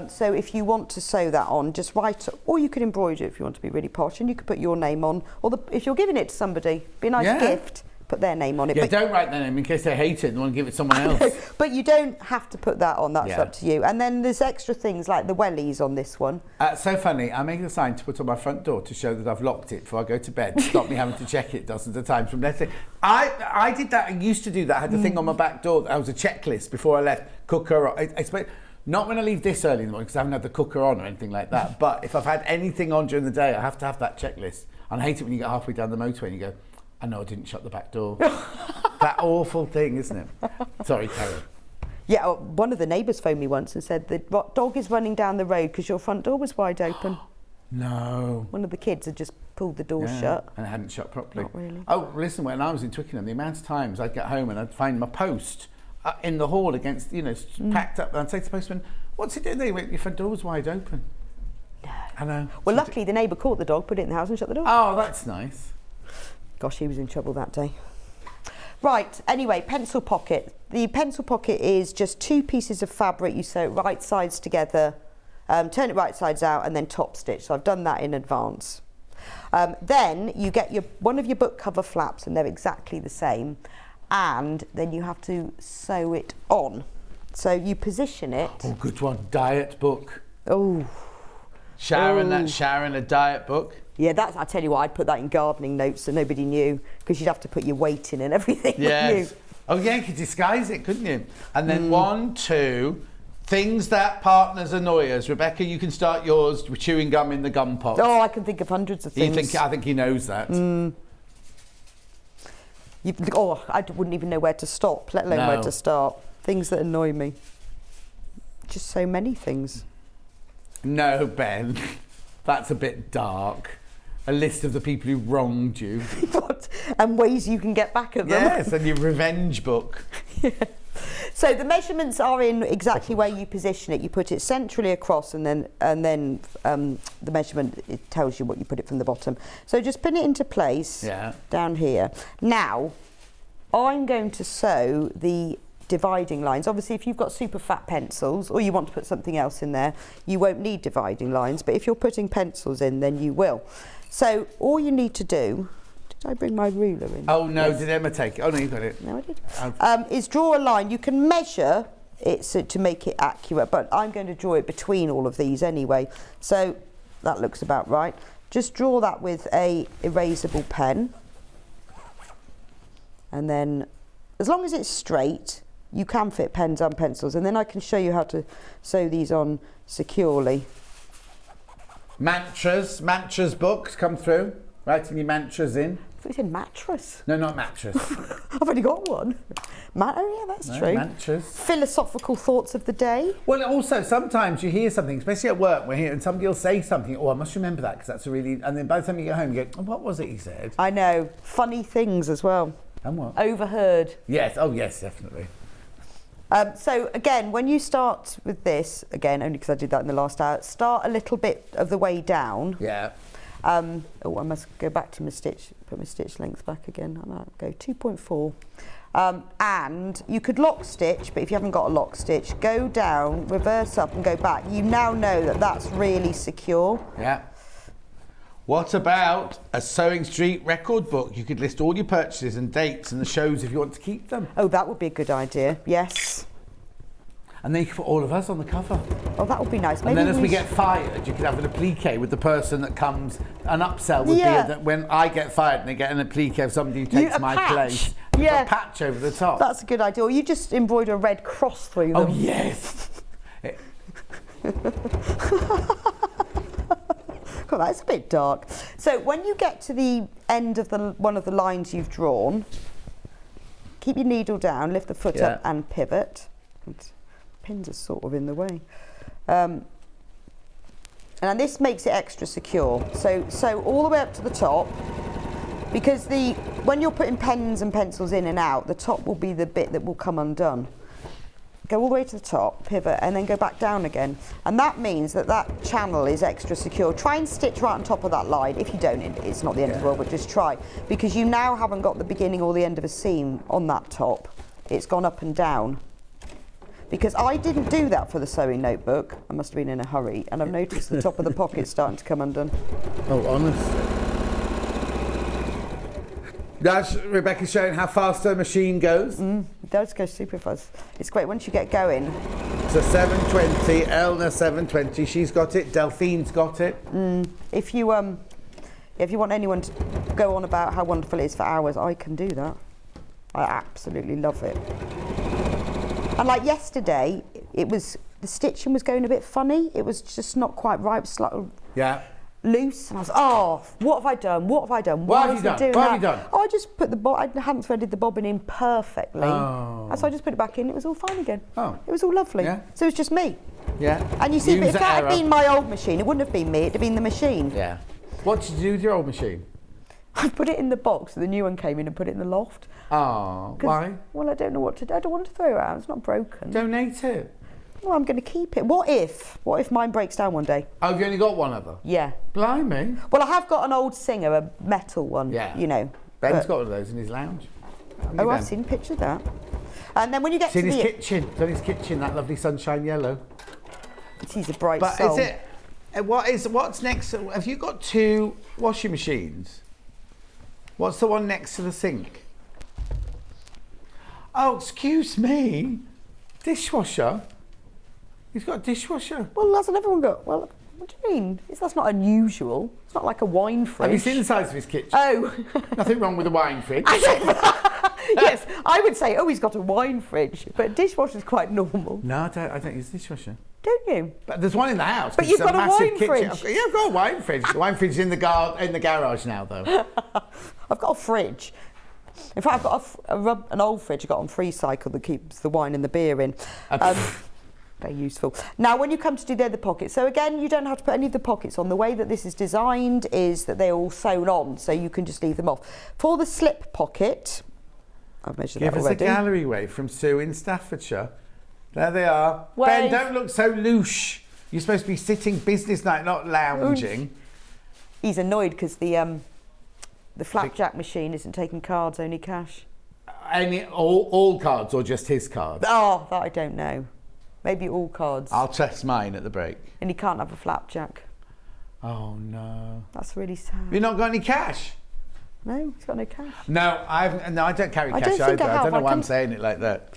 So if you want to sew that on, just write, or you could embroider if you want to be really posh, and you could put your name on. Or if you're giving it to somebody, be a nice gift. put their name on it. Yeah, but don't write their name in case they hate it and want to give it someone else. But you don't have to put that on, that's Yeah. up to you. And then there's extra things like the wellies on this one. So funny, I make a sign to put on my front door to show that I've locked it before I go to bed, to stop me having to check it dozens of times from letting. I did that, I used to do that, I had the thing on my back door, that was a checklist before I left, cooker, not when I leave this early in the morning because I haven't had the cooker on or anything like that, but if I've had anything on during the day, I have to have that checklist. And I hate it when you get halfway down the motorway and you go, I know I didn't shut the back door. That awful thing, isn't it? Sorry, Karen. Yeah, one of the neighbours phoned me once and said the dog is running down the road because your front door was wide open. No. One of the kids had just pulled the door shut. And it hadn't shut properly. Not really. Oh, listen, when I was in Twickenham, the amount of times I'd get home and I'd find my post in the hall against, packed up, and I'd say to the postman, what's he doing there? He went, your front door was wide open. No. I know. Well, luckily the neighbour caught the dog, put it in the house and shut the door. Oh, that's nice. Gosh, he was in trouble that day. Right, anyway, pencil pocket. The pencil pocket is just 2 pieces of fabric. You sew it right sides together, turn it right sides out and then top stitch. So I've done that in advance. Then you get one of your book cover flaps and they're exactly the same. And then you have to sew it on. So you position it. Oh, good one. Diet book. Oh. Sharon, that's Sharon, a diet book. Yeah, I tell you what, I'd put that in gardening notes so nobody knew, because you'd have to put your weight in and everything. Yes. Oh yeah, you could disguise it, couldn't you? And then 1, 2, things that partners annoy us. Rebecca, you can start yours with chewing gum in the gum pot. Oh, I can think of hundreds of things. I think he knows that. I wouldn't even know where to stop, let alone where to start. Things that annoy me. Just so many things. No, Ben, that's a bit dark. A list of the people who wronged you. What? And ways you can get back at them. Yes, and your revenge book. Yeah. So the measurements are in exactly where you position it. You put it centrally across, and then the measurement, it tells you what you put it from the bottom. So just pin it into place down here. Now, I'm going to sew the dividing lines. Obviously, if you've got super fat pencils or you want to put something else in there, you won't need dividing lines, but if you're putting pencils in, then you will. So all you need to do, did I bring my ruler in? Oh no, yes. Did Emma take it? Oh no, you got it. No, I did. Is draw a line. You can measure it to make it accurate, but I'm going to draw it between all of these anyway. So that looks about right. Just draw that with a erasable pen. And then, as long as it's straight, you can fit pens and pencils, and then I can show you how to sew these on securely. Mantras books come through. Writing your mantras in. I thought you said mattress. No, not mattress. I've only got one. Oh yeah, that's true. Mantras. Philosophical thoughts of the day. Well, also sometimes you hear something, especially at work, and somebody will say something. Oh, I must remember that because that's a really. And then by the time you get home, you go, oh, what was it he said? I know. Funny things as well. And what? Overheard. Yes. Oh, yes, definitely. So again, when you start with this, again, only because I did that in the last hour, start a little bit of the way down. Yeah. I must go back to my stitch, put my stitch length back again. I might go 2.4. And you could lock stitch, but if you haven't got a lock stitch, go down, reverse up and go back. You now know that that's really secure. Yeah. What about a Sewing Street record book? You could list all your purchases and dates and the shows if you want to keep them. Oh, that would be a good idea, yes. And then you could put all of us on the cover. Oh, that would be nice. Maybe and then as we get fired, you could have an applique with the person that comes. An upsell would be that when I get fired and they get an applique of somebody who takes my place. Yeah. A patch over the top. That's a good idea. Or you just embroider a red cross through them. Oh, yes. God, that's a bit dark. So when you get to the end of one of the lines you've drawn, keep your needle down, lift the foot up and pivot. Pins are sort of in the way. And this makes it extra secure. So all the way up to the top, because when you're putting pens and pencils in and out, the top will be the bit that will come undone. Go all the way to the top, pivot, and then go back down again. And that means that channel is extra secure. Try and stitch right on top of that line. If you don't, it's not the end of the world, but just try. Because you now haven't got the beginning or the end of a seam on that top. It's gone up and down. Because I didn't do that for the sewing notebook. I must have been in a hurry, and I've noticed the top of the pocket starting to come undone. Oh, honestly. That's Rebecca's showing how fast her machine goes. It does go super fast. It's great once you get going. So 720, Elna 720. She's got it. Delphine's got it. If you want anyone to go on about how wonderful it is for hours, I can do that. I absolutely love it. And like yesterday, the stitching was going a bit funny. It was just not quite right. It was like loose, and I was, what have I done? What have I done? What have you done? What have you done? Oh, I just put I hadn't threaded the bobbin in perfectly. And so I just put it back in. It was all fine again. Oh. It was all lovely. Yeah. So it was just me. Yeah. And you see, but if User that had error. been my old machine, it wouldn't have been me. It'd have been the machine. Yeah. What did you do with your old machine? I put it in the box. The new one came in and put it in the loft. Oh, why? Well, I don't know what to do. I don't want to throw it out. It's not broken. Donate it. Well, I'm going to keep it. What if mine breaks down one day? Oh, have you only got one other? Yeah. Blimey. Well, I have got an old Singer, a metal one. Yeah. You know. Ben's got one of those in his lounge. Oh, I've seen a picture of that. And then when you get It's to in the his kitchen. It's in his kitchen, that lovely sunshine yellow. She's a bright But soul. is it? What's next? Have you got 2 washing machines? What's the one next to the sink? Oh, excuse me. Dishwasher. He's got a dishwasher. Well, hasn't everyone got? Well, what do you mean? That's not unusual. It's not like a wine fridge. Have you seen the size of his kitchen? Oh. Nothing wrong with a wine fridge. Yes, I would say, he's got a wine fridge, but dishwasher's quite normal. No, I don't use a dishwasher. Don't you? But there's one in the house. But you've got a massive wine fridge. Yeah, I've got a wine fridge. The wine fridge is in the garage now, though. I've got a fridge. In fact, I've got an old fridge I got on Free Cycle that keeps the wine and the beer in. Very useful. Now, when you come to do the other pockets, so again, you don't have to put any of the pockets on. The way that this is designed is that they're all sewn on, so you can just leave them off. For the slip pocket, I've measured that already. Give us a gallery wave from Sue in Staffordshire. There they are. Wave. Ben, don't look so louche. You're supposed to be sitting business night, not lounging. He's annoyed because the flapjack machine isn't taking cards, only cash. All cards or just his cards? Oh, that I don't know. Maybe all cards. I'll test mine at the break. And he can't have a flapjack. Oh no. That's really sad. Have you not got any cash? No, he's got no cash. No, I don't carry cash don't think either. I have. I don't know I why can- I'm saying it like that.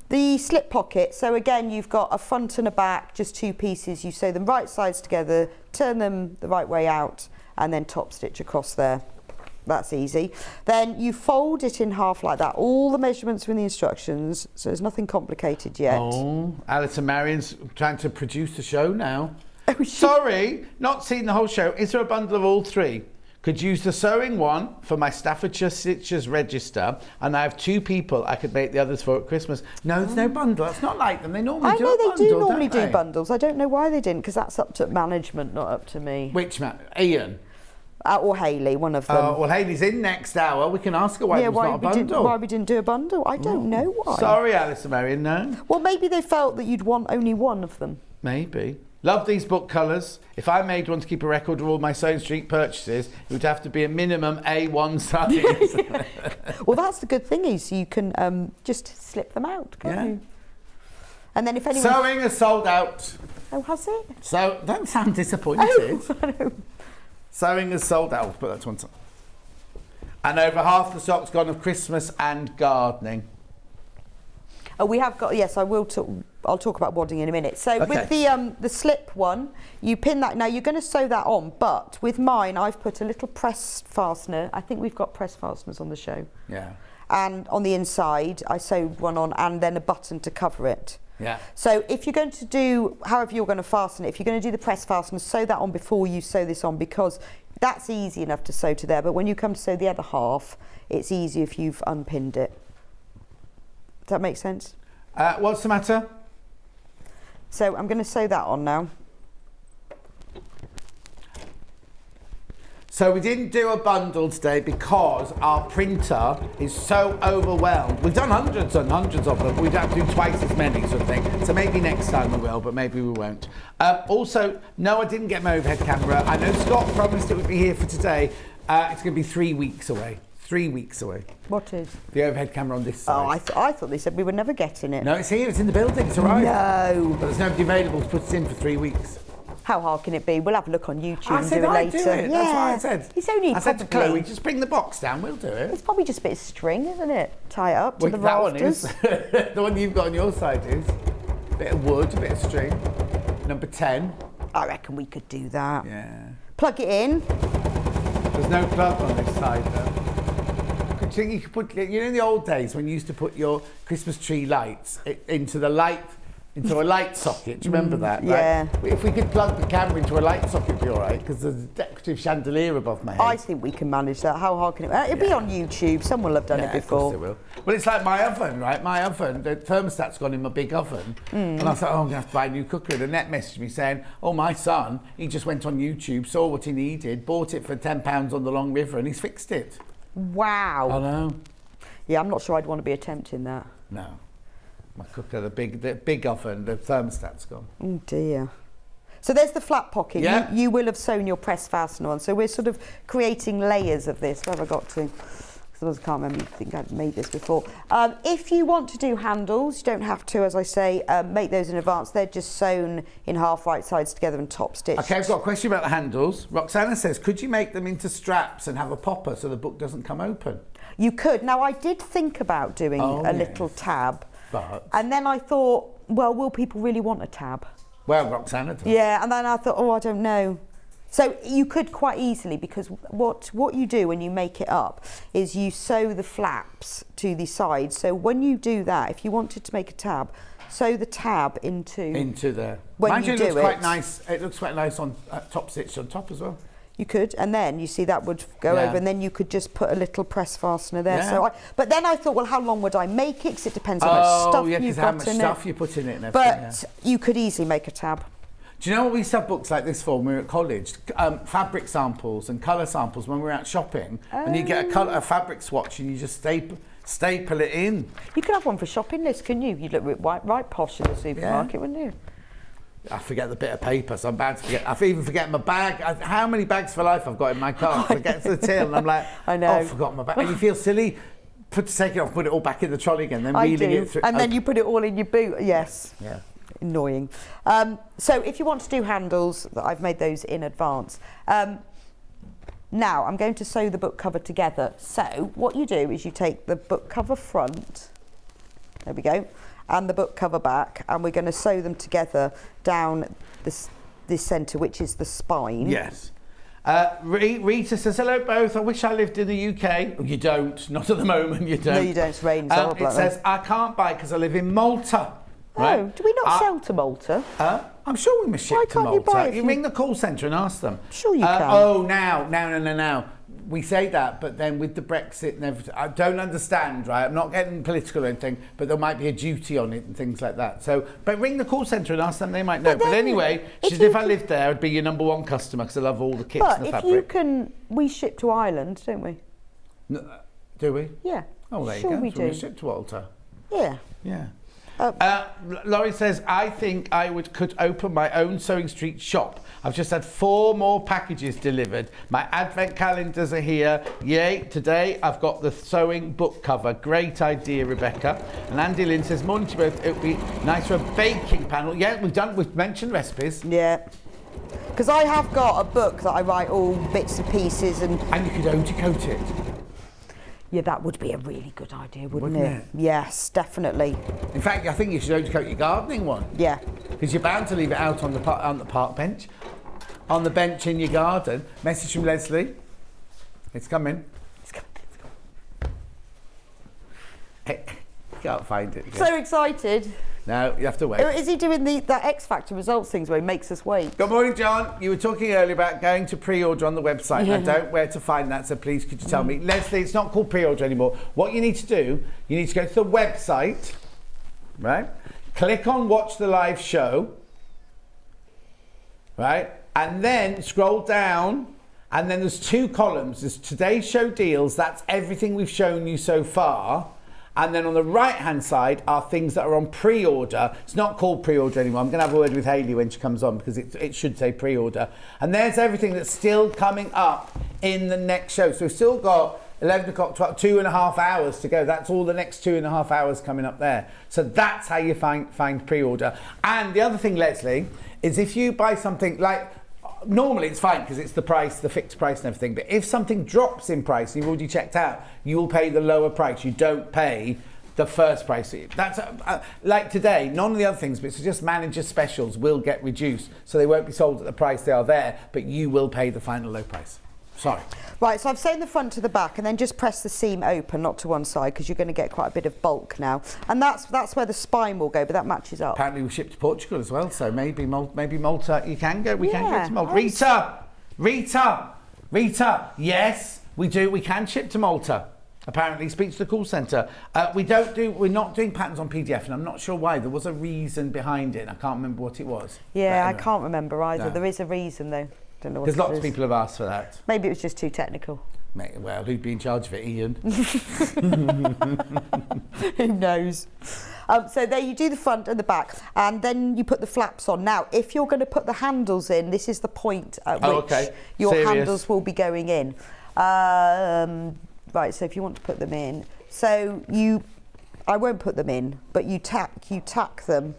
The slip pocket, so again you've got a front and a back, just 2 pieces. You sew them right sides together, turn them the right way out, and then top stitch across there. That's easy. Then you fold it in half like that. All the measurements are in the instructions, so there's nothing complicated yet. Oh, Alice and Marion's trying to produce a show now. Sorry, not seen the whole show. Is there a bundle of all 3? Could use the sewing one for my Staffordshire Stitchers register, and I have 2 people I could make the others for at Christmas. No, there's no bundle. That's not like them. They normally I do know a they bundle, do normally don't do they? bundles. I don't know why they didn't, because that's up to management, not up to me. Which man? Ian? Or Hayley, one of them. Well, Hayley's in next hour. We can ask her why it was not a bundle. Why we didn't do a bundle? I don't know why. Sorry, Alice and Marion, no. Well, maybe they felt that you'd want only one of them. Maybe. Love these book colours. If I made one to keep a record of all my Sewing Street purchases, it would have to be a minimum A1 size. Well, that's the good thing is you can just slip them out, can't you? And then if anyone... Sewing is sold out. Oh, has it? So, don't sound disappointed. Oh, Sewing is sold out. We'll put that to one side. And over half the stock's gone of Christmas and gardening. Oh, we have got, yes, I will I'll talk about wadding in a minute. So with the slip one, you pin that. Now you're going to sew that on, but with mine, I've put a little press fastener. I think we've got press fasteners on the show. Yeah. And on the inside, I sewed one on and then a button to cover it. Yeah. So if you're going to do, however you're going to fasten it, if you're going to do the press fastener, sew that on before you sew this on, because that's easy enough to sew to there. But when you come to sew the other half, it's easy if you've unpinned it. Does that make sense? What's the matter? So I'm going to sew that on now. So we didn't do a bundle today because our printer is so overwhelmed. We've done hundreds and hundreds of them. We'd have to do twice as many, sort of thing. So maybe next time we will, but maybe we won't. Also, no, I didn't get my overhead camera. I know Scott promised it would be here for today. It's going to be 3 weeks away. 3 weeks away. What is? The overhead camera on this side. Oh, I thought they said we were never getting it. No, it's here. It's in the building. It's arrived. No. But there's nobody available to put it in for 3 weeks. How hard can it be? We'll have a look on YouTube I and said do it I'd later. do it. That's what I said. It's only I said to probably- Chloe, just bring the box down, we'll do it. It's probably just a bit of string, isn't it? Tie it up to Well, the that one rafters. is. The one you've got on your side is. A bit of wood, a bit of string. Number 10. I reckon we could do that. Yeah. Plug it in. There's no plug on this side though. You could put, you know, in the old days when you used to put your Christmas tree lights into a light socket. Do you remember that? Yeah. Right? If we could plug the camera into a light socket, it'd be all right, because there's a decorative chandelier above my head. I think we can manage that. How hard can it be? It'll be on YouTube. Someone will have done it Of course before. they will. Well, it's like my oven, right? My oven, the thermostat's gone in my big oven. And I was like, oh, I'm going to have to buy a new cooker. And Annette messaged me saying, oh, my son, he just went on YouTube, saw what he needed, bought it for £10 on the Long River, and he's fixed it. Wow. I know. Yeah, I'm not sure I'd want to be attempting that. No. My cooker, the big oven, the thermostat's gone. Oh, dear. So there's the flat pocket. Yeah. You will have sewn your press fastener on. So we're sort of creating layers of this. Where have I got to? Because I can't remember. I think I'd made this before. If you want to do handles, you don't have to, as I say, make those in advance. They're just sewn in half right sides together and top stitched. Okay, I've got a question about the handles. Roxana says, could you make them into straps and have a popper so the book doesn't come open? You could. Now, I did think about doing a yes. little tab. But? And then I thought, well, will people really want a tab? Well, Roxana does. Yeah, and then I thought, oh, I don't know. So you could quite easily, because what you do when you make it up is you sew the flaps to the sides. So when you do that, if you wanted to make a tab, sew the tab into there. When Mind you it do looks it. quite nice. It looks quite nice on top stitch on top as well. You could, and then you see that would go Yeah. over, and then you could just put a little press fastener there. Yeah. So, but then I thought, well, how long would I make it? Because it depends how much stuff yeah, you've how got much in stuff it. you put in it and everything. But you could easily make a tab. Do you know what we used to have books like this for when we were at college? Fabric samples and colour samples when we were out shopping. And you get a fabric swatch and you just staple it in. You could have one for shopping list, couldn't you? You'd look right posh in the supermarket, wouldn't you? I forget the bit of paper, so I'm bound to forget. I even forget my bag. How many bags for life I've got in my car? I get to the till and I'm like, I know. oh, I forgot my bag. And you feel silly. Take it off, put it all back in the trolley again, then reeling it through. And then you put it all in your boot. Yes. Yeah. Annoying. So if you want to do handles, I've made those in advance. Now I'm going to sew the book cover together. So what you do is you take the book cover front, there we go, and the book cover back, and we're going to sew them together down this centre, which is the spine. Yes. Rita says, hello both, I wish I lived in the UK. Oh, you don't, not at the moment, you don't. No, you don't, it's raining. It says, I can't buy because I live in Malta. Right? Oh, do we not sell to Malta? I'm sure we must ship to can't you Malta. buy You ring the call centre and ask them. Sure you can. Oh, now. We say that, but then with the Brexit and everything, I don't understand, right? I'm not getting political or anything, but there might be a duty on it and things like that. So, but ring the call centre and ask them, they might know. But anyway, she said if I lived there, I'd be your number one customer because I love all the kits and the But fabric. if you can, we ship to Ireland, don't we? No, do we? Yeah. Oh, there sure you go. we So do. we ship to Malta. Yeah. Yeah. Laurie says, I think I could open my own Sewing Street shop. I've just had 4 more packages delivered. My advent calendars are here. Yay, today I've got the sewing book cover. Great idea, Rebecca. And Andy Lynn says, morning to you both. It would be nice for a baking panel. Yeah, we've mentioned recipes. Yeah. Because I have got a book that I write all bits and pieces and you could own-to-coat it. Yeah, that would be a really good idea, wouldn't Wouldn't it? Yes, definitely. In fact, I think you should own-to-coat your gardening one. Yeah. Because you're bound to leave it out on the park bench. On the bench in your garden. Message from Leslie. It's coming. Hey, you can't find it again. So excited. No, you have to wait. Is he doing that X Factor results things where he makes us wait? Good morning, John. You were talking earlier about going to pre-order on the website. I don't know where to find that, so please could you tell me? Leslie, it's not called pre-order anymore. What you need to do, you need to go to the website, right? Click on Watch the Live Show, right? And then scroll down, and then there's 2 columns. There's Today's Show Deals, that's everything we've shown you so far. And then on the right-hand side are things that are on pre-order. It's not called pre-order anymore. I'm going to have a word with Hayley when she comes on because it should say pre-order. And there's everything that's still coming up in the next show. So we've still got 11 o'clock, 12, 2.5 hours to go. That's all the next 2.5 hours coming up there. So that's how you find pre-order. And the other thing, Leslie, is if you buy something like, normally it's fine because it's the price, the fixed price and everything, but if something drops in price and you've already checked out, you will pay the lower price. You don't pay the first price. That's like today, none of the other things, but it's just manager specials will get reduced, so they won't be sold at the price they are there, but you will pay the final low price. Sorry. Right, so I've sewn the front to the back and then just press the seam open, not to one side, because you're going to get quite a bit of bulk now. And that's where the spine will go, but that matches up. Apparently we ship to Portugal as well, so maybe Malta, you can go, we can go to Malta. Rita, yes, we do, we can ship to Malta. Apparently, speak to the call centre. We're not doing patterns on PDF, and I'm not sure why. There was a reason behind it. I can't remember what it was. Yeah, anyway. I can't remember either. No. There is a reason though. Don't know what Because lots of people have asked for that. Maybe it was just too technical. Well, who'd be in charge of it, Ian? Who knows? So there you do the front and the back, and then you put the flaps on. Now, if you're going to put the handles in, this is the point at which your handles will be going in. Right, so if you want to put them in, I won't put them in, but you tack them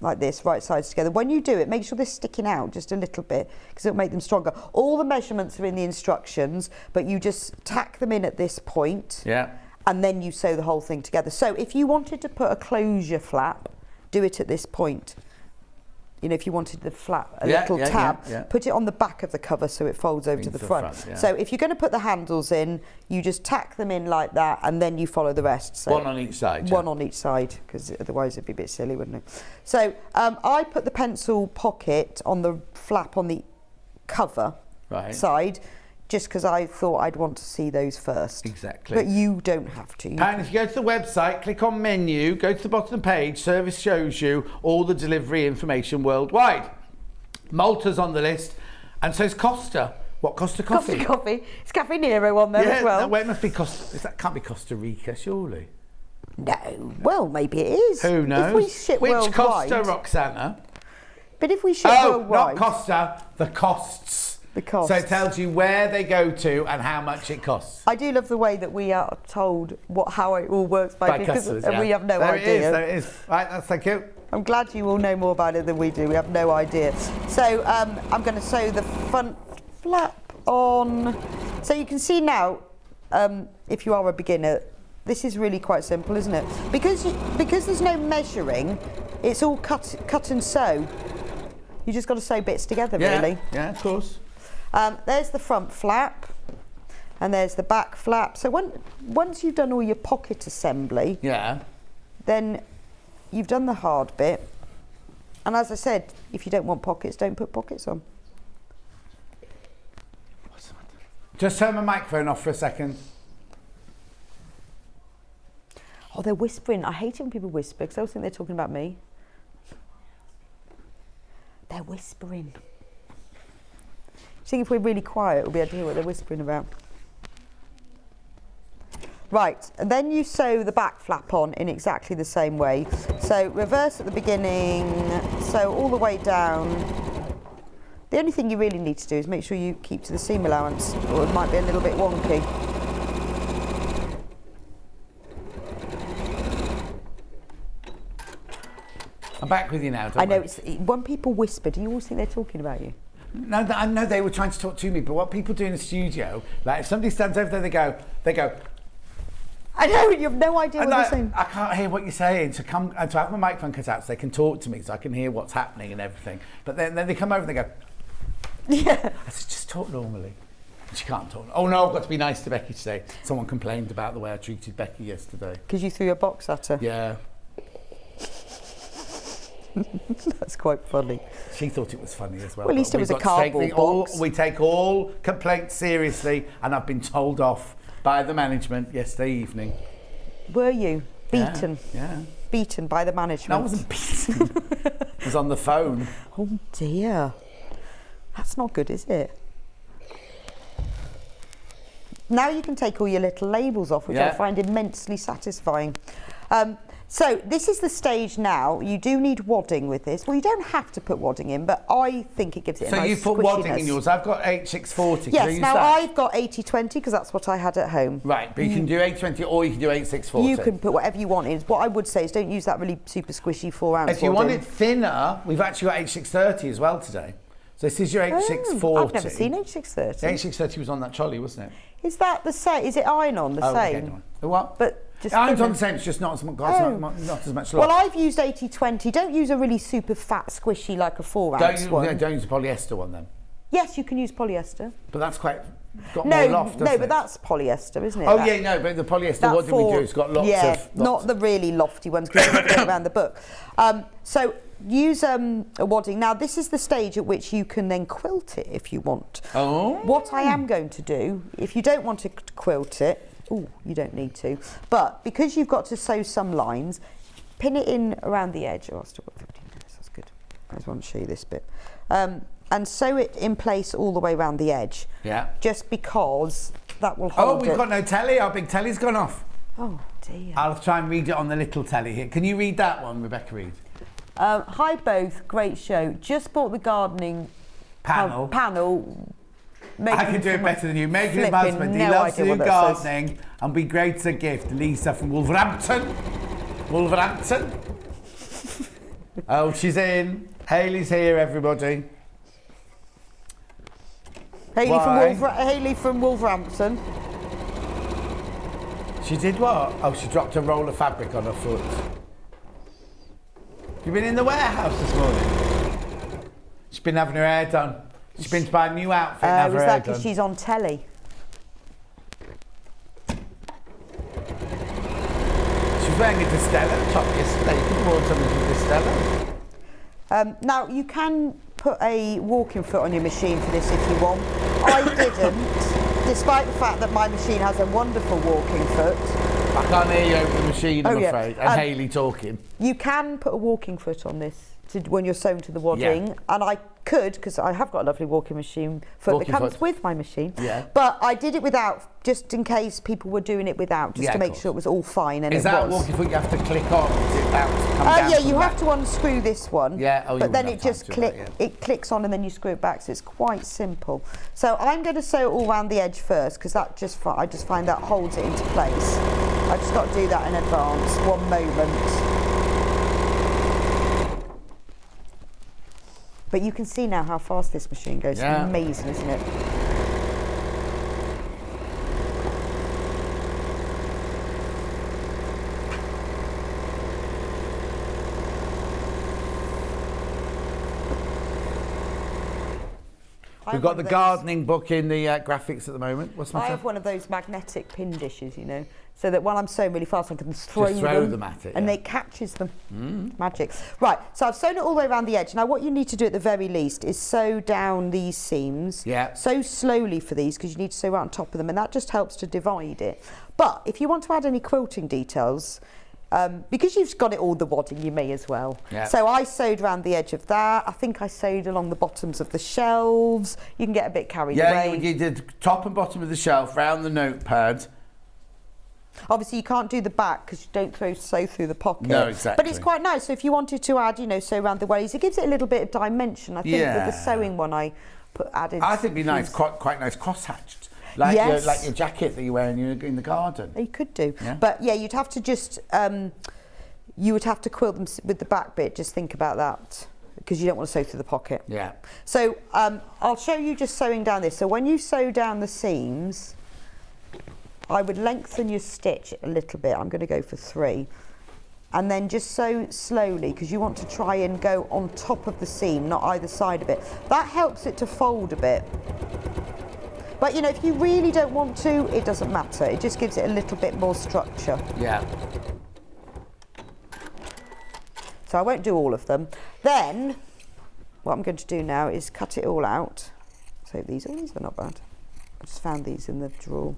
like this, right sides together. When you do it, make sure they're sticking out just a little bit because it'll make them stronger. All the measurements are in the instructions, but you just tack them in at this point. Yeah. And then you sew the whole thing together. So if you wanted to put a closure flap, do it at this point. You know, if you wanted the flap, a little tab, put it on the back of the cover so it folds over to the front. So if you're going to put the handles in, you just tack them in like that and then you follow the rest. So one on each side. One on each side, because otherwise it'd be a bit silly, wouldn't it? So I put the pencil pocket on the flap on the cover side, just because I thought I'd want to see those first. Exactly. But you don't have to. And if you go to the website, click on menu, go to the bottom of the page, service shows you all the delivery information worldwide. Malta's on the list, and so is Costa. What, Costa Coffee? Costa Coffee. It's Cafe Nero on there as well. Well, it must be Costa. That can't be Costa Rica, surely. No. Well, maybe it is. Who knows? If we ship Which worldwide. Costa, Roxana? But if we ship worldwide. Not Costa, the costs. The costs. So it tells you where they go to and how much it costs. I do love the way that we are told how it all works by customers, and we have no idea. There it is. Right, thank you. I'm glad you all know more about it than we do. We have no idea. So I'm going to sew the front flap on. So you can see now, if you are a beginner, this is really quite simple, isn't it? Because there's no measuring, it's all cut and sew. You just got to sew bits together, really. Yeah, of course. There's the front flap, and there's the back flap. So once you've done all your pocket assembly, then you've done the hard bit. And as I said, if you don't want pockets, don't put pockets on. Just turn my microphone off for a second. Oh, they're whispering. I hate it when people whisper because I always think they're talking about me. They're whispering. I think if we're really quiet, we'll be able to hear what they're whispering about. Right, and then you sew the back flap on in exactly the same way. So reverse at the beginning, sew all the way down. The only thing you really need to do is make sure you keep to the seam allowance, or it might be a little bit wonky. I'm back with you now, I know, when people whisper, do you always think they're talking about you? No, I know they were trying to talk to me, but what people do in the studio, like if somebody stands over there, they go. I know, you have no idea what they're saying. I can't hear what you're saying. To come and to have my microphone cut out so they can talk to me, so I can hear what's happening and everything. But then they come over and they go. Yeah. I said, just talk normally. She can't talk. Oh no, I've got to be nice to Becky today. Someone complained about the way I treated Becky yesterday. Because you threw a box at her. Yeah. That's quite funny. She thought it was funny as well. Well, at least it was a cardboard box. We take all complaints seriously, and I've been told off by the management yesterday evening. Were you beaten? Yeah. Beaten by the management? No, I wasn't beaten. I was on the phone. Oh dear. That's not good, is it? Now you can take all your little labels off, which I find immensely satisfying. So this is the stage now. You do need wadding with this. Well, you don't have to put wadding in, but I think it gives it a nice So you put wadding in squishiness. yours. I've got H640. Yes, now I've got 80/20 because that's what I had at home. Right, but you can do 820 or you can do 8640. You can put whatever you want in. What I would say is don't use that really super squishy 4-ounce If you want wadding. it thinner, we've actually got H630 as well today. So this is your H640. I've never seen H630. The H630 was on that trolley, wasn't it? Is that the same? Is it iron-on the same? Okay, the what? But just Iron's thinner. on the same, it's just not as much, not as much Well, lock. I've used 80/20. Don't use a really super fat squishy like a 4-ounce one. Don't use a polyester one then. Yes, you can use polyester. But that's quite got more loft, doesn't it? but that's polyester, isn't it? Oh That- yeah, no, but the polyester, that what do we do? It's got lots of... not the really lofty ones because you go around the book. So use a wadding. Now this is the stage at which you can then quilt it if you want. Oh. What I am going to do, if you don't want to quilt it, you don't need to, but because you've got to sew some lines, pin it in around the edge. Oh, I've still got 15 minutes, that's good. I just want to show you this bit. And sew it in place all the way around the edge. Yeah. Just because that will hold Oh, we've it. got no telly. Our big telly's gone off. Oh dear. I'll try and read it on the little telly here. Can you read that one, Rebecca Reed? Hi both, great show. Just bought the gardening Panel. I can do it better than you. Megan's husband, he loves to do gardening and be great as a gift. Lisa from Wolverhampton. Oh, she's in. Hayley's here, everybody. Hayley from Wolverhampton. She did what? Oh, she dropped a roll of fabric on her foot. You've been in the warehouse this morning? She's been having her hair done. She's been to buy a new outfit and have her Was hair that done. because she's on telly? She was wearing a Distella top yesterday. You could have worn something from Distella. Now you can put a walking foot on your machine for this if you want. I didn't, despite the fact that my machine has a wonderful walking foot. I can't hear you over the machine, I'm yeah. afraid. And Hayley talking. You can put a walking foot on this when you're sewn to the wadding, and I could, because I have got a lovely walking machine foot that comes with my machine. Yeah. But I did it without, just in case people were doing it without, just to make sure it was all fine. And Is it that was. walking foot you have to click on? Does it bounce, come down Yeah, from you the have back? to unscrew this one. Yeah, oh, you but then wouldn't it have just time to do that, it clicks on and then you screw it back, so it's quite simple. So I'm going to sew it all around the edge first because that I just find that holds it into place. I just got to do that in advance. One moment. But you can see now how fast this machine goes. Yeah. It's amazing, isn't it? We've got the gardening book in the graphics at the moment. What's I my have one of those magnetic pin dishes, you know, so that when I'm sewing really fast, I can throw them at it, and yeah. it catches them. Magic. Right, so I've sewn it all the way around the edge. Now, what you need to do at the very least is sew down these seams. Yeah. Sew slowly for these because you need to sew right on top of them, and that just helps to divide it. But if you want to add any quilting details, because you've got it all the wadding, you may as well. Yeah. So I sewed around the edge of that. I think I sewed along the bottoms of the shelves. You can get a bit carried away. Yeah, you did top and bottom of the shelf, round the notepad. Obviously, you can't do the back because you don't sew through the pocket. No, exactly. But it's quite nice. So if you wanted to add, sew around the waist, it gives it a little bit of dimension. I think with the sewing one, I added. I think it'd be nice, quite nice cross-hatched. Like, your jacket that you wear in the garden. You could do. Yeah. But yeah, you'd have to just, you would have to quilt them with the back bit. Just think about that because you don't want to sew through the pocket. Yeah. So I'll show you just sewing down this. So when you sew down the seams, I would lengthen your stitch a little bit. I'm going to go for 3. And then just sew slowly because you want to try and go on top of the seam, not either side of it. That helps it to fold a bit. But if you really don't want to, it doesn't matter. It just gives it a little bit more structure. Yeah. So I won't do all of them. Then, what I'm going to do now is cut it all out. So these are not bad. I just found these in the drawer.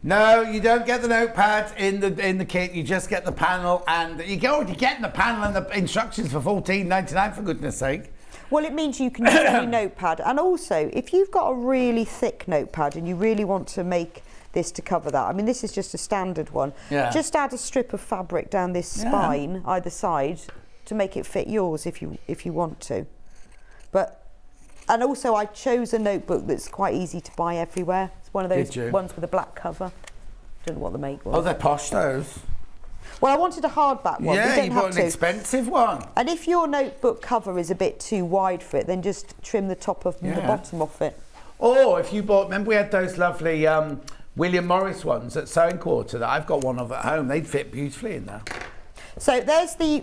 No, you don't get the notepad in the kit. You just get the panel, and you already get the panel and the instructions for $14.99 for goodness sake. Well, it means you can use any notepad, and also if you've got a really thick notepad and you really want to make this to cover that. I mean, this is just a standard one. Yeah. Just add a strip of fabric down this spine either side to make it fit yours if you want to. And also I chose a notebook that's quite easy to buy everywhere. It's one of those ones with a black cover. Don't know what the make was. Oh, they're posh, those. Well, I wanted a hardback one. Yeah, you don't you have bought to. an expensive one. And if your notebook cover is a bit too wide for it, then just trim the top of the bottom off it. Or if you bought, remember we had those lovely William Morris ones at Sewing Quarter that I've got one of at home. They'd fit beautifully in there. So there's the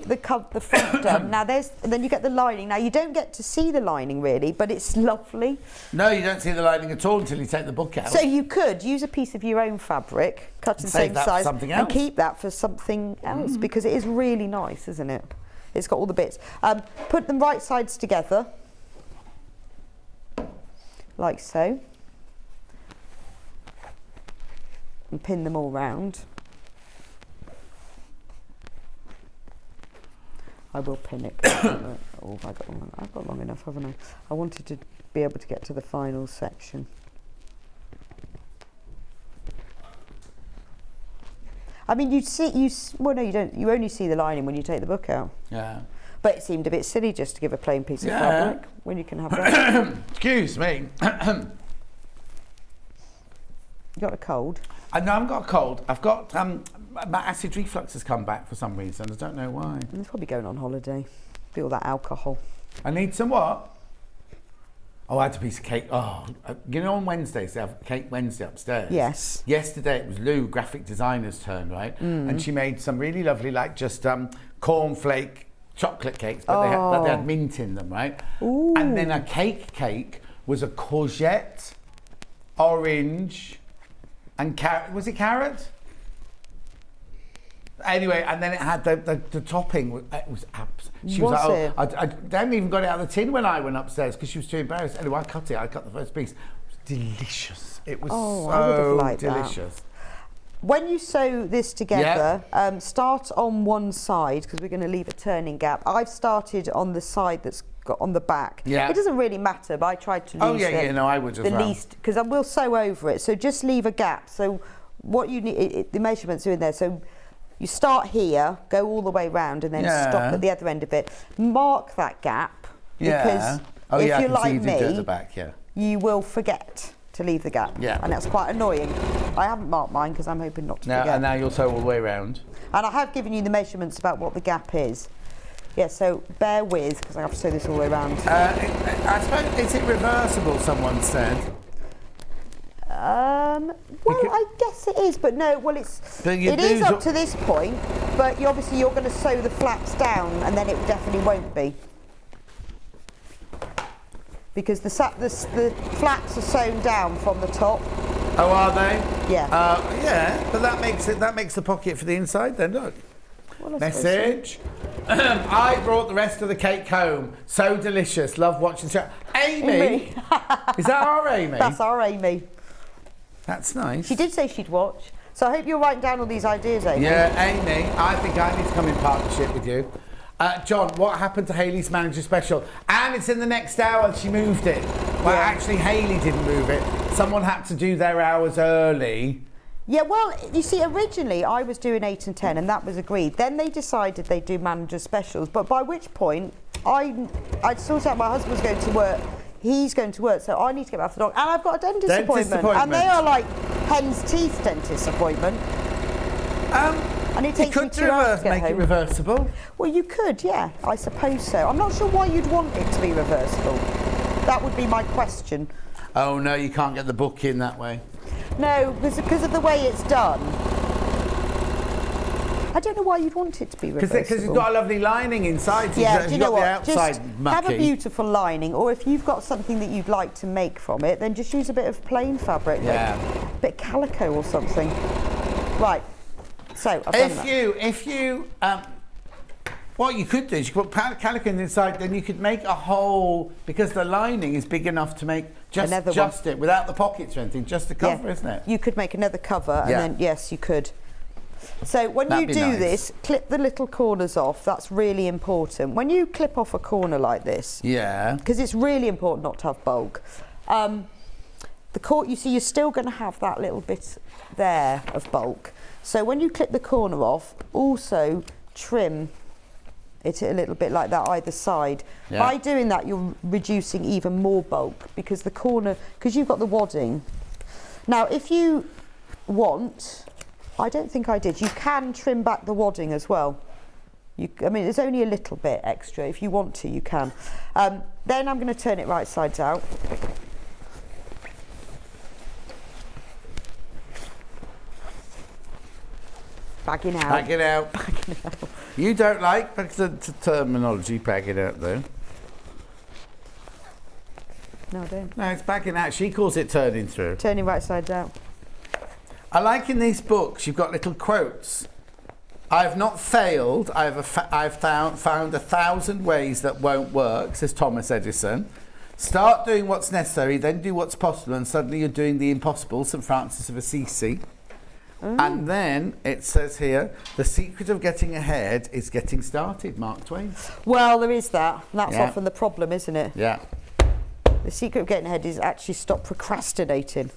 front done. Now and then you get the lining. Now you don't get to see the lining really, but it's lovely. No, you don't see the lining at all until you take the book out. So you could use a piece of your own fabric, cut in the same size, and keep that for something else because it is really nice, isn't it? It's got all the bits. Put them right sides together, like so, and pin them all round. I will pin it. Oh, I've got long enough, haven't I? I wanted to be able to get to the final section. I mean, well, no, you don't. You only see the lining when you take the book out. Yeah. But it seemed a bit silly just to give a plain piece of fabric when you can have that. Excuse me. You got a cold? No, I haven't got a cold. I've got my acid reflux has come back for some reason. I don't know why. And it's probably going on holiday. Be all that alcohol. I need some what? Oh, I had a piece of cake. Oh, you know on Wednesdays they have Cake Wednesday upstairs? Yes. Yesterday it was Lou, graphic designer's turn, right? And she made some really lovely, like just cornflake chocolate cakes, but they had mint in them, right? Ooh. And then a cake was a courgette, orange, and carrot. Was it carrot? Anyway, and then it had the topping. It was she was like, oh, I hadn't even got it out of the tin when I went upstairs because she was too embarrassed. Anyway, I cut it. I cut the first piece. It was delicious. It was so delicious. That. When you sew this together, start on one side because we're going to leave a turning gap. I've started on the side that's got on the back. Yeah. It doesn't really matter, but I tried to leave I would as well. least because I will sew over it. So just leave a gap. So what you need, the measurements are in there. So you start here, go all the way round, and then stop at the other end of it. Mark that gap because if you're like me, at the back, you will forget to leave the gap. Yeah. And that's quite annoying. I haven't marked mine because I'm hoping not to forget. And now you'll sew all the way around. And I have given you the measurements about what the gap is. Yeah, so bear with because I have to sew this all the way around. I suppose, is it reversible, someone said? Well, I guess it is, but no, well, it is up to this point, but you're going to sew the flaps down and then it definitely won't be. Because the flaps are sewn down from the top. Oh, are they? Yeah. Yeah, but that makes the pocket for the inside then, look. Well, message. I brought the rest of the cake home. So delicious. Love watching the show. Amy. Is that our Amy? That's our Amy. That's nice. She did say she'd watch. So I hope you're writing down all these ideas, Amy. Yeah, Amy, I think I need to come in partnership with you. John, what happened to Hayley's manager special? And it's in the next hour. She moved it. Well, actually, Hayley didn't move it. Someone had to do their hours early. Yeah, well, you see, originally I was doing 8 and 10 and that was agreed. Then they decided they'd do manager specials, but by which point I'd sorted out my husband's going to work, he's going to work, so I need to get back to the doctor. And I've got a dentist appointment. And they are like hen's teeth dentist appointment. And it takes me 2 hours to get make home. It reversible? Well, you could, yeah, I suppose so. I'm not sure why you'd want it to be reversible. That would be my question. Oh, no, you can't get the book in that way. No, because of the way it's done. I don't know why you'd want it to be reversible. Because it's got a lovely lining inside. So yeah, do you know what? Just have a beautiful lining, or if you've got something that you'd like to make from it, then just use a bit of plain fabric, like a bit of calico or something. Right. So I've done that. What you could do is you could put calico inside, then you could make a hole, because the lining is big enough to make just it without the pockets or anything, just the cover, isn't it? You could make another cover, and then yes, you could. So when you do this, clip the little corners off. That's really important. When you clip off a corner like this, because it's really important not to have bulk. you see, you're still going to have that little bit there of bulk. So when you clip the corner off, also trim it a little bit like that either side. Yeah. By doing that, you're reducing even more bulk because the corner, because you've got the wadding. Now, if you want, I don't think I did, you can trim back the wadding as well. I mean, it's only a little bit extra. If you want to, you can. Then I'm going to turn it right sides out. Bagging out. Bagging out. Bagging out. You don't like the terminology bagging out, though. No, I don't. No, it's bagging out. She calls it turning through. Turning right sides out. I like in these books, you've got little quotes. I've not failed. I've found 1,000 ways that won't work, says Thomas Edison. Start doing what's necessary, then do what's possible, and suddenly you're doing the impossible, St. Francis of Assisi. And then it says here, the secret of getting ahead is getting started, Mark Twain. Well, there is that. And that's Yeah. often the problem, isn't it? Yeah. The secret of getting ahead is actually stop procrastinating.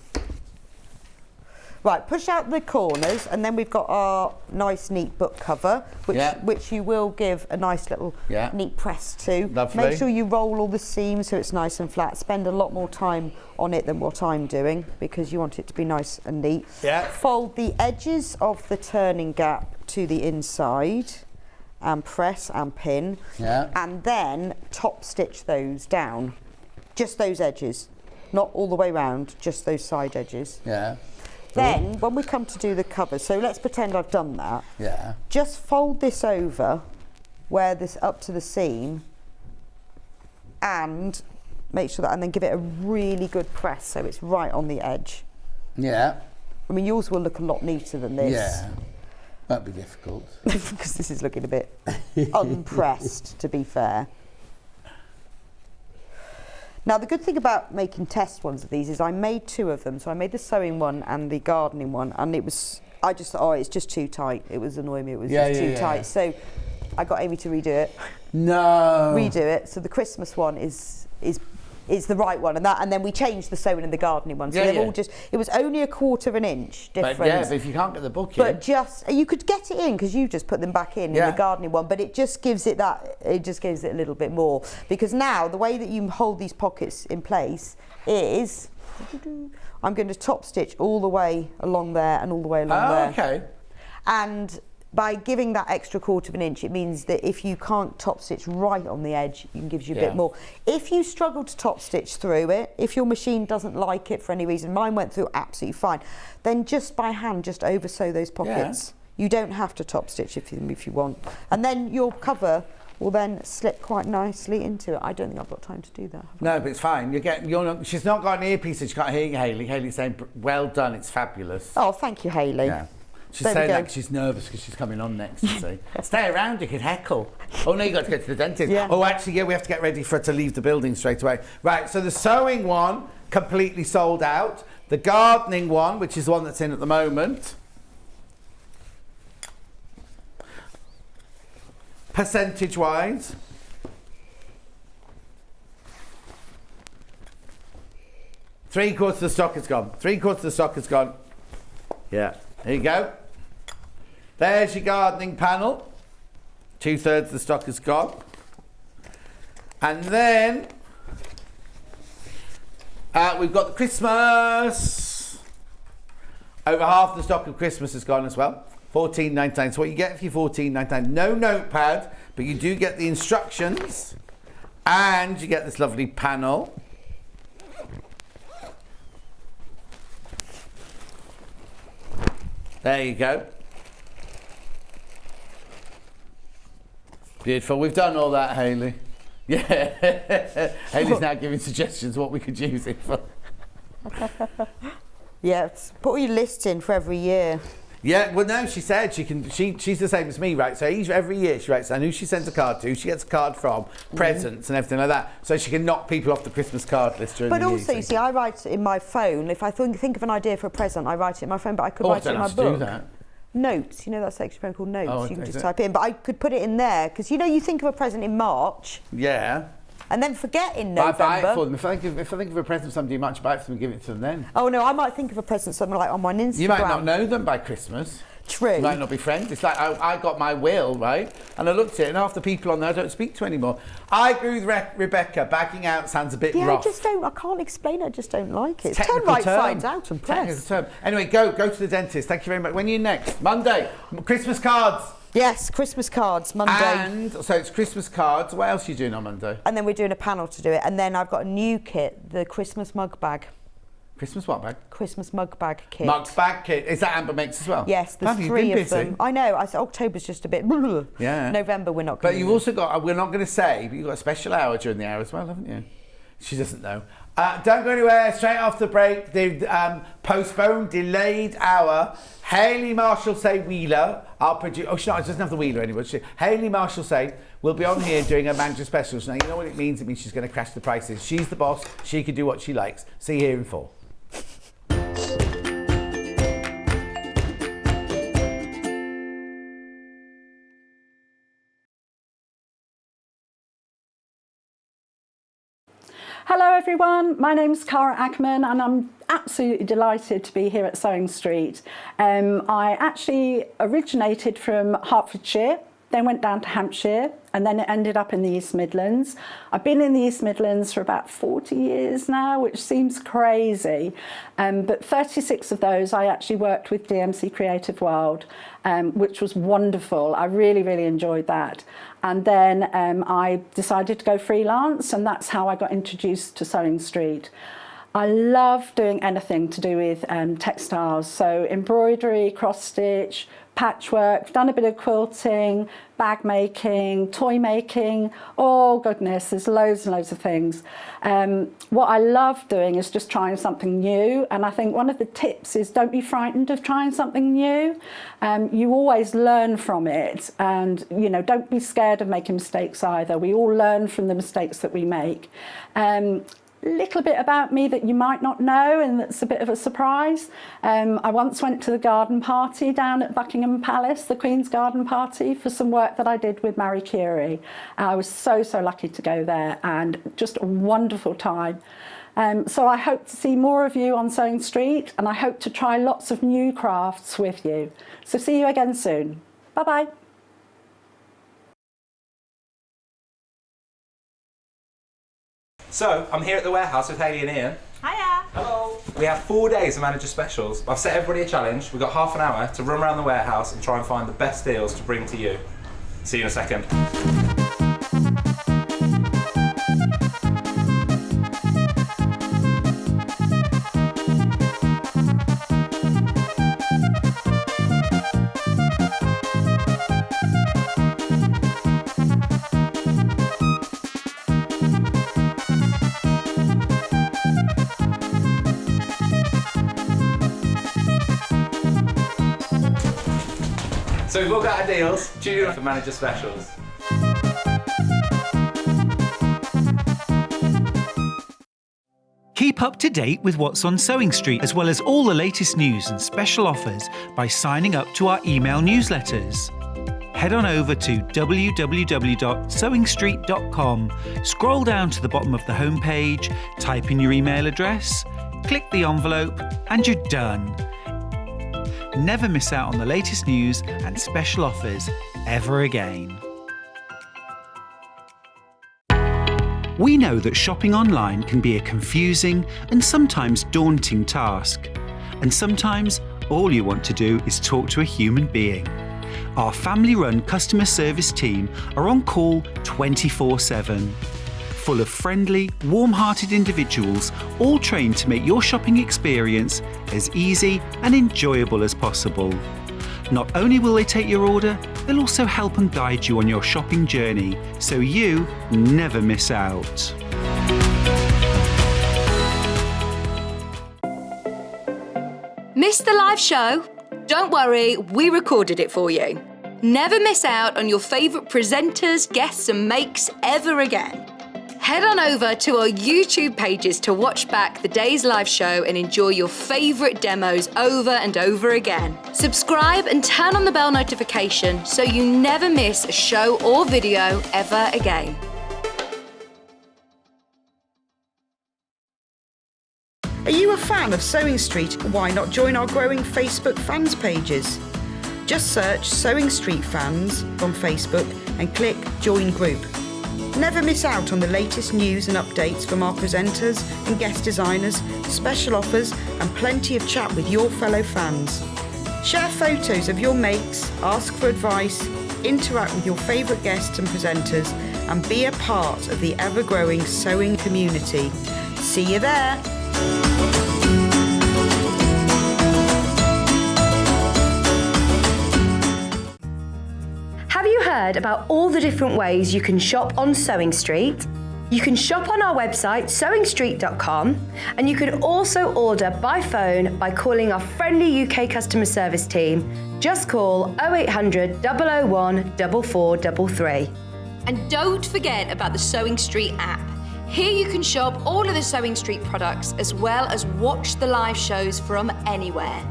Right, push out the corners, and then we've got our nice, neat book cover, which you will give a nice little neat press to. Lovely. Make sure you roll all the seams so it's nice and flat. Spend a lot more time on it than what I'm doing because you want it to be nice and neat. Yeah. Fold the edges of the turning gap to the inside and press and pin. Yeah. And then top stitch those down. Just those edges. Not all the way round, just those side edges. Yeah. Then, when we come to do the cover, so let's pretend I've done that. Yeah. Just fold this over, where this up to the seam, and make sure that, and then give it a really good press so it's right on the edge. Yeah. I mean, yours will look a lot neater than this. Yeah. That'd be difficult. Because this is looking a bit unpressed, to be fair. Now, the good thing about making test ones of these is I made 2 of them. So I made the sewing one and the gardening one, and I just thought, oh, it's just too tight. It was annoying me. It was just too tight. So I got Amy to redo it. No. Redo it. So the Christmas one is the right one, and then we changed the sewing and the gardening one. So they're all just. It was only 1/4 inch difference. But if you can't get the book in. But just you could get it in because you just put them back in the gardening one. But it just gives it that. It just gives it a little bit more because now the way that you hold these pockets in place is. I'm going to top stitch all the way along there and all the way along there. Okay. And by giving that extra 1/4 inch, it means that if you can't top stitch right on the edge, it gives you a bit more. If you struggle to top stitch through it, if your machine doesn't like it for any reason, mine went through absolutely fine, then just by hand, just over sew those pockets. Yeah. You don't have to top stitch if you want. And then your cover will then slip quite nicely into it. I don't think I've got time to do that. No, but it's fine. She's not got an earpiece, so she can't hear you, Hayley. Hayley's saying, well done, it's fabulous. Oh, thank you, Hayley. Yeah. She's saying that 'cause she's nervous because she's coming on next, you see. Stay around, you could heckle. Oh, no, you got to go to the dentist. Yeah. Oh, actually, we have to get ready for her to leave the building straight away. Right, so the sewing one, completely sold out. The gardening one, which is the one that's in at the moment. Percentage-wise. Three-quarters of the stock is gone. 3/4 of the stock is gone. Yeah. There you go. There's your gardening panel. 2/3 of the stock is gone. And then we've got the Christmas. Over half the stock of Christmas is gone as well. $14.99. So what you get for your $14.99. No notepad, but you do get the instructions. And you get this lovely panel. There you go. Beautiful. We've done all that, Hayley. Yeah. Hayley's now giving suggestions what we could use it for. Yeah, put all your lists in for every year. Yeah, well, no, she said she's the same as me, right? So every year she writes down who she sends a card to, who she gets a card from, presents and everything like that, so she can knock people off the Christmas card list during the year. But also, you see, I write it in my phone. If I think of an idea for a present, I write it in my phone, but I could write it in my book. I don't have to do that. Notes, you know that section phone called Notes, Oh, you can is just it? type it in, but I could put it in there, because you know you think of a present in March. Yeah. And then forget in I November. buy it for them. If I think of a present for somebody, you might buy it for them and give it to them then. Oh no, I might think of a present something like on my Instagram. You might not know them by Christmas. True. You might not be friends. It's like I got my will, right? And I looked at it, and half the people on there I don't speak to anymore. I agree with Rebecca. Backing out sounds a bit rough. I can't explain it. I just don't like it. Technical Turn right term. sides out and press. Technical term. Anyway, go to the dentist. Thank you very much. When are you next? Monday. Christmas cards. Yes, Christmas cards, Monday. And so it's Christmas cards. What else are you doing on Monday? And then we're doing a panel to do it. And then I've got a new kit, the Christmas mug bag. Christmas what bag? Christmas mug bag kit. Mug bag kit. Is that Amber makes as well? Yes, there's Have you 3 been of them. busy? I know. October's just a bit. Yeah. November we're not. But you've also got. We're not going to say. But you've got a special hour during the hour as well, haven't you? She doesn't know. Don't go anywhere. Straight after the break, the postponed, delayed hour. Hayley Marshall say Wheeler. I'll produce. Oh, she doesn't have the Wheeler anymore. Hayley Marshall say will be on here doing her manager specials. Now you know what it means. It means she's going to crash the prices. She's the boss. She can do what she likes. See you here in 4. Hello everyone, my name's Cara Ackerman and I'm absolutely delighted to be here at Sewing Street. I actually originated from Hertfordshire, then went down to Hampshire and then it ended up in the East Midlands. I've been in the East Midlands for about 40 years now, which seems crazy, but 36 of those I actually worked with DMC Creative World, which was wonderful. I really, really enjoyed that. And then I decided to go freelance and that's how I got introduced to Sewing Street. I love doing anything to do with textiles, so embroidery, cross stitch, patchwork, done a bit of quilting, bag making, toy making, oh goodness, there's loads and loads of things. What I love doing is just trying something new, and I think one of the tips is don't be frightened of trying something new. You always learn from it, and you know, don't be scared of making mistakes either. We all learn from the mistakes that we make. Little bit about me that you might not know and that's a bit of a surprise. I once went to the garden party down at Buckingham Palace, the Queen's garden party, for some work that I did with Marie Curie. I was so lucky to go there and just a wonderful time. So I hope to see more of you on Sewing Street and I hope to try lots of new crafts with you. So see you again soon. Bye bye. So, I'm here at the warehouse with Hayley and Ian. Hiya! Hello! We have 4 days of manager specials. I've set everybody a challenge. We've got half an hour to run around the warehouse and try and find the best deals to bring to you. See you in a second. So we've all got our deals. Tune in for manager specials. Keep up to date with what's on Sewing Street, as well as all the latest news and special offers by signing up to our email newsletters. Head on over to www.sewingstreet.com, scroll down to the bottom of the homepage, type in your email address, click the envelope, and you're done. Never miss out on the latest news and special offers ever again. We know that shopping online can be a confusing and sometimes daunting task. And sometimes all you want to do is talk to a human being. Our family-run customer service team are on call 24/7. Full of friendly, warm-hearted individuals, all trained to make your shopping experience as easy and enjoyable as possible. Not only will they take your order, they'll also help and guide you on your shopping journey, so you never miss out. Missed the live show? Don't worry, we recorded it for you. Never miss out on your favourite presenters, guests and makes ever again. Head on over to our YouTube pages to watch back the day's live show and enjoy your favourite demos over and over again. Subscribe and turn on the bell notification so you never miss a show or video ever again. Are you a fan of Sewing Street? Why not join our growing Facebook fans pages? Just search Sewing Street Fans on Facebook and click Join Group. Never miss out on the latest news and updates from our presenters and guest designers, special offers and plenty of chat with your fellow fans. Share photos of your makes, ask for advice, interact with your favourite guests and presenters and be a part of the ever-growing sewing community. See you there! Have you heard about all the different ways you can shop on Sewing Street? You can shop on our website sewingstreet.com and you can also order by phone by calling our friendly UK customer service team. Just call 0800 001 4433. And don't forget about the Sewing Street app. Here you can shop all of the Sewing Street products as well as watch the live shows from anywhere.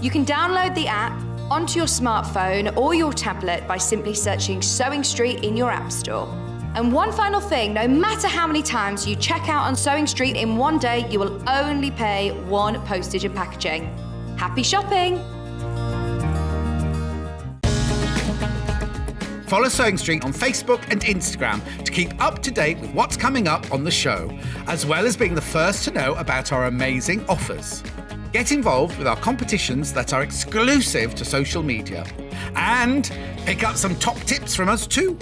You can download the app onto your smartphone or your tablet by simply searching Sewing Street in your app store. And one final thing, no matter how many times you check out on Sewing Street in one day, you will only pay one postage and packaging. Happy shopping! Follow Sewing Street on Facebook and Instagram to keep up to date with what's coming up on the show, as well as being the first to know about our amazing offers. Get involved with our competitions that are exclusive to social media. And pick up some top tips from us too.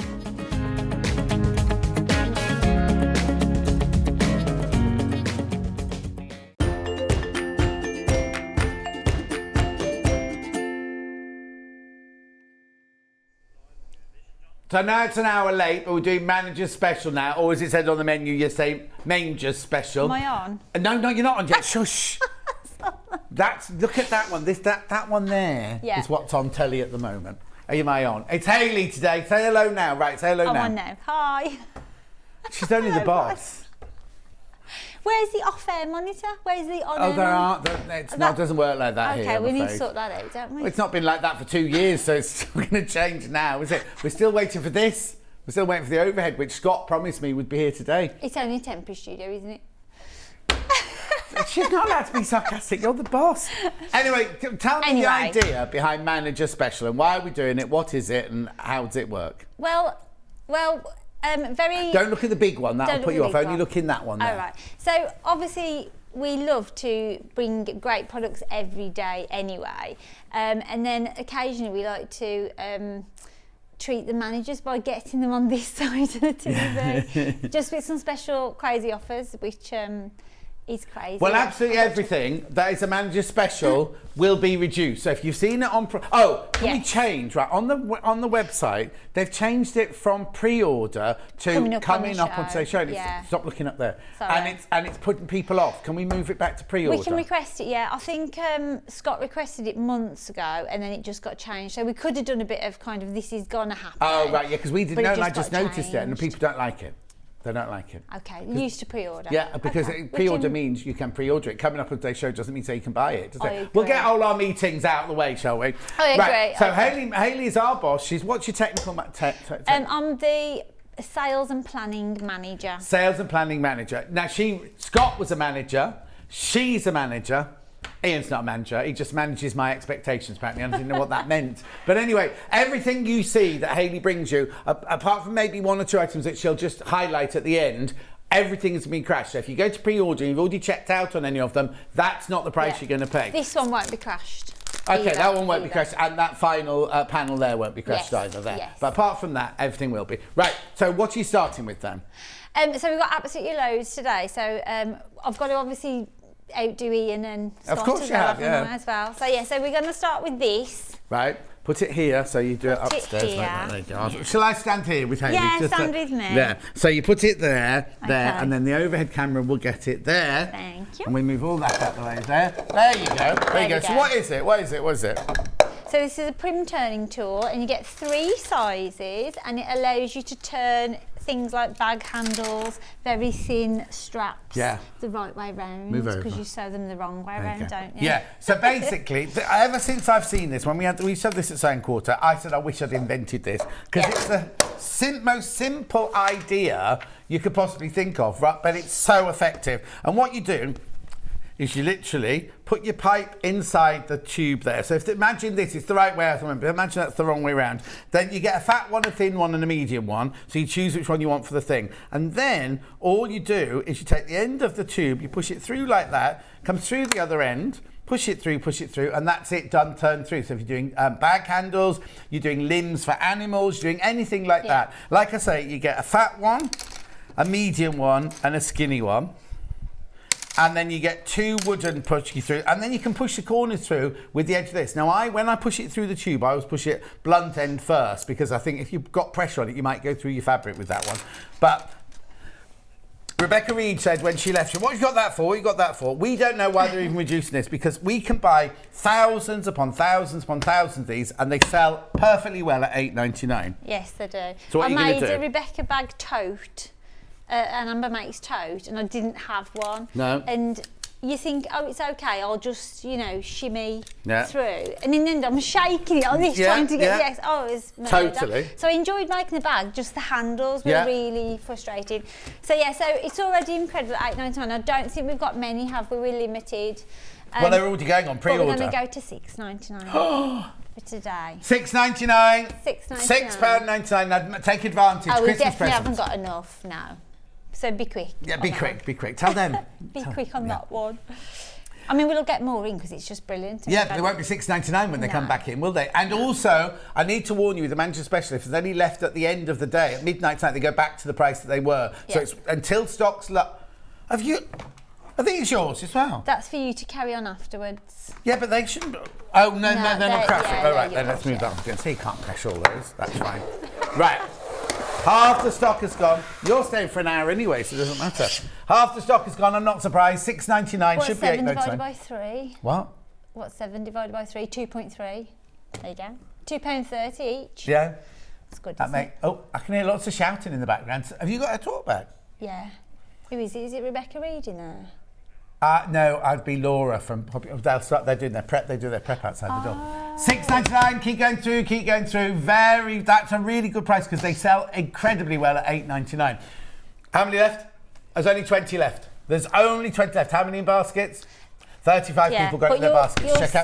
So now it's an hour late, but we're doing Manager's Special now. Or as it said on the menu, you say Manger's Special. Am I on? No, you're not on yet. Shush. Look at that one. That one there is what's on telly at the moment. Am I on? It's Hayley today. Say hello now. Right, say hello now. I'm on now. Hi. She's only the boss. Where's the off-air monitor? Where's the on-air? Oh, there aren't. It doesn't work like that here. Okay, we need to afraid. sort that out, don't we? Well, it's not been like that for 2 years, so it's going to change now, is it? We're still waiting for this. We're still waiting for the overhead, which Scott promised me would be here today. It's only a temporary studio, isn't it? She's not allowed to be sarcastic. You're the boss. Anyway, tell me the idea behind Manager Special and why are we doing it? What is it, and how does it work? Well, very. Don't look at the big one. That'll put you off. Only look in that one. There. All right. So obviously we love to bring great products every day, anyway, and then occasionally we like to. Treat the managers by getting them on this side of the TV, just with some special crazy offers, which is crazy. Well, absolutely everything that is a Manager Special will be reduced. So if you've seen it on, can we change right on the website? They've changed it from pre-order to coming up on today's show. Stop looking up there. Sorry. And it's putting people off. Can we move it back to pre-order? We can request it. Yeah, I think Scott requested it months ago, and then it just got changed. So we could have done a bit of kind of this is gonna happen. Oh right, yeah, because we didn't know, and I just noticed changed. it, and the people don't like it. They don't like it. Okay, used to pre-order. Yeah, because pre-order means you can pre-order it. Coming up on today's show doesn't mean you can buy it, does it? Agree. We'll get all our meetings out of the way, shall we? I agree. Right, so Hayley's our boss. What's your technical... I'm the sales and planning manager. Sales and planning manager. Now, Scott was a manager. She's a manager. Ian's not a manager, he just manages my expectations apparently. I didn't know what that meant. But anyway, everything you see that Hayley brings you, apart from maybe one or two items that she'll just highlight at the end, everything has been crashed. So if you go to pre-order and you've already checked out on any of them, that's not the price you're going to pay. This one won't be crashed. Okay, that one won't be crashed, and that final panel there won't be crashed either there. Yes. But apart from that, everything will be. Right, so what are you starting with then? So we've got absolutely loads today. So I've got to obviously outdo Ian and Scott of course as you well, have, yeah. as well. So we're going to start with this. Right, put it here, so you do it upstairs. There you go. Shall I stand here with Hayley? Yeah, stand with me. There. So you put it there, and then the overhead camera will get it there. Thank you. And we move all that out the way there. There you go. There you go. So what is it? What is it? So this is a prim turning tool, and you get 3 sizes, and it allows you to turn things like bag handles, very thin straps, the right way round, because you sew them the wrong way round, don't you? Yeah. So basically, ever since I've seen this, when we said this at Sewing Quarter, I said I wish I'd invented this because it's the most simple idea you could possibly think of, right? But it's so effective. And what you do is you literally put your pipe inside the tube there. So imagine this, it's the right way, I remember, imagine that's the wrong way around. Then you get a fat one, a thin one and a medium one. So you choose which one you want for the thing. And then all you do is you take the end of the tube, you push it through like that, comes through the other end, push it through, and that's it, done, turned through. So if you're doing bag handles, you're doing limbs for animals, you're doing anything like that. Like I say, you get a fat one, a medium one and a skinny one. And then you get 2 wooden push through, and then you can push the corners through with the edge of this. Now, when I push it through the tube, I always push it blunt end first, because I think if you've got pressure on it, you might go through your fabric with that one. But Rebecca Reed said when she left, what you got that for? What you got that for? We don't know why they're even reducing this, because we can buy thousands upon thousands upon thousands of these, and they sell perfectly well at $8.99. Yes, they do. So what are you going to do? I made a Rebecca bag tote. An Amber makes tote, and I didn't have one. No. And you think, oh, it's okay, I'll just, shimmy Yeah. through. And in the end, I'm shaking it on this, trying to get the X. Oh, it was murder. Totally. So I enjoyed making the bag, just the handles were really frustrating. So so it's already incredible at $8.99. I don't think we've got many, have we? We're limited. Well, they're already going on pre-order. But we're going to go to $6.99 for today. $6.99. £6.99. Now, take advantage. Oh, we Christmas definitely presents. haven't got enough now. So be quick. Yeah, be quick. Tell them. Be quick on that one. I mean, we'll get more in because it's just brilliant. Yeah, but they won't be $6.99 when they come back in, will they? And also, I need to warn you, the manager special, if there's any left at the end of the day, at midnight tonight, they go back to the price that they were. So it's until stock's Have you? I think it's yours as well. That's for you to carry on afterwards. Yeah, but they shouldn't. Oh, no, they're not crashing. Yeah, All right, then let's move that on. So you can't crash all those. That's fine. Right. Half the stock has gone. You're staying for an hour anyway, so it doesn't matter. Half the stock has gone. I'm not surprised. $6.99 should be $8.99. What's 7 divided by 3? What? What's 7 divided by 3? 2.3. There you go. £2.30 each. Yeah. That's good, That isn't it? Oh, I can hear lots of shouting in the background. Have you got a talk back? Yeah. Who is it? Is it Rebecca Reed in there? No, I'd be Laura from. They're doing their prep. They do their prep outside the door. $6.99. Keep going through. That's a really good price because they sell incredibly well at $8.99. How many left? There's only 20 left. There's only 20 left. How many in baskets? 35 people going to their baskets. Check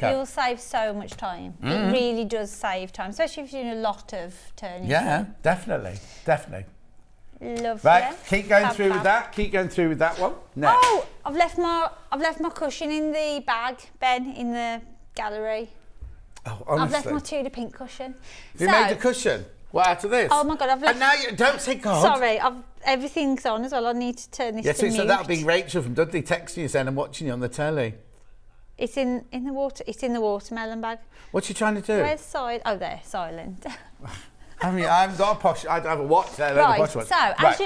out. You'll save so much time. It really does save time, especially if you're doing a lot of turning. Yeah, definitely. Lovely. Right, keep going through with that. Keep going through with that one. Next. Oh, I've left my cushion in the bag, Ben, in the gallery. Oh, honestly. I've left my Tudor pink cushion. You made a cushion? What, out of this? Oh my God, I've left. And now don't say God. Sorry, everything's on as well. I need to turn this to mute. So that'll be Rachel from Dudley texting you saying I'm watching you on the telly. It's in the water. It's in the watermelon bag. What's you trying to do? Where's silent? Oh, there, silent. I mean, I haven't got a posh. I have a watch there. Right. So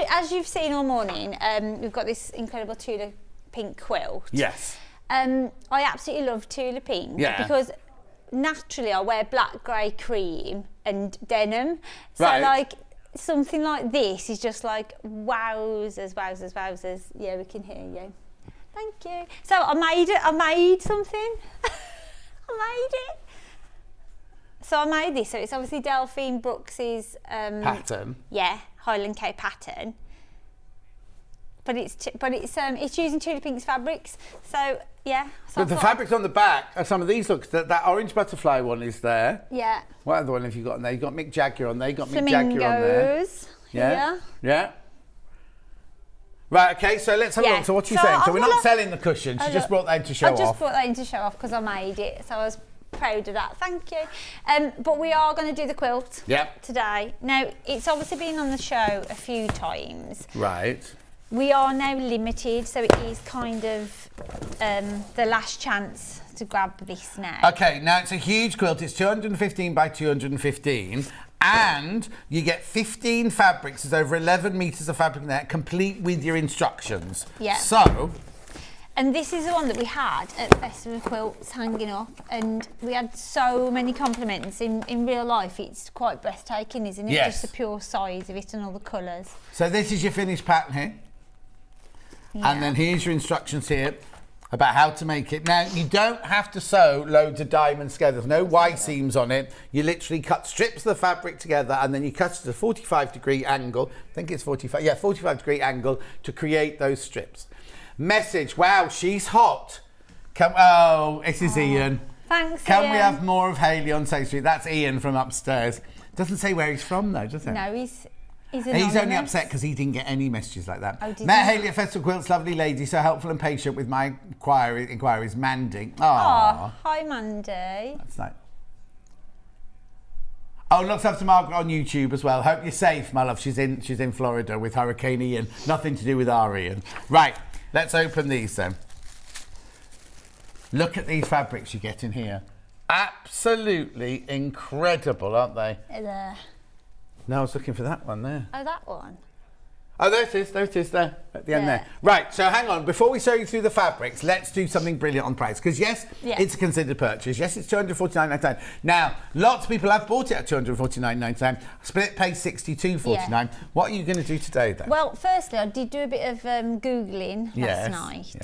as you've seen all morning, we've got this incredible Tudor pink quilt. Yes. I absolutely love Tudor pink because naturally I wear black, grey, cream and denim. So like something like this is just like wowzers. Yeah, we can hear you. Thank you. So I made something. I made it. So I made this. So it's obviously Delphine Brooks's pattern. Yeah, Highland Cape pattern. But it's using Tudor Pink's fabrics. So yeah. So but the fabrics on the back are some of these. Look, that orange butterfly one is there. Yeah. What other one have you got on there? You got Mick Jagger on there. You got Flamingos Mick Jagger on there. Yeah. Yeah. Right, okay, so let's have a look. So what are you saying? So we're not selling the cushion. She just brought that in to show off. I just brought that in to show off because I made it. So I was proud of that. Thank you. But we are going to do the quilt today. Now, it's obviously been on the show a few times. Right. We are now limited, so it is kind of the last chance to grab this now. Okay, now it's a huge quilt. It's 215 by 215. And you get 15 fabrics. There's over 11 metres of fabric in there, complete with your instructions. Yeah. So. And this is the one that we had at Festival Quilts hanging up, and we had so many compliments. In real life, it's quite breathtaking, isn't it? Yes. Just the pure size of it and all the colours. So this is your finished pattern here. Yeah. And then here's your instructions here about how to make it. Now, you don't have to sew loads of diamonds together. There's no Y seams on it. You literally cut strips of the fabric together and then you cut it at a 45-degree angle. I think it's 45 degree angle to create those strips. Message. Wow, she's hot. This is Ian. Thanks, Can Ian. we have more of Hayley on Sage Street? That's Ian from upstairs. Doesn't say where he's from though, does it? No, he's He's only anonymous. upset because he didn't get any messages like that. Oh, did Met he? Hayley at Festival Quilts, lovely lady, so helpful and patient with my inquiries. Mandy. Oh, hi, Mandy. That's nice. Oh, looks after Margaret on YouTube as well. Hope you're safe, my love. She's in Florida with Hurricane Ian. Nothing to do with our Ian. Right, let's open these then. Look at these fabrics you get in here. Absolutely incredible, aren't they? There. No, I was looking for that one there. Oh, that one. Oh, there it is there, at the end Yeah. there. Right, so hang on, before we show you through the fabrics, let's do something brilliant on price. Because yes, it's a considered purchase. Yes, it's $249.99. Now, lots of people have bought it at $249.99. Split pay $62.49. Yeah. What are you going to do today then? Well, firstly, I did do a bit of Googling last night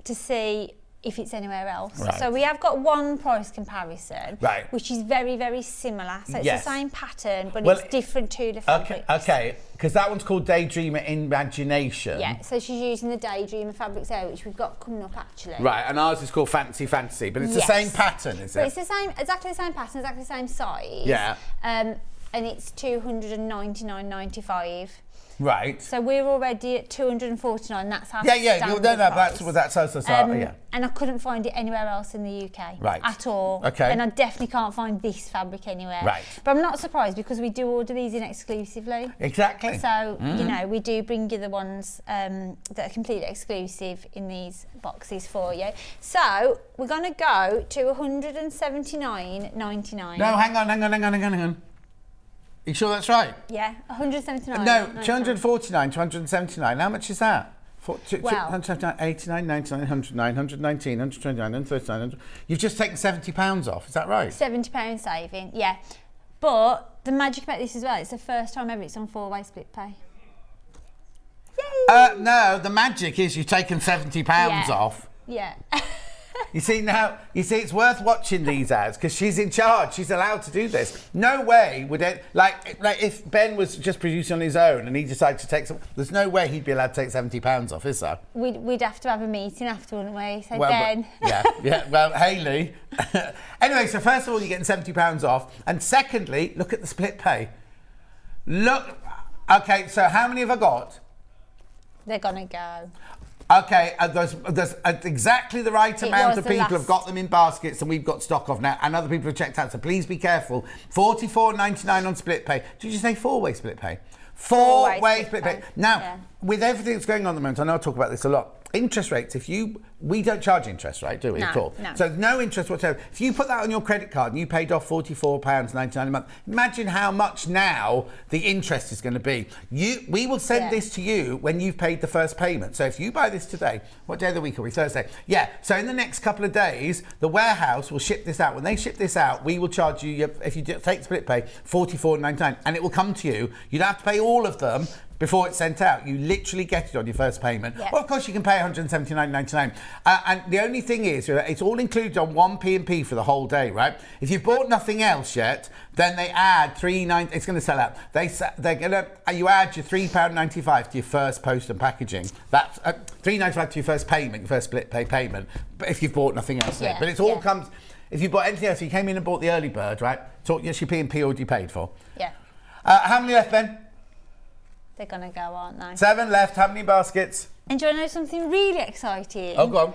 to see if it's anywhere else. Right. So we have got one price comparison, Right. which is very, very similar. So it's Yes. the same pattern, but Well, it's different to the fabrics. Okay, because that one's called Daydreamer Imagination. Yeah, so she's using the Daydreamer fabrics there, which we've got coming up actually. Right, and ours is called Fancy, but it's the same pattern, is But it? it's the same, exactly the same pattern, exactly the same size. Yeah. And it's $299.95. Right. So we're already at $249. That's our Yeah, standard that's price. yeah. And I couldn't find it anywhere else in the UK. Right. At all. Okay. And I definitely can't find this fabric anywhere. Right. But I'm not surprised because we do order these in exclusively. Exactly. So, you know, we do bring you the ones that are completely exclusive in these boxes for you. So we're going to go to $179.99. No, hang on. You sure that's right? Yeah, $179. No, 249, 279. How much is that? Well- 89, 99, 109, 119, 129, 139. 100. You've just taken £70 off, is that right? £70 saving, yeah. But the magic about this as well, it's the first time ever it's on 4-way split pay. No, the magic is you've taken £70 off. Yeah. You see, it's worth watching these ads because she's in charge. She's allowed to do this. No way would it, like if Ben was just producing on his own and he decided to take some, there's no way he'd be allowed to take £70 off, is there? We'd have to have a meeting after, wouldn't we? So Ben. Well, Hayley. Anyway, so first of all, you're getting £70 off. And secondly, look at the split pay. Look. Okay, so how many have I got? They're going to go. Okay, there's exactly the right amount of people have got them in baskets and we've got stock of now, and other people have checked out, so please be careful. $44.99 on split pay. Did you say 4-way split pay? Four-way split pay. Now, with everything that's going on at the moment, I know I talk about this a lot, interest rates, we don't charge interest, right, do we, at all? No. So no interest whatsoever. If you put that on your credit card and you paid off £44.99 a month, imagine how much now the interest is going to be. We will send this to you when you've paid the first payment. So if you buy this today, what day of the week are we? Thursday. Yeah, so in the next couple of days, the warehouse will ship this out. When they ship this out, we will charge you, if you take split pay, $44.99, and it will come to you. You don't have to pay all of them before it's sent out. You literally get it on your first payment. Yeah. Well, of course, you can pay $179.99. And the only thing is, it's all included on one P&P for the whole day, right? If you've bought nothing else yet, then they add $3.90. It's going to sell out. You add your £3.95 to your first post and packaging. That's $3.95 to your first payment, your first split pay payment. But if you've bought nothing else, Yeah. but it all comes. If you bought anything else, you came in and bought the early bird, right? So yes, your P&P already paid for. Yeah. How many left, Ben? They're going to go, aren't they? 7 left. How many baskets? And do you want to know something really exciting? Oh, go on.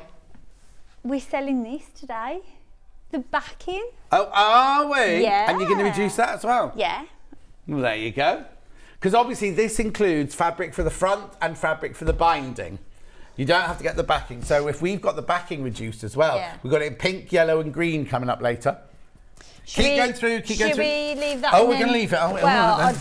We're selling this today. The backing. Oh, are we? Yeah. And you're going to reduce that as well? Yeah. Well, there you go. Because obviously this includes fabric for the front and fabric for the binding. You don't have to get the backing. So if we've got the backing reduced as well, we've got it in pink, yellow and green coming up later. Keep going through. Should we leave that? Oh, we're going to leave it. Oh, well, I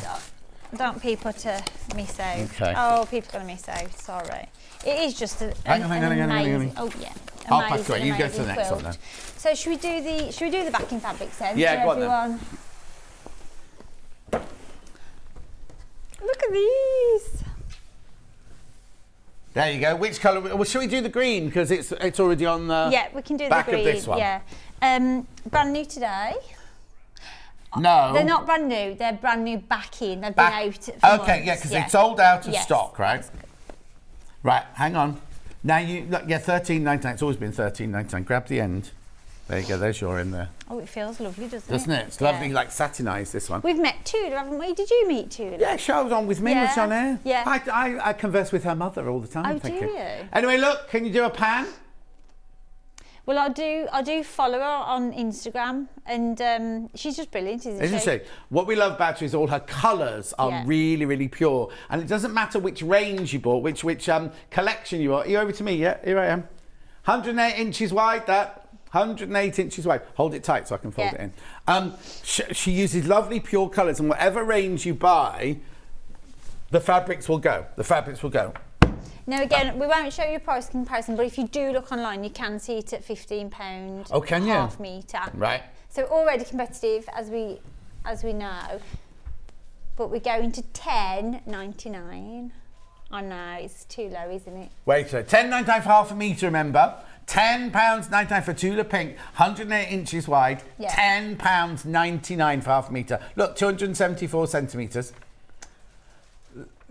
don't want people to miss out. Okay. Oh, people are going to miss out. Sorry. It is just Hang on. Oh yeah. I'll pass away. You go to the next quilt. one then. So should we do the backing fabrics then? Yeah, for go on then. everyone? Look at these. There you go. Which colour? Well, shall we do the green because it's already on the Yeah, we can do back the green. of this one. Yeah. Brand new today. No. They're not brand new. They're brand new backing. They've been out for Okay, months. yeah, because they sold out of Yes. stock, right? Right, hang on. Now you look, yeah, $13.99. It's always been $13.99. Grab the end. There you go. There's your end there. Oh, it feels lovely, doesn't it? Doesn't it? It's lovely, like satinised, this one. We've met Tudor, haven't we? Did you meet Tudor? Yeah, she was on with me. Yeah. Was she on air? Yeah. I converse with her mother all the time. Oh, thank do you. you? Anyway, look, can you do a pan? Well, I do follow her on Instagram, and she's just brilliant, isn't she? What we love about her is all her colours are really, really pure. And it doesn't matter which range you bought, which collection you bought. Are you over to me? Yeah, here I am. 108 inches wide, that. 108 inches wide. Hold it tight so I can fold it in. She uses lovely pure colours, and whatever range you buy, the fabrics will go. The fabrics will go. Now again, we won't show you a price comparison, but if you do look online, you can see it at £15. Oh, can you? Half metre. Right. So already competitive, as we know. But we're going to $10.99. I know, it's too low, isn't it? Wait, so $10.99 for half a metre, remember? £10.99 for Tula Pink, 108 inches wide. Yeah. £10.99 for half a metre. Look, 274 centimetres.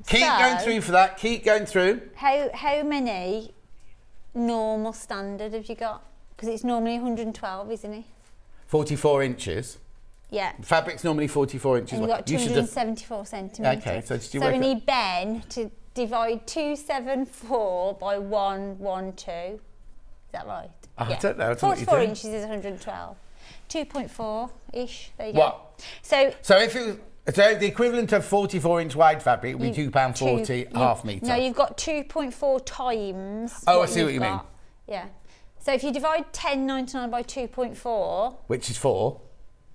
Keep going through for that. Keep going through. How many normal standard have you got? Because it's normally 112, isn't it? 44 inches. Yeah. Fabric's normally 44 inches And you've wide. got 274 centimetres. Okay, so did you So work we out- need Ben to divide 274 by 112. Is that right? I don't know. I don't know what you're 44 doing. inches is 112. 2.4-ish. There you What? go. So if it was... So the equivalent of 44-inch wide fabric would be £2.40 half metre. No, you've got 2.4 times. Oh, I see what you mean. Yeah. So if you divide 10.99 by 2.4, which is 4.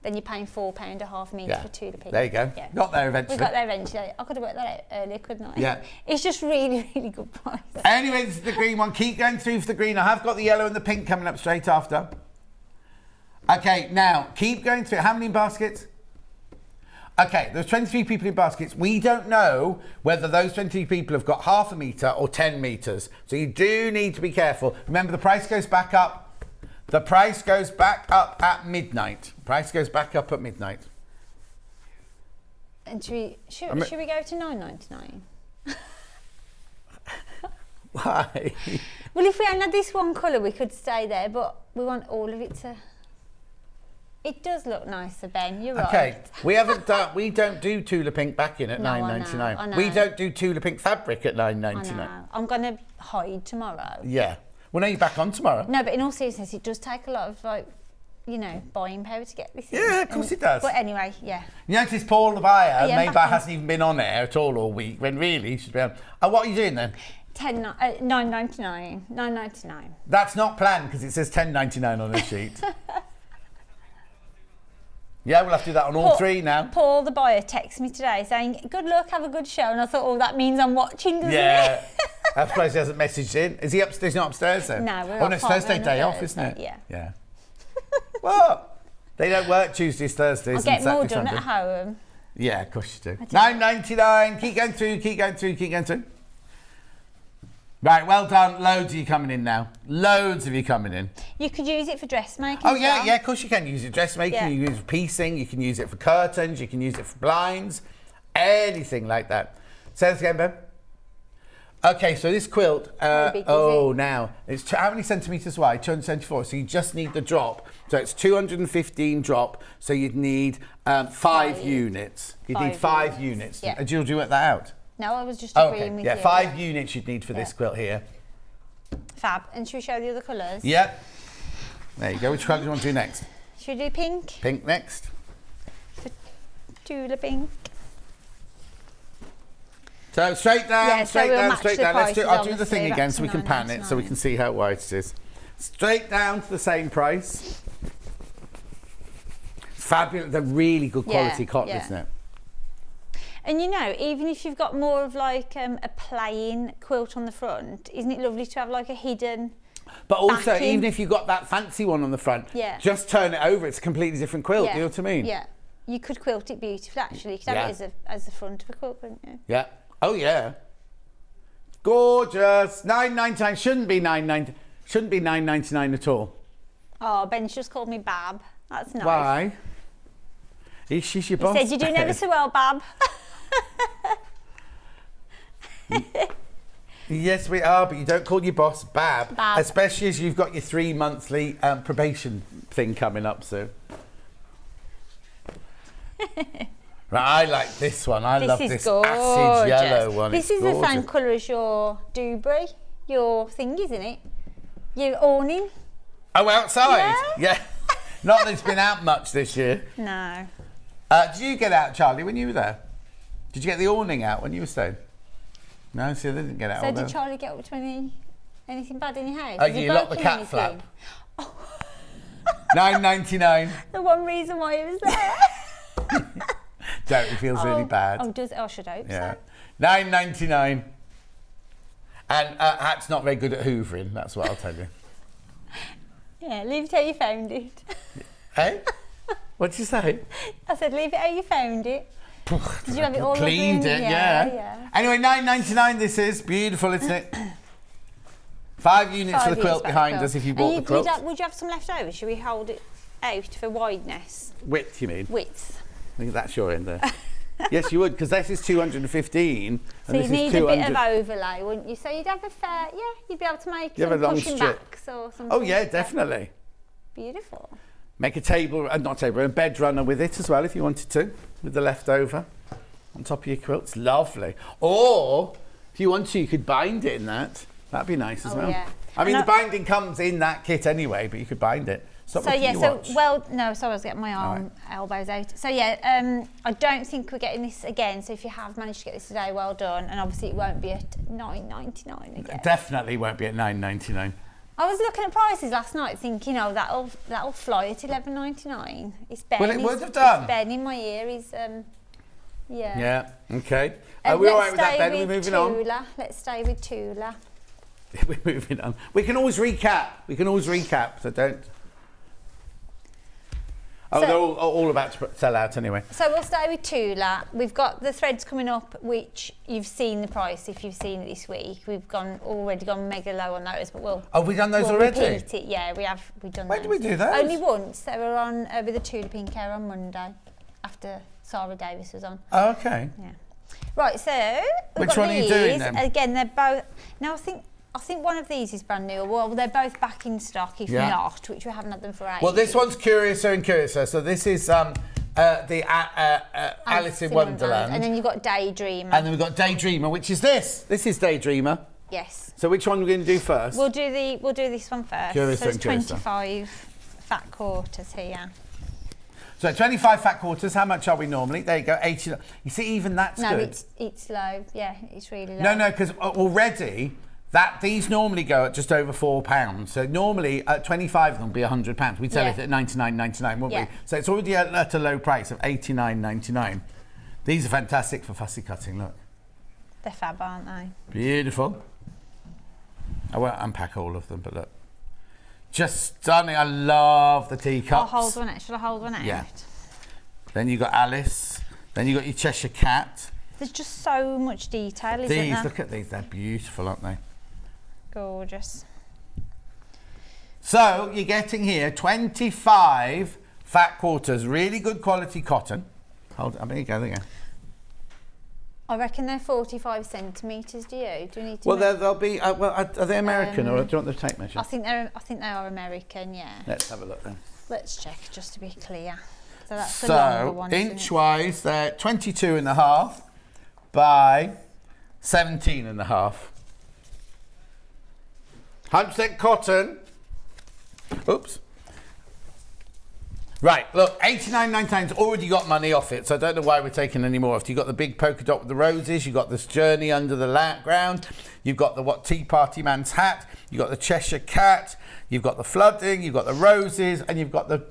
then you're paying £4 a half metre for Tudor Pink. There you go. Yeah. Got there eventually. We got there eventually. I could have worked that out earlier, couldn't I? Yeah. It's just really, really good price. Anyway, this is the green one. Keep going through for the green. I have got the yellow and the pink coming up straight after. Okay, now, keep going through. How many baskets? Okay, there's 23 people in baskets. We don't know whether those 23 people have got half a metre or 10 metres. So you do need to be careful. Remember, the price goes back up. The price goes back up at midnight. Price goes back up at midnight. And should we go to $9.99? Why? Well, if we hadn't had this one colour, we could stay there, but we want all of it to... It does look nicer, Ben. You're right. Okay, we don't do Tula Pink backing at $9.99. I know. We don't do Tula Pink fabric at I $9.99. know. I'm going to hide tomorrow. Yeah. Well, no, you're back on tomorrow. No, but in all seriousness, it does take a lot of, buying power to get this in. Yeah, of course it does. But anyway, yeah. You notice Paul the buyer, Yeah, maybe back on. hasn't even been on air at all week, when really he should be on. Oh, what are you doing then? $9.99. That's not planned because it says $10.99 on the sheet. Yeah, we'll have to do that on all three now. Paul the buyer texted me today saying, good luck, have a good show. And I thought, oh, that means I'm watching, doesn't Yeah. it? I suppose he hasn't messaged in. Is he upstairs? He's not upstairs then? No, we're Oh, off no, it's on Thursday a day off, Thursday, isn't it? yeah. Yeah. What? They don't work Tuesdays, Thursdays. I'll get and more Saturday, done Sunday. at home. Yeah, of course you do. $9.99. Keep going through, keep going through, keep going through. Right, well done. Loads of you coming in now. Loads of you coming in. You could use it for dressmaking. Oh, as yeah, well. yeah, of course you can use it. Dressmaking, Yeah. you can use it for piecing, you can use it for curtains, you can use it for blinds, anything like that. Say this again, Ben. Okay, so this quilt, big is now, it's how many centimetres wide? 274, so you just need the drop. So it's 215 drop, so you'd need 5 units. You'd need 5 units. Yeah. Did you work that out? No, I was just Okay, agreeing with yeah, you. 5 units you'd need for this quilt here. Fab. And should we show the other colours? Yep. There you go. Which colour do you want to do next? Should we do pink? Pink next. Tula Pink. So straight down, Yeah, so straight we'll down, match straight the down. Let's do. prices, I'll do the thing obviously, again back so we to can pan it, so we $9.99. can see how wide it is. Straight down to the same price. Fabulous. They're really good quality cotton, yeah. isn't it? And even if you've got more of like a plain quilt on the front, isn't it lovely to have like a hidden But also, backing? even if you've got that fancy one on the front, Yeah. just turn it over. It's a completely different quilt. Yeah. You know what I mean? Yeah. You could quilt it beautifully, actually. You could have it as the front of a quilt, couldn't you? Yeah. Oh yeah. Gorgeous. $9.99 shouldn't be $9.99 at all. Oh, Ben's just called me Bab. That's nice. Why? She's your He boss. said you're doing ever so well, Bab. Yes, we are, but you don't call your boss Bab. Bab. Especially as you've got your 3 monthly probation thing coming up soon. Right, I like this one. I love this acid yellow one. This is the same colour as your Dewberry, your thing, isn't it? Your awning. Oh, outside? Yeah. Not that it's been out much this year. No. Did you get out, Charlie, when you were there? Did you get the awning out when you were staying? No, see, they didn't get out. So did Charlie get up to anything bad in your house? Oh, you locked the cat flap. $9.99. The one reason why he was there. Don't, it feels really bad. I should hope so. $9.99. And Hat's not very good at hoovering, that's what I'll tell you. Yeah, leave it how you found it. Hey? What did you say? I said leave it how you found it. Did you have it all cleaned it? Yeah. Anyway, $9.99 this is. Beautiful, isn't it? 5 units for the quilt behind us if you bought the quilt. Would you have some left over? Should we hold it out for wideness? Width, you mean? Width. I think that's your end there. Yes, you would, because this is 215. So you'd need a bit of overlay, wouldn't you? So you'd have you'd be able to make some pushing backs or something. Oh yeah, definitely. Beautiful. Make a table, not table, a bed runner with it as well if you wanted to, with the leftover on top of your quilts. Lovely. Or if you want to, you could bind it in that. That'd be nice as well. Yeah. I mean, the binding comes in that kit anyway, but you could bind it. Sorry, I was getting my elbows out. So I don't think we're getting this again. So if you have managed to get this today, well done. And obviously it won't be at $9.99 again. Definitely won't be at $9.99. I was looking at prices last night, thinking, that'll fly at $11.99. It's Ben. Well, it would have done. It's Ben in my ear. He's Yeah. Okay. Are we all right with that, Ben? We're moving on. Let's stay with Tula. We're moving on. We can always recap. So don't. Oh, they're all about to sell out anyway. So we'll stay with Tula. We've got the threads coming up, which you've seen the price if you've seen it this week. We've already gone mega low on those, but we'll. Oh, we've done those already? Repeat it. Yeah, we've done. When did we do those? Only once. They were on with the Tula Pink Hair on Monday, after Sarah Davis was on. Oh, okay. Yeah. Right. So which one are you doing then? Again, they're both. Now I think one of these is brand new. Well, they're both back in stock, if not, which we haven't had them for ages. Well, this one's Curiouser and Curiouser. So this is the Alice in Wonderland. And then you've got Daydreamer. And then we've got Daydreamer, which is this. This is Daydreamer. Yes. So which one are we going to do first? We'll do this one first. Curiouser so and Curiouser. 25 fat quarters here. So 25 fat quarters, how much are we normally? There you go, 80. You see, even that's good. No, it's low. Yeah, it's really low. No, because already... These normally go at just over £4. So normally at 25 of them will be £100. We'd sell it at $99.99, wouldn't we? So it's already at a low price of $89.99. These are fantastic for fussy cutting, look. They're fab, aren't they? Beautiful. I won't unpack all of them, but look. Just stunning. I love the teacups. Should I hold one out? Yeah. Then you've got Alice. Then you've got your Cheshire Cat. There's just so much detail, isn't there? Look at these. They're beautiful, aren't they? Gorgeous. So you're getting here 25 fat quarters, really good quality cotton. Hold on, there you go. I reckon they're 45 centimetres. Do you? Do you need to? Well, they'll be. Are they American or do you want the tape measure? I think they are American. Yeah. Let's have a look then. Let's check just to be clear. So that's the longer one. Inch-wise, they're 22.5 by 17.5. 100% cotton. Oops. Right, look, $89.99's already got money off it, so I don't know why we're taking any more off. You've got the big polka dot with the roses, you've got this journey under the ground, you've got the Tea Party Man's hat, you've got the Cheshire Cat, you've got the flooding, you've got the roses, and you've got the...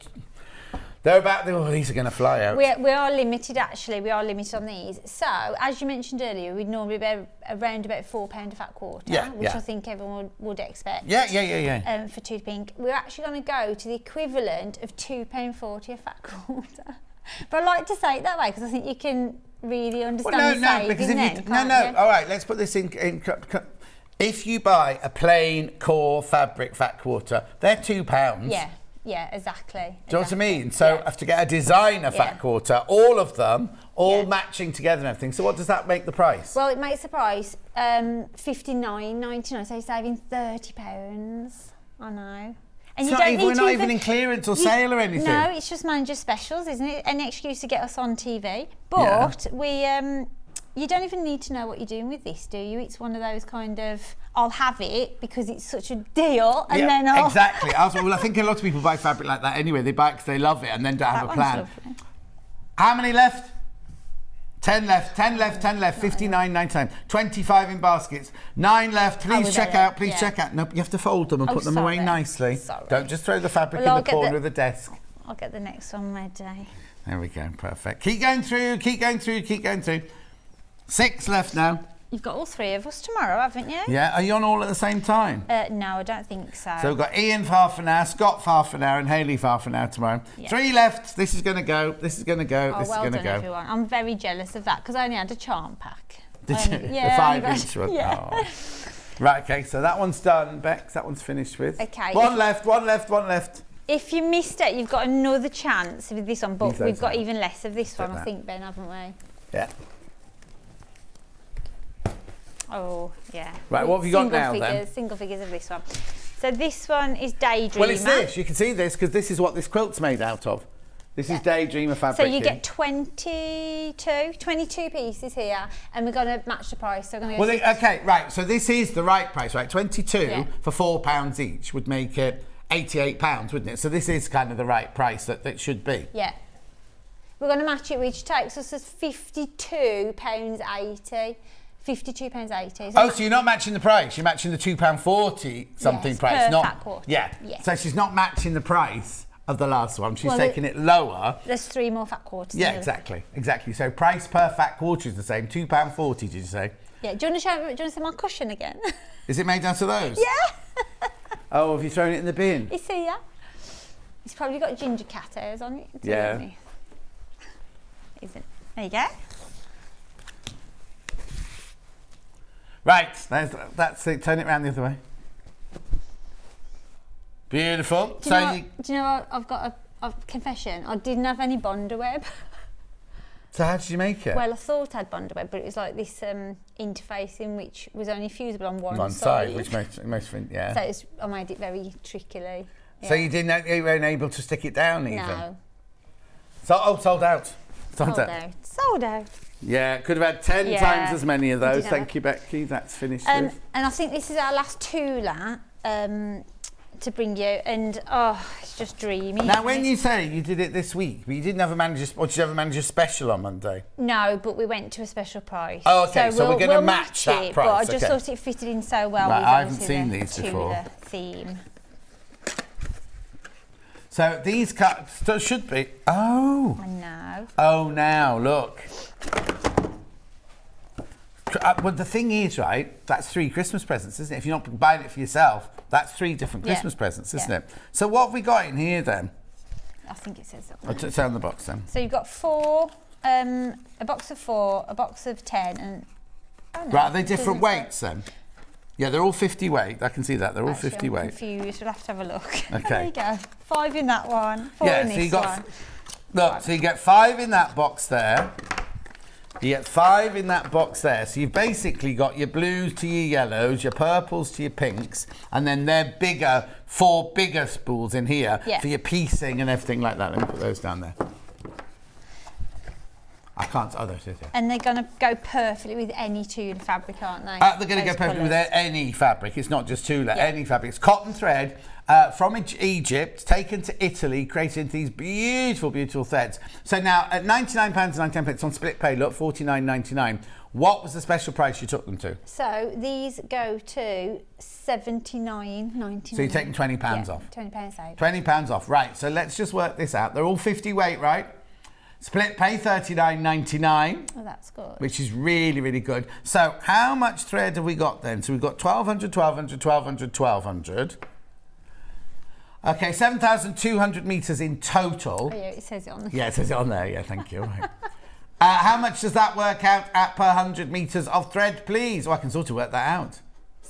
these are going to fly out. We are limited, actually. We are limited on these. So, as you mentioned earlier, we'd normally be around about £4 a fat quarter, which I think everyone would expect. Yeah. For Tula Pink. We're actually going to go to the equivalent of £2.40 a fat quarter. But I like to say it that way because I think you can really understand the saving then. All right, let's put this in. If you buy a plain core fabric fat quarter, they're £2. Yeah. Yeah, exactly. Do you know what I mean? So I have to get a designer fat quarter, all of them, all matching together and everything. So what does that make the price? Well, it makes the price $59.99, so you're saving £30. I know. And we're not even in clearance or sale or anything. No, it's just manager specials, isn't it? Any excuse to get us on TV. But you don't even need to know what you're doing with this, do you? It's one of those kind of, I'll have it because it's such a deal, and then I'll... Exactly. Well, I think a lot of people buy fabric like that anyway. They buy it because they love it and then don't have a plan. Lovely. How many left? 10 left, 10 left, 10 left, 59.99. 25 in baskets. 9 left. Please check out, please check out. No, you have to fold them and put them away nicely. Sorry. Don't just throw the fabric in the corner of the desk. I'll get the next one ready. There we go, perfect. Keep going through, keep going through, keep going through. 6 left now. You've got all 3 of us tomorrow, haven't you? Yeah, are you on all at the same time? No, I don't think so. So we've got Ian for half an hour, Scott for half an hour, and Hayley for half an hour tomorrow. Yeah. 3 left. This is going to go. This is going to go. This is going to go. Everyone. I'm very jealous of that because I only had a charm pack. Did you? Yeah, the 5-inch one. Yeah. Oh. Right. Okay. So that one's done, Bex. That one's finished with. Okay. One left. One left. One left. If you missed it, you've got another chance with this one, but we've got even less of this one, I think, Ben, haven't we? Yeah. Oh, yeah. Right, what have you got now, then? Single figures of this one. So this one is Daydreamer. Well, it's this. You can see this because this is what this quilt's made out of. This is Daydreamer fabric. So you get 22 pieces here, and we're going to match the price. So we're going to okay, right. So this is the right price, right? 22 for £4 each would make it £88, wouldn't it? So this is kind of the right price that it should be. Yeah. We're going to match it, which takes us as £52.80. £52.80. Oh, so you're not matching the price. You're matching the £2.40 something price, per fat quarter. Yeah. Yes. So she's not matching the price of the last one. She's taking it lower. There's 3 more fat quarters. Yeah, exactly. So price per fat quarter is the same. £2.40. Did you say? Yeah. Do you want to see my cushion again? Is it made out of those? Yeah. Oh, have you thrown it in the bin? It's here. It's probably got ginger cat hairs on it. Yeah. Is it? There you go. Right, that's it. Turn it around the other way. Beautiful. Do you know what? I've got a confession. I didn't have any Bonder web. So how did you make it? Well, I thought I had Bonder web, but it was like this interfacing which was only fusible on one side. Which makes yeah. So I made it very trickily. Yeah. So you weren't able to stick it down even? No. So, sold out. Sold out. Yeah, could have had 10 times as many of those. Thank you, Becky. That's finished. And I think this is our last Tula to bring you, and it's just dreamy. Now, when you say you did it this week, but you didn't have a manager, or did you have a manager special on Monday? No, but we went to a special price. Oh, okay. So we're going to match that price. But I just thought it fitted in so well. Right, with I haven't seen these before. Theme. So these cuts should be. Oh. I know. Oh, now look. Well, the thing is, right, that's 3 Christmas presents, isn't it? If you're not buying it for yourself, that's 3 different Christmas presents, isn't it? So what have we got in here then? I think it says that. It's on the box then. So you've got 4, a box of 4, a box of 10, and... Right, are they different weights then? Yeah, they're all 50 weight. I can see that. They're all 50 weight. I'm confused. We'll have to have a look. Okay. There you go. 5 in that one, 4 in this one. Look, so you get 5 in that box there. You get 5 in that box there. So you've basically got your blues to your yellows, your purples to your pinks, and then they're bigger, 4 bigger spools in here for your piecing and everything like that. Let me put those down there. I can't. Oh, there it is. Yeah. And they're going to go perfectly with any Tula fabric, aren't they? They're going to go perfectly with any fabric. It's not just Tula, any fabric. It's cotton thread from Egypt, taken to Italy, created into these beautiful, beautiful threads. So now, at £99.99 on split pay, look, £49.99. What was the special price you took them to? So these go to £79.99. So you're taking £20 off? £20 out. £20 off, right. So let's just work this out. They're all 50 weight, right? Split pay $39.99. Oh, that's good. Which is really, really good. So how much thread have we got then? So we've got 1,200, 1,200, 1,200, 1,200. Okay, 7,200 metres in total. Oh, yeah, it says it on there. Yeah, it says it on there. Yeah, thank you. Right. How much does that work out at per 100 metres of thread, please? Oh, I can sort of work that out.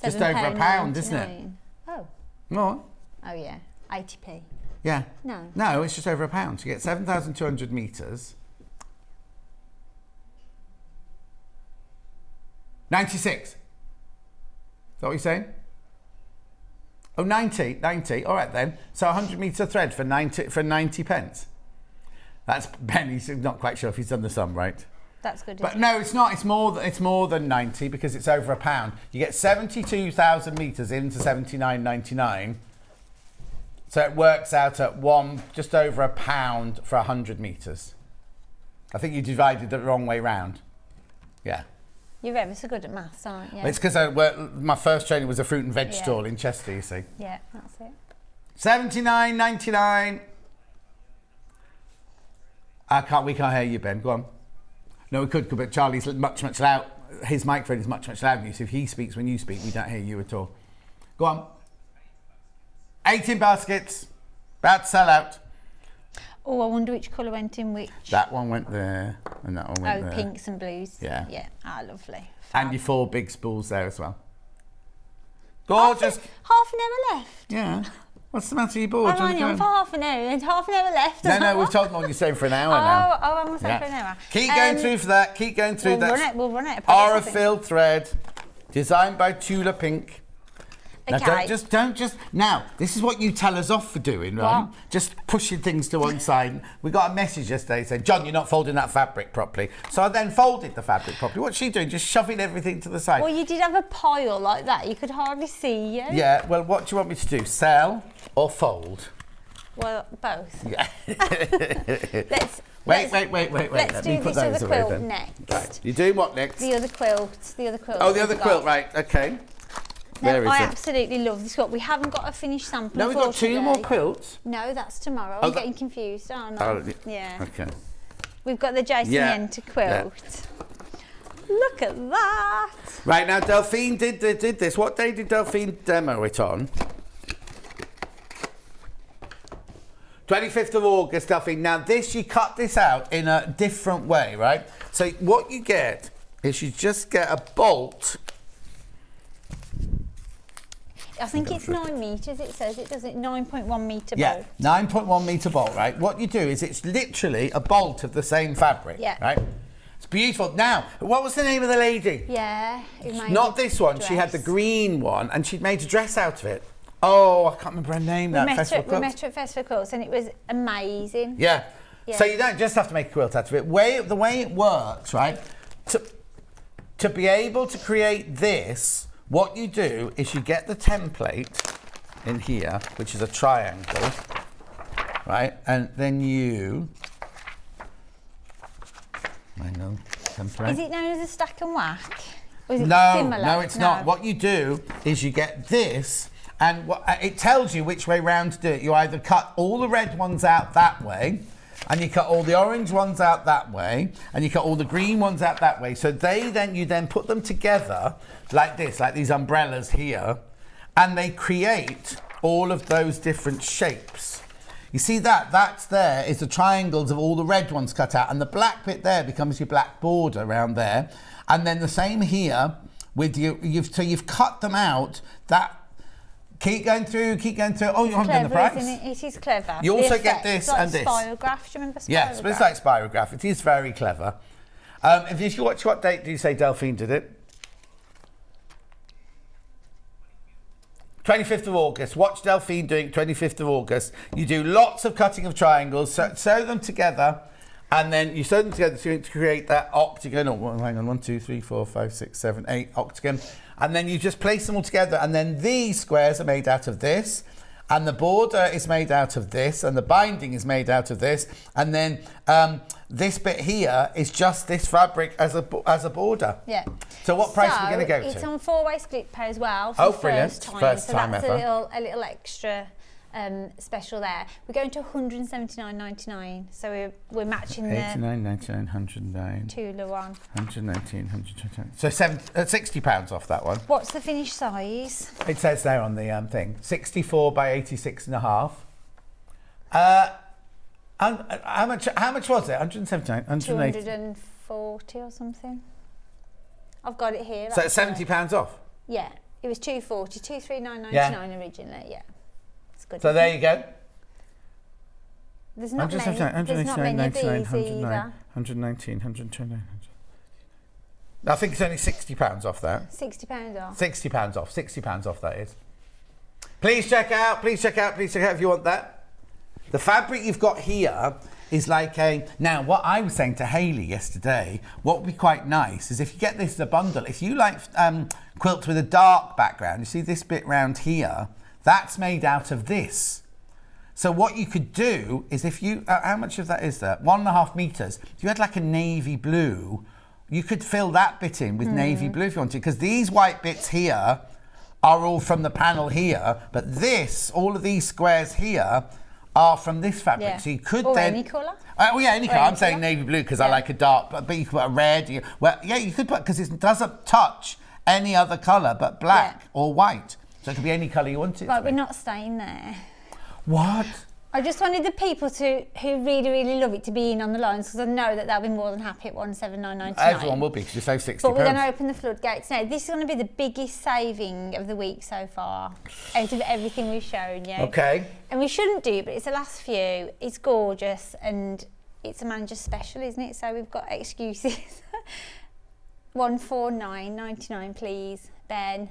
Just over £1, isn't it? Oh. What? Oh, yeah. 80p. Yeah. No. No, it's just over £1. You get 7,200 metres. 96. Is that what you're saying? Oh, 90. All right then. So 100 metre thread for 90 pence. That's Benny's not quite sure if he's done the sum right. That's good. But no, it's not. It's more than 90 because it's over £1. You get 72,000 metres into 79.99. So it works out at just over £1 for 100 metres. I think you divided the wrong way round. Yeah. You're ever so good at maths, aren't you? It's because my first training was a fruit and veg stall in Chester, you see. Yeah, that's it. 79.99. We can't hear you, Ben. Go on. No, we could, but Charlie's much loud. His microphone is much louder than you, so if he speaks when you speak, we don't hear you at all. Go on. 18 baskets. About to sell out. Oh, I wonder which colour went in which. That one went there, and that one went there. Oh, pinks and blues. Yeah. Yeah. Ah, lovely. And your 4 big spools there as well. Gorgeous. Half an hour left. Yeah. What's the matter? You bored? I'm only on for half an hour and half an hour left. No, we've told them you're staying for an hour now. Oh, I'm staying for an hour. Keep going through for that. Keep going through that. We'll run it. Aura-filled thread, designed by Tula Pink. Now, Okay. don't just. Now, this is what you tell us off for doing, right? What? Just pushing things to one side. We got a message yesterday saying, John, you're not folding that fabric properly. So I then folded the fabric properly. What's she doing? Just shoving everything to the side. Well, you did have a pile like that. You could hardly see you. Yeah, well, what do you want me to do? Sell or fold? Well, both. Yeah. Wait. Let's Let's do this other quilt next. Right. You're doing what next? The other quilt. Oh, the other quilt, right, okay. Where is I it? absolutely love this quilt. We haven't got a finished sample. No, we've got 2 more quilts. No, that's tomorrow. Oh, I'm getting confused, aren't I? Oh, yeah. Okay. We've got the Jason Yenter quilt. Yeah. Look at that. Right, now Delphine did this. What day did Delphine demo it on? 25th of August, Delphine. Now this, you cut this out in a different way, right? So what you get is you just get a bolt. I think it's 9 metres, it says. It does it 9.1 metre Yeah, bolt. 9.1 metre bolt, right? What you do is it's literally a bolt of the same fabric, right? It's beautiful. Now, what was the name of the lady? Yeah. Who made Not the this one. dress. She had the green one, and she'd made a dress out of it. Oh, I can't remember her name. We met her at Festival Quilts, and it was amazing. Yeah. Yeah. So you don't just have to make a quilt out of it. The way it works, right? To be able to create this, what you do is you get the template in here, which is a triangle, right? And then you... Hang on, template. Is it known as a stack and whack? Or is it No, similar? no, it's not. What you do is you get this, and it tells you which way round to do it. You either cut all the red ones out that way, and you cut all the orange ones out that way, and you cut all the green ones out that way. So you then put them together like this, like these umbrellas here, and they create all of those different shapes. You see that's there is the triangles of all the red ones cut out, and the black bit there becomes your black border around there, and then the same here with you've cut them out. That keep going through. Oh, you haven't done the price. Isn't it? It is clever. You also get this like and this. Spirograph. Do you remember Spirograph? Yes, but it's like Spirograph. It is very clever. If you watch, what date do you say Delphine did it? 25th of August. Watch Delphine doing 25th of August. You do lots of cutting of triangles, sew them together, and then you sew them together to create that octagon. Oh, hang on, 1, 2, 3, 4, 5, 6, 7, 8 octagon. And then you just place them all together, and then these squares are made out of this, and the border is made out of this, and the binding is made out of this, and then this bit here is just this fabric as a border. Yeah. So what price are we going to go to? It's on 4-way split pay as well. For Oh, the brilliant. First time that's ever. a little extra special there. We're going to $179.99, so we're matching the 89.99, 109. Tula one. 119, 120. So £60 off that one. What's the finished size? It says there on the thing, 64 by 86 and a half. How much was it? 179, 180. 240 or something. I've got it here. So it's £70 off. Yeah, it was 240, 239.99 originally. Yeah, it's good. So there you go. There's not many of these either. 119, 129. I think it's only £60 off that. £60 off. £60 off. £60 off, that is. Please check out if you want that. The fabric you've got here is like a... Now, what I was saying to Hayley yesterday, what would be quite nice is if you get this as a bundle, if you like quilts with a dark background, you see this bit round here, that's made out of this. So what you could do is if you... how much of that is there? 1.5 metres. If you had like a navy blue, you could fill that bit in with navy blue if you wanted, because these white bits here are all from the panel here, but this, all of these squares here, are from this fabric. Yeah. So you could or then... any colour. Well, yeah, any colour. I'm saying navy blue because I like a dark, but you could put a red. You could put, because it doesn't touch any other colour but black or white. So it could be any colour you want it Right, to be. we're not staying there. What? I just wanted the people who really, really love it to be in on the lines, because I know that they'll be more than happy at £179.99. Everyone will be, because you save £60. But we're going to open the floodgates now. This is going to be the biggest saving of the week so far, out of everything we've shown you. Okay. And we shouldn't do, but it's the last few. It's gorgeous, and it's a manager's special, isn't it? So we've got excuses. £149.99, please, Ben.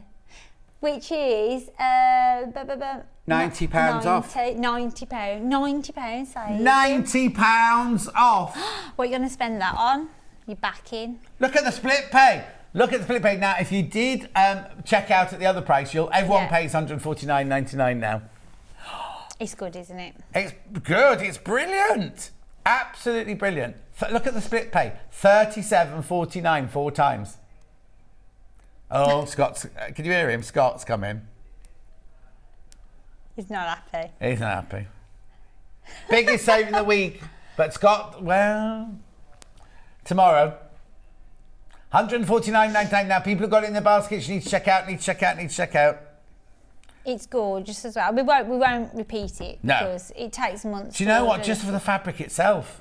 Which is £90 off. £90 save. £90 off. What are you going to spend that on? You're back in. Look at the split pay. Look at the split pay. Now, if you did check out at the other price, everyone pays £149.99 now. It's good, isn't it? It's good. It's brilliant. Absolutely brilliant. Look at the split pay. £37.49 4 times. Oh, Scott's... can you hear him? Scott's come in. He's not happy. He's not happy. Biggest save in the week. But Scott, well... Tomorrow. £149.99. Now, people have got it in their baskets. You need to check out, need to check out. It's gorgeous as well. We won't repeat it. No. Because it takes months. Do you know what? Just for the fabric itself.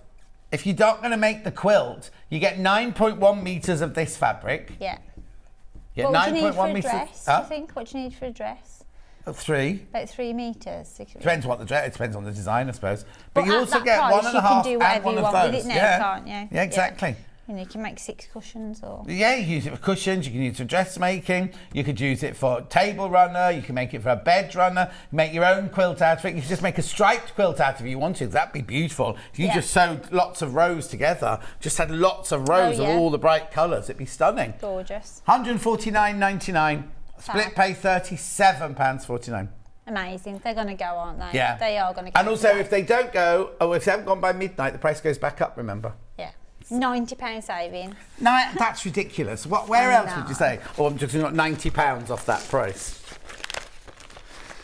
If you're not going to make the quilt, you get 9.1 metres of this fabric. Yeah. You get What would you need for a 9.1 metres. dress, do you think? What do you need for a dress? 3. About 3 metres. Depends what the dress. It depends on the design, I suppose. But Well, you at also that get price, 1.5 you can do whatever and one you of want those. with it now, yeah. can't you? Yeah, exactly. You know, you can make 6 cushions or... Yeah, you can use it for cushions, you can use it for dressmaking, you could use it for table runner, you can make it for a bed runner, make your own quilt out of it. You could just make a striped quilt out of it if you wanted. That'd be beautiful. If you just sewed lots of rows together, just had lots of rows of all the bright colours, it'd be stunning. Gorgeous. £149.99, split pay £37.49. Amazing. They're going to go, aren't they? Yeah. They are going to go. And also, if they don't go, if they haven't gone by midnight, the price goes back up, remember? Yeah. £90 saving. No, that's ridiculous. Where else would you say? Oh, I'm just got £90 off that price.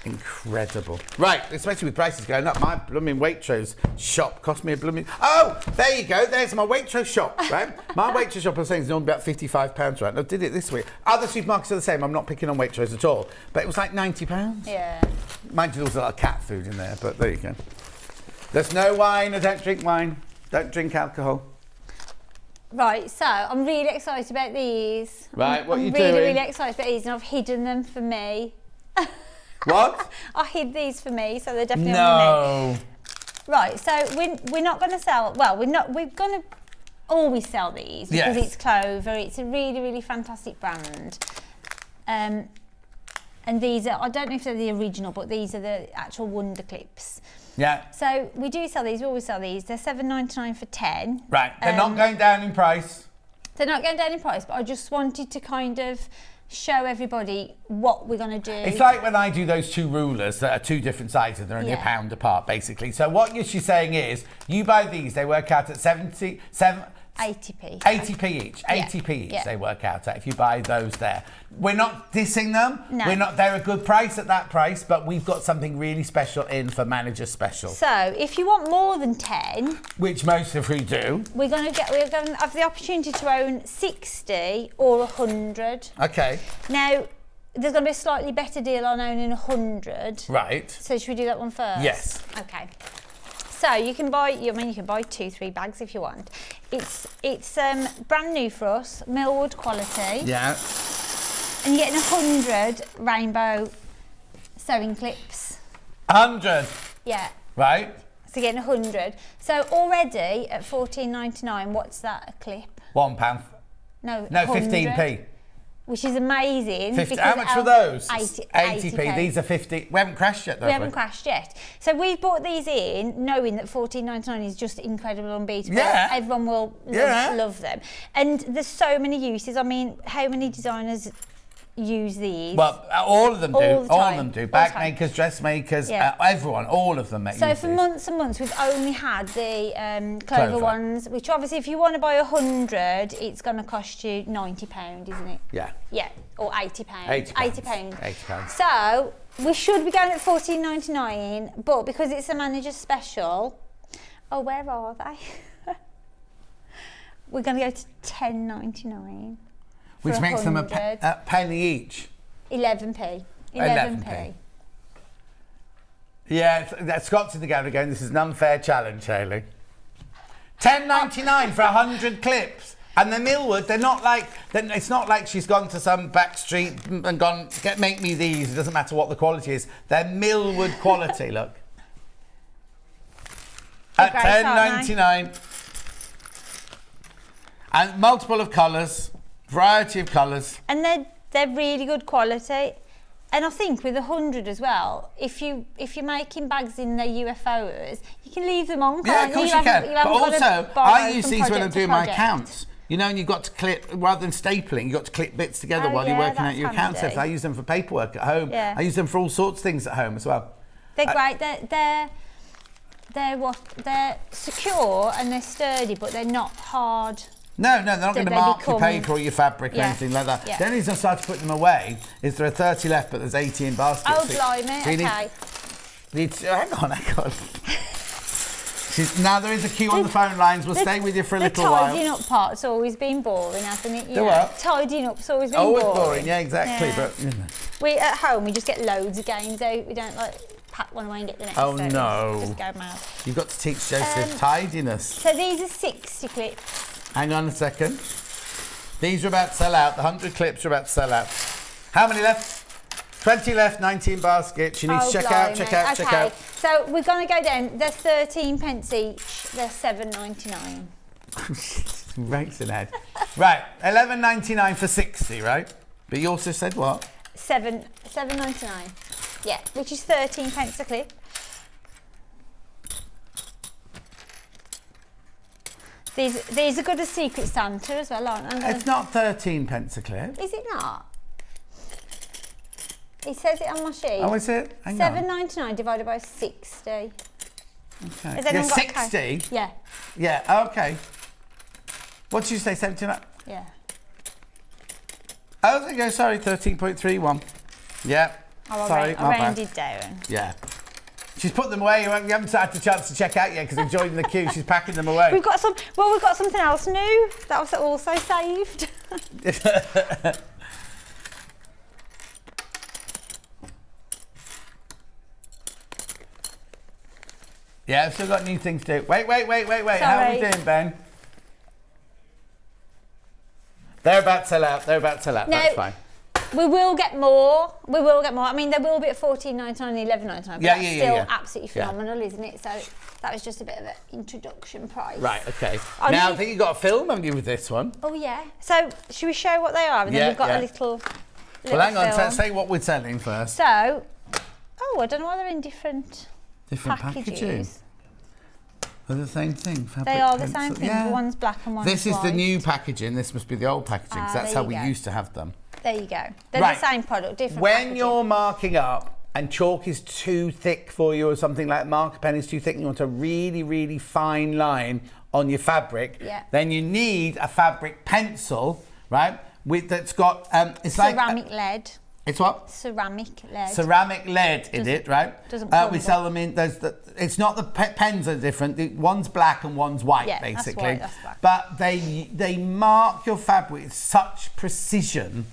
Incredible. Right, especially with prices going up. My blooming Waitrose shop cost me a blooming... Oh, there you go. There's my Waitrose shop, right? My Waitrose shop, I was saying, is normally about £55, right? I did it this week. Other supermarkets are the same. I'm not picking on Waitrose at all. But it was like £90. Yeah. Mind you, there was a lot of cat food in there, but there you go. There's no wine. I don't drink wine. Don't drink alcohol. Right, so I'm really excited about these. Right, what are you I'm doing? really excited about these, and I've hidden them for me. What? I hid these for me, so they're definitely on me. Right, so we're not going to sell. Well, we're going to always sell these because it's Clover. It's a really, really fantastic brand. And these are, I don't know if they're the original, but these are the actual Wonder Clips. Yeah. So we do sell these. We always sell these. They're $7.99 for 10. Right. They're not going down in price. They're not going down in price, but I just wanted to kind of show everybody what we're going to do. It's like when I do those 2 rulers that are 2 different sizes. They're only £1 apart, basically. So what she's saying is, you buy these, they work out at 80p. 80p each. 80p each they work out at if you buy those there. We're not dissing them. No. They're a good price at that price, but we've got something really special in for Manager Special. So if you want more than 10, which most of you do, we're going to have the opportunity to own 60 or 100. Okay. Now there's going to be a slightly better deal on owning 100. Right. So should we do that one first? Yes. Okay. So you can buy, you can buy 2-3 bags if you want. It's brand new for us, millwood quality. Yeah. And you're getting 100 rainbow sewing clips. 100. Yeah. Right. So getting 100. So already at $14.99, what's that a clip? £1. No, No, 100, 15p. Which is amazing. 50, because how much were those? 80p. These are 50. We haven't crashed yet, though. We haven't crashed yet. So we've bought these in knowing that $14.99 is just incredible, unbeatable. Yeah. Everyone will love them. And there's so many uses. I mean, how many designers use these? Well, all of them do. All the All of time. them do. All the Bag time. makers, dressmakers, Yeah. everyone, all of them make So use for these. months and months, we've only had the Clover ones, which obviously if you want to buy 100, it's going to cost you £90, isn't it? Yeah. Yeah, or £80. £80. £80. So we should be going at $14.99, but because it's a manager special, oh, where are they? We're going to go to $10.99. Which makes them a 100. penny each. 11p. 11p. Yeah, that's got to the gallery again. This is an unfair challenge, Hayley. $10.99 for 100 clips. And the Millwood, they're not like, it's not like she's gone to some back street and gone, make me these. It doesn't matter what the quality is. They're Millwood quality, look. At $10.99. And multiple of colours, variety of colours. And they're really good quality. And I think with 100 as well, if you're making bags in the UFOs, you can leave them on. Yeah, of course you can. But also, I use these when I'm doing my project. accounts. You know, and you've got to clip, rather than stapling, you've got to clip bits together while you're working out your account stuff. I use them for paperwork at home. Yeah. I use them for all sorts of things at home as well. They're great. They're secure and they're sturdy, but they're not hard. No, they're not going to mark your paper or your fabric or anything like that. Yeah. The only reason I started to put them away is there are 30 left, but there's 80 in baskets. Oh, blimey, okay. Hang on. Now there is a queue on the phone lines. We'll stay with you for a little while. The tidying up part's always been boring, hasn't it? The what? Tidying up's always been always boring. Yeah, exactly. Yeah. But you know. We at home we just get loads of games out. We don't like pack one away and get the next. Oh no! Just go mad. You've got to teach Joseph tidiness. So these are 60 clips. Hang on a second. These are about to sell out. The 100 clips are about to sell out. How many left? 20 left, 19 baskets. You need to check out. Okay. So we're going to go down. They're 13p each. They're $7.99. Racing ahead. Right, $11.99 for 60, right? But you also said what? $7.99. Yeah, which is 13p a clip. These are good as Secret Santa as well, aren't they? It's not 13p a clip. Is it not? It says it on my sheet. Oh, is it? Hang on. $7.99 divided by 60. Okay. Has anyone got 60? Yeah. Yeah, okay. What did you say, 79? Yeah. Oh, there you go, sorry, 13.31. Yeah. Oh, sorry, I rounded down. Yeah. She's put them away. You haven't had the chance to check out yet because we've joined the queue. She's packing them away. We've got something else new that was also saved. Yeah, I've still got new things to do. Wait. Sorry. How are we doing, Ben? They're about to sell out. No, That's fine. We will get more. I mean, there will be at $14.99 and $11.99, but that's still absolutely phenomenal, isn't it? So that was just a bit of an introduction price. Right, okay. Now, I think you've got a film, haven't you, with this one? Oh, yeah. So, should we show what they are? And then we've got a little Well, hang on. film. Say what we're selling first. So, I don't know why they're in different packaging. They're the same thing. They are the same thing. Yeah. One's black and one's white. This is the new packaging. This must be the old packaging because that's how we used to have them. There you go. They're the same product, different packaging. When you're marking up and chalk is too thick for you or something like marker pen is too thick and you want a really, really fine line on your fabric, then you need a fabric pencil, right? That's got it's ceramic lead. It's what? Ceramic lead. Ceramic lead in it, right? Doesn't crumble. We sell them in. It's not the pens are different. One's black and one's white, basically. That's black. But they mark your fabric with such precision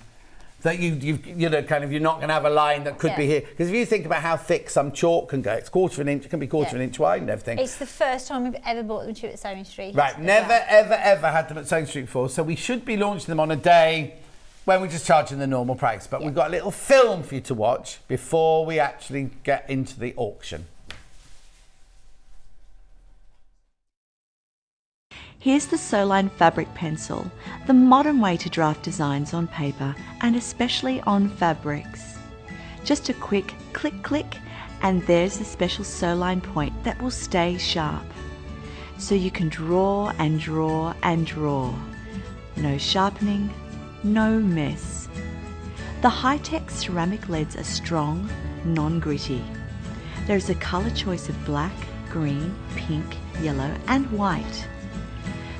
that you're not going to have a line that could be here. Because if you think about how thick some chalk can go, it's quarter of an inch. It can be quarter of an inch wide and everything. It's the first time we've ever bought them to at Sewing Street. Right, never ever had them at Sewing Street before. So we should be launching them on a day when we're just charging the normal price. But we've got a little film for you to watch before we actually get into the auction. Here's the Soline fabric pencil, the modern way to draft designs on paper and especially on fabrics. Just a quick click click and there's the special Soline point that will stay sharp. So you can draw and draw and draw. No sharpening, no mess. The high-tech ceramic leads are strong, non-gritty. There's a colour choice of black, green, pink, yellow and white.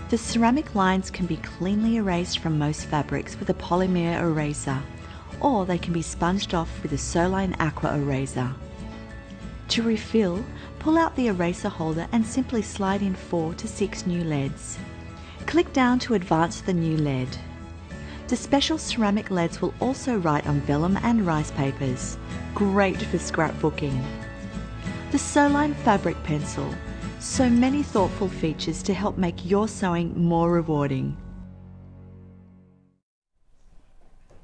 The ceramic lines can be cleanly erased from most fabrics with a polymer eraser, or they can be sponged off with a Soline Aqua eraser. To refill, pull out the eraser holder and simply slide in 4 to 6 new leads. Click down to advance the new lead. The special ceramic leads will also write on vellum and rice papers. Great for scrapbooking. The Soline fabric pencil. So many thoughtful features to help make your sewing more rewarding.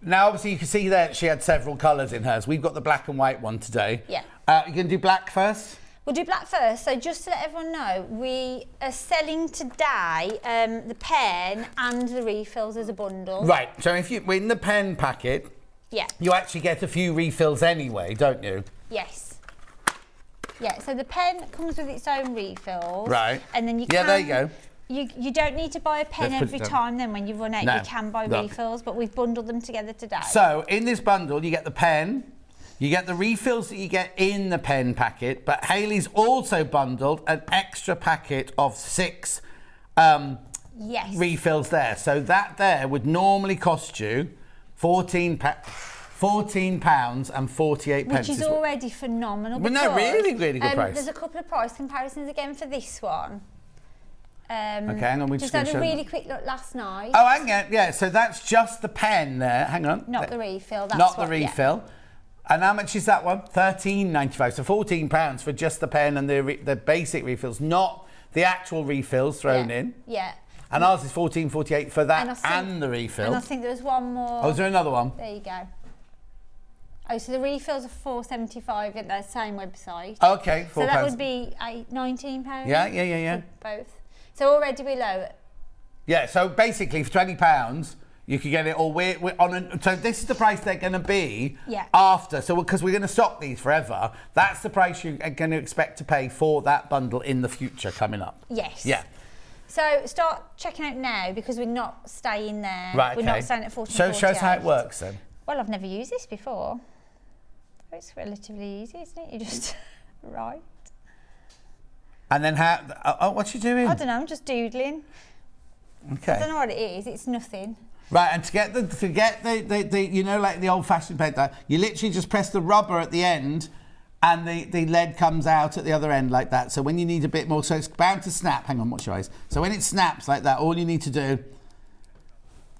Now, obviously, you can see there she had several colours in hers. We've got the black and white one today. Yeah. You can do black first? We'll do black first. So just to let everyone know, we are selling today the pen and the refills as a bundle. Right. So if you in the pen packet, yeah, you actually get a few refills anyway, don't you? Yes. Yeah. So the pen comes with its own refills. Right. And then you can. Yeah, there you go. You don't need to buy a pen every time then when you run out. No. You can buy refills, but we've bundled them together today. So in this bundle, you get the pen, you get the refills that you get in the pen packet, but Hayley's also bundled an extra packet of 6 yes. refills there. So that there would normally cost you £14.48. Which is already phenomenal. Well, no, really good price. There's a couple of price comparisons again for this one. Okay, hang on, we just had a really quick look last night. Oh, hang on, yeah, so that's just the pen there. Hang on. Not the refill. That's not the refill. Yeah. And how much is that one? £13.95. So £14 for just the pen and the basic refills, not the actual refills thrown in. Yeah. And ours is £14.48 for that and the refill. And I think there was one more. Oh, is there another one? There you go. Oh, so the refills are £4.75 at that same website. Okay, £4. So that would be £19. Yeah. For both. So already below it. Yeah, so basically for £20, you could get it all. We're on so this is the price they're going to be after. So because we're going to stock these forever, that's the price you're going to expect to pay for that bundle in the future coming up. Yes. Yeah. So start checking out now because we're not staying there. Right, okay. We're not staying at 14.48. So show us how it works then. Well, I've never used this before. It's relatively easy, isn't it? You just write. And then how? Oh, what's you doing? I don't know. I'm just doodling. Okay. I don't know what it is. It's nothing. Right, and to get the you know, like the old-fashioned pen, you literally just press the rubber at the end, and the lead comes out at the other end like that. So when you need a bit more, so it's bound to snap. Hang on, watch your eyes. So when it snaps like that, all you need to do.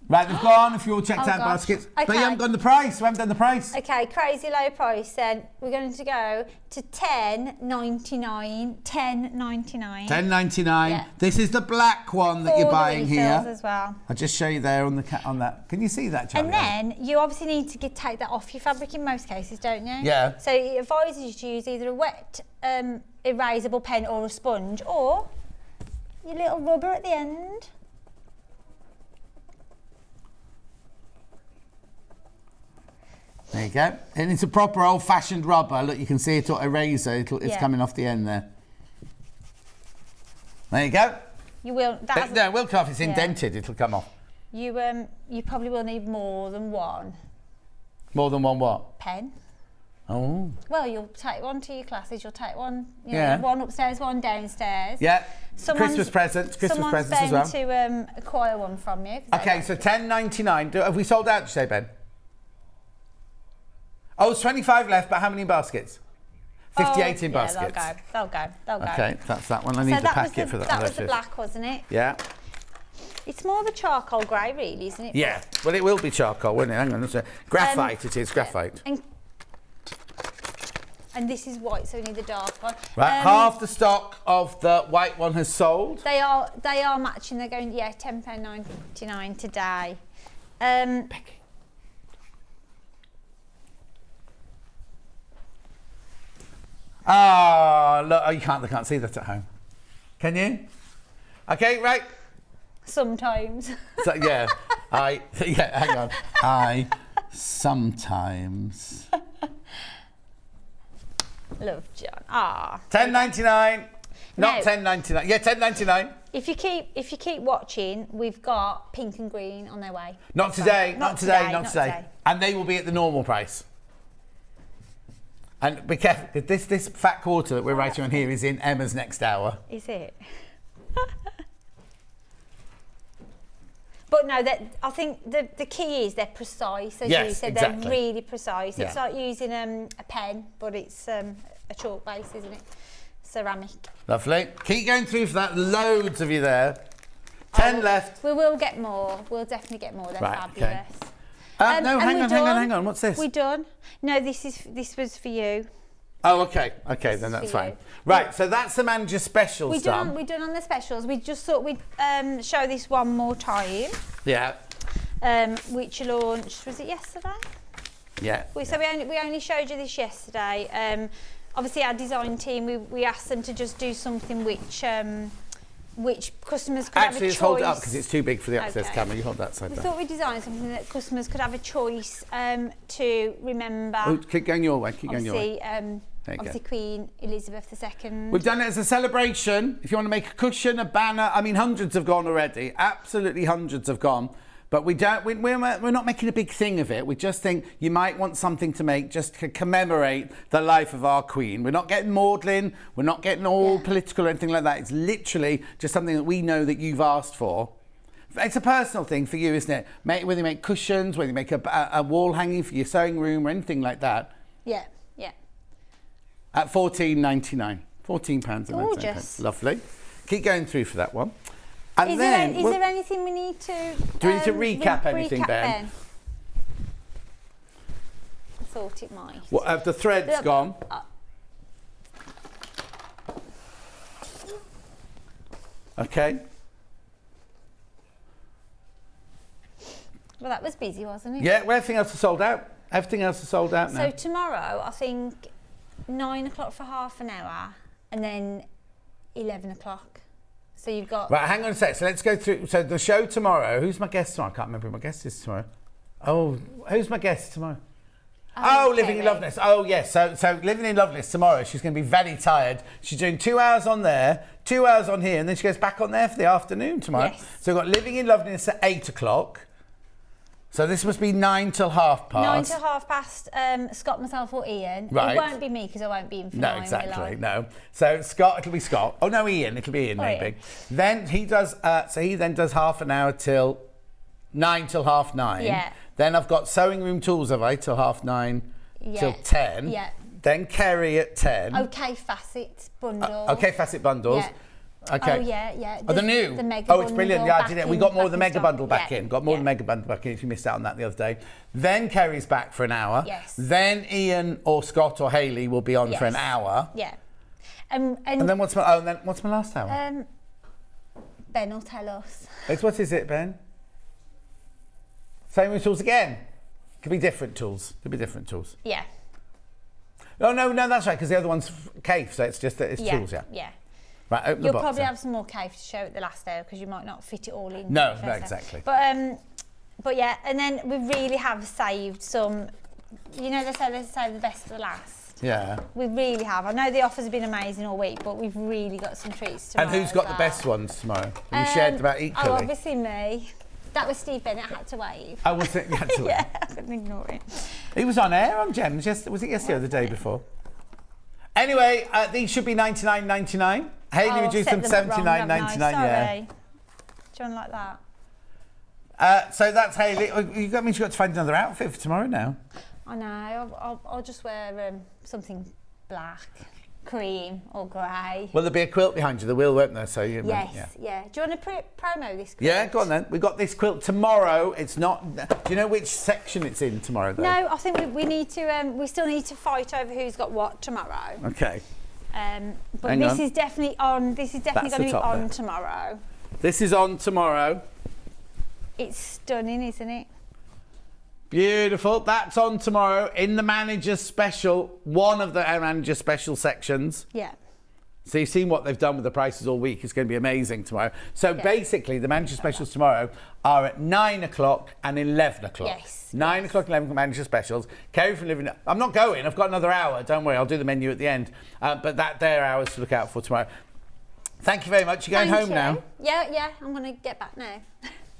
Right, they've gone. If you all checked out baskets, okay. But you haven't done the price. We haven't done the price. Okay, crazy low price. Then we're going to go to $10.99. $10.99. $10.99. Yeah. This is the black one that you're buying here. As well. I'll just show you there on that. Can you see that, Charlie? And then you obviously need to take that off your fabric in most cases, don't you? Yeah. So it advises you to use either a wet erasable pen or a sponge, or your little rubber at the end. There you go. And it's a proper old-fashioned rubber. Look, you can see it on a razor. It's coming off the end there. There you go. You will. No, it will come off. It's indented. It'll come off. You probably will need more than one. More than one what? Pen. Oh. Well, you'll take one to your classes. You'll take one. You know, one upstairs, one downstairs. Yeah. Christmas presents. Christmas presents as well. Someone's bound to acquire one from you. Okay, so $10.99. Have we sold out? Did you say, Ben? Oh, it's 25 left, but how many baskets? 58 in baskets. They'll go. Okay, that's that one. I need the packet for that. That was the black, wasn't it? Yeah. It's more the charcoal grey, really, isn't it? Yeah. Well, it will be charcoal, won't it? Hang on. Graphite, it is. Graphite. And this is white, so we need the dark one. Right, half the stock of the white one has sold. They are matching. They're going, £10.99 today. Becky. Oh, look, they can't see that at home. Can you? Okay, right. Sometimes. So, yeah, hang on. I sometimes. Love John. Ah. $10.99. Not No. $10.99. Yeah, $10.99. If you keep watching, we've got pink and green on their way. Not today. Not today. And they will be at the normal price. And be careful, because this fat quarter that we're writing on here is in Emma's next hour. Is it? But no, I think the key is they're precise, as you said. Exactly. They're really precise. Yeah. It's like using a pen, but it's a chalk base, isn't it? Ceramic. Lovely. Keep going through for that. Loads of you there. 10 left. We will get more. We'll definitely get more. They're fabulous. Okay. No, hang on. What's this? We're done. No, this was for you. Oh, okay. Okay, then that's fine. Right, so that's the manager specials done. We're done on the specials. We just thought we'd show this one more time. Yeah. Which launched, was it yesterday? Yeah. So we only showed you this yesterday. Obviously, our design team, we asked them to just do something which customers could have a choice. Actually, just hold it up because it's too big for the upstairs camera. You hold that side We down. thought we'd design something that customers could have a choice to remember. Oh, keep going your way. Keep going your way. Obviously, Queen Elizabeth II. We've done it as a celebration. If you want to make a cushion, a banner, I mean, hundreds have gone already. Absolutely hundreds have gone. But we're not making a big thing of it. We just think you might want something to make just to commemorate the life of our Queen. We're not getting maudlin. We're not getting all political or anything like that. It's literally just something that we know that you've asked for. It's a personal thing for you, isn't it? Whether you make cushions, whether you make a wall hanging for your sewing room or anything like that. Yeah. At £14.99. £14.99. Gorgeous. Lovely. Keep going through for that one. And Is then... there anything we need to... Do we need to recap anything, Ben? I thought it might. What, have the threads gone? Okay. Well, that was busy, wasn't it? Yeah, well, everything else is sold out. Everything else is sold out now. So tomorrow, I think 9 o'clock for half an hour and then 11 o'clock. So you've got... Right, hang on a sec. So let's go through. So the show tomorrow. Who's my guest tomorrow? I can't remember who my guest is tomorrow. Oh, who's my guest tomorrow? Living in Loveliness. Oh, yes. So Living in Loveliness tomorrow. She's going to be very tired. She's doing 2 hours on there, 2 hours on here, and then she goes back on there for the afternoon tomorrow. Yes. So we've got Living in Loveliness at 8 o'clock. So this must be 9 till half past. 9 till half past, Scott, myself or Ian. Right. It won't be me because I won't be in for 9. No, exactly, no. So Scott, it'll be Scott. Oh, no, Ian. It'll be Ian, maybe. Ian. Then he does, he then does half an hour till 9 till half 9. Yeah. Then I've got sewing room tools, have I, till half 9 till 10. Yeah. Then Kerry at 10. OK Facet bundle. OK Facet bundles. Yeah. Okay. Oh, yeah. The new? The mega it's brilliant. Yeah, I did it. We got more of the mega bundle back yeah. in. Got more of the mega bundle back in if you missed out on that the other day. Then Kerry's back for an hour. Yes. Then Ian or Scott or Hayley will be on for an hour. Yeah. And then what's my last hour? Ben will tell us. What is it, Ben? Same with tools again. Could be different tools. Yeah. Oh, no, that's right, because the other one's cave, so it's just that it's tools, Yeah. Right, open the You'll box. probably then. have some more cave to show at the last hour because you might not fit it all in. No, exactly. But yeah, and then we really have saved some. You know, they say the best for the last. Yeah. We really have. I know the offers have been amazing all week, but we've really got some treats tomorrow. And who's got the best ones tomorrow? Have you shared them out equally? Oh, obviously me. That was Steve Bennett. I had to wave. Oh, was it? You had to wave. Yeah, I couldn't ignore it. He was on air on Gems. Was it yesterday or the day before? Anyway, these should be $99.99. Hayley reduced them $79.99. Yeah. Do you want like that? So that's Hayley. You got to find another outfit for tomorrow now. I know. I'll just wear something black, cream or grey. Well, there'll be a quilt behind you. There will, won't there? So you. Yes. Yeah. Do you want to promo this quilt? Yeah, go on then. We got this quilt tomorrow. It's not. Do you know which section it's in tomorrow? Though? No, I think we need to. We still need to fight over who's got what tomorrow. Okay. But this is definitely on. This is definitely going to be on tomorrow. This is on tomorrow. It's stunning, isn't it? Beautiful. That's on tomorrow in the manager special, one of the manager special sections. Yeah. So you've seen what they've done with the prices all week. It's going to be amazing tomorrow. So basically, the manager specials tomorrow are at 9 o'clock and 11 o'clock. Yes. 9 o'clock, 11 o'clock manager specials. Kerry from Living... I'm not going. I've got another hour. Don't worry. I'll do the menu at the end. But they're hours to look out for tomorrow. Thank you very much. You're going home now? Yeah. I'm going to get back now.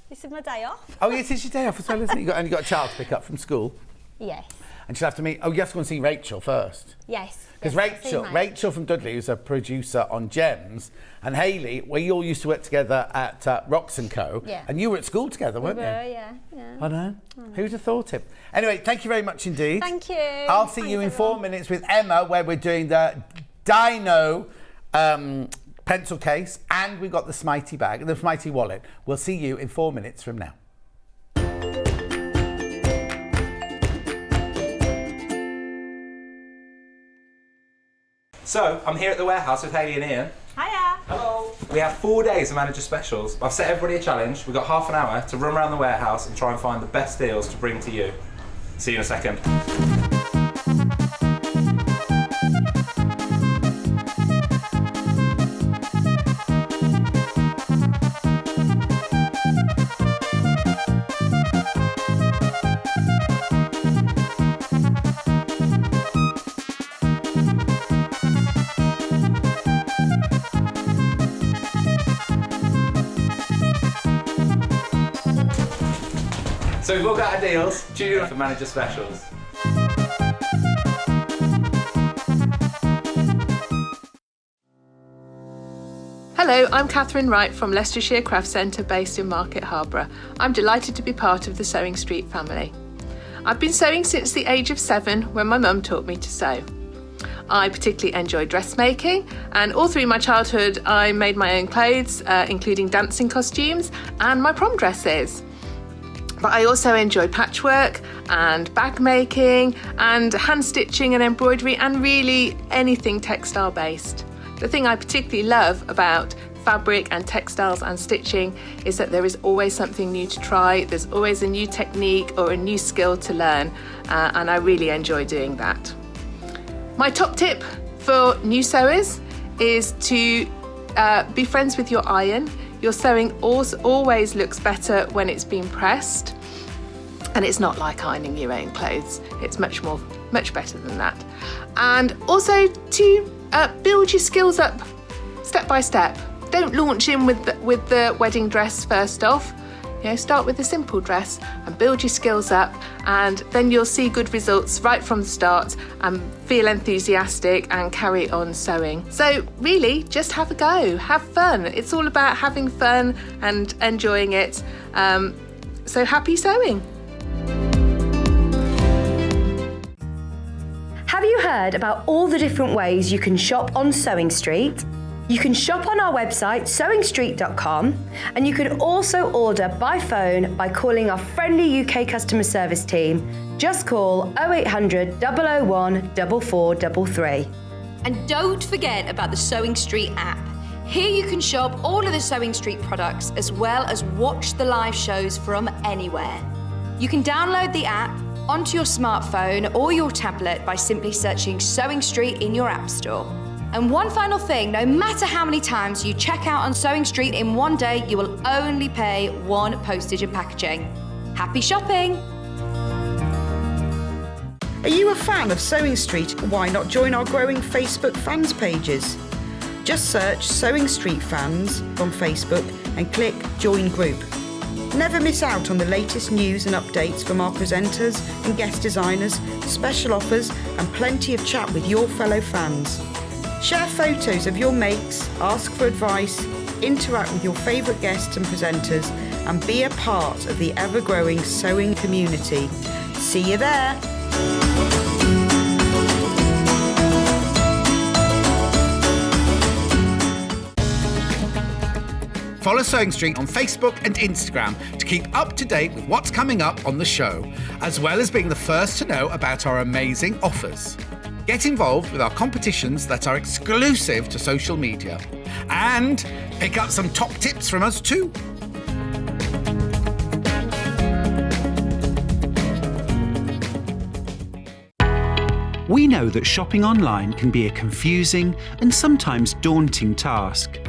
This is my day off. Oh, yes, it's your day off as well, isn't it? You've got a child to pick up from school. Yes. And she'll have to meet... Oh, you have to go and see Rachel first. Yes. Because Rachel from Dudley, who's a producer on Gems, and Hayley, we all used to work together at Rocks & Co. Yeah. And you were at school together, weren't you? Yeah. I know. Who'd have thought it? Anyway, thank you very much indeed. Thank you. I'll see you in 4 minutes with Emma, where we're doing the Dino pencil case, and we've got the Smighty bag, the Smighty wallet. We'll see you in 4 minutes from now. So, I'm here at the warehouse with Hayley and Ian. Hiya. Hello. We have 4 days of manager specials. I've set everybody a challenge. We've got half an hour to run around the warehouse and try and find the best deals to bring to you. See you in a second. So we've all got our deals. Tune in for manager specials. Hello, I'm Catherine Wright from Leicestershire Craft Centre based in Market Harborough. I'm delighted to be part of the Sewing Street family. I've been sewing since the age of 7 when my mum taught me to sew. I particularly enjoy dressmaking, and all through my childhood I made my own clothes, including dancing costumes and my prom dresses. But I also enjoy patchwork and bag making and hand stitching and embroidery and really anything textile based. The thing I particularly love about fabric and textiles and stitching is that there is always something new to try, there's always a new technique or a new skill to learn, and I really enjoy doing that. My top tip for new sewers is to be friends with your iron. Your sewing always looks better when it's been pressed, and it's not like ironing your own clothes. It's much better than that. And also to build your skills up step by step. Don't launch in with the wedding dress first off. You know, start with a simple dress and build your skills up, and then you'll see good results right from the start and feel enthusiastic and carry on sewing. So really, just have a go, have fun. It's all about having fun and enjoying it. So happy sewing. Have you heard about all the different ways you can shop on Sewing Street? You can shop on our website sewingstreet.com, and you can also order by phone by calling our friendly UK customer service team. Just call 0800 001 4433. And don't forget about the Sewing Street app. Here you can shop all of the Sewing Street products as well as watch the live shows from anywhere. You can download the app onto your smartphone or your tablet by simply searching Sewing Street in your app store. And one final thing, no matter how many times you check out on Sewing Street in one day, you will only pay 1 postage and packaging. Happy shopping! Are you a fan of Sewing Street? Why not join our growing Facebook fans pages? Just search Sewing Street Fans on Facebook and click Join Group. Never miss out on the latest news and updates from our presenters and guest designers, special offers and plenty of chat with your fellow fans. Share photos of your makes, ask for advice, interact with your favourite guests and presenters, and be a part of the ever-growing sewing community. See you there! Follow Sewing Street on Facebook and Instagram to keep up to date with what's coming up on the show, as well as being the first to know about our amazing offers. Get involved with our competitions that are exclusive to social media, and pick up some top tips from us too. We know that shopping online can be a confusing and sometimes daunting task.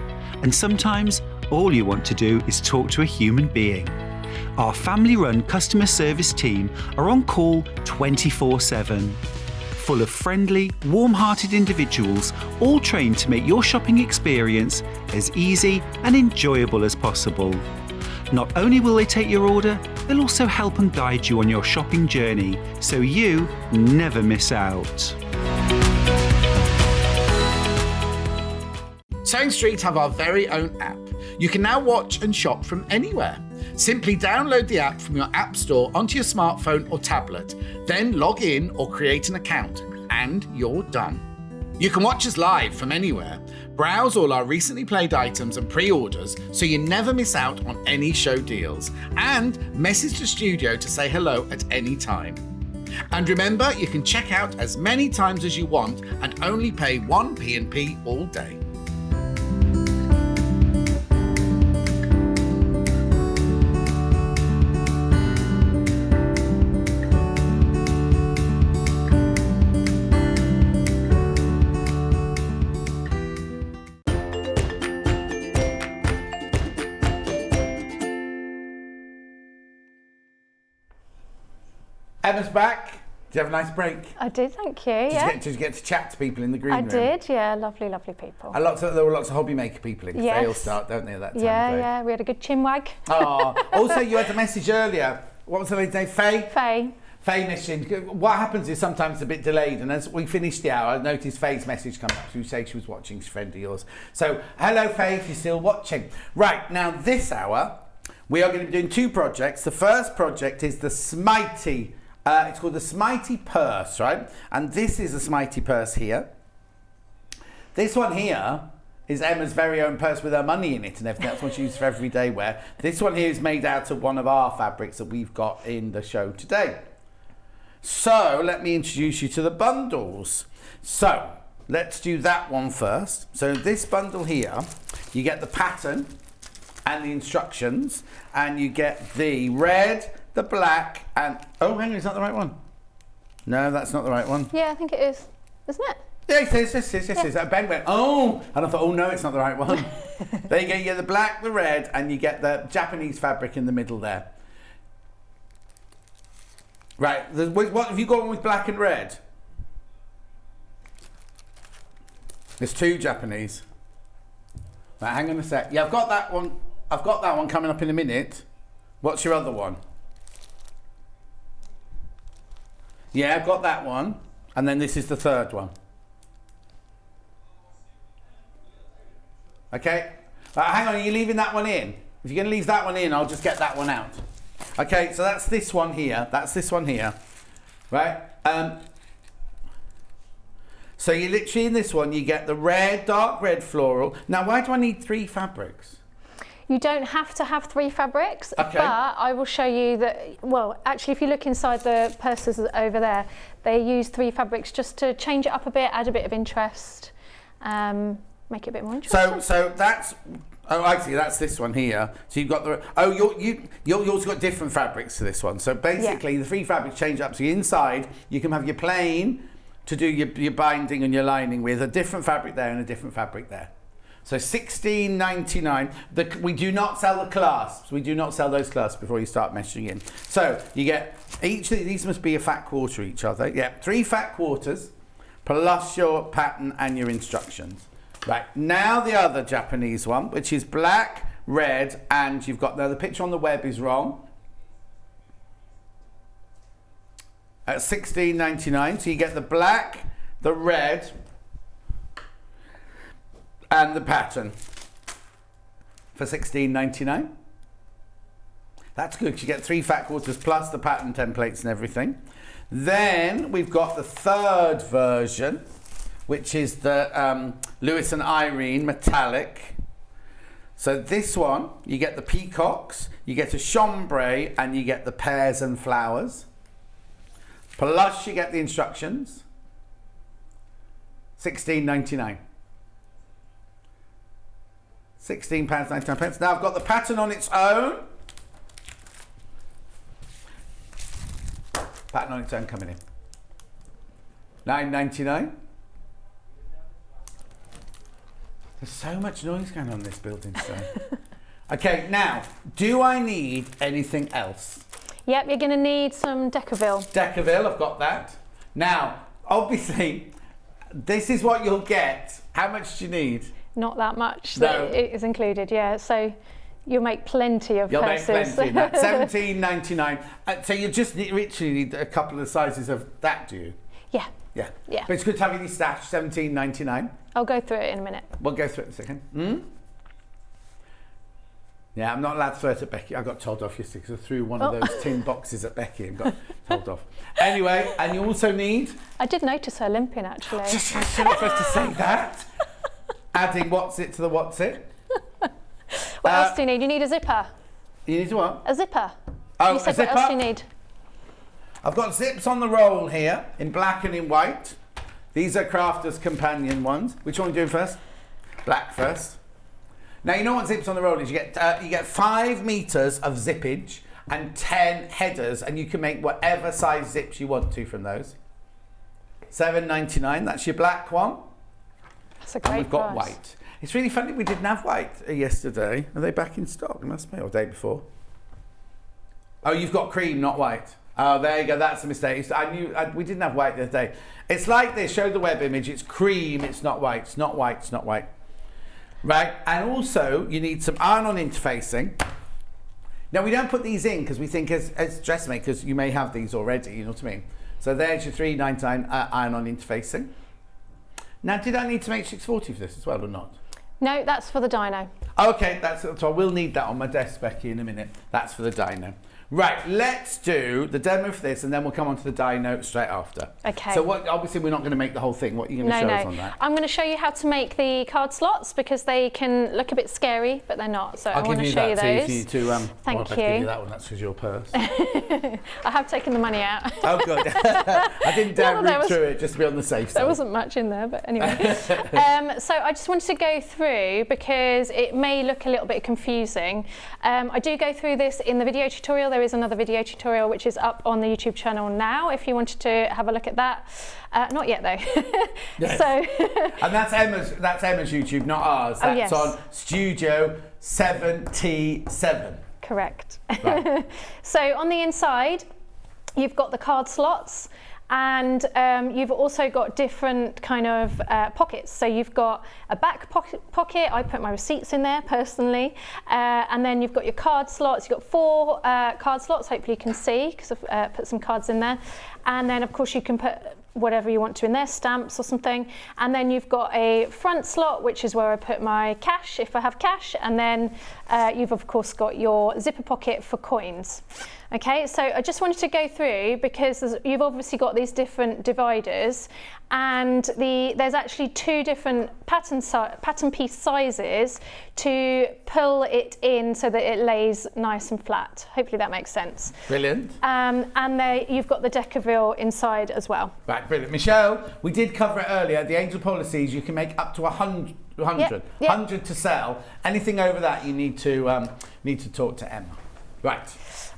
And sometimes all you want to do is talk to a human being. Our family-run customer service team are on call 24/7. Full of friendly, warm-hearted individuals, all trained to make your shopping experience as easy and enjoyable as possible. Not only will they take your order, they'll also help and guide you on your shopping journey, so you never miss out. Sewing Street have our very own app. You can now watch and shop from anywhere. Simply download the app from your app store onto your smartphone or tablet, then log in or create an account, and you're done. You can watch us live from anywhere, browse all our recently played items and pre-orders so you never miss out on any show deals, and message the studio to say hello at any time. And remember, you can check out as many times as you want and only pay 1 P&P all day. Emma's back. Did you have a nice break? I did, thank you. Yeah. Did you get to chat to people in the green room? I did, yeah. Lovely, lovely people. There were lots of hobby maker people in. Yes. They all start, don't they, at that time? Yeah. We had a good chinwag. Oh. Also, you had a message earlier. What was the lady's name? Faye? Faye messaging. What happens is sometimes it's a bit delayed, and as we finished the hour, I noticed Faye's message come up. She would say she was watching. She's a friend of yours. So, hello, Faye, if you're still watching. Right, now this hour, we are going to be doing 2 projects. The first project is the Smighty. It's called the Smighty purse, right? And this is a Smighty purse here. This one here is Emma's very own purse with her money in it and everything. That's what she uses for everyday wear. This one here is made out of one of our fabrics that we've got in the show today. So let me introduce you to the bundles. So let's do that one first. So this bundle here, you get the pattern and the instructions, and you get the red, the black, and oh, hang on, is that the right one? No, that's not the right one. Yeah, I think it is, isn't it? Yeah, it is. Ben went, oh, and I thought, oh no, it's not the right one. There you go, you get the black, the red, and you get the Japanese fabric in the middle there. Right, what have you gone with black and red? There's 2 Japanese. Right, hang on a sec. Yeah, I've got that one coming up in a minute. What's your other one? Yeah, I've got that one. And then this is the 3rd one. Okay. Hang on, are you leaving that one in? If you're going to leave that one in, I'll just get that one out. Okay, so that's this one here. That's this one here. Right? So you literally in this one, you get the red, dark red floral. Now, why do I need 3 fabrics? You don't have to have 3 fabrics, okay. But I will show you that, well, actually, if you look inside the purses over there, they use 3 fabrics just to change it up a bit, add a bit of interest, make it a bit more interesting. So that's, oh, I see, that's this one here. So you've got the, oh, you also got different fabrics to this one. So basically, the 3 fabrics change up. So inside, you can have your plain to do your binding and your lining with, a different fabric there and a different fabric there. So $16.99. We do not sell the clasps. We do not sell those clasps before you start measuring in. So you get each of these must be a fat quarter each other. Yeah, 3 fat quarters plus your pattern and your instructions. Right, now the other Japanese one, which is black, red, and you've got, now the picture on the web is wrong. At $16.99, so you get the black, the red, and the pattern for $16.99. That's good, you get 3 fat quarters plus the pattern templates and everything. Then we've got the 3rd version, which is the Lewis and Irene metallic. So this one, you get the peacocks, you get a chambray, and you get the pears and flowers. Plus you get the instructions. £16.99. £16.99. Now I've got the pattern on its own. Pattern on its own coming in. $9.99. There's so much noise going on in this building today. Okay, now, do I need anything else? Yep, you're going to need some Decaville. Decaville, I've got that. Now, obviously, this is what you'll get. How much do you need? Not that much. No. That it is included, yeah. So you'll make plenty of You'll purses. make plenty of that. $17.99. So you just literally need a couple of sizes of that, do you? Yeah. Yeah. Yeah. But it's good to have in your stash, $17.99. I'll go through it in a minute. We'll go through it in a second. Yeah, I'm not allowed to throw it at Becky. I got told off yesterday because I threw one of those tin boxes at Becky and got told off. Anyway, and you also need... I did notice her limping, actually. Just you're not supposed to say that. Adding what's it to the what's it. What else do you need? You need a zipper. You need what? A zipper. Oh, you said a zipper? What else do you need? I've got zips on the roll here in black and in white. These are Crafter's Companion ones. Which one are we doing first? Black first. Now, you know what zips on the roll is? You get 5 meters of zippage and 10 headers, and you can make whatever size zips you want to from those. $7.99, that's your black one. That's a great And we've got price. white. It's really funny, we didn't have white yesterday. Are they back in stock? It must be, or the day before. Oh, you've got cream, not white. Oh, there you go, that's a mistake. We didn't have white the other day. It's like this, show the web image, it's cream, it's not white, it's not white, it's not white. Right, and also you need some iron-on interfacing. Now we don't put these in because we think as dressmakers you may have these already, you know what I mean? So there's your $3.99 iron-on interfacing. Now did I need to make 640 for this as well or not? No, that's for the Dino. Okay, so I will need that on my desk, Becky, in a minute. That's for the Dino. Right, let's do the demo for this and then we'll come on to the Dino straight after. Okay. So obviously we're not going to make the whole thing. What are you going to show us on that? I'm going to show you how to make the card slots because they can look a bit scary, but they're not. So I want to show you those. Thank you. Thank you. Give you that one, that's because your purse. I have taken the money out. Oh, good. I didn't dare read through it just to be on the safe side. There wasn't much in there, but anyway. So I just wanted to go through because it may look a little bit confusing. I do go through this in the video tutorial. There is another video tutorial which is up on the YouTube channel now if you wanted to have a look at that. Not yet though. Yes. So and that's Emma's YouTube, not ours. That's yes. on Studio 7T7. Correct. Right. So on the inside you've got the card slots and you've also got different kind of pockets. So you've got a back pocket. I put my receipts in there personally. And then you've got your card slots. You've got 4 card slots, hopefully you can see because I've put some cards in there. And then of course you can put whatever you want to in there, stamps or something. And then you've got a front slot, which is where I put my cash, if I have cash. And then you've of course got your zipper pocket for coins. Okay, so I just wanted to go through because you've obviously got these different dividers and there's actually 2 different pattern piece sizes to pull it in so that it lays nice and flat. Hopefully that makes sense. Brilliant. And you've got the Decaville inside as well. Right, brilliant. Michelle, we did cover it earlier. The Angel policies, you can make up to 100. Yep. 100 to sell. Anything over that, you need to talk to Emma.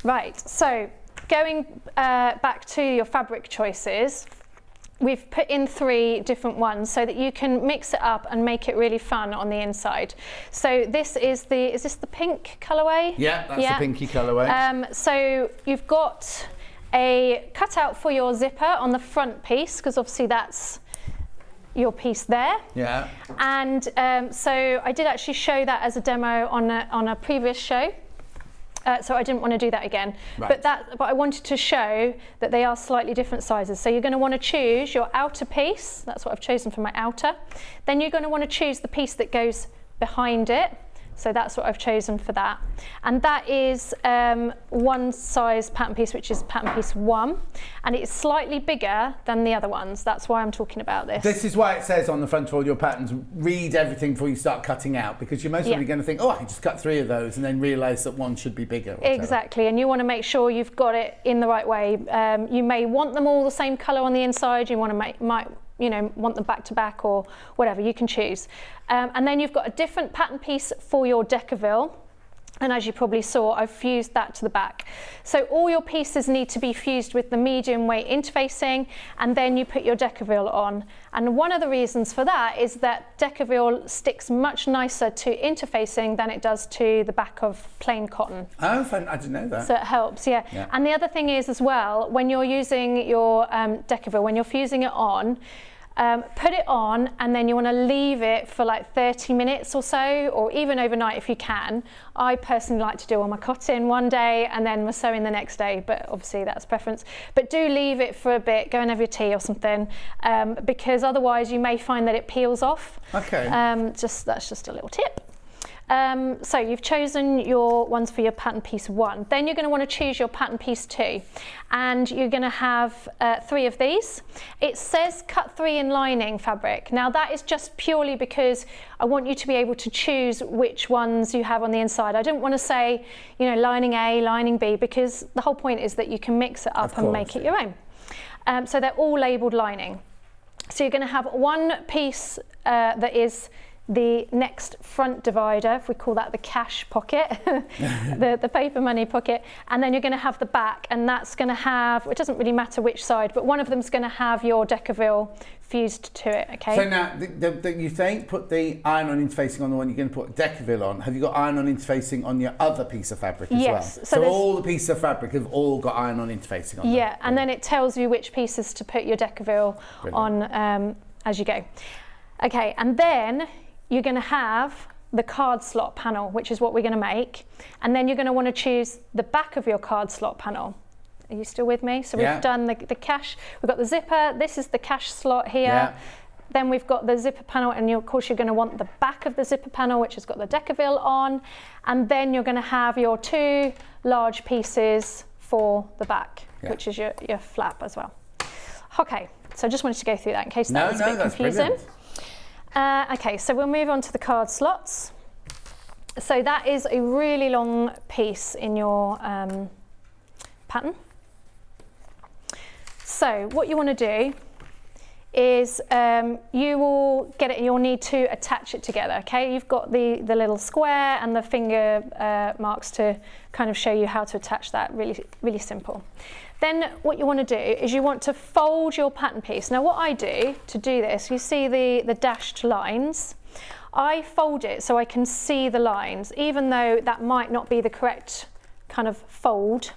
Right, so going back to your fabric choices, we've put in 3 different ones so that you can mix it up and make it really fun on the inside. So this is this the pink colourway? Yeah, that's the pinky colourway. So you've got a cutout for your zipper on the front piece because obviously that's your piece there. Yeah. And so I did actually show that as a demo on a previous show. So I didn't want to do that again. Right. But I wanted to show that they are slightly different sizes. So you're going to want to choose your outer piece. That's what I've chosen for my outer. Then you're going to want to choose the piece that goes behind it. So that's what I've chosen for that. And that is one size pattern piece, which is pattern piece 1. And it's slightly bigger than the other ones. That's why I'm talking about this. This is why it says on the front of all your patterns, read everything before you start cutting out, because you're most probably going to think, oh, I can just cut 3 of those and then realise that one should be bigger. Exactly, and you want to make sure you've got it in the right way. You may want them all the same colour on the inside. You want to want them back to back or whatever, you can choose. And then you've got a different pattern piece for your Decaville. And as you probably saw, I've fused that to the back. So all your pieces need to be fused with the medium weight interfacing, and then you put your Decaville on. And one of the reasons for that is that Decaville sticks much nicer to interfacing than it does to the back of plain cotton. Oh, fun. I didn't know that. So it helps, yeah. And the other thing is as well, when you're using your Decaville, when you're fusing it on, put it on and then you want to leave it for like 30 minutes or so, or even overnight if you can. I personally like to do all my cotton one day and then my sewing the next day, but obviously that's preference. But do leave it for a bit, go and have your tea or something, because otherwise you may find that it peels off. Okay. That's just a little tip. So you've chosen your ones for your pattern piece 1. Then you're going to want to choose your pattern piece 2, and you're going to have 3 of these. It says cut 3 in lining fabric. Now that is just purely because I want you to be able to choose which ones you have on the inside. I didn't want to say, you know, lining A, lining B, because the whole point is that you can mix it up and make it your own. So they're all labelled lining. So you're going to have one piece that is the next front divider, if we call that the cash pocket, the paper money pocket, and then you're going to have the back, and that's going to have, it doesn't really matter which side, but one of them's going to have your Decaville fused to it, okay? So now, you think put the iron-on interfacing on the one you're going to put Decaville on. Have you got iron-on interfacing on your other piece of fabric as well? Yes. So all the pieces of fabric have all got iron-on interfacing on them? Yeah, and then it tells you which pieces to put your Decaville on as you go. Okay, and then you're going to have the card slot panel, which is what we're going to make. And then you're going to want to choose the back of your card slot panel. Are you still with me? So we've done the cash, we've got the zipper, this is the cash slot here. Yeah. Then we've got the zipper panel, and of course you're going to want the back of the zipper panel, which has got the Decaville on. And then you're going to have your 2 large pieces for the back, which is your flap as well. Okay, so I just wanted to go through that in case that was a bit confusing. Brilliant. Okay, so we'll move on to the card slots. So that is a really long piece in your pattern. So what you want to do is you will get it and you'll need to attach it together, okay? You've got the little square and the finger marks to kind of show you how to attach that, really, really simple. Then what you want to do is you want to fold your pattern piece. Now what I do to do this, you see the dashed lines. I fold it so I can see the lines, even though that might not be the correct kind of fold.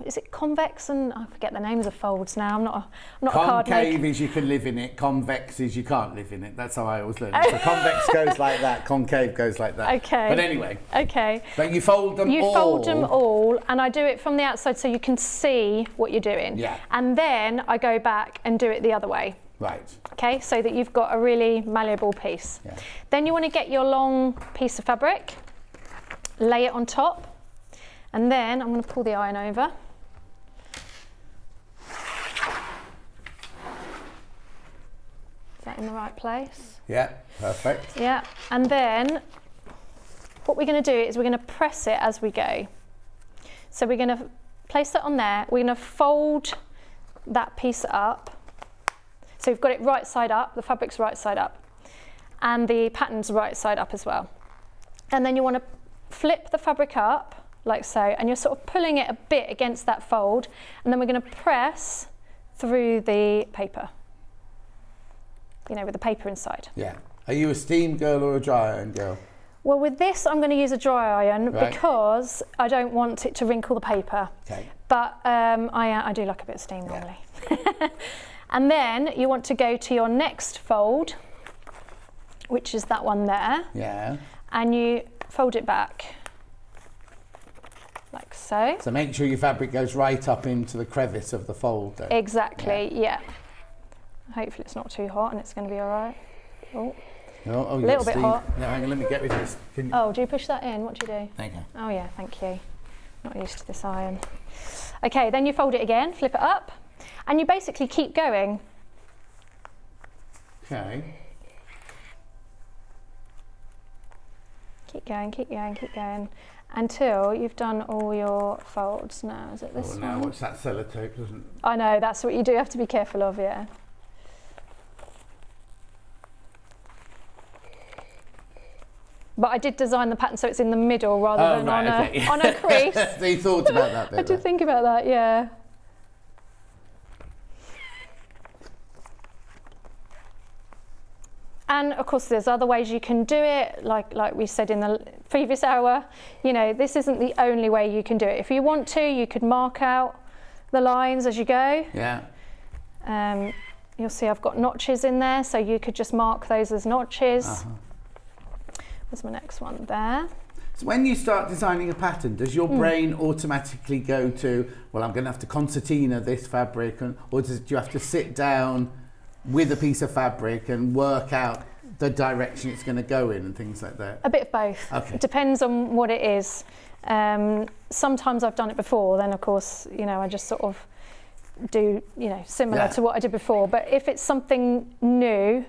Is it convex? And I forget the names of folds now. I'm not a card maker. Concave is you can live in it. Convex is you can't live in it. That's how I always learn it. So convex goes like that. Concave goes like that. Okay. But anyway. Okay. But you fold them all. You fold them all, and I do it from the outside so you can see what you're doing. Yeah. And then I go back and do it the other way. Right. Okay, so that you've got a really malleable piece. Yeah. Then you want to get your long piece of fabric, lay it on top, and then I'm going to pull the iron over. Is that in the right place? Yeah, perfect. Yeah, and then what we're going to do is we're going to press it as we go. So we're going to place that on there. We're going to fold that piece up. So we've got it right side up, the fabric's right side up, and the pattern's right side up as well. And then you want to flip the fabric up like so, and you're sort of pulling it a bit against that fold, and then we're going to press through the paper, you know, with the paper inside. Yeah. Are you a steam girl or a dry iron girl? Well, with this, I'm going to use a dry iron because I don't want it to wrinkle the paper. Okay. But I do like a bit of steam normally. And then you want to go to your next fold, which is that one there. Yeah. And you fold it back like so. So make sure your fabric goes right up into the crevice of the fold though. Exactly, yeah. Hopefully it's not too hot and it's going to be all right. Oh. A little bit hot. No, hang on, let me get rid of this. Oh, do you push that in? What do you do? Thank you. Oh yeah, thank you. Not used to this iron. Okay, then you fold it again, flip it up, and you basically keep going. Okay. Keep going, keep going, keep going, until you've done all your folds. Now, is it this one? Now, what's that sellotape, doesn't? I know, that's what you do have to be careful of, yeah. But I did design the pattern so it's in the middle rather than on a crease. So you thought about that bit. I did think about that, yeah. And of course, there's other ways you can do it, like we said in the previous hour. You know, this isn't the only way you can do it. If you want to, you could mark out the lines as you go. Yeah. You'll see I've got notches in there, so you could just mark those as notches. Where's my next one? There. So when you start designing a pattern, does your brain automatically go to, well, I'm going to have to concertina this fabric, or do you have to sit down with a piece of fabric and work out the direction it's going to go in and things like that? A bit of both. Okay. It depends on what it is. Sometimes I've done it before, then of course, you know, I just sort of do, you know, similar to what I did before. But if it's something new,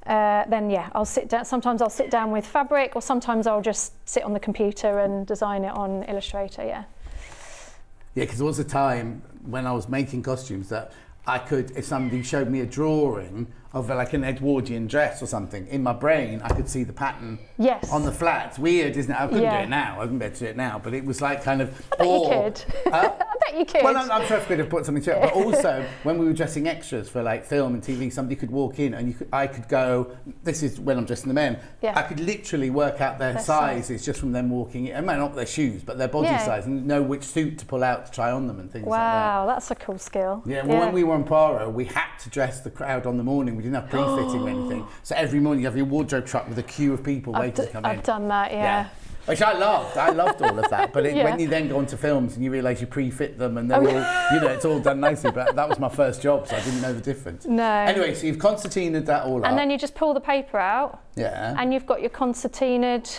then yeah, I'll sit down. Sometimes I'll sit down with fabric, or sometimes I'll just sit on the computer and design it on Illustrator, yeah. Yeah, because there was a time when I was making costumes that I could, if somebody showed me a drawing of like an Edwardian dress or something, in my brain I could see the pattern on the flat. It's weird, isn't it? I couldn't do it now. I wouldn't be able to do it now, but it was like kind of... I bet you could. I bet you could. Well, I'm sure I could have put something to it, but also when we were dressing extras for like film and TV, somebody could walk in and I could go, this is when I'm dressing the men, I could literally work out their sizes just from them walking in. I mean, not their shoes, but their body size, and know which suit to pull out to try on them and things like that. Wow, that's a cool skill. Yeah, well, when we were on Paro, we had to dress the crowd on the morning. We didn't have pre-fitting or anything. So every morning you have your wardrobe truck with a queue of people waiting to come in. I've done that, yeah. Which I loved. I loved all of that. But when you then go onto films and you realise you pre-fit them and they're all, you know, it's all done nicely. But that was my first job, so I didn't know the difference. No. Anyway, so you've concertinaed that all up. And then you just pull the paper out. Yeah. And you've got your concertinaed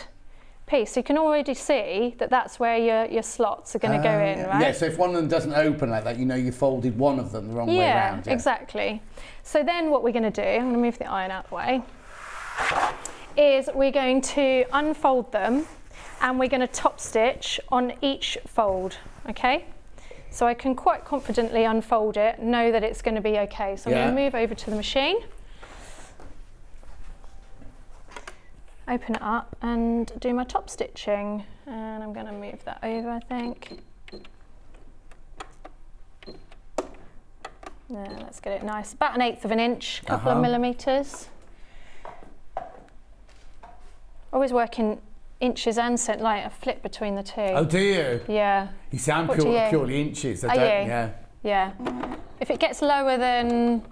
piece. So you can already see that that's where your slots are going to go in, right? Yeah, so if one of them doesn't open like that, you know you folded one of them the wrong way around. Yeah, exactly. So then what we're going to do, I'm going to move the iron out of the way, is we're going to unfold them and we're going to top stitch on each fold, okay? So I can quite confidently unfold it, know that it's going to be okay. So I'm going to move over to the machine, open it up and do my top stitching. And I'm going to move that over, I think. Yeah, let's get it nice. About 1/8 of an inch, couple of millimetres. Always work in inches and like a flip between the two. Oh, do you? Yeah. You sound purely inches. I don't. Yeah. If it gets lower than,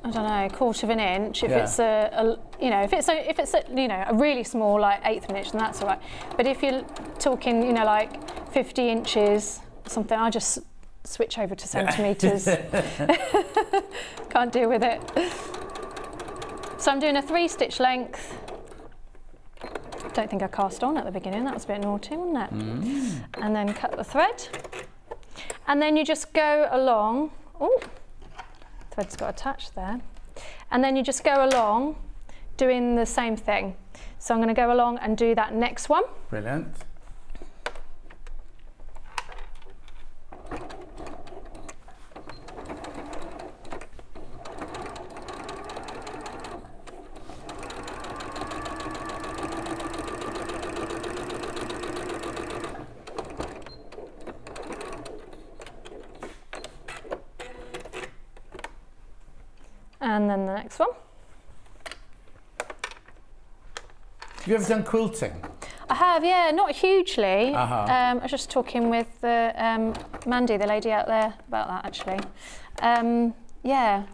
I don't know, 1/4 of an inch, if it's a if it's a really small, like 1/8 of an inch, then that's all right. But if you're talking, you know, like 50 inches or something, I just switch over to centimetres. Can't deal with it. So I'm doing a 3-stitch length. Don't think I cast on at the beginning, that was a bit naughty, wasn't it? And then cut the thread. And then you just go along. Oh, thread's got attached there. And then you just go along doing the same thing. So I'm going to go along and do that next one. Brilliant. And then the next one. Have you ever done quilting? I have, yeah, not hugely. I was just talking with Mandy, the lady out there, about that actually. Yeah,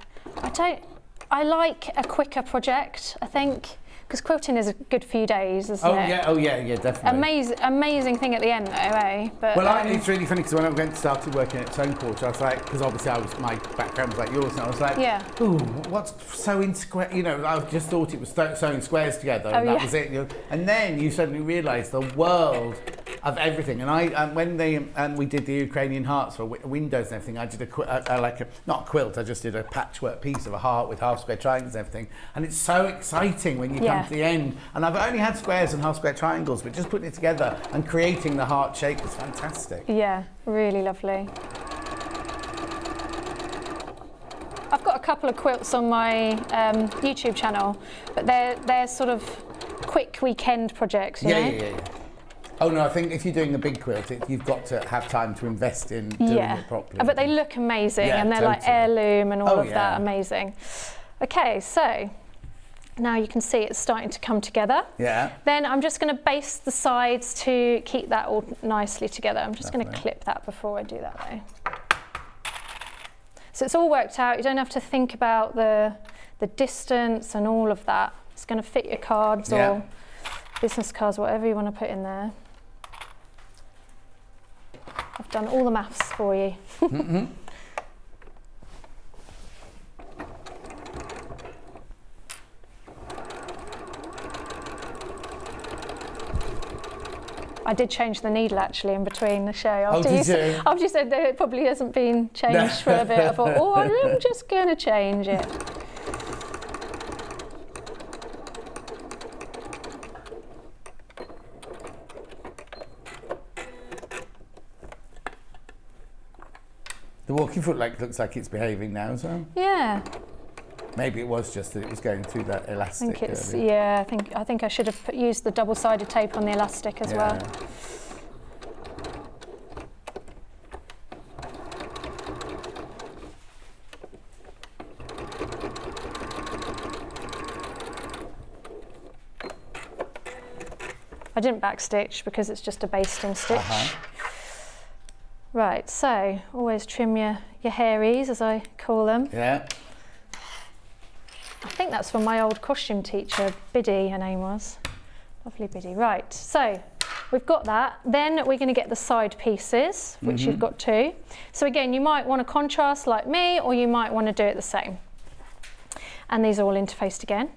I like a quicker project, I think, because quilting is a good few days, isn't it? Oh yeah, definitely. Amazing thing at the end though, eh? But, well, it's really funny because when I started working at Stone Quarter, I was like, because obviously my background was like yours, and I was like, ooh, what's sewing square? You know, I just thought it was sewing squares together, and that was it. You know? And then you suddenly realise the world of everything. And when we did the Ukrainian hearts for windows and everything, I did not a quilt, I just did a patchwork piece of a heart with half square triangles and everything. And it's so exciting when you come to the end. And I've only had squares and half square triangles, but just putting it together and creating the heart shape was fantastic. Yeah, really lovely. I've got a couple of quilts on my YouTube channel, but they're sort of quick weekend projects, you know? Yeah. Oh no, I think if you're doing a big quilt, you've got to have time to invest in doing it properly. But they look amazing, Yeah, and they're like totally. heirloom and all of yeah. that, amazing. Okay, so now you can see it's starting to come together. Yeah. Then I'm just going to baste the sides to keep that all nicely together. I'm just going to Lovely. clip that before I do that though. So it's all worked out. You don't have to think about the distance and all of that. It's going to fit your cards or business cards, whatever you want to put in there. I've done all the maths for you. Mm-hmm. I did change the needle actually in between the show. Oh, did you? After you said that it probably hasn't been changed for a bit, I thought, oh, I'm just going to change it. The walking foot looks like it's behaving now as well. Yeah. Maybe it was just that it was going through that I elastic. think it's, earlier. yeah, I think I should have used the double-sided tape on the elastic as well. I didn't backstitch because it's just a basting stitch. Right, so always trim your hairies, as I call them. Yeah. I think that's from my old costume teacher, Biddy, her name was. Lovely Biddy. Right, so we've got that. Then we're going to get the side pieces, which you've got two. So again, you might want to contrast like me, or you might want to do it the same. And these are all interfaced again.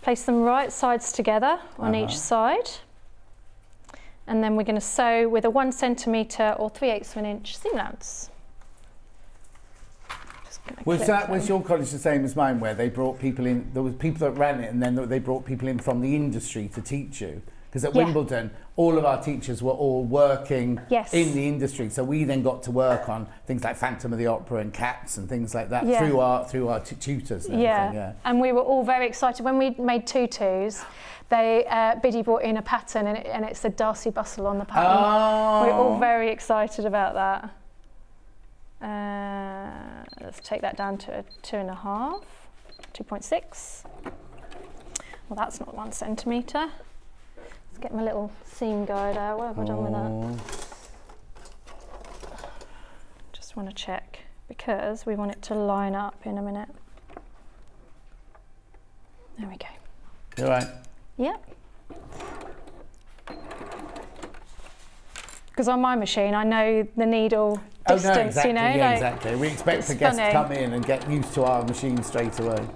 Place them right sides together on each side. And then we're going to sew with a 1 centimetre or 3/8 of an inch seam allowance. Was your college the same as mine, where they brought people in? There was people that ran it, and then they brought people in from the industry to teach you. Because at Wimbledon, all of our teachers were all working in the industry, so we then got to work on things like Phantom of the Opera and Cats and things like that through our tutors. And and we were all very excited when we made tutus. Biddy brought in a pattern, and it said Darcy Bustle on the pattern. We were all very excited about that. Let's take that down to a 2.5, 2.6. Well, that's not 1 centimetre. Let's get my little seam guide out. What have I done with that? Just want to check, because we want it to line up in a minute. There we go. You all right? Yep. Because on my machine, I know the needle distance, exactly, you know? Yeah, like, exactly. We expect the guests to come in and get used to our machine straight away.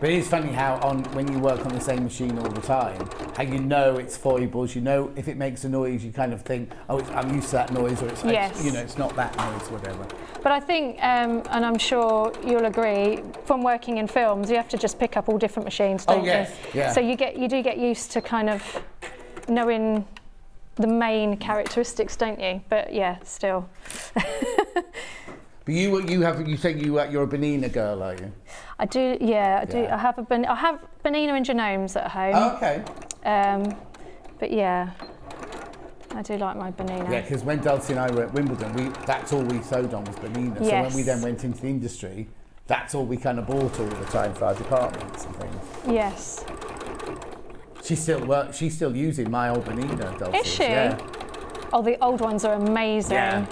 But it is funny how when you work on the same machine all the time, how you know its foibles, you know if it makes a noise, you kind of think, oh, I'm used to that noise, or it's it's not that noise, whatever. But I think, and I'm sure you'll agree, from working in films, you have to just pick up all different machines, don't you? Yeah. So you do get used to kind of knowing the main characteristics, don't you? But yeah, still. But you say you're a Benina girl, are you? I do, yeah, I do. I have Benina and genomes at home. Oh, okay. But yeah, I do like my Benina. Yeah, because when Dulcie and I were at Wimbledon, that's all we sewed on was Benina. So when we then went into the industry, that's all we kind of bought all the time for our departments and things. Yes. She's still using my old Benina, Dulcie. Is she? Yeah. Oh, the old ones are amazing. Yeah.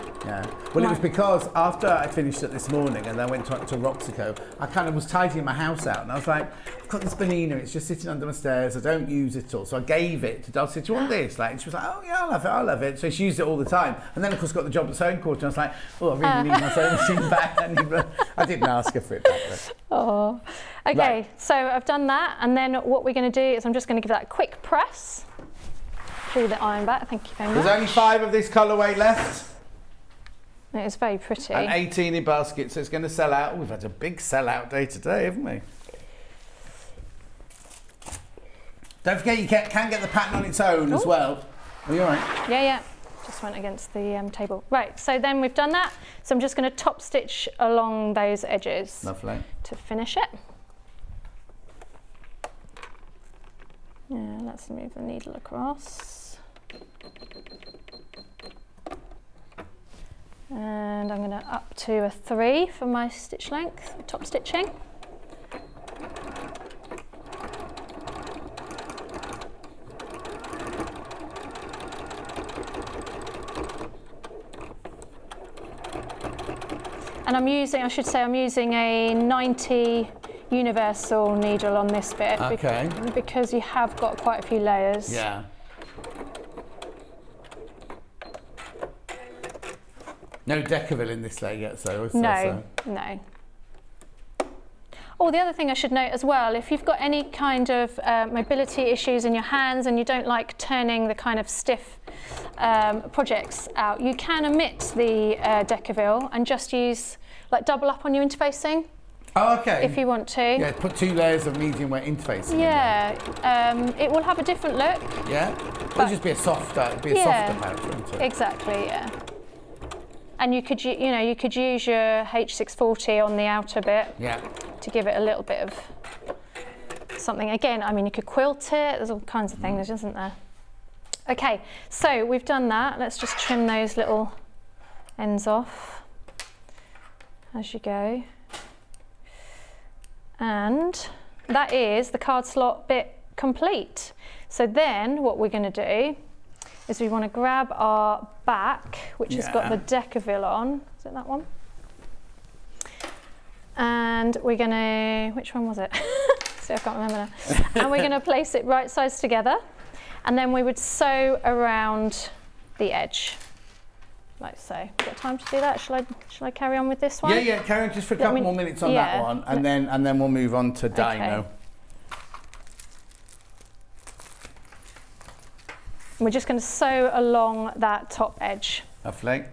Well, it was because after I finished it this morning and then went to Roxico, I kind of was tidying my house out, and I was like, I've got this Benina, it's just sitting under my stairs, I don't use it at all. So I gave it to Dulcie. Do you want this? And she was like, oh yeah, I love it. So she used it all the time. And then of course got the job at Sewing Quarter, and I was like, oh, I really need my sewing machine back. I didn't ask her for it back then. Oh. Okay, right. So I've done that, and then what we're going to do is I'm just going to give that a quick press through the iron back. Thank you very much. There's only 5 of this colourway left. It is very pretty. And 18 in baskets, so it's going to sell out. We've had a big sell-out day today, haven't we? Don't forget you can get the pattern on its own as well. Are you all right? Yeah. Just went against the table. Right, so then we've done that. So I'm just going to top stitch along those edges. Lovely. To finish it. Yeah, let's move the needle across. And I'm going to up to a 3 for my stitch length, top stitching. And I'm using, I should say, I'm using a 90 universal needle on this bit. Okay. Because you have got quite a few layers. Yeah. No Decaville in this layer yet, so. No. Oh, the other thing I should note as well, if you've got any kind of mobility issues in your hands and you don't like turning the kind of stiff projects out, you can omit the Decaville and just use, like, double up on your interfacing. Oh, okay. If you want to. Yeah, put 2 layers of medium weight interfacing. Yeah, it will have a different look. Yeah, it'll just be a softer, softer pouch, won't it? Exactly, yeah. And you could, you could use your H640 on the outer bit. Yeah. To give it a little bit of something. Again, I mean, you could quilt it. There's all kinds of things, isn't there? Okay, so we've done that. Let's just trim those little ends off as you go. And that is the card slot bit complete. So then what we're going to do is we want to grab our back, which has got the Decaville on. Is it that one? And we're going to, which one was it? See, I can't remember now. And we're going to place it right sides together. And then we would sew around the edge, like so. Got time to do that? Shall I carry on with this one? Yeah, carry on just for a couple more minutes on that one, and then we'll move on to Dino. Okay. We're just going to sew along that top edge. Lovely.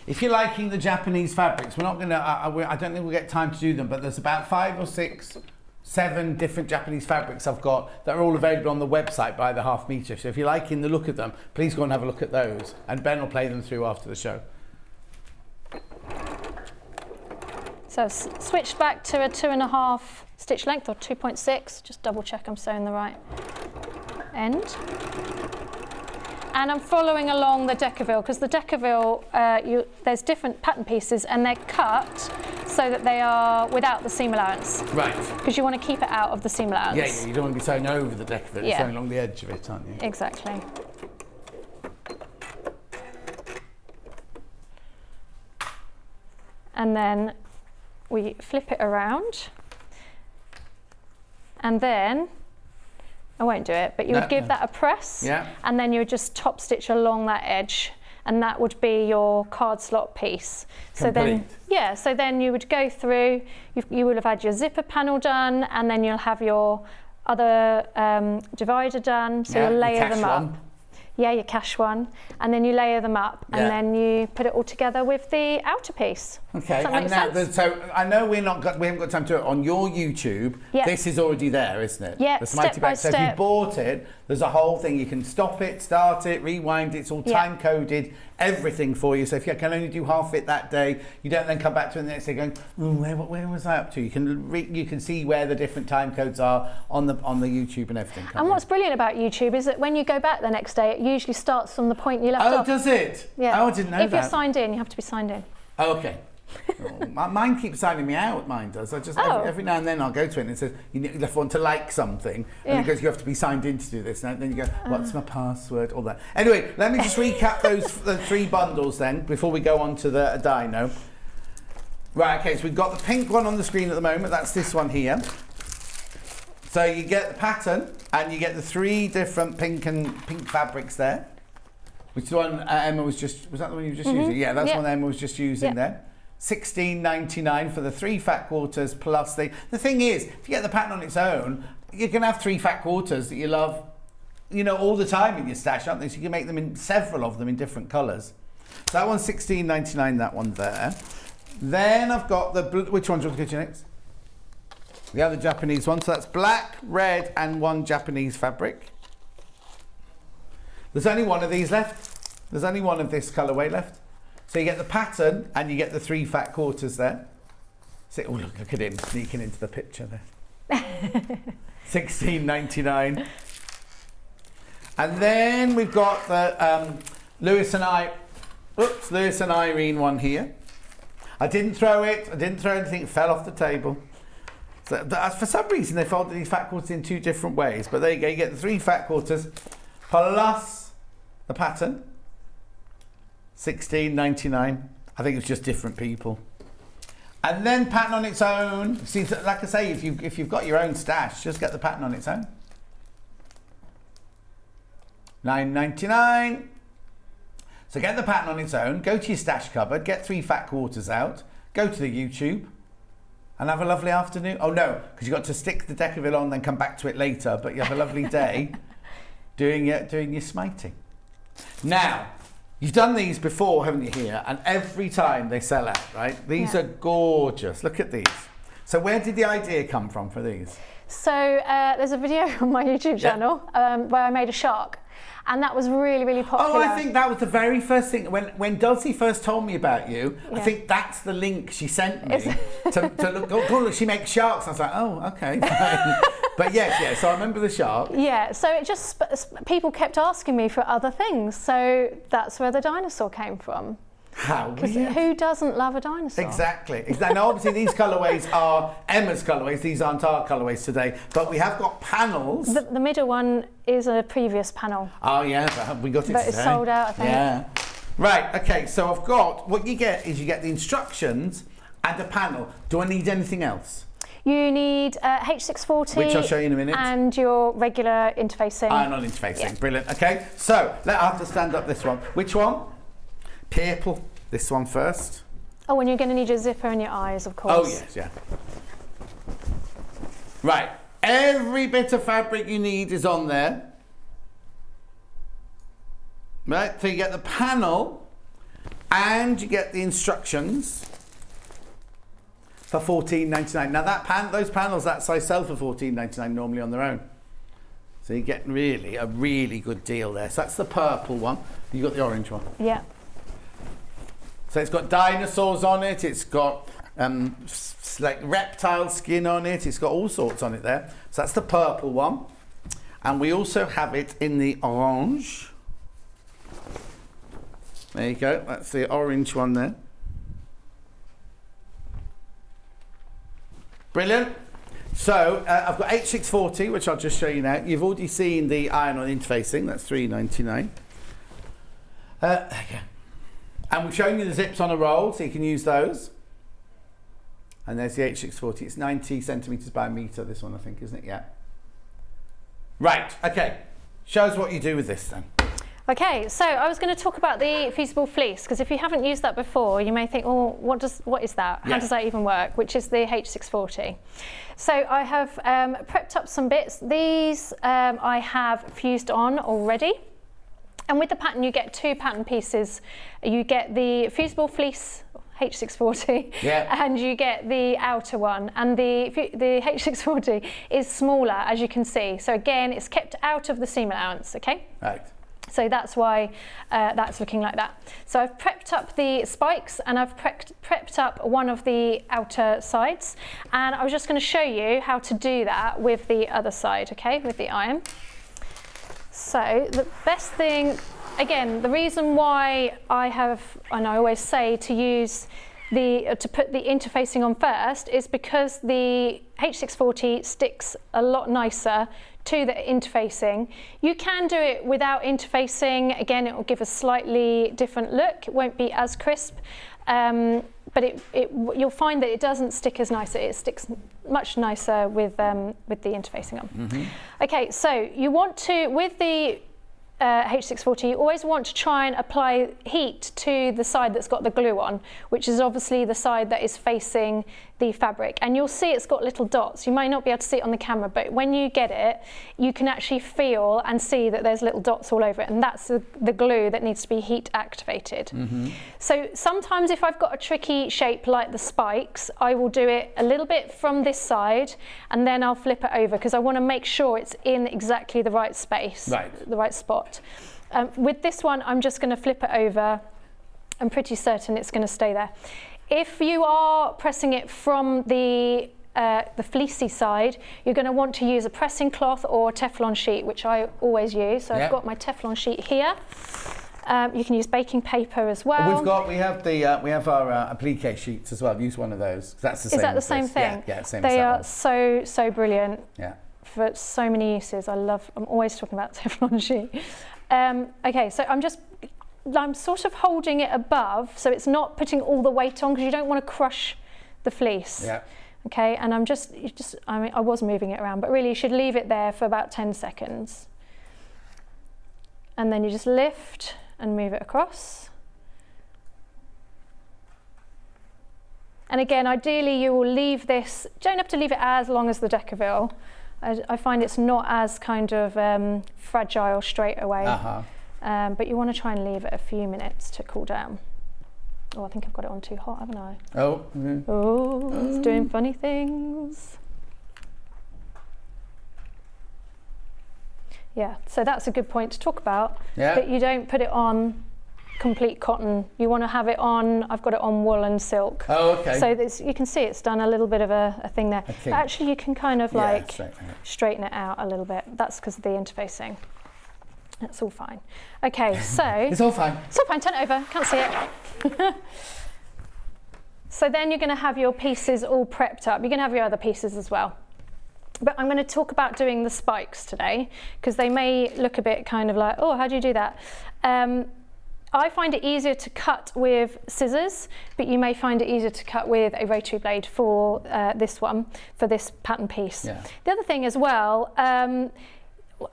If you're liking the Japanese fabrics, we're not going to, I don't think we'll get time to do them, but there's about 5 or 6, 7 different Japanese fabrics I've got that are all available on the website by the half metre. So if you're liking the look of them, please go and have a look at those. And Ben will play them through after the show. So I've switched back to a 2.5 stitch length, or 2.6, just double check I'm sewing the right end. And I'm following along the Decaville, because the Decaville, there's different pattern pieces and they're cut so that they are without the seam allowance. Right. Because you want to keep it out of the seam allowance. Yeah, you don't want to be sewing over the Decaville, you're sewing along the edge of it, aren't you? Exactly. And then we flip it around, and then I won't do it, but you would give that a press, and then you would just top stitch along that edge, and that would be your card slot piece. Complete. So then you would go through, you will have had your zipper panel done, and then you'll have your other divider done, so you'll layer them up. Yeah, your cash one, and then you layer them up, and then you put it all together with the outer piece. Okay, and now, so I know we haven't got time to do it on your YouTube. This is already there, isn't it? Yeah, the Smighty bag. So if you bought it, there's a whole thing. You can stop it, start it, rewind it. It's all time coded, everything for you. So if you can only do half it that day, you don't then come back to it the next day going, where was I up to? You can see where the different time codes are on the YouTube and everything. And what's brilliant about YouTube is that when you go back the next day, it usually starts from the point you left off. Oh, does it? Yeah. Oh, I didn't know that. If you're signed in, you have to be signed in. Oh, okay. Mine keeps signing me out, mine does. I just every now and then I'll go to it and it says you want to like something, and it goes, you have to be signed in to do this. And then you go, what's my password? All that. Anyway, let me just recap the 3 bundles then before we go on to the Dino. Right, okay, so we've got the pink one on the screen at the moment. That's this one here. So you get the pattern and you get the 3 different pink fabrics there. Which is the one Emma was that the one you were just using? Yeah, that's one Emma was just using there. $16.99 for the 3 fat quarters plus the thing is, if you get the pattern on its own, you can have 3 fat quarters that you love, all the time in your stash, aren't they? So you can make them in several of them in different colours. So that one's $16.99, that one there. Then I've got which one do you want to go to next? The other Japanese one. So that's black, red, and 1 Japanese fabric. There's only one of these left. There's only one of this colourway left. So you get the pattern and you get the 3 fat quarters there. So, look at him sneaking into the picture there. $16.99. And then we've got the Lewis and Irene one here. I didn't throw it. I didn't throw anything. It fell off the table. So for some reason, they folded these fat quarters in 2 different ways. But there you go. You get the 3 fat quarters plus the pattern. $16.99. I think it's just different people. And then pattern on its own. See, like I say, if you've got your own stash, just get the pattern on its own. $9.99. So get the pattern on its own, go to your stash cupboard, get 3 fat quarters out, go to the YouTube, and have a lovely afternoon. Oh no, because you've got to stick the deck of it on, then come back to it later, but you have a lovely day doing your Smighty. Now, you've done these before, haven't you, here? And every time they sell out, right? These are gorgeous. Look at these. So where did the idea come from for these? So there's a video on my YouTube channel where I made a shark. And that was really, really popular. Oh, I think that was the very first thing. When Dulcie first told me about you, I think that's the link she sent me to look. Oh, look, she makes sharks. I was like, oh, okay, fine. But yes, so I remember the shark. Yeah, so it just, people kept asking me for other things. So that's where the dinosaur came from. How weird. Who doesn't love a dinosaur? Exactly. Now, obviously, these colourways are Emma's colourways. These aren't our colourways today. But we have got panels. The middle one is a previous panel. Oh, yeah. But we got it today. But it's sold out, I think. Yeah. Right. OK. So I've got... What you get is you get the instructions and a panel. Do I need anything else? You need H640. Which I'll show you in a minute. And your regular interfacing. Iron-on interfacing. Yeah. Brilliant. OK. So I have to stand up this one. Which one? Purple. This one first. Oh, and you're going to need your zipper and your eyes, of course. Oh, yes, yeah. Right. Every bit of fabric you need is on there. Right. So you get the panel and you get the instructions for $14.99. Now, those panels that size sell for $14.99 normally on their own. So you get really a really good deal there. So that's the purple one. You got the orange one. Yeah. So it's got dinosaurs on it, it's got like reptile skin on it, it's got all sorts on it there. So that's the purple one. And we also have it in the orange. There you go, that's the orange one there. Brilliant. So I've got H640, which I'll just show you now. You've already seen the iron-on interfacing, that's $3.99. There you go. And we've shown you the zips on a roll, so you can use those. And there's the H640. It's 90 centimetres by a metre, this one, I think, isn't it? Yeah. Right, OK. Show us what you do with this, then. OK, so I was going to talk about the fusible fleece, because if you haven't used that before, you may think, oh, what is that? How does that even work? Which is the H640. So I have prepped up some bits. These I have fused on already. And with the pattern, you get 2 pattern pieces. You get the fusible fleece H640, and you get the outer one. And the H640 is smaller, as you can see. So again, it's kept out of the seam allowance, okay? Right. So that's why that's looking like that. So I've prepped up the spikes, and I've prepped up one of the outer sides. And I was just going to show you how to do that with the other side, okay, with the iron. So the best thing, again, the reason why I always say to use to put the interfacing on first is because the H640 sticks a lot nicer to the interfacing. You can do it without interfacing. Again, it will give a slightly different look. It won't be as crisp, but you'll find that it doesn't stick as nice. It sticks much nicer with the interfacing on. Mm-hmm. Okay, so you want to, with the H640, you always want to try and apply heat to the side that's got the glue on, which is obviously the side that is facing the fabric. And you'll see it's got little dots. You might not be able to see it on the camera, but when you get it, you can actually feel and see that there's little dots all over it, and that's the glue that needs to be heat activated. Mm-hmm. So sometimes if I've got a tricky shape like the spikes, I will do it a little bit from this side, and then I'll flip it over, because I want to make sure it's in exactly the right space, the right spot. With this one, I'm just going to flip it over. I'm pretty certain it's going to stay there. If you are pressing it from the the fleecy side, you're going to want to use a pressing cloth or a Teflon sheet, which I always use. So I've got my Teflon sheet here. You can use baking paper as well. We have our applique sheets as well. I've used one of those. That's the same. Is that the same thing? Yeah, same. They are so brilliant. Yeah. For so many uses. I'm always talking about Teflon sheet. Okay, so I'm sort of holding it above, so it's not putting all the weight on, because you don't want to crush the fleece. Yeah. Okay, and I was moving it around, but really you should leave it there for about 10 seconds. And then you just lift and move it across. And again, ideally you will leave this, you don't have to leave it as long as the Decaville. I find it's not as kind of fragile straight away. But you want to try and leave it a few minutes to cool down. Oh, I think I've got it on too hot, haven't I? Oh. Oh, it's doing funny things. Yeah, so that's a good point to talk about. Yeah. That you don't put it on complete cotton. You want to have it on, I've got it on wool and silk. Oh, okay. So you can see it's done a little bit of a thing there. But actually you can kind of straighten it out a little bit. That's because of the interfacing. That's all fine. Okay, so... It's all fine. It's all fine, turn it over, can't see it. So then you're going to have your pieces all prepped up. You're going to have your other pieces as well. But I'm going to talk about doing the spikes today, because they may look a bit kind of like, oh, how do you do that? I find it easier to cut with scissors, but you may find it easier to cut with a rotary blade for this one, for this pattern piece. Yeah. The other thing as well,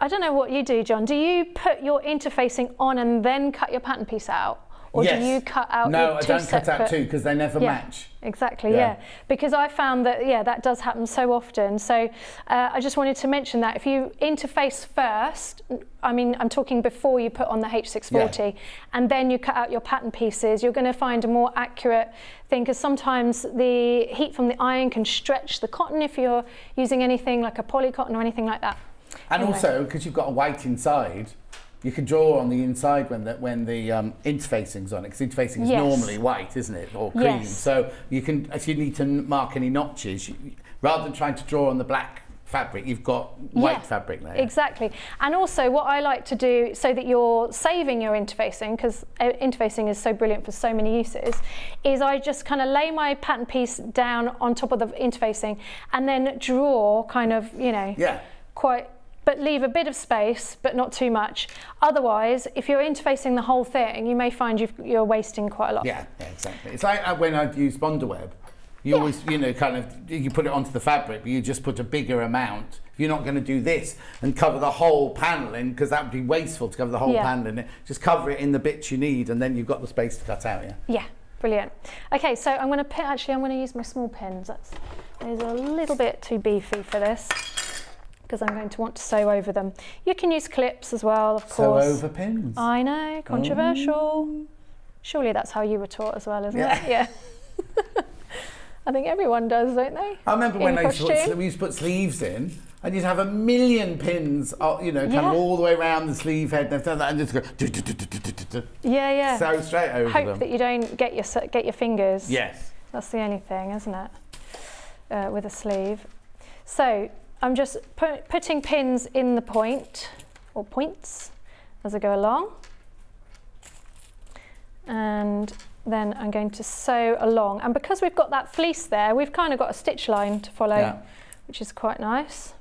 I don't know what you do, John. Do you put your interfacing on and then cut your pattern piece out? Or do you cut out No, your I two don't cut separate... out two, because they never match. Exactly, yeah. Because I found that, that does happen so often. So I just wanted to mention that if you interface first, I mean, I'm talking before you put on the H640, and then you cut out your pattern pieces, you're going to find a more accurate thing, because sometimes the heat from the iron can stretch the cotton if you're using anything like a poly cotton or anything like that. And also, because you've got a white inside, you can draw on the inside when the interfacing's on it, because interfacing is normally white, isn't it, or cream. So you can, if you need to mark any notches, rather than trying to draw on the black fabric, you've got white fabric there. Exactly. And also what I like to do, so that you're saving your interfacing, because interfacing is so brilliant for so many uses, is I just kind of lay my pattern piece down on top of the interfacing and then draw kind of, but leave a bit of space, but not too much. Otherwise, if you're interfacing the whole thing, you may find you're wasting quite a lot. Yeah, exactly. It's like when I use Bondaweb. You always, you put it onto the fabric, but you just put a bigger amount. You're not going to do this and cover the whole panel in, because that would be wasteful to cover the whole panel in it. Just cover it in the bits you need, and then you've got the space to cut out, Yeah, brilliant. Okay, so I'm going to use my small pins. These are a little bit too beefy for this, because I'm going to want to sew over them. You can use clips as well, of course. Sew over pins? I know, controversial. Surely that's how you were taught as well, isn't it? Yeah. I think everyone does, don't they? I remember when we used to put sleeves in, and you'd have a million pins, kind of all the way around the sleeve head, and just go... Sew straight over them. Hope that you don't get your fingers. Yes. That's the only thing, isn't it? With a sleeve. So I'm just putting pins in the point, or points, as I go along. And then I'm going to sew along. And because we've got that fleece there, we've kind of got a stitch line to follow, which is quite nice.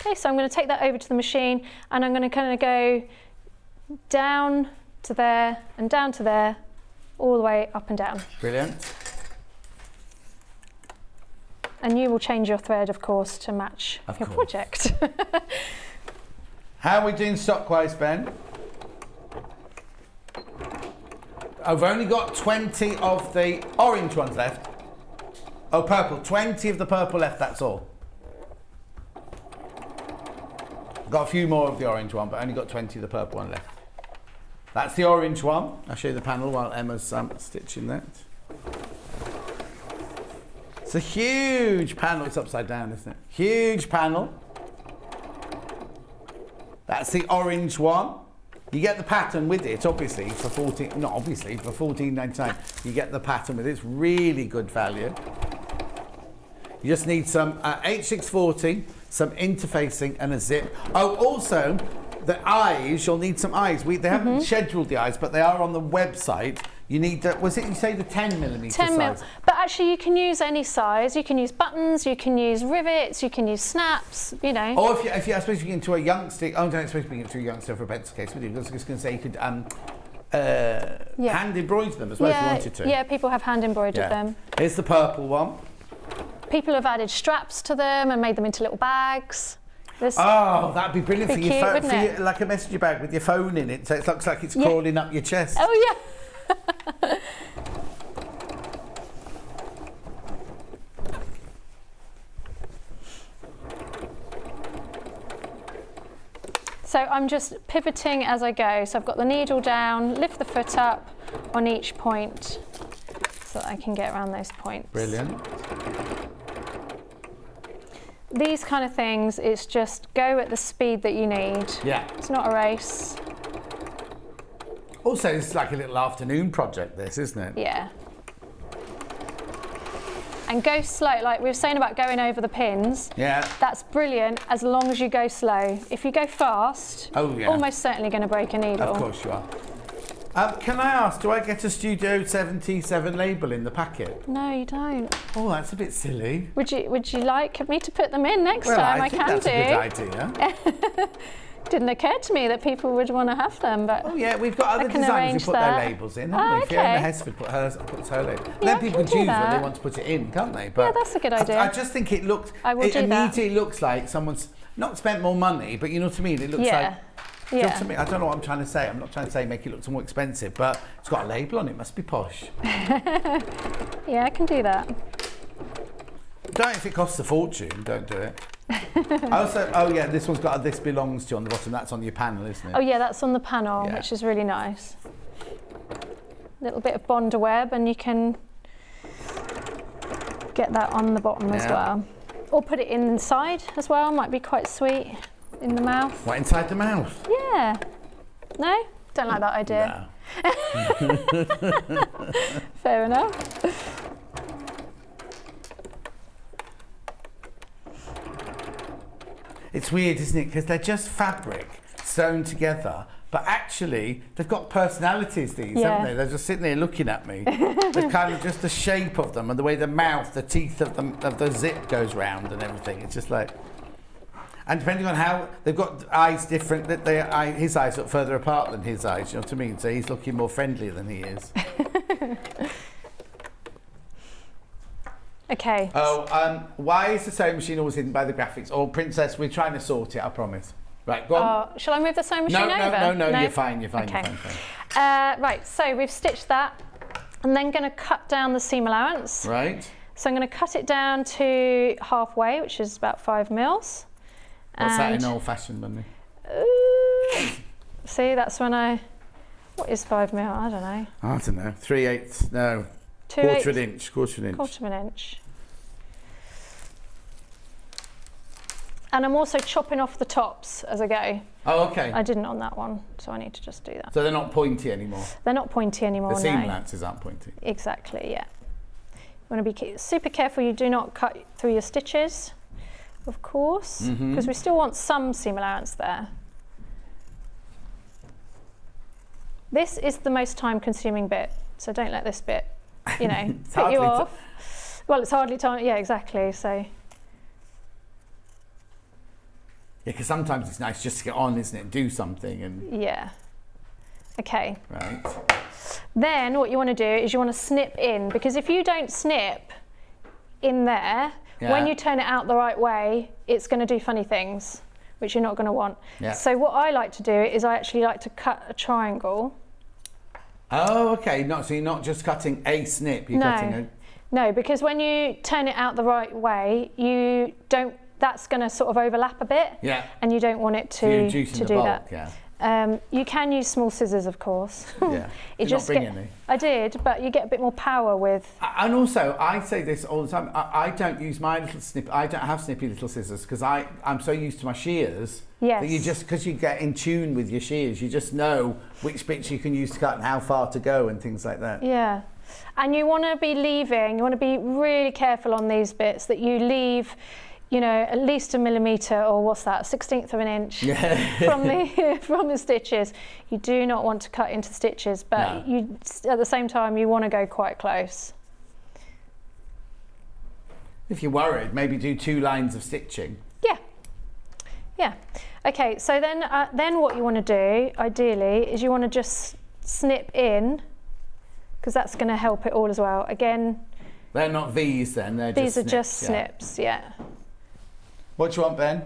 Okay, so I'm going to take that over to the machine, and I'm going to kind of go down to there and down to there, all the way up and down. Brilliant. And you will change your thread, of course, to match your project. How are we doing stock-wise, Ben? I've only got 20 of the orange ones left. Oh, purple. 20 of the purple left, that's all. Got a few more of the orange one, but only got 20 of the purple one left. That's the orange one. I'll show you the panel while Emma's stitching that. It's a huge panel. It's upside down, isn't it? Huge panel. That's the orange one. You get the pattern with it, obviously, for $14.99. You get the pattern with it. It's really good value. You just need some H640, some interfacing and a zip. Oh, also, the eyes, you'll need some eyes. They haven't scheduled the eyes, but they are on the website. You need, was it, you say the 10mm 10 mil. size? But actually you can use any size. You can use buttons, you can use rivets, you can use snaps, you know. Or if you I suppose you get into a youngster, I don't suppose you can get into a youngster for a pencil case, would you? I was just going to say you could hand embroider them as well if you wanted to. Yeah, people have hand embroidered them. Here's the purple one. People have added straps to them and made them into little bags. Oh, that'd be brilliant for your phone, wouldn't like a messenger bag with your phone in it, so it looks like it's crawling up your chest. Oh yeah. So I'm just pivoting as I go. So I've got the needle down, lift the foot up on each point so that I can get around those points. Brilliant. These kind of things, it's just go at the speed that you need. Yeah. It's not a race. Also, it's like a little afternoon project, this, isn't it? Yeah. And go slow, like we were saying about going over the pins. Yeah. That's brilliant as long as you go slow. If you go fast, almost certainly going to break a needle. Of course you are. Can I ask, do I get a Studio 77 label in the packet? No, you don't. Oh, that's a bit silly. Would you like me to put them in next time? I think that's a good idea. Didn't occur to me that people would want to have them, but we've got other designers who put their labels in, haven't we? Fiona Hesford puts her label. Then people can choose when they want to put it in, can't they? But that's a good idea. I just think it immediately looks like someone's not spent more money, but you know what I mean? It looks like. You know what I mean? I don't know what I'm trying to say. I'm not trying to say make it look more expensive, but it's got a label on it. It must be posh. Yeah, I can do that. If it costs a fortune, don't do it. Also, this one's got a "This belongs to" on the bottom. That's on your panel, isn't it? Oh yeah, that's on the panel, which is really nice. A little bit of Bonder web, and you can get that on the bottom as well. Or put it inside as well. Might be quite sweet in the mouth. What, inside the mouth? Yeah. No? Don't like that idea. No. Fair enough. It's weird, isn't it? Because they're just fabric sewn together, but actually they've got personalities, haven't they? They're just sitting there looking at me. They're kind of just the shape of them and the way the mouth, the teeth of the zip goes round and everything. It's just like... And depending on how... They've got eyes different. His eyes look further apart than his eyes, you know what I mean? So he's looking more friendly than he is. Okay. Why is the sewing machine always hidden by the graphics? Oh, Princess, we're trying to sort it, I promise. Right, go on. Shall I move the sewing machine over? No, you're fine. Okay. Right, so we've stitched that. I'm then going to cut down the seam allowance. Right. So I'm going to cut it down to halfway, which is about 5 mils. What's that in old-fashioned money? See, that's when what is 5 mil? I don't know. I don't know. 3/8, no. Quarter of an inch. Quarter of an inch. And I'm also chopping off the tops as I go. Oh, okay. I didn't on that one, so I need to just do that. So they're not pointy anymore? They're not pointy anymore, The seam lances aren't pointy? Exactly, yeah. You want to be super careful you do not cut through your stitches, of course, because we still want some seam allowance there. This is the most time-consuming bit, so don't let this bit, put you off. Well, it's hardly time. Yeah, exactly. So. Yeah, because sometimes it's nice just to get on, isn't it? Do something and. Yeah. Okay. Right. Then what you want to do is you want to snip in, because if you don't snip in there, when you turn it out the right way, it's going to do funny things, which you're not going to want. Yeah. So what I like to do is I actually like to cut a triangle. Oh, okay. So you're not just cutting a snip, you're cutting a... No, because when you turn it out the right way, that's going to sort of overlap a bit. Yeah. And you don't want it to, so you're reducing to the do bulk, that. Yeah. You can use small scissors, of course. Yeah. Did not bring any? I did, but you get a bit more power with. And also, I say this all the time. I don't use my little snip. I don't have snippy little scissors because I'm so used to my shears. Yes. That you just, because you get in tune with your shears, you just know which bits you can use to cut and how far to go and things like that. Yeah. And you want to be leaving. You want to be really careful on these bits that you leave. You know, at least a millimetre, or what's that, 1/16 of an inch from the stitches. You do not want to cut into the stitches, but you, at the same time, you want to go quite close. If you're worried, maybe do 2 lines of stitching. Yeah. Okay, so then what you want to do, ideally, is you want to just snip in, because that's going to help it all as well. Again, they're not V's then, they're these just are just snips, yeah. What do you want, Ben?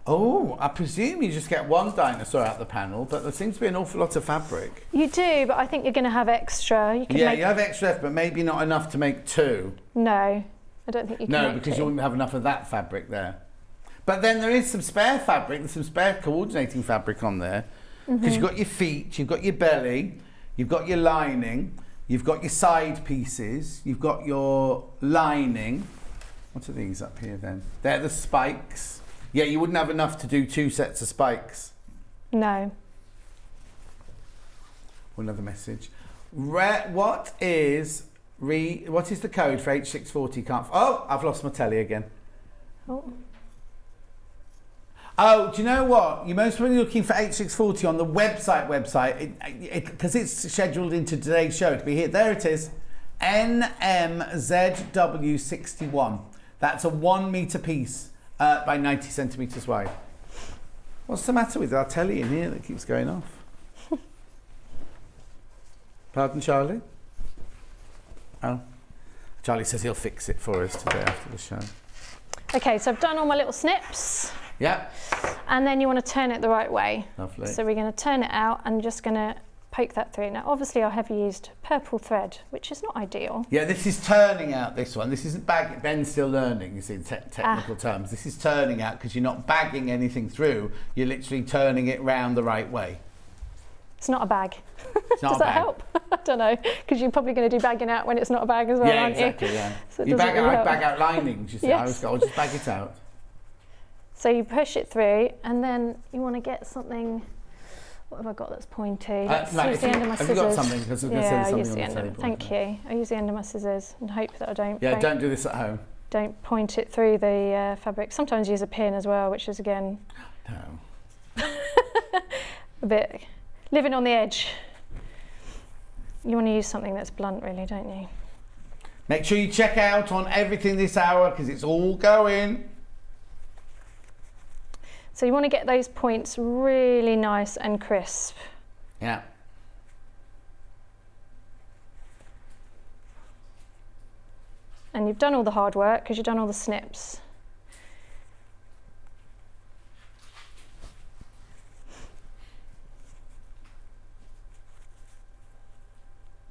Oh, I presume you just get 1 dinosaur out the panel, but there seems to be an awful lot of fabric. You do, but I think you're going to have extra. You you have extra, but maybe not enough to make 2. No, I don't think you can No, make because 2. you wouldn't have enough of that fabric there. But then there is some spare fabric, there's some spare coordinating fabric on there. Because you've got your feet, you've got your belly, you've got your lining, you've got your side pieces, you've got your lining. What are these up here then? They're the spikes. Yeah, you wouldn't have enough to do 2 sets of spikes. No. Another message. What is the code for H640? Oh, I've lost my telly again. Oh, do you know what? You're most probably looking for H640 on the website, because it's scheduled into today's show to be here. There it is. NMZW61. That's a 1 metre piece by 90 centimetres wide. What's the matter with our telly in here that keeps going off? Pardon, Charlie? Oh. Charlie says he'll fix it for us today after the show. Okay, so I've done all my little snips. Yeah. And then you want to turn it the right way. Lovely. So we're going to turn it out and just going to poke that through. Now, obviously, I have used purple thread, which is not ideal. Yeah, this is turning out, this one. This isn't bagging. Ben's still learning, you see, technical terms. This is turning out because you're not bagging anything through. You're literally turning it round the right way. It's not a bag. It's not Does that help? I don't know, because you're probably going to do bagging out when it's not a bag as well, aren't exactly, you? Yeah, So you bag out linings, you see. Yes. I'll just bag it out. So you push it through, and then you want to get something. What have I got that's pointy? Let's use the end of my scissors. Have you got something? Because I'm going to say something on the table. Thank you. I use the end of my scissors and hope that I don't. Yeah, don't do this at home. Don't point it through the fabric. Sometimes use a pin as well, which is again. No. A bit living on the edge. You want to use something that's blunt, really, don't you? Make sure you check out on everything this hour because it's all going. So you want to get those points really nice and crisp. Yeah. And you've done all the hard work because you've done all the snips.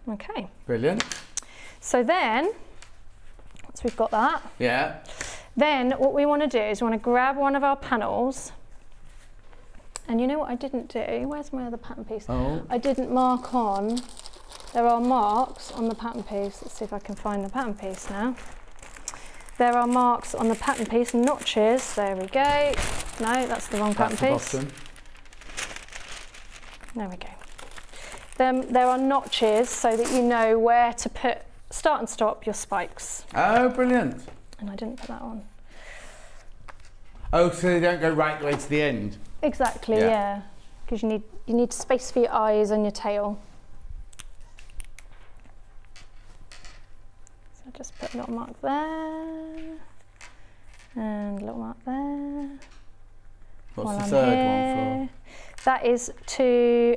Okay. Brilliant. So then, once we've got that, yeah. Then what we want to do is we want to grab one of our panels. And you know what I didn't do? Where's my other pattern piece? Oh. I didn't mark on. There are marks on the pattern piece. Let's see if I can find the pattern piece now. There are marks on the pattern piece, notches. There we go. No, that's the wrong pattern piece. Bottom. There we go. Then there are notches so that you know where to put, start and stop your spikes. Oh, brilliant. And I didn't put that on. Oh, so they don't go right the way to the end? Exactly, yeah. Because you need space for your eyes and your tail. So just put a little mark there. And a little mark there. What's the third one for? That is to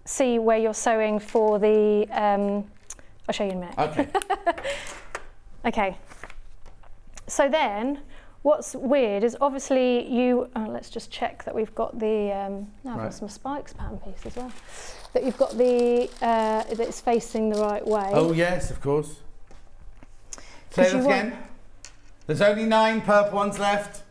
see where you're sewing for the, I'll show you in a minute. Okay. Okay. So then, what's weird is obviously let's just check that we've got the, now I've got some spikes pattern piece as well, that you've got that it's facing the right way. Oh yes, of course. Say that again. There's only 9 purple ones left.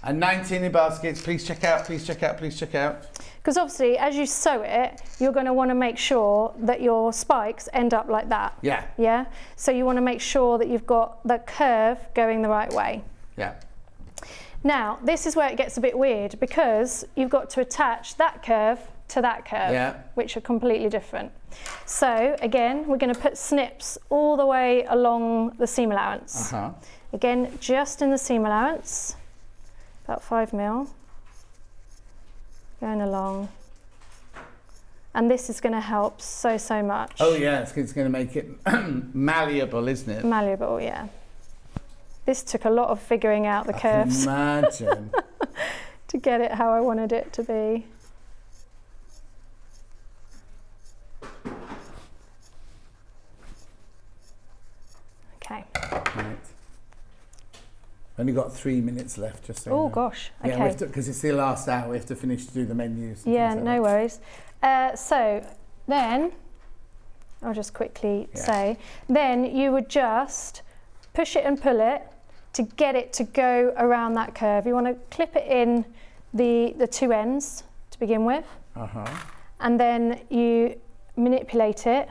And 19 in baskets. Please check out, please check out, please check out. Because obviously, as you sew it, you're going to want to make sure that your spikes end up like that. Yeah. Yeah? So you want to make sure that you've got the curve going the right way. Yeah. Now, this is where it gets a bit weird because you've got to attach that curve to that curve, which are completely different. So again, we're going to put snips all the way along the seam allowance. Again, just in the seam allowance, about 5mm, going along. And this is going to help so much. Oh yeah, it's going to make it malleable, isn't it? Malleable, yeah. This took a lot of figuring out the curves. Imagine. To get it how I wanted it to be. Okay. Right. Only got 3 minutes left, just so Oh you know. gosh, okay. Yeah, because it's the last hour, we have to finish to do the menus. Yeah, no worries. So then, I'll just quickly say, then you would just push it and pull it to get it to go around that curve. You want to clip it in the two ends to begin with. And then you manipulate it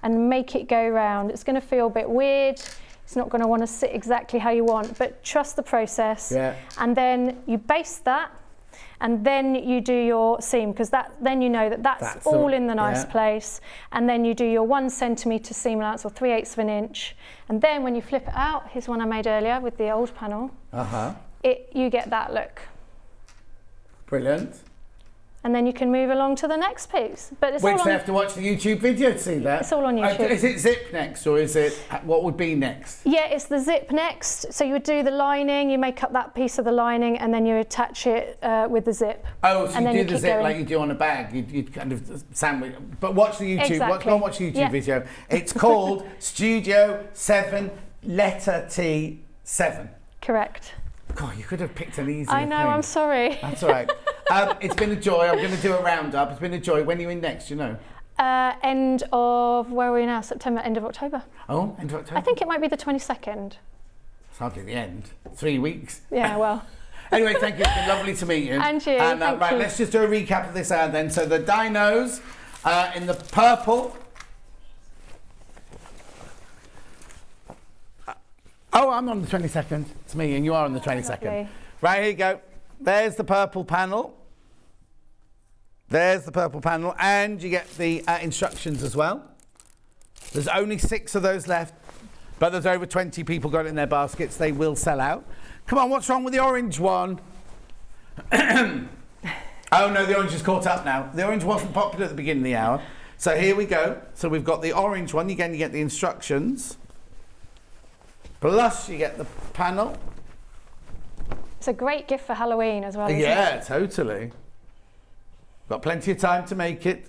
and make it go round. It's going to feel a bit weird. It's not going to want to sit exactly how you want, but trust the process. Yeah. And then you baste that, and then you do your seam, because then you know that that's all in the nice place. And then you do your 1 centimetre seam allowance, or 3/8 of an inch. And then when you flip it out, here's one I made earlier with the old panel. You get that look. Brilliant. And then you can move along to the next piece. But it's Which all on, they have to watch the YouTube video to see that. It's all on YouTube. Is it zip next, or is it what would be next? Yeah, it's the zip next. So you would do the lining, you make up that piece of the lining, and then you attach it with the zip. Oh, so and you then do the zip like you do on a bag. You'd kind of sandwich. But watch the YouTube. Exactly. Go and watch the YouTube video. It's called Studio 7 Letter T 7. Correct. God, you could have picked an easier I know, thing. I'm sorry. That's all right. It's been a joy. I'm going to do a roundup. It's been a joy. When are you in next, you know? End of, where are we now? September, end of October. Oh, end of October? I think it might be the 22nd. It's hardly the end. 3 weeks. Yeah, well. Anyway, thank you. It's been lovely to meet you. And you, And thank right, you. let's just do a recap of this ad then. So the dinos in the purple. Oh, I'm on the 22nd. It's me, and you are on the 22nd. Lovely. Right, here you go. There's the purple panel. There's the purple panel, and you get the instructions as well. There's only 6 of those left, but there's over 20 people got it in their baskets. They will sell out. Come on, what's wrong with the orange one? Oh no, the orange is caught up now. The orange wasn't popular at the beginning of the hour. So here we go. So we've got the orange one. Again, you get the instructions. Plus you get the panel. It's a great gift for Halloween as well, isn't Yeah, it? totally. Got plenty of time to make it.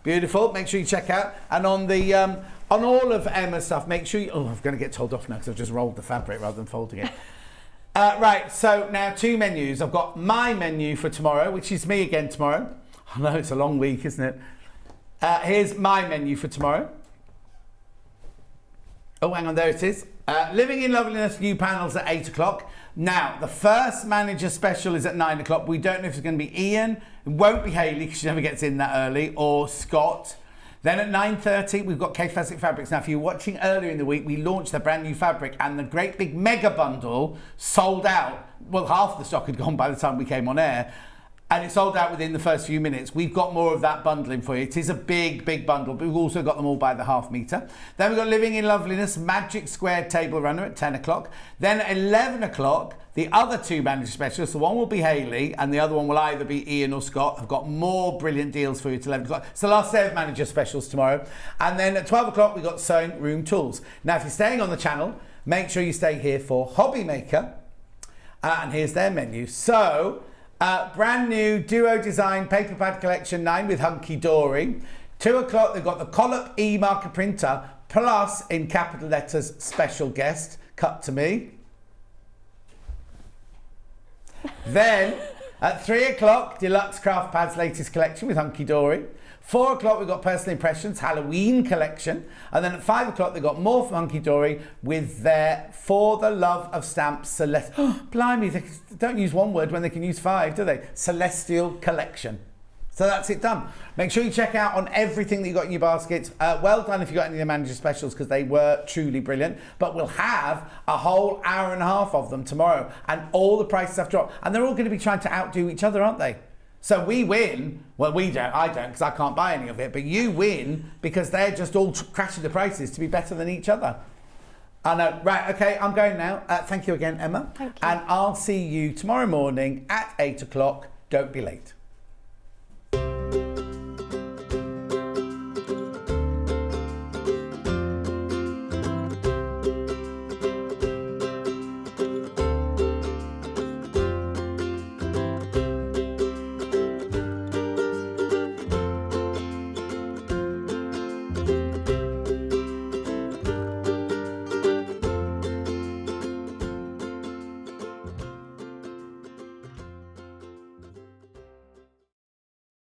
Beautiful. Make sure you check out. And on the on all of Emma's stuff, make sure you... Oh, I'm going to get told off now because I've just rolled the fabric rather than folding it. Right, so now 2 menus. I've got my menu for tomorrow, which is me again tomorrow. I know, it's a long week, isn't it? Here's my menu for tomorrow. Oh, hang on, there it is. Living in Loveliness, new panels at 8 o'clock. Now, the first manager special is at 9 o'clock. We don't know if it's going to be Ian. It won't be Hayley, because she never gets in that early, or Scott. Then at 9:30, we've got K Classic Fabrics. Now, if you were watching earlier in the week, we launched the brand new fabric, and the great big mega bundle sold out. Well, half the stock had gone by the time we came on air. And it sold out within the first few minutes. We've got more of that bundling for you. It is a big, big bundle, but we've also got them all by the half metre. Then we've got Living in Loveliness, Magic Square Table Runner at 10 o'clock. Then at 11 o'clock, the other 2 manager specialists, the one will be Hayley and the other one will either be Ian or Scott. I've got more brilliant deals for you at 11 o'clock. It's the last day of manager specials tomorrow. And then at 12 o'clock, we've got Sewing Room Tools. Now, if you're staying on the channel, make sure you stay here for Hobby Maker. And here's their menu. So... brand new Duo Design Paper Pad Collection 9 with Hunky Dory. 2 o'clock, they've got the Collop e-marker printer, plus, in capital letters, special guest, cut to me. Then, At 3 o'clock, Deluxe Craft Pads latest collection with Hunky Dory. 4 o'clock, we've got Personal Impressions Halloween collection. And then at 5 o'clock, they've got more from Hunky Dory with their For the Love of Stamps Celestial. Blimey, they don't use one word when they can use 5, do they? Celestial collection. So that's it done. Make sure you check out on everything that you got in your baskets. Well done if you got any of the manager specials, because they were truly brilliant. But we'll have a whole hour and a half of them tomorrow, and all the prices have dropped. And they're all going to be trying to outdo each other, aren't they? So we win. Well, we don't. I don't, because I can't buy any of it. But you win because they're just all crashing the prices to be better than each other. I know. Right, okay, I'm going now. Thank you again, Emma. Thank you. And I'll see you tomorrow morning at 8 o'clock. Don't be late.